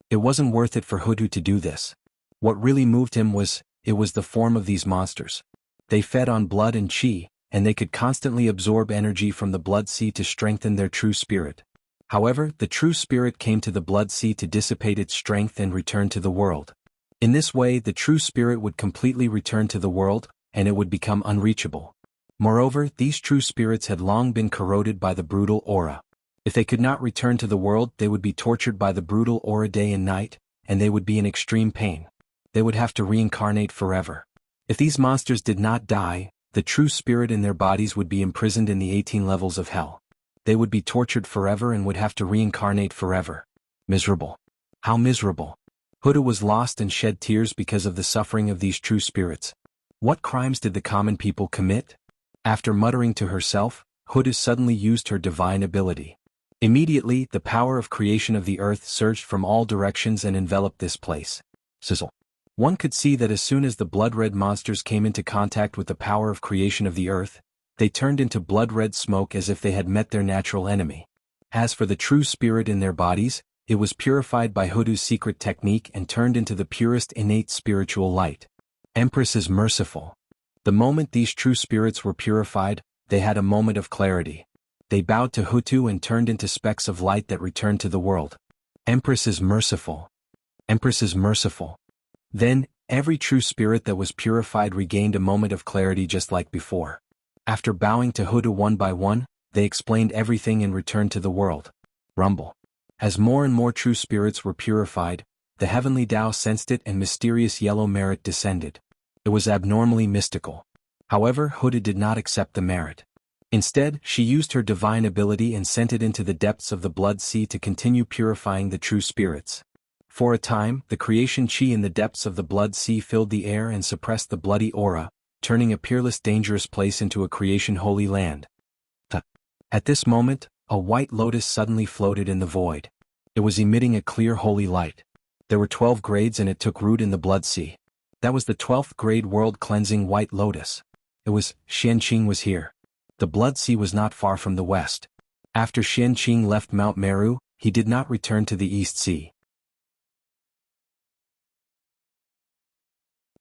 It wasn't worth it for Hutu to do this. What really moved him was the form of these monsters. They fed on blood and chi, and they could constantly absorb energy from the Blood Sea to strengthen their true spirit. However, the true spirit came to the Blood Sea to dissipate its strength and return to the world. In this way, the true spirit would completely return to the world, and it would become unreachable. Moreover, these true spirits had long been corroded by the brutal aura. If they could not return to the world, they would be tortured by the brutal aura day and night, and they would be in extreme pain. They would have to reincarnate forever. If these monsters did not die, the true spirit in their bodies would be imprisoned in the 18 levels of hell. They would be tortured forever and would have to reincarnate forever. Miserable. How miserable. Hutu was lost and shed tears because of the suffering of these true spirits. What crimes did the common people commit? After muttering to herself, Hutu suddenly used her divine ability. Immediately, the power of creation of the earth surged from all directions and enveloped this place. Sizzle. One could see that as soon as the blood-red monsters came into contact with the power of creation of the earth, they turned into blood-red smoke as if they had met their natural enemy. As for the true spirit in their bodies, it was purified by Hutu's secret technique and turned into the purest innate spiritual light. Empress is merciful. The moment these true spirits were purified, they had a moment of clarity. They bowed to Hutu and turned into specks of light that returned to the world. Empress is merciful. Empress is merciful. Then, every true spirit that was purified regained a moment of clarity just like before. After bowing to Hutu one by one, they explained everything and returned to the world. Rumble. As more and more true spirits were purified, the heavenly Tao sensed it and mysterious yellow merit descended. It was abnormally mystical. However, Hutu did not accept the merit. Instead, she used her divine ability and sent it into the depths of the Blood Sea to continue purifying the true spirits. For a time, the creation chi in the depths of the Blood Sea filled the air and suppressed the bloody aura, turning a peerless dangerous place into a creation holy land. At this moment, a white lotus suddenly floated in the void. It was emitting a clear holy light. There were 12 grades and it took root in the Blood Sea. That was the 12th grade world-cleansing white lotus. It was, Xianqing was here. The Blood Sea was not far from the west. After Xianqing left Mount Meru, he did not return to the East Sea.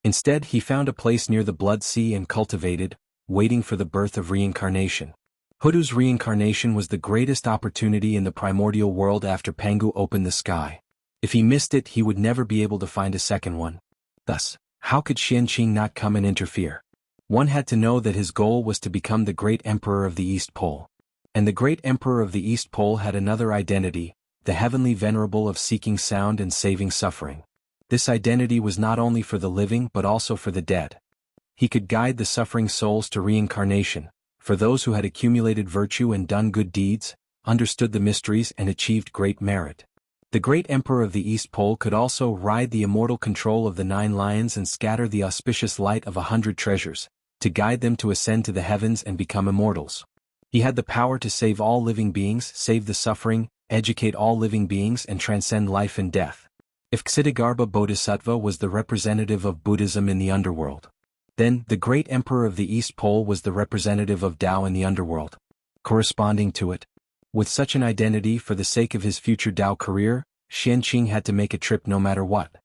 Instead, he found a place near the Blood Sea and cultivated, waiting for the birth of reincarnation. Hutu's reincarnation was the greatest opportunity in the primordial world after Pangu opened the sky. If he missed it, he would never be able to find a second one. Thus, how could Xianqing not come and interfere? One had to know that his goal was to become the great emperor of the East Pole. And the great emperor of the East Pole had another identity, the heavenly venerable of seeking sound and saving suffering. This identity was not only for the living but also for the dead. He could guide the suffering souls to reincarnation, for those who had accumulated virtue and done good deeds, understood the mysteries and achieved great merit. The great emperor of the East Pole could also ride the immortal control of the 9 lions and scatter the auspicious light of 100 treasures, to guide them to ascend to the heavens and become immortals. He had the power to save all living beings, save the suffering, educate all living beings and transcend life and death. If Ksitigarbha Bodhisattva was the representative of Buddhism in the underworld, then the great emperor of the East Pole was the representative of Tao in the underworld. Corresponding to it, with such an identity for the sake of his future Tao career, Xianqing had to make a trip no matter what.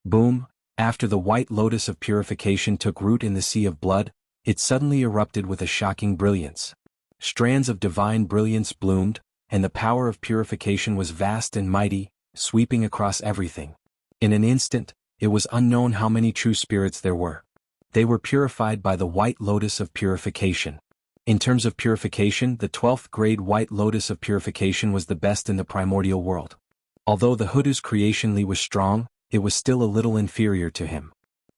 Boom! After the white lotus of purification took root in the sea of blood, it suddenly erupted with a shocking brilliance. Strands of divine brilliance bloomed, and the power of purification was vast and mighty, sweeping across everything. In an instant, it was unknown how many true spirits there were. They were purified by the white lotus of purification. In terms of purification, the 12th grade white lotus of purification was the best in the primordial world. Although the Hutu's creation li was strong, it was still a little inferior to him.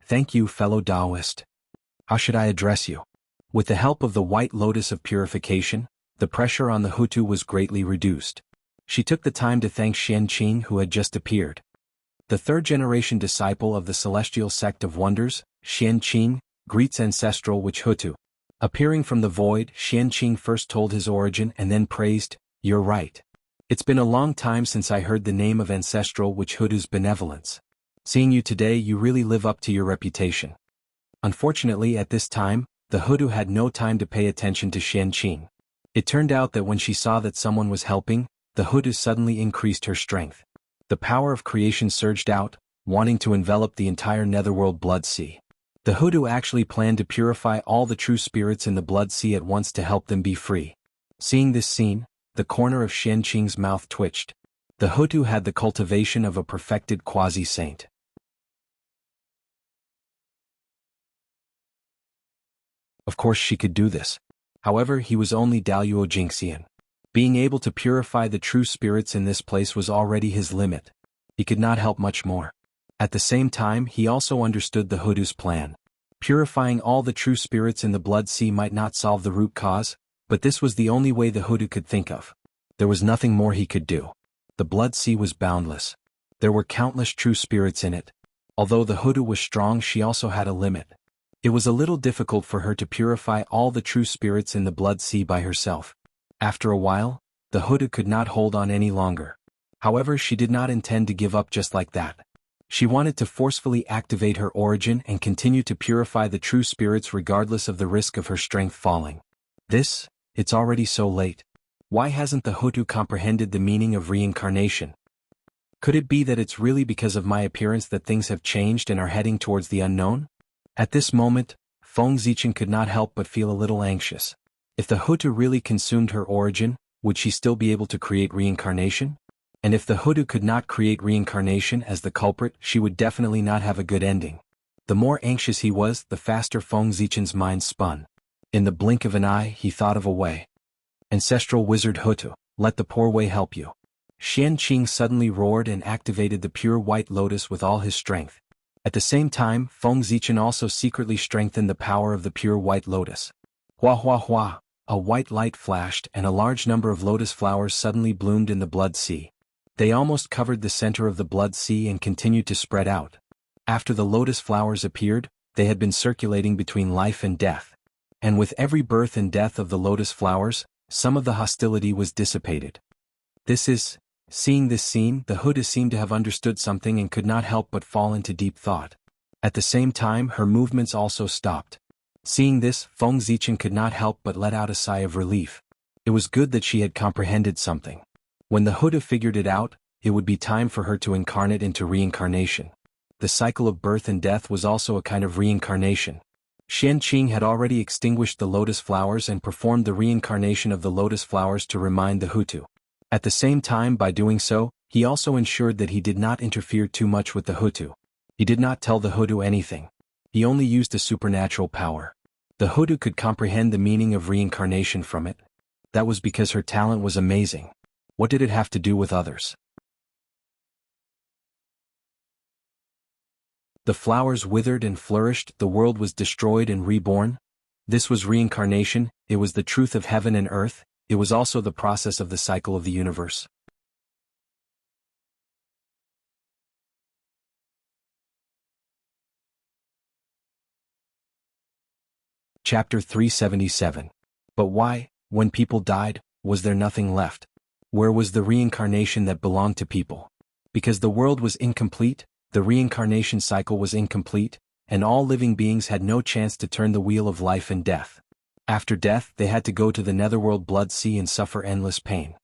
Thank you, fellow Taoist. How should I address you? With the help of the white lotus of purification, the pressure on the Hutu was greatly reduced. She took the time to thank Xianqing who had just appeared. The third-generation disciple of the celestial sect of wonders, Xianqing, greets ancestral Witch Hutu. Appearing from the void, Xianqing first told his origin and then praised, "You're right. It's been a long time since I heard the name of ancestral Witch Hutu's benevolence. Seeing you today, you really live up to your reputation." Unfortunately, at this time, the Hutu had no time to pay attention to Xianqing. It turned out that when she saw that someone was helping, the Hutu suddenly increased her strength. The power of creation surged out, wanting to envelop the entire netherworld blood sea. The Hutu actually planned to purify all the true spirits in the blood sea at once to help them be free. Seeing this scene, the corner of Xianqing's mouth twitched. The Hutu had the cultivation of a perfected quasi-saint. Of course she could do this. However, he was only Daluo Jingxian. Being able to purify the true spirits in this place was already his limit. He could not help much more. At the same time, he also understood the Hutu's plan. Purifying all the true spirits in the blood sea might not solve the root cause, but this was the only way the Hutu could think of. There was nothing more he could do. The blood sea was boundless. There were countless true spirits in it. Although the Hutu was strong, she also had a limit. It was a little difficult for her to purify all the true spirits in the blood sea by herself. After a while, the Hutu could not hold on any longer. However, she did not intend to give up just like that. She wanted to forcefully activate her origin and continue to purify the true spirits regardless of the risk of her strength falling. It's already so late. Why hasn't the Hutu comprehended the meaning of reincarnation? Could it be that it's really because of my appearance that things have changed and are heading towards the unknown? At this moment, Feng Zichen could not help but feel a little anxious. If the Hutu really consumed her origin, would she still be able to create reincarnation? And if the Hutu could not create reincarnation as the culprit, she would definitely not have a good ending. The more anxious he was, the faster Feng Zichen's mind spun. In the blink of an eye, he thought of a way. "Ancestral wizard Hutu, let the poor way help you." Xianqing suddenly roared and activated the pure white lotus with all his strength. At the same time, Feng Zichen also secretly strengthened the power of the pure white lotus. Hua hua hua, a white light flashed and a large number of lotus flowers suddenly bloomed in the blood sea. They almost covered the center of the blood sea and continued to spread out. After the lotus flowers appeared, they had been circulating between life and death. And with every birth and death of the lotus flowers, some of the hostility was dissipated. Seeing this scene, the Hutu seemed to have understood something and could not help but fall into deep thought. At the same time, her movements also stopped. Seeing this, Feng Zichen could not help but let out a sigh of relief. It was good that she had comprehended something. When the Hutu figured it out, it would be time for her to incarnate into reincarnation. The cycle of birth and death was also a kind of reincarnation. Xianqing had already extinguished the lotus flowers and performed the reincarnation of the lotus flowers to remind the Hutu. At the same time, by doing so, he also ensured that he did not interfere too much with the Hutu. He did not tell the Hutu anything. He only used a supernatural power. The Hutu could comprehend the meaning of reincarnation from it. That was because her talent was amazing. What did it have to do with others? The flowers withered and flourished, the world was destroyed and reborn. This was reincarnation, it was the truth of heaven and earth, it was also the process of the cycle of the universe. Chapter 377. But why, when people died, was there nothing left? Where was the reincarnation that belonged to people? Because the world was incomplete, the reincarnation cycle was incomplete, and all living beings had no chance to turn the wheel of life and death. After death, they had to go to the netherworld blood sea and suffer endless pain.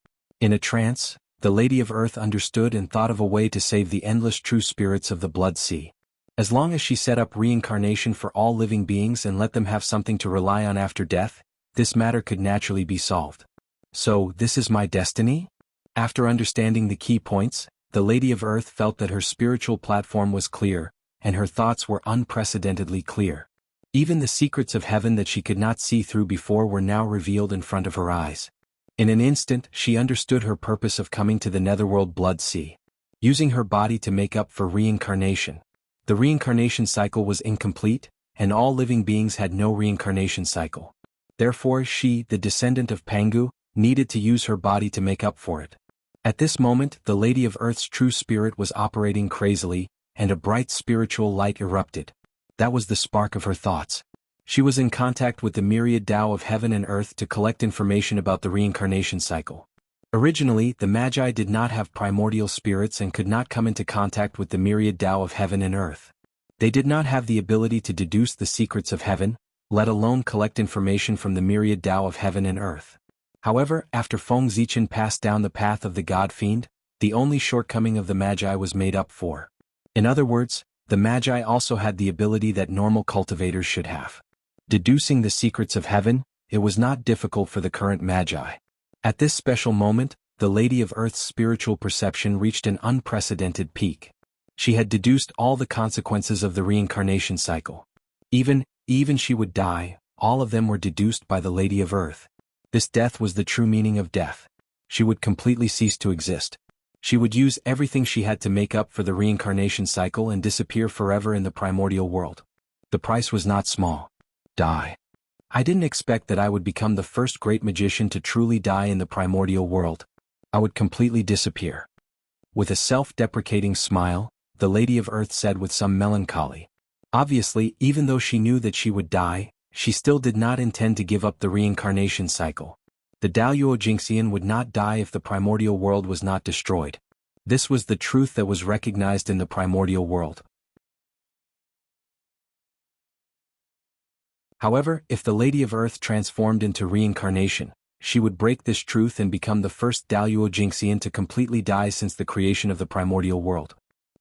In a trance, the Lady of Earth understood and thought of a way to save the endless true spirits of the blood sea. As long as she set up reincarnation for all living beings and let them have something to rely on after death, this matter could naturally be solved. So, this is my destiny? After understanding the key points, the Lady of Earth felt that her spiritual platform was clear, and her thoughts were unprecedentedly clear. Even the secrets of heaven that she could not see through before were now revealed in front of her eyes. In an instant, she understood her purpose of coming to the netherworld blood sea. Using her body to make up for reincarnation. The reincarnation cycle was incomplete, and all living beings had no reincarnation cycle. Therefore she, the descendant of Pangu, needed to use her body to make up for it. At this moment, the Lady of Earth's true spirit was operating crazily, and a bright spiritual light erupted. That was the spark of her thoughts. She was in contact with the myriad Tao of heaven and earth to collect information about the reincarnation cycle. Originally, the Magi did not have primordial spirits and could not come into contact with the myriad Tao of heaven and earth. They did not have the ability to deduce the secrets of heaven, let alone collect information from the myriad Tao of heaven and earth. However, after Feng Zichen passed down the path of the God-Fiend, the only shortcoming of the Magi was made up for. In other words, the Magi also had the ability that normal cultivators should have. Deducing the secrets of heaven, it was not difficult for the current Magi. At this special moment, the Lady of Earth's spiritual perception reached an unprecedented peak. She had deduced all the consequences of the reincarnation cycle. Even she would die, all of them were deduced by the Lady of Earth. This death was the true meaning of death. She would completely cease to exist. She would use everything she had to make up for the reincarnation cycle and disappear forever in the primordial world. The price was not small. Die. I didn't expect that I would become the first great magician to truly die in the primordial world. I would completely disappear. With a self-deprecating smile, the Lady of Earth said with some melancholy. Obviously, even though she knew that she would die, she still did not intend to give up the reincarnation cycle. The Daoyuo Jingxian would not die if the primordial world was not destroyed. This was the truth that was recognized in the primordial world. However, if the Lady of Earth transformed into reincarnation, she would break this truth and become the first Daoyuo Jingxian to completely die since the creation of the primordial world.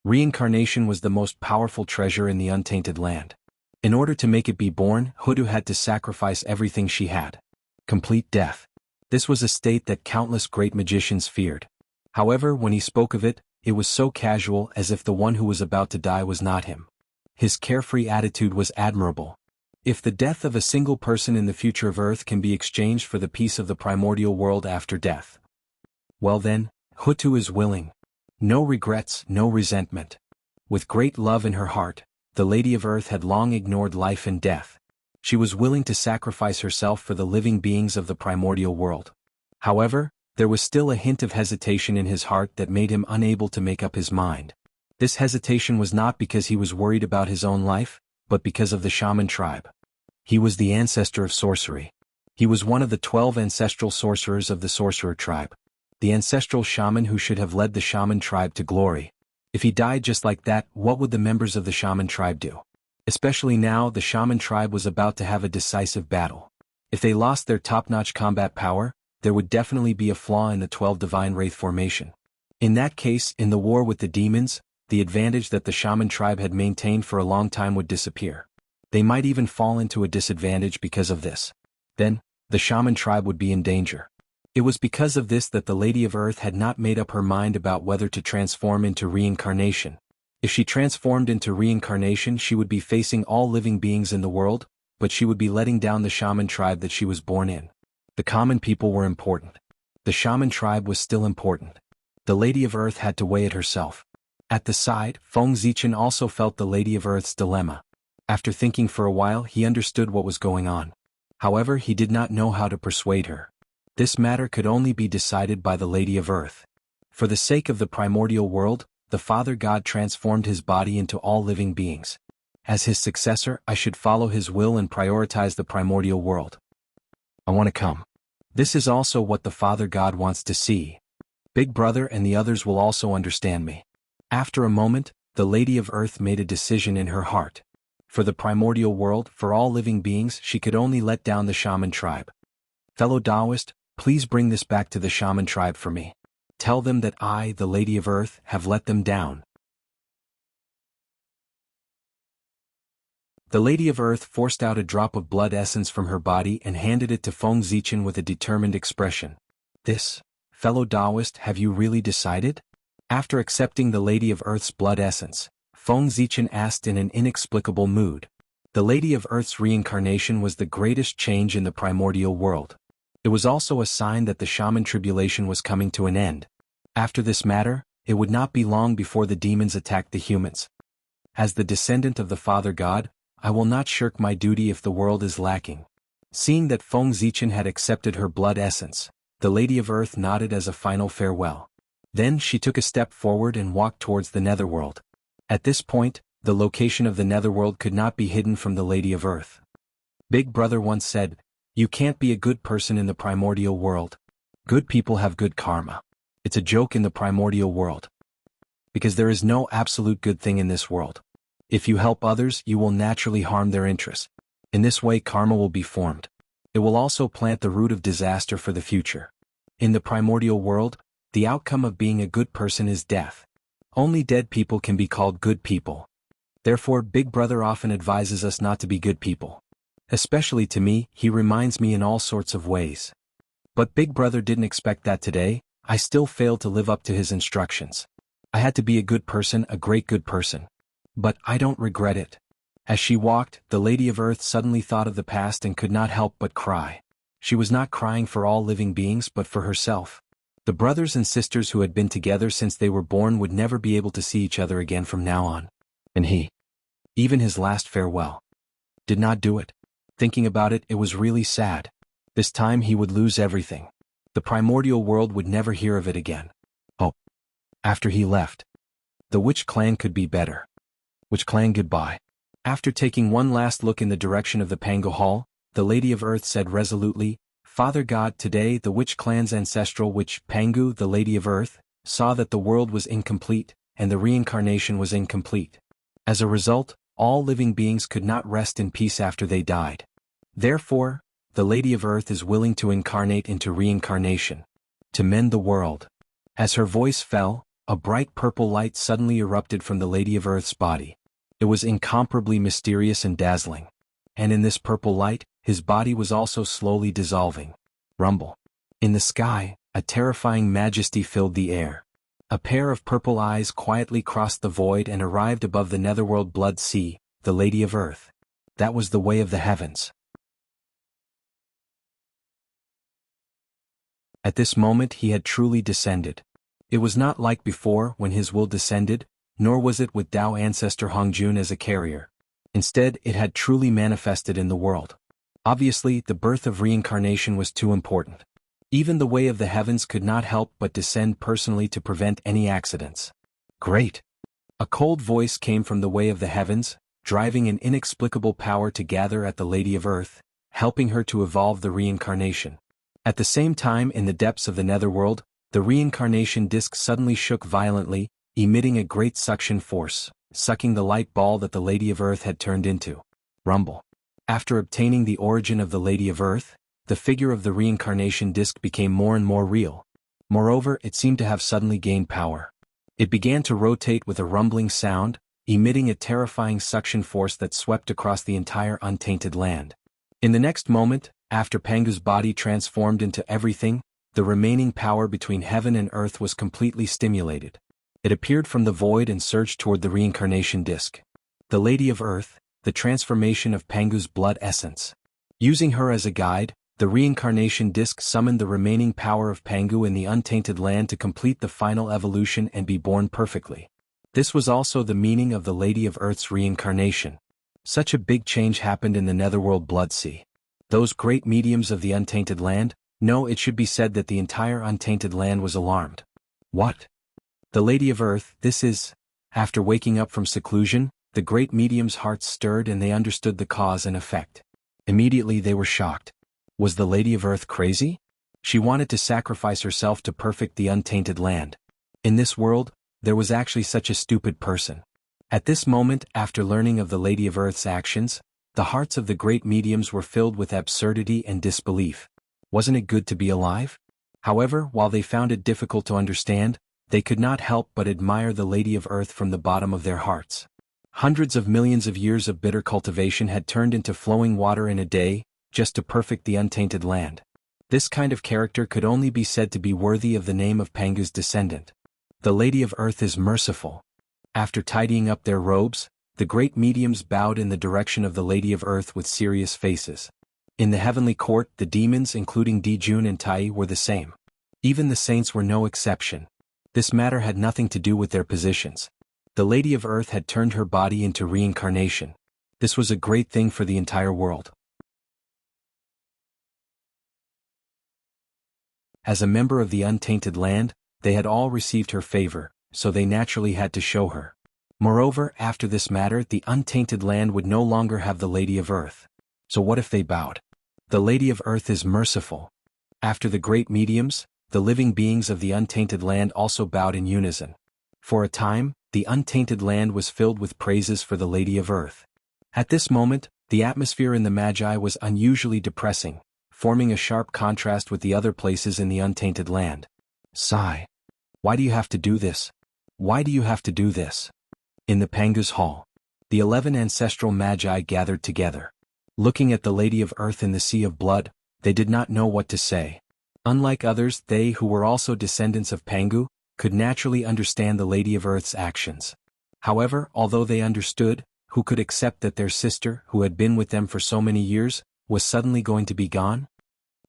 Reincarnation was the most powerful treasure in the untainted land. In order to make it be born, Hudu had to sacrifice everything she had. Complete death. This was a state that countless great magicians feared. However, when he spoke of it, it was so casual as if the one who was about to die was not him. His carefree attitude was admirable. If the death of a single person in the future of Earth can be exchanged for the peace of the primordial world after death, well then, Hutu is willing. No regrets, no resentment. With great love in her heart, the Lady of Earth had long ignored life and death. She was willing to sacrifice herself for the living beings of the primordial world. However, there was still a hint of hesitation in his heart that made him unable to make up his mind. This hesitation was not because he was worried about his own life, but because of the shaman tribe. He was the ancestor of sorcery. He was one of the 12 ancestral sorcerers of the sorcerer tribe. The ancestral shaman who should have led the shaman tribe to glory. If he died just like that, what would the members of the shaman tribe do? Especially now, the shaman tribe was about to have a decisive battle. If they lost their top-notch combat power, there would definitely be a flaw in the 12 divine wraith formation. In that case, in the war with the demons, the advantage that the shaman tribe had maintained for a long time would disappear. They might even fall into a disadvantage because of this. Then, the shaman tribe would be in danger. It was because of this that the Lady of Earth had not made up her mind about whether to transform into reincarnation. If she transformed into reincarnation, she would be facing all living beings in the world, but she would be letting down the shaman tribe that she was born in. The common people were important. The shaman tribe was still important. The Lady of Earth had to weigh it herself. At the side, Feng Zichen also felt the Lady of Earth's dilemma. After thinking for a while, he understood what was going on. However, he did not know how to persuade her. This matter could only be decided by the Lady of Earth. For the sake of the primordial world, the Father God transformed his body into all living beings. As his successor, I should follow his will and prioritize the primordial world. I want to come. This is also what the Father God wants to see. Big Brother and the others will also understand me. After a moment, the Lady of Earth made a decision in her heart. For the primordial world, for all living beings, she could only let down the shaman tribe. Fellow Taoist, please bring this back to the shaman tribe for me. Tell them that I, the Lady of Earth, have let them down. The Lady of Earth forced out a drop of blood essence from her body and handed it to Feng Zichen with a determined expression. This, fellow Taoist, have you really decided? After accepting the Lady of Earth's blood essence, Feng Zichen asked in an inexplicable mood. The Lady of Earth's reincarnation was the greatest change in the primordial world. It was also a sign that the shaman tribulation was coming to an end. After this matter, it would not be long before the demons attacked the humans. As the descendant of the Father God, I will not shirk my duty if the world is lacking. Seeing that Feng Zichen had accepted her blood essence, the Lady of Earth nodded as a final farewell. Then she took a step forward and walked towards the netherworld. At this point, the location of the netherworld could not be hidden from the Lady of Earth. Big Brother once said, "You can't be a good person in the primordial world. Good people have good karma. It's a joke in the primordial world. Because there is no absolute good thing in this world. If you help others, you will naturally harm their interests. In this way, karma will be formed. It will also plant the root of disaster for the future. In the primordial world, the outcome of being a good person is death. Only dead people can be called good people. Therefore, Big Brother often advises us not to be good people. Especially to me, he reminds me in all sorts of ways. But Big Brother didn't expect that today. I still failed to live up to his instructions. I had to be a good person, a great good person. But I don't regret it." As she walked, the Lady of Earth suddenly thought of the past and could not help but cry. She was not crying for all living beings but for herself. The brothers and sisters who had been together since they were born would never be able to see each other again from now on. And he, even his last farewell, did not do it. Thinking about it, it was really sad. This time he would lose everything. The primordial world would never hear of it again. Oh. After he left, the Witch Clan could be better. Witch Clan, goodbye. After taking one last look in the direction of the Pango Hall, the Lady of Earth said resolutely, "Father God, today the Witch Clan's ancestral witch, Pangu, the Lady of Earth, saw that the world was incomplete, and the reincarnation was incomplete. As a result, all living beings could not rest in peace after they died. Therefore, the Lady of Earth is willing to incarnate into reincarnation, to mend the world." As her voice fell, a bright purple light suddenly erupted from the Lady of Earth's body. It was incomparably mysterious and dazzling. And in this purple light, his body was also slowly dissolving. Rumble. In the sky, a terrifying majesty filled the air. A pair of purple eyes quietly crossed the void and arrived above the netherworld blood sea, the Lady of Earth. That was the way of the heavens. At this moment he had truly descended. It was not like before when his will descended, nor was it with Tao ancestor Hongjun as a carrier. Instead, it had truly manifested in the world. Obviously, the birth of reincarnation was too important. Even the way of the heavens could not help but descend personally to prevent any accidents. Great! A cold voice came from the way of the heavens, driving an inexplicable power to gather at the Lady of Earth, helping her to evolve the reincarnation. At the same time, in the depths of the netherworld, the reincarnation disk suddenly shook violently, emitting a great suction force, sucking the light ball that the Lady of Earth had turned into. Rumble. After obtaining the origin of the Lady of Earth, the figure of the reincarnation disk became more and more real. Moreover, it seemed to have suddenly gained power. It began to rotate with a rumbling sound, emitting a terrifying suction force that swept across the entire untainted land. In the next moment, after Pangu's body transformed into everything, the remaining power between heaven and earth was completely stimulated. It appeared from the void and surged toward the reincarnation disk. The Lady of Earth, the transformation of Pangu's blood essence. Using her as a guide, the reincarnation disk summoned the remaining power of Pangu in the untainted land to complete the final evolution and be born perfectly. This was also the meaning of the Lady of Earth's reincarnation. Such a big change happened in the netherworld blood sea. Those great mediums of the untainted land, no, it should be said that the entire untainted land was alarmed. What? The Lady of Earth, this is... After waking up from seclusion, the great mediums' hearts stirred and they understood the cause and effect. Immediately they were shocked. Was the Lady of Earth crazy? She wanted to sacrifice herself to perfect the untainted land. In this world, there was actually such a stupid person. At this moment, after learning of the Lady of Earth's actions, the hearts of the great mediums were filled with absurdity and disbelief. Wasn't it good to be alive? However, while they found it difficult to understand, they could not help but admire the Lady of Earth from the bottom of their hearts. Hundreds of millions of years of bitter cultivation had turned into flowing water in a day, just to perfect the untainted land. This kind of character could only be said to be worthy of the name of Pangu's descendant. The Lady of Earth is merciful. After tidying up their robes, the great mediums bowed in the direction of the Lady of Earth with serious faces. In the heavenly court, the demons, including Dijun and Tai, were the same. Even the saints were no exception. This matter had nothing to do with their positions. The Lady of Earth had turned her body into reincarnation. This was a great thing for the entire world. As a member of the untainted land, they had all received her favor, so they naturally had to show her. Moreover, after this matter, the untainted land would no longer have the Lady of Earth. So what if they bowed? The Lady of Earth is merciful. After the great mediums, the living beings of the untainted land also bowed in unison. For a time, the untainted land was filled with praises for the Lady of Earth. At this moment, the atmosphere in the Magi was unusually depressing, forming a sharp contrast with the other places in the untainted land. Sigh. Why do you have to do this? Why do you have to do this? In the Pangu's hall, the 11 ancestral Magi gathered together. Looking at the Lady of Earth in the sea of blood, they did not know what to say. Unlike others, they who were also descendants of Pangu, could naturally understand the Lady of Earth's actions. However, although they understood, who could accept that their sister, who had been with them for so many years, was suddenly going to be gone?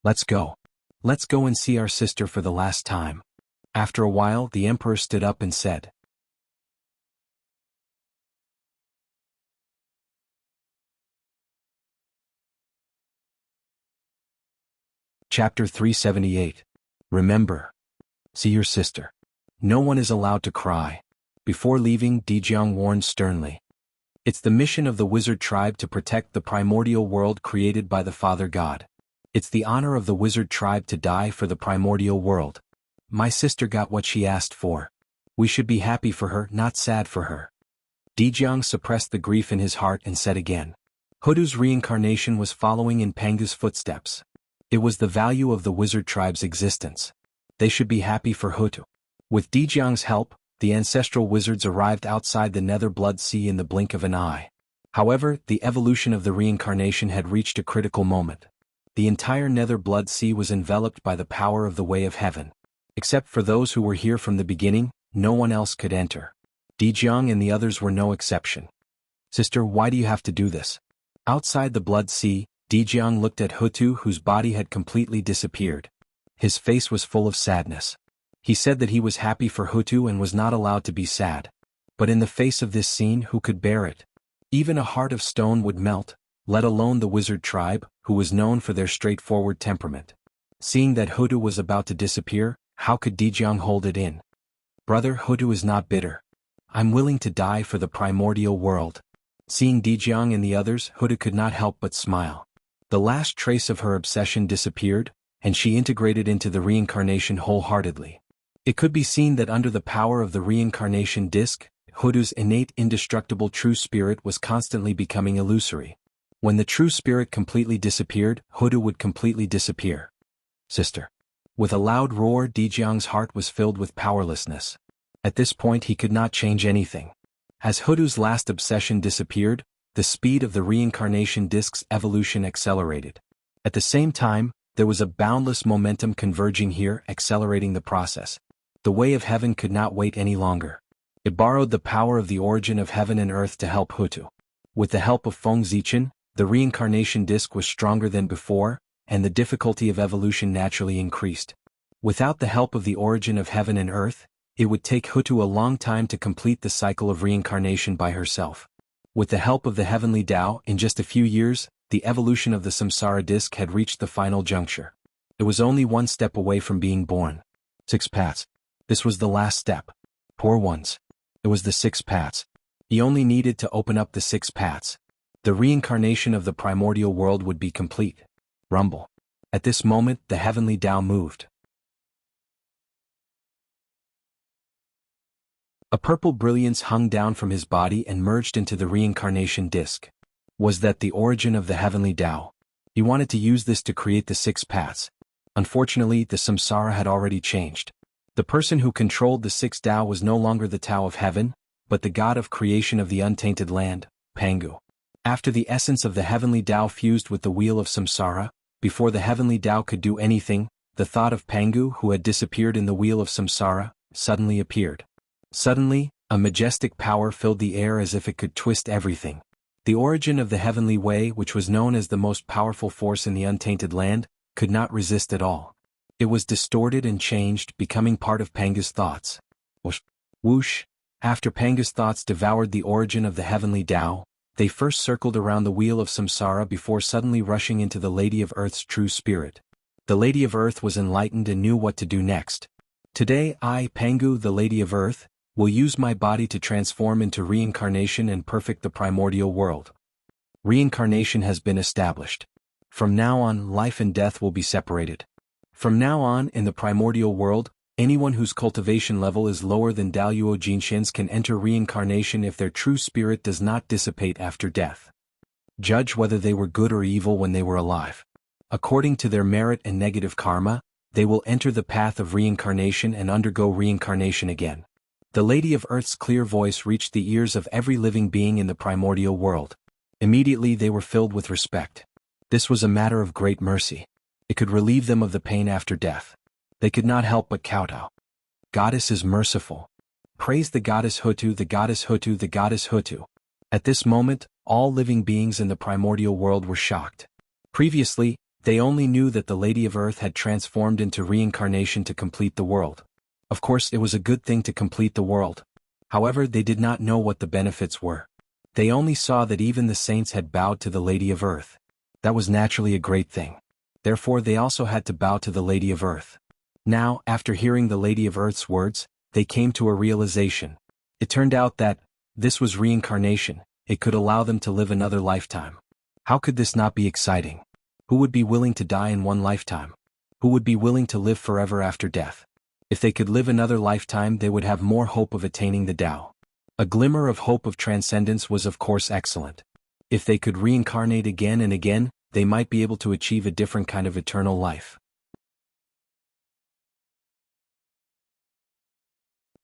Let's go. Let's go and see our sister for the last time. After a while, the emperor stood up and said, Chapter 378. Remember. See your sister. No one is allowed to cry. Before leaving, Dijiang warned sternly. It's the mission of the wizard tribe to protect the primordial world created by the Father God. It's the honor of the wizard tribe to die for the primordial world. My sister got what she asked for. We should be happy for her, not sad for her. Dijiang suppressed the grief in his heart and said again. Hudu's reincarnation was following in Pangu's footsteps. It was the value of the wizard tribe's existence. They should be happy for Hudu. With Dijiang's help, the ancestral wizards arrived outside the Nether Blood Sea in the blink of an eye. However, the evolution of the reincarnation had reached a critical moment. The entire Nether Blood Sea was enveloped by the power of the Way of Heaven. Except for those who were here from the beginning, no one else could enter. Dijiang and the others were no exception. Sister, why do you have to do this? Outside the Blood Sea, Dijiang looked at Hutu, whose body had completely disappeared. His face was full of sadness. He said that he was happy for Hutu and was not allowed to be sad. But in the face of this scene, who could bear it? Even a heart of stone would melt, let alone the wizard tribe, who was known for their straightforward temperament. Seeing that Hutu was about to disappear, how could Dijiang hold it in? Brother, Hutu is not bitter. I'm willing to die for the primordial world. Seeing Dijiang and the others, Hutu could not help but smile. The last trace of her obsession disappeared, and she integrated into the reincarnation wholeheartedly. It could be seen that under the power of the reincarnation disc, Hudu's innate indestructible true spirit was constantly becoming illusory. When the true spirit completely disappeared, Hudu would completely disappear. Sister. With a loud roar, Dijiang's heart was filled with powerlessness. At this point he could not change anything. As Hudu's last obsession disappeared, the speed of the reincarnation disc's evolution accelerated. At the same time, there was a boundless momentum converging here, accelerating the process. The Way of Heaven could not wait any longer. It borrowed the power of the origin of heaven and earth to help Hutu. With the help of Feng Zichen, the reincarnation disc was stronger than before, and the difficulty of evolution naturally increased. Without the help of the origin of heaven and earth, it would take Hutu a long time to complete the cycle of reincarnation by herself. With the help of the heavenly Tao, in just a few years, the evolution of the samsara disc had reached the final juncture. It was only one step away from being born. 6 paths. This was the last step. Poor ones. It was the 6 paths. He only needed to open up the 6 paths. The reincarnation of the primordial world would be complete. Rumble. At this moment, the heavenly Tao moved. A purple brilliance hung down from his body and merged into the reincarnation disc. Was that the origin of the heavenly Tao? He wanted to use this to create the 6 paths. Unfortunately, the samsara had already changed. The person who controlled the 6 Tao was no longer the Tao of heaven, but the god of creation of the untainted land, Pangu. After the essence of the heavenly Tao fused with the wheel of samsara, before the heavenly Tao could do anything, the thought of Pangu, who had disappeared in the wheel of samsara, suddenly appeared. Suddenly, a majestic power filled the air as if it could twist everything. The origin of the heavenly way, which was known as the most powerful force in the untainted land, could not resist at all. It was distorted and changed, becoming part of Pangu's thoughts. Whoosh! Whoosh! After Pangu's thoughts devoured the origin of the heavenly Tao, they first circled around the wheel of samsara before suddenly rushing into the Lady of Earth's true spirit. The Lady of Earth was enlightened and knew what to do next. Today I, Pangu, the Lady of Earth, will use my body to transform into reincarnation and perfect the primordial world. Reincarnation has been established. From now on, life and death will be separated. From now on, in the primordial world, anyone whose cultivation level is lower than Daluo Jinshin's can enter reincarnation if their true spirit does not dissipate after death. Judge whether they were good or evil when they were alive. According to their merit and negative karma, they will enter the path of reincarnation and undergo reincarnation again. The Lady of Earth's clear voice reached the ears of every living being in the primordial world. Immediately they were filled with respect. This was a matter of great mercy. It could relieve them of the pain after death. They could not help but kowtow. Goddess is merciful. Praise the Goddess Hutu, the Goddess Hutu, the Goddess Hutu. At this moment, all living beings in the primordial world were shocked. Previously, they only knew that the Lady of Earth had transformed into reincarnation to complete the world. Of course, it was a good thing to complete the world. However, they did not know what the benefits were. They only saw that even the saints had bowed to the Lady of Earth. That was naturally a great thing. Therefore, they also had to bow to the Lady of Earth. Now, after hearing the Lady of Earth's words, they came to a realization. It turned out that this was reincarnation. It could allow them to live another lifetime. How could this not be exciting? Who would be willing to die in one lifetime? Who would be willing to live forever after death? If they could live another lifetime, they would have more hope of attaining the Tao. A glimmer of hope of transcendence was of course excellent. If they could reincarnate again and again, they might be able to achieve a different kind of eternal life.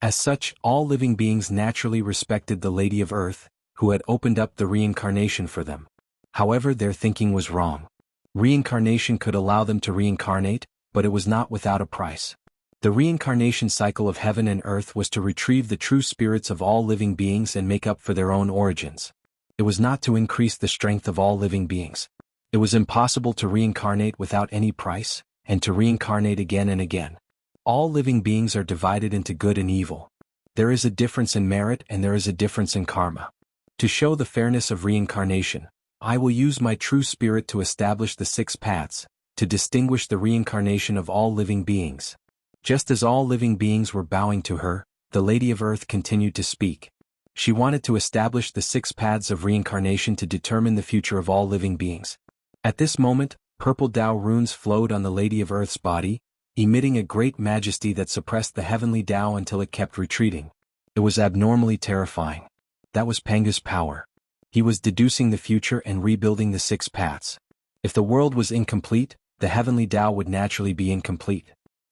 As such, all living beings naturally respected the Lady of Earth, who had opened up the reincarnation for them. However, their thinking was wrong. Reincarnation could allow them to reincarnate, but it was not without a price. The reincarnation cycle of heaven and earth was to retrieve the true spirits of all living beings and make up for their own origins. It was not to increase the strength of all living beings. It was impossible to reincarnate without any price, and to reincarnate again and again. All living beings are divided into good and evil. There is a difference in merit and there is a difference in karma. To show the fairness of reincarnation, I will use my true spirit to establish the 6 paths, to distinguish the reincarnation of all living beings. Just as all living beings were bowing to her, the Lady of Earth continued to speak. She wanted to establish the 6 paths of reincarnation to determine the future of all living beings. At this moment, purple Tao runes flowed on the Lady of Earth's body, emitting a great majesty that suppressed the heavenly Tao until it kept retreating. It was abnormally terrifying. That was Pangu's power. He was deducing the future and rebuilding the 6 paths. If the world was incomplete, the heavenly Tao would naturally be incomplete.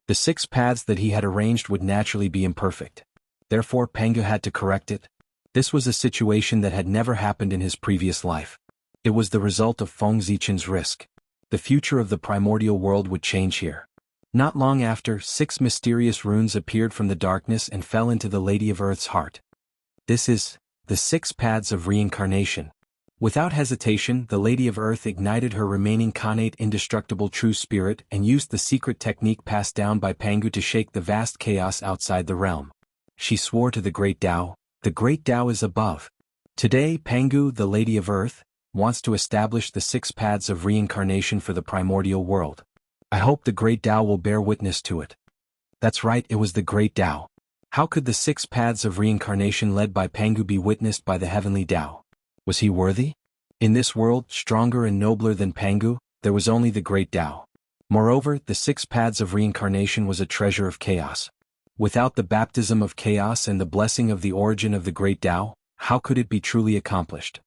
The 6 paths that he had arranged would naturally be imperfect. Therefore, Pangu had to correct it. This was a situation that had never happened in his previous life. It was the result of Feng Zichen's risk. The future of the primordial world would change here. Not long after, 6 mysterious runes appeared from the darkness and fell into the Lady of Earth's heart. This is the 6 paths of reincarnation. Without hesitation, the Lady of Earth ignited her remaining connate indestructible true spirit and used the secret technique passed down by Pangu to shake the vast chaos outside the realm. She swore to the Great Tao, "The Great Tao is above." Today, Pangu, the Lady of Earth, wants to establish the 6 paths of reincarnation for the primordial world. I hope the Great Tao will bear witness to it. That's right, it was the Great Tao. How could the 6 paths of reincarnation led by Pangu be witnessed by the heavenly Tao? Was he worthy? In this world, stronger and nobler than Pangu, there was only the Great Tao. Moreover, the 6 paths of reincarnation was a treasure of chaos. Without the baptism of chaos and the blessing of the origin of the Great Tao, how could it be truly accomplished?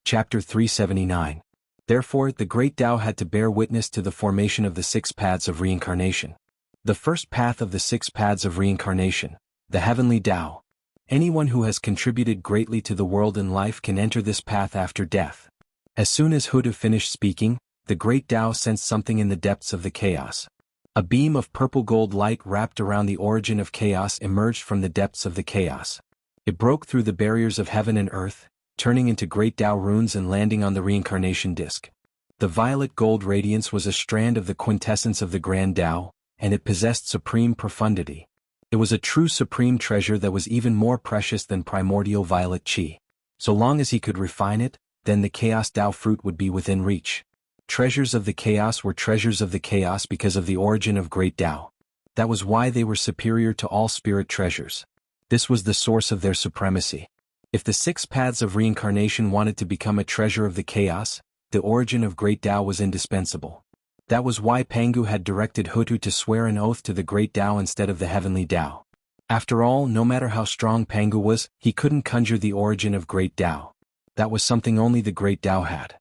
Chapter 379. Therefore, the Great Tao had to bear witness to the formation of the 6 paths of reincarnation. The first path of the 6 paths of reincarnation, the heavenly Tao. Anyone who has contributed greatly to the world and life can enter this path after death. As soon as Huda finished speaking, the Great Tao sensed something in the depths of the chaos. A beam of purple gold light wrapped around the origin of chaos emerged from the depths of the chaos. It broke through the barriers of heaven and earth, turning into Great Tao runes and landing on the reincarnation disk. The violet gold radiance was a strand of the quintessence of the Grand Tao, and it possessed supreme profundity. It was a true supreme treasure that was even more precious than primordial violet qi. So long as he could refine it, then the Chaos Tao fruit would be within reach. Treasures of the Chaos were treasures of the Chaos because of the origin of Great Tao. That was why they were superior to all spirit treasures. This was the source of their supremacy. If the 6 paths of reincarnation wanted to become a treasure of the Chaos, the origin of Great Tao was indispensable. That was why Pangu had directed Hutu to swear an oath to the Great Tao instead of the Heavenly Tao. After all, no matter how strong Pangu was, he couldn't conjure the origin of Great Tao. That was something only the Great Tao had.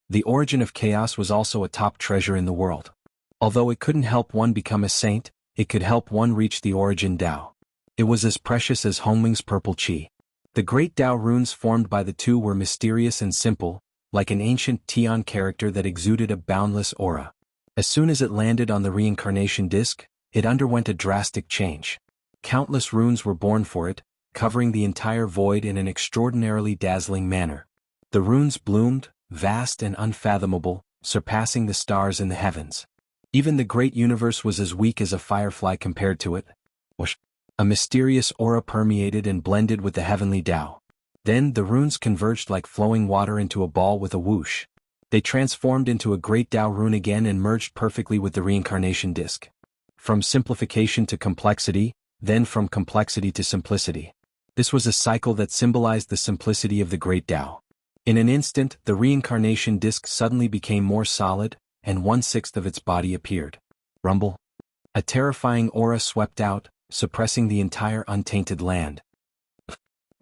The origin of chaos was also a top treasure in the world. Although it couldn't help one become a saint, it could help one reach the origin Tao. It was as precious as Hongming's purple qi. The great Tao runes formed by the two were mysterious and simple, like an ancient Tian character that exuded a boundless aura. As soon as it landed on the reincarnation disc, it underwent a drastic change. Countless runes were born for it, covering the entire void in an extraordinarily dazzling manner. The runes bloomed, vast and unfathomable, surpassing the stars in the heavens. Even the great universe was as weak as a firefly compared to it. A mysterious aura permeated and blended with the heavenly Tao. Then the runes converged like flowing water into a ball with a whoosh. They transformed into a great Tao rune again and merged perfectly with the reincarnation disc. From simplification to complexity, then from complexity to simplicity. This was a cycle that symbolized the simplicity of the great Tao. In an instant, the reincarnation disc suddenly became more solid, and 1/6 of its body appeared. Rumble. A terrifying aura swept out, suppressing the entire untainted land.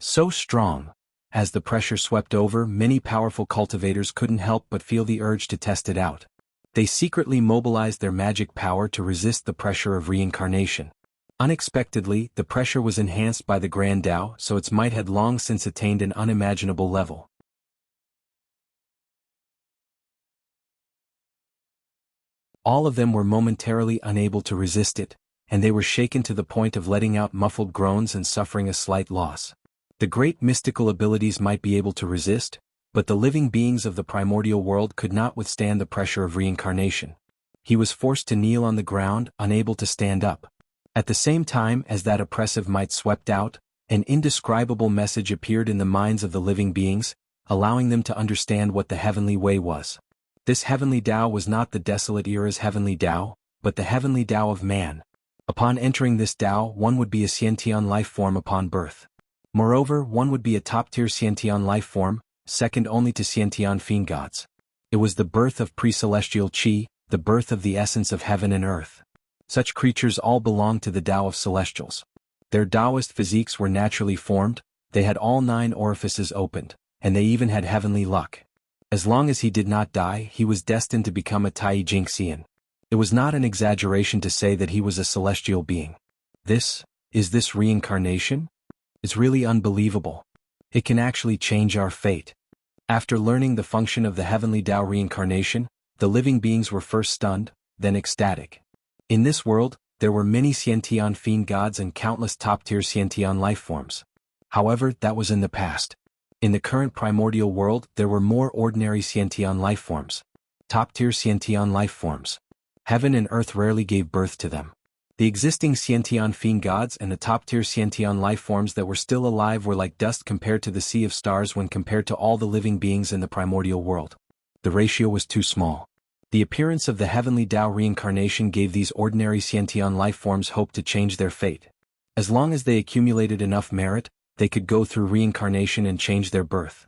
So strong, as the pressure swept over, many powerful cultivators couldn't help but feel the urge to test it out. They secretly mobilized their magic power to resist the pressure of reincarnation. Unexpectedly, the pressure was enhanced by the Grand Tao, so its might had long since attained an unimaginable level. All of them were momentarily unable to resist it, and they were shaken to the point of letting out muffled groans and suffering a slight loss. The great mystical abilities might be able to resist, but the living beings of the primordial world could not withstand the pressure of reincarnation. He was forced to kneel on the ground, unable to stand up. At the same time as that oppressive might swept out, an indescribable message appeared in the minds of the living beings, allowing them to understand what the heavenly way was. This heavenly Tao was not the desolate era's heavenly Tao, but the heavenly Tao of man. Upon entering this Tao, one would be a Xiantian life form upon birth. Moreover, one would be a top-tier Xiantian life form, second only to Xiantian fiend gods. It was the birth of pre-celestial Qi, the birth of the essence of heaven and earth. Such creatures all belonged to the Tao of celestials. Their Taoist physiques were naturally formed, they had all 9 orifices opened, and they even had heavenly luck. As long as he did not die, he was destined to become a Tai Jingxian. It was not an exaggeration to say that he was a celestial being. Is this reincarnation? It's really unbelievable. It can actually change our fate. After learning the function of the heavenly Tao reincarnation, the living beings were first stunned, then ecstatic. In this world, there were many Xiantian fiend gods and countless top-tier Xiantian life forms. However, that was in the past. In the current primordial world, there were more ordinary Xiantian life forms. Top-tier Xiantian life forms. Heaven and earth rarely gave birth to them. The existing Xiantian fiend gods and the top-tier Xiantian life forms that were still alive were like dust compared to the sea of stars when compared to all the living beings in the primordial world. The ratio was too small. The appearance of the heavenly Tao reincarnation gave these ordinary Xiantian life forms hope to change their fate. As long as they accumulated enough merit, they could go through reincarnation and change their birth.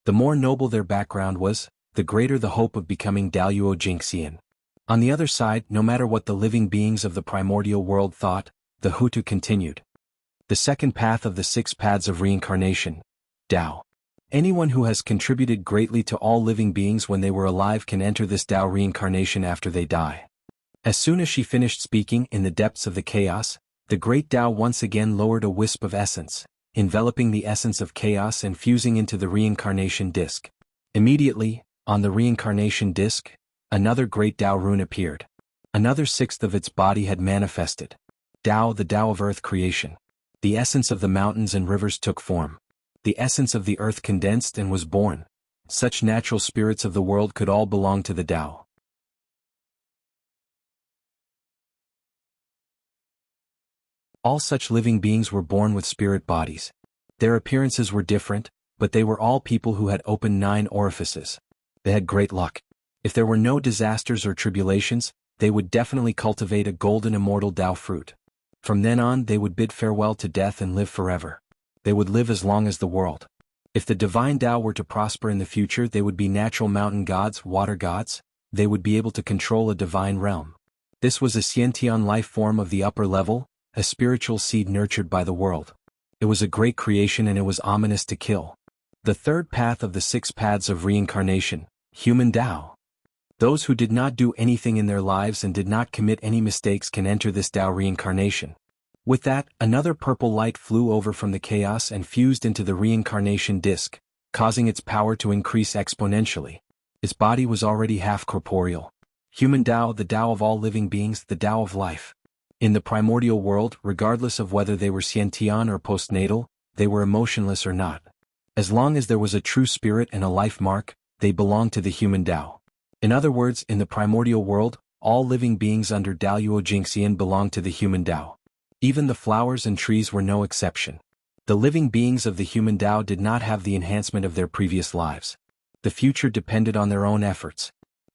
The more noble their background was, the greater the hope of becoming Daluo Jingxian. On the other side, no matter what the living beings of the primordial world thought, the Hutu continued. The second path of the 6 paths of reincarnation, Tao. Anyone who has contributed greatly to all living beings when they were alive can enter this Tao reincarnation after they die. As soon as she finished speaking in the depths of the chaos, the great Tao once again lowered a wisp of essence, enveloping the essence of chaos and fusing into the reincarnation disc. Immediately, on the reincarnation disc, another great Tao rune appeared. Another 1/6 of its body had manifested. Tao, the Tao of earth creation. The essence of the mountains and rivers took form. The essence of the earth condensed and was born. Such natural spirits of the world could all belong to the Tao. All such living beings were born with spirit bodies. Their appearances were different, but they were all people who had opened 9 orifices. They had great luck. If there were no disasters or tribulations, they would definitely cultivate a golden immortal Tao fruit. From then on they would bid farewell to death and live forever. They would live as long as the world. If the divine Tao were to prosper in the future, they would be natural mountain gods, water gods. They would be able to control a divine realm. This was a Xiantian life form of the upper level, a spiritual seed nurtured by the world. It was a great creation and it was ominous to kill. The third path of the 6 paths of reincarnation, human Tao. Those who did not do anything in their lives and did not commit any mistakes can enter this Tao reincarnation. With that, another purple light flew over from the chaos and fused into the reincarnation disk, causing its power to increase exponentially. Its body was already half corporeal. Human Tao, the Tao of all living beings, the Tao of life. In the primordial world, regardless of whether they were Xiantian or postnatal, they were emotionless or not. As long as there was a true spirit and a life mark, they belonged to the human Tao. In other words, in the primordial world, all living beings under Daoyuo Jingxian belonged to the human Tao. Even the flowers and trees were no exception. The living beings of the human Tao did not have the enhancement of their previous lives. The future depended on their own efforts.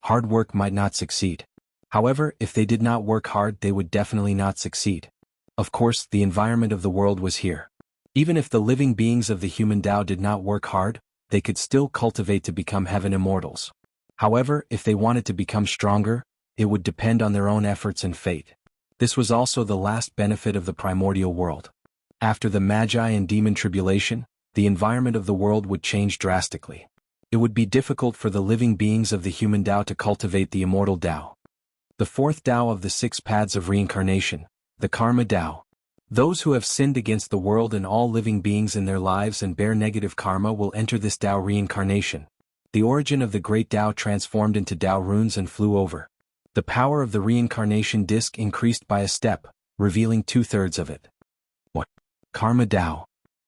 Hard work might not succeed. However, if they did not work hard, they would definitely not succeed. Of course, the environment of the world was here. Even if the living beings of the human Tao did not work hard, they could still cultivate to become heaven immortals. However, if they wanted to become stronger, it would depend on their own efforts and fate. This was also the last benefit of the primordial world. After the Magi and demon tribulation, the environment of the world would change drastically. It would be difficult for the living beings of the human Tao to cultivate the immortal Tao. The fourth Tao of the 6 paths of reincarnation, the karma Tao. Those who have sinned against the world and all living beings in their lives and bear negative karma will enter this Tao reincarnation. The origin of the great Tao transformed into Tao runes and flew over. The power of the reincarnation disk increased by a step, revealing 2/3 of it. What? Karma Tao.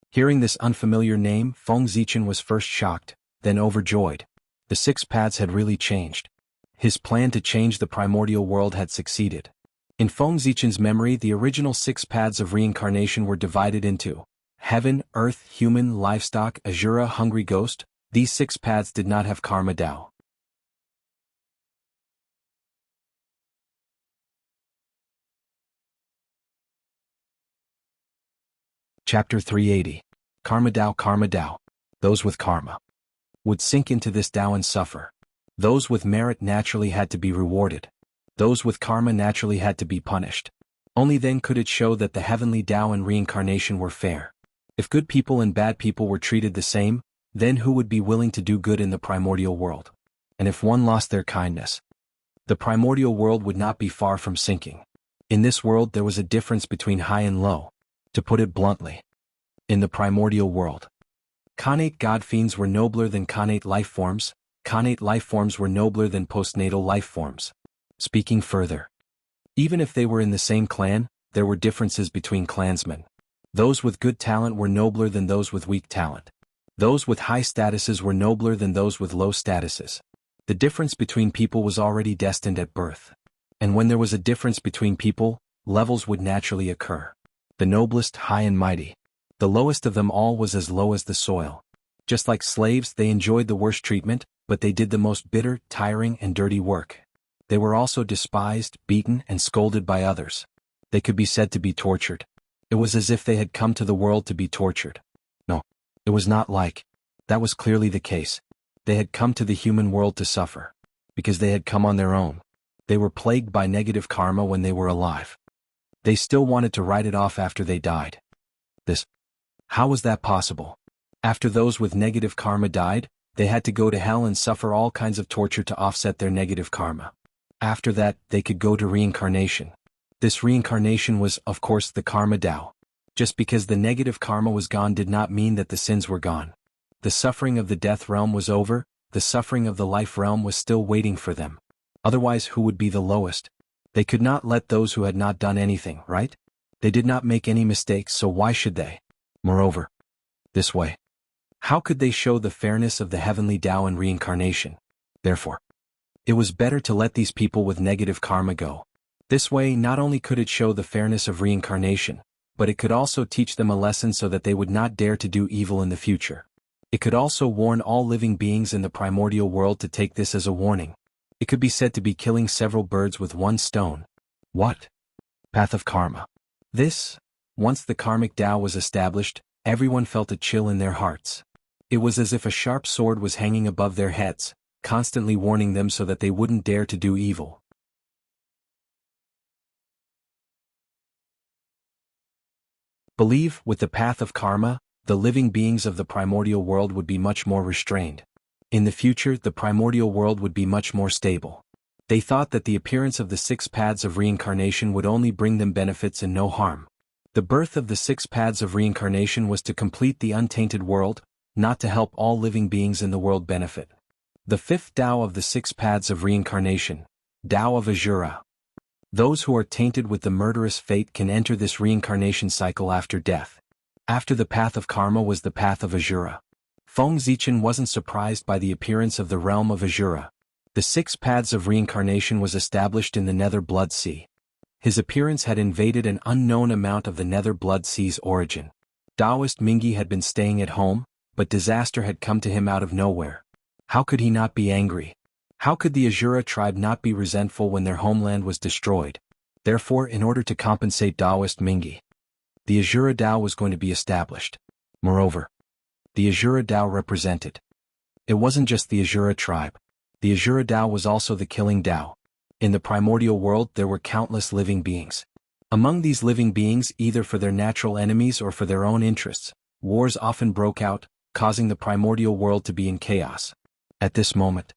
Hearing this unfamiliar name, Feng Zichen was first shocked, then overjoyed. The 6 paths had really changed. His plan to change the primordial world had succeeded. In Feng Zichen's memory, the original 6 paths of reincarnation were divided into heaven, earth, human, livestock, Azura, hungry ghost. These 6 paths did not have karma Tao. Chapter 380. Karma Tao. Those with karma would sink into this Tao and suffer. Those with merit naturally had to be rewarded. Those with karma naturally had to be punished. Only then could it show that the heavenly Tao and reincarnation were fair. If good people and bad people were treated the same, then who would be willing to do good in the primordial world? And if one lost their kindness, the primordial world would not be far from sinking. In this world there was a difference between high and low. To put it bluntly, in the primordial world, Khanate god fiends were nobler than Khanate life forms. Khanate life forms were nobler than postnatal life forms. Speaking further, even if they were in the same clan, there were differences between clansmen. Those with good talent were nobler than those with weak talent. Those with high statuses were nobler than those with low statuses. The difference between people was already destined at birth. And when there was a difference between people, levels would naturally occur. The noblest, high and mighty. The lowest of them all was as low as the soil. Just like slaves, they enjoyed the worst treatment, but they did the most bitter, tiring, and dirty work. They were also despised, beaten, and scolded by others. They could be said to be tortured. It was as if they had come to the world to be tortured. No, it was not like that was clearly the case. They had come to the human world to suffer. Because they had come on their own. They were plagued by negative karma when they were alive. They still wanted to write it off after they died. How was that possible? After those with negative karma died, they had to go to hell and suffer all kinds of torture to offset their negative karma. After that, they could go to reincarnation. This reincarnation was, of course, the karma Tao. Just because the negative karma was gone did not mean that the sins were gone. The suffering of the death realm was over, the suffering of the life realm was still waiting for them. Otherwise, who would be the lowest? They could not let those who had not done anything, right? They did not make any mistakes, so why should they? Moreover, this way, how could they show the fairness of the heavenly Tao in reincarnation? Therefore, it was better to let these people with negative karma go. This way, not only could it show the fairness of reincarnation, but it could also teach them a lesson so that they would not dare to do evil in the future. It could also warn all living beings in the primordial world to take this as a warning. It could be said to be killing several birds with one stone. What? Path of Karma. Once the karmic Tao was established, everyone felt a chill in their hearts. It was as if a sharp sword was hanging above their heads, constantly warning them so that they wouldn't dare to do evil. Believe, with the path of karma, the living beings of the primordial world would be much more restrained. In the future, the primordial world would be much more stable. They thought that the appearance of the 6 paths of reincarnation would only bring them benefits and no harm. The birth of the 6 paths of reincarnation was to complete the untainted world, not to help all living beings in the world benefit. The 5th Tao of the 6 paths of reincarnation, Tao of Asura. Those who are tainted with the murderous fate can enter this reincarnation cycle after death. After the path of karma was the path of Asura. Feng Zichen wasn't surprised by the appearance of the realm of Asura. The 6 paths of reincarnation was established in the Nether Blood Sea. His appearance had invaded an unknown amount of the Nether Blood Sea's origin. Taoist Mingi had been staying at home, but disaster had come to him out of nowhere. How could he not be angry? How could the Asura tribe not be resentful when their homeland was destroyed? Therefore, in order to compensate Taoist Mingi, the Asura Tao was going to be established. Moreover, the Asura Tao represented. It wasn't just the Asura tribe. The Asura Tao was also the killing Tao. In the primordial world there were countless living beings. Among these living beings, either for their natural enemies or for their own interests, wars often broke out, causing the primordial world to be in chaos. At this moment,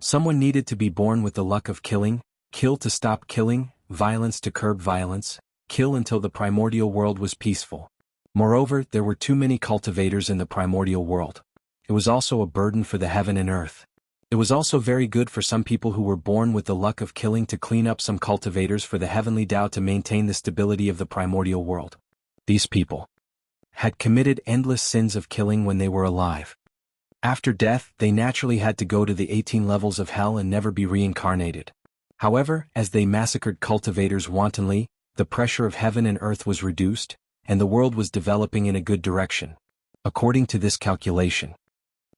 someone needed to be born with the luck of killing, kill to stop killing, violence to curb violence, kill until the primordial world was peaceful. Moreover, there were too many cultivators in the primordial world. It was also a burden for the heaven and earth. It was also very good for some people who were born with the luck of killing to clean up some cultivators for the heavenly Tao to maintain the stability of the primordial world. These people had committed endless sins of killing when they were alive. After death, they naturally had to go to the 18 levels of hell and never be reincarnated. However, as they massacred cultivators wantonly, the pressure of heaven and earth was reduced, and the world was developing in a good direction. According to this calculation,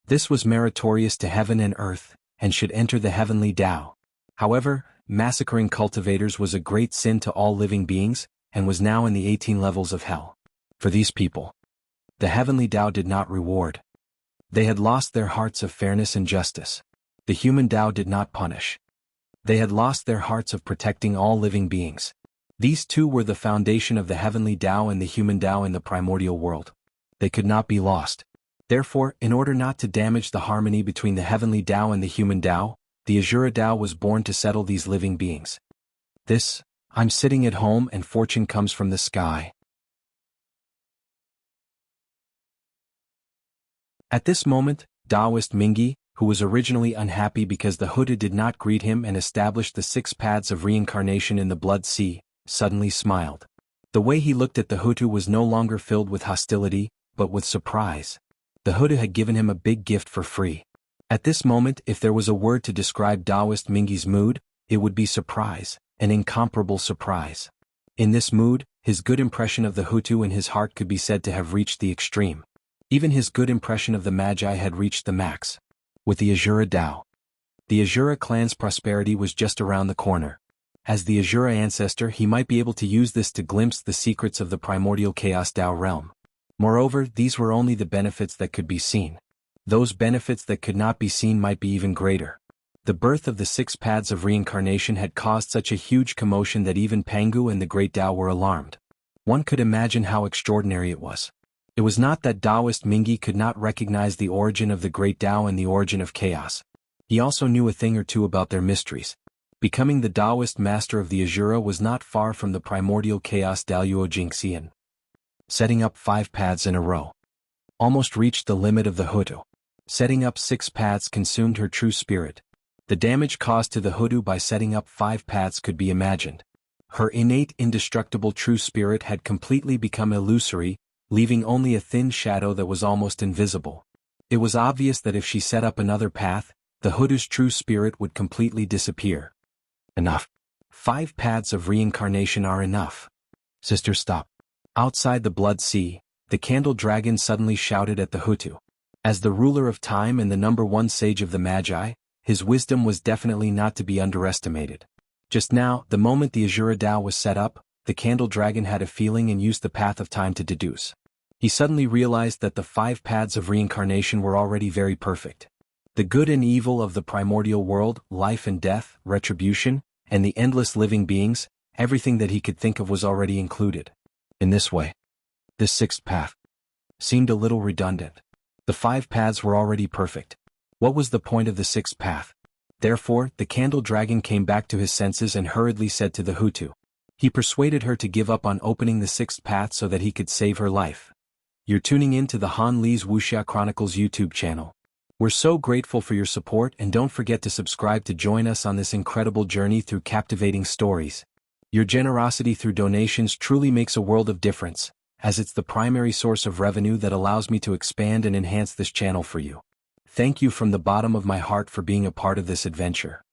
this was meritorious to heaven and earth, and should enter the heavenly Tao. However, massacring cultivators was a great sin to all living beings, and was now in the 18 levels of hell. For these people, the heavenly Tao did not reward. They had lost their hearts of fairness and justice. The human Tao did not punish. They had lost their hearts of protecting all living beings. These two were the foundation of the heavenly Tao and the human Tao in the primordial world. They could not be lost. Therefore, in order not to damage the harmony between the heavenly Tao and the human Tao, the Asura Tao was born to settle these living beings. I'm sitting at home and fortune comes from the sky. At this moment, Taoist Mingi, who was originally unhappy because the Huda did not greet him and establish the 6 paths of reincarnation in the Blood Sea, suddenly smiled. The way he looked at the Hutu was no longer filled with hostility, but with surprise. The Huda had given him a big gift for free. At this moment, if there was a word to describe Taoist Mingi's mood, it would be surprise, an incomparable surprise. In this mood, his good impression of the Hutu in his heart could be said to have reached the extreme. Even his good impression of the Magi had reached the max. With the Asura Tao, the Asura clan's prosperity was just around the corner. As the Asura ancestor, he might be able to use this to glimpse the secrets of the primordial chaos Tao realm. Moreover, these were only the benefits that could be seen. Those benefits that could not be seen might be even greater. The birth of the 6 paths of reincarnation had caused such a huge commotion that even Pangu and the Great Tao were alarmed. One could imagine how extraordinary it was. It was not that Taoist Mingi could not recognize the origin of the Great Tao and the origin of chaos. He also knew a thing or two about their mysteries. Becoming the Taoist master of the Asura was not far from the primordial chaos Daluo Jingxian. Setting up 5 paths in a row almost reached the limit of the Hutu. Setting up 6 paths consumed her true spirit. The damage caused to the Hutu by setting up 5 paths could be imagined. Her innate indestructible true spirit had completely become illusory, leaving only a thin shadow that was almost invisible. It was obvious that if she set up another path, the Hutu's true spirit would completely disappear. Enough. 5 paths of reincarnation are enough. Sister, stop. Outside the Blood Sea, the candle dragon suddenly shouted at the Hutu. As the ruler of time and the #1 sage of the Magi, his wisdom was definitely not to be underestimated. Just now, the moment the Azura Dao was set up, the Candle Dragon had a feeling and used the path of time to deduce. He suddenly realized that the 5 paths of reincarnation were already very perfect. The good and evil of the primordial world, life and death, retribution, and the endless living beings, everything that he could think of was already included. In this way, this 6th path seemed a little redundant. The 5 paths were already perfect. What was the point of the 6th path? Therefore, the Candle Dragon came back to his senses and hurriedly said to the Hutu. He persuaded her to give up on opening the 6th path so that he could save her life. You're tuning in to the Han Li's Wuxia Chronicles YouTube channel. We're so grateful for your support, and don't forget to subscribe to join us on this incredible journey through captivating stories. Your generosity through donations truly makes a world of difference, as it's the primary source of revenue that allows me to expand and enhance this channel for you. Thank you from the bottom of my heart for being a part of this adventure.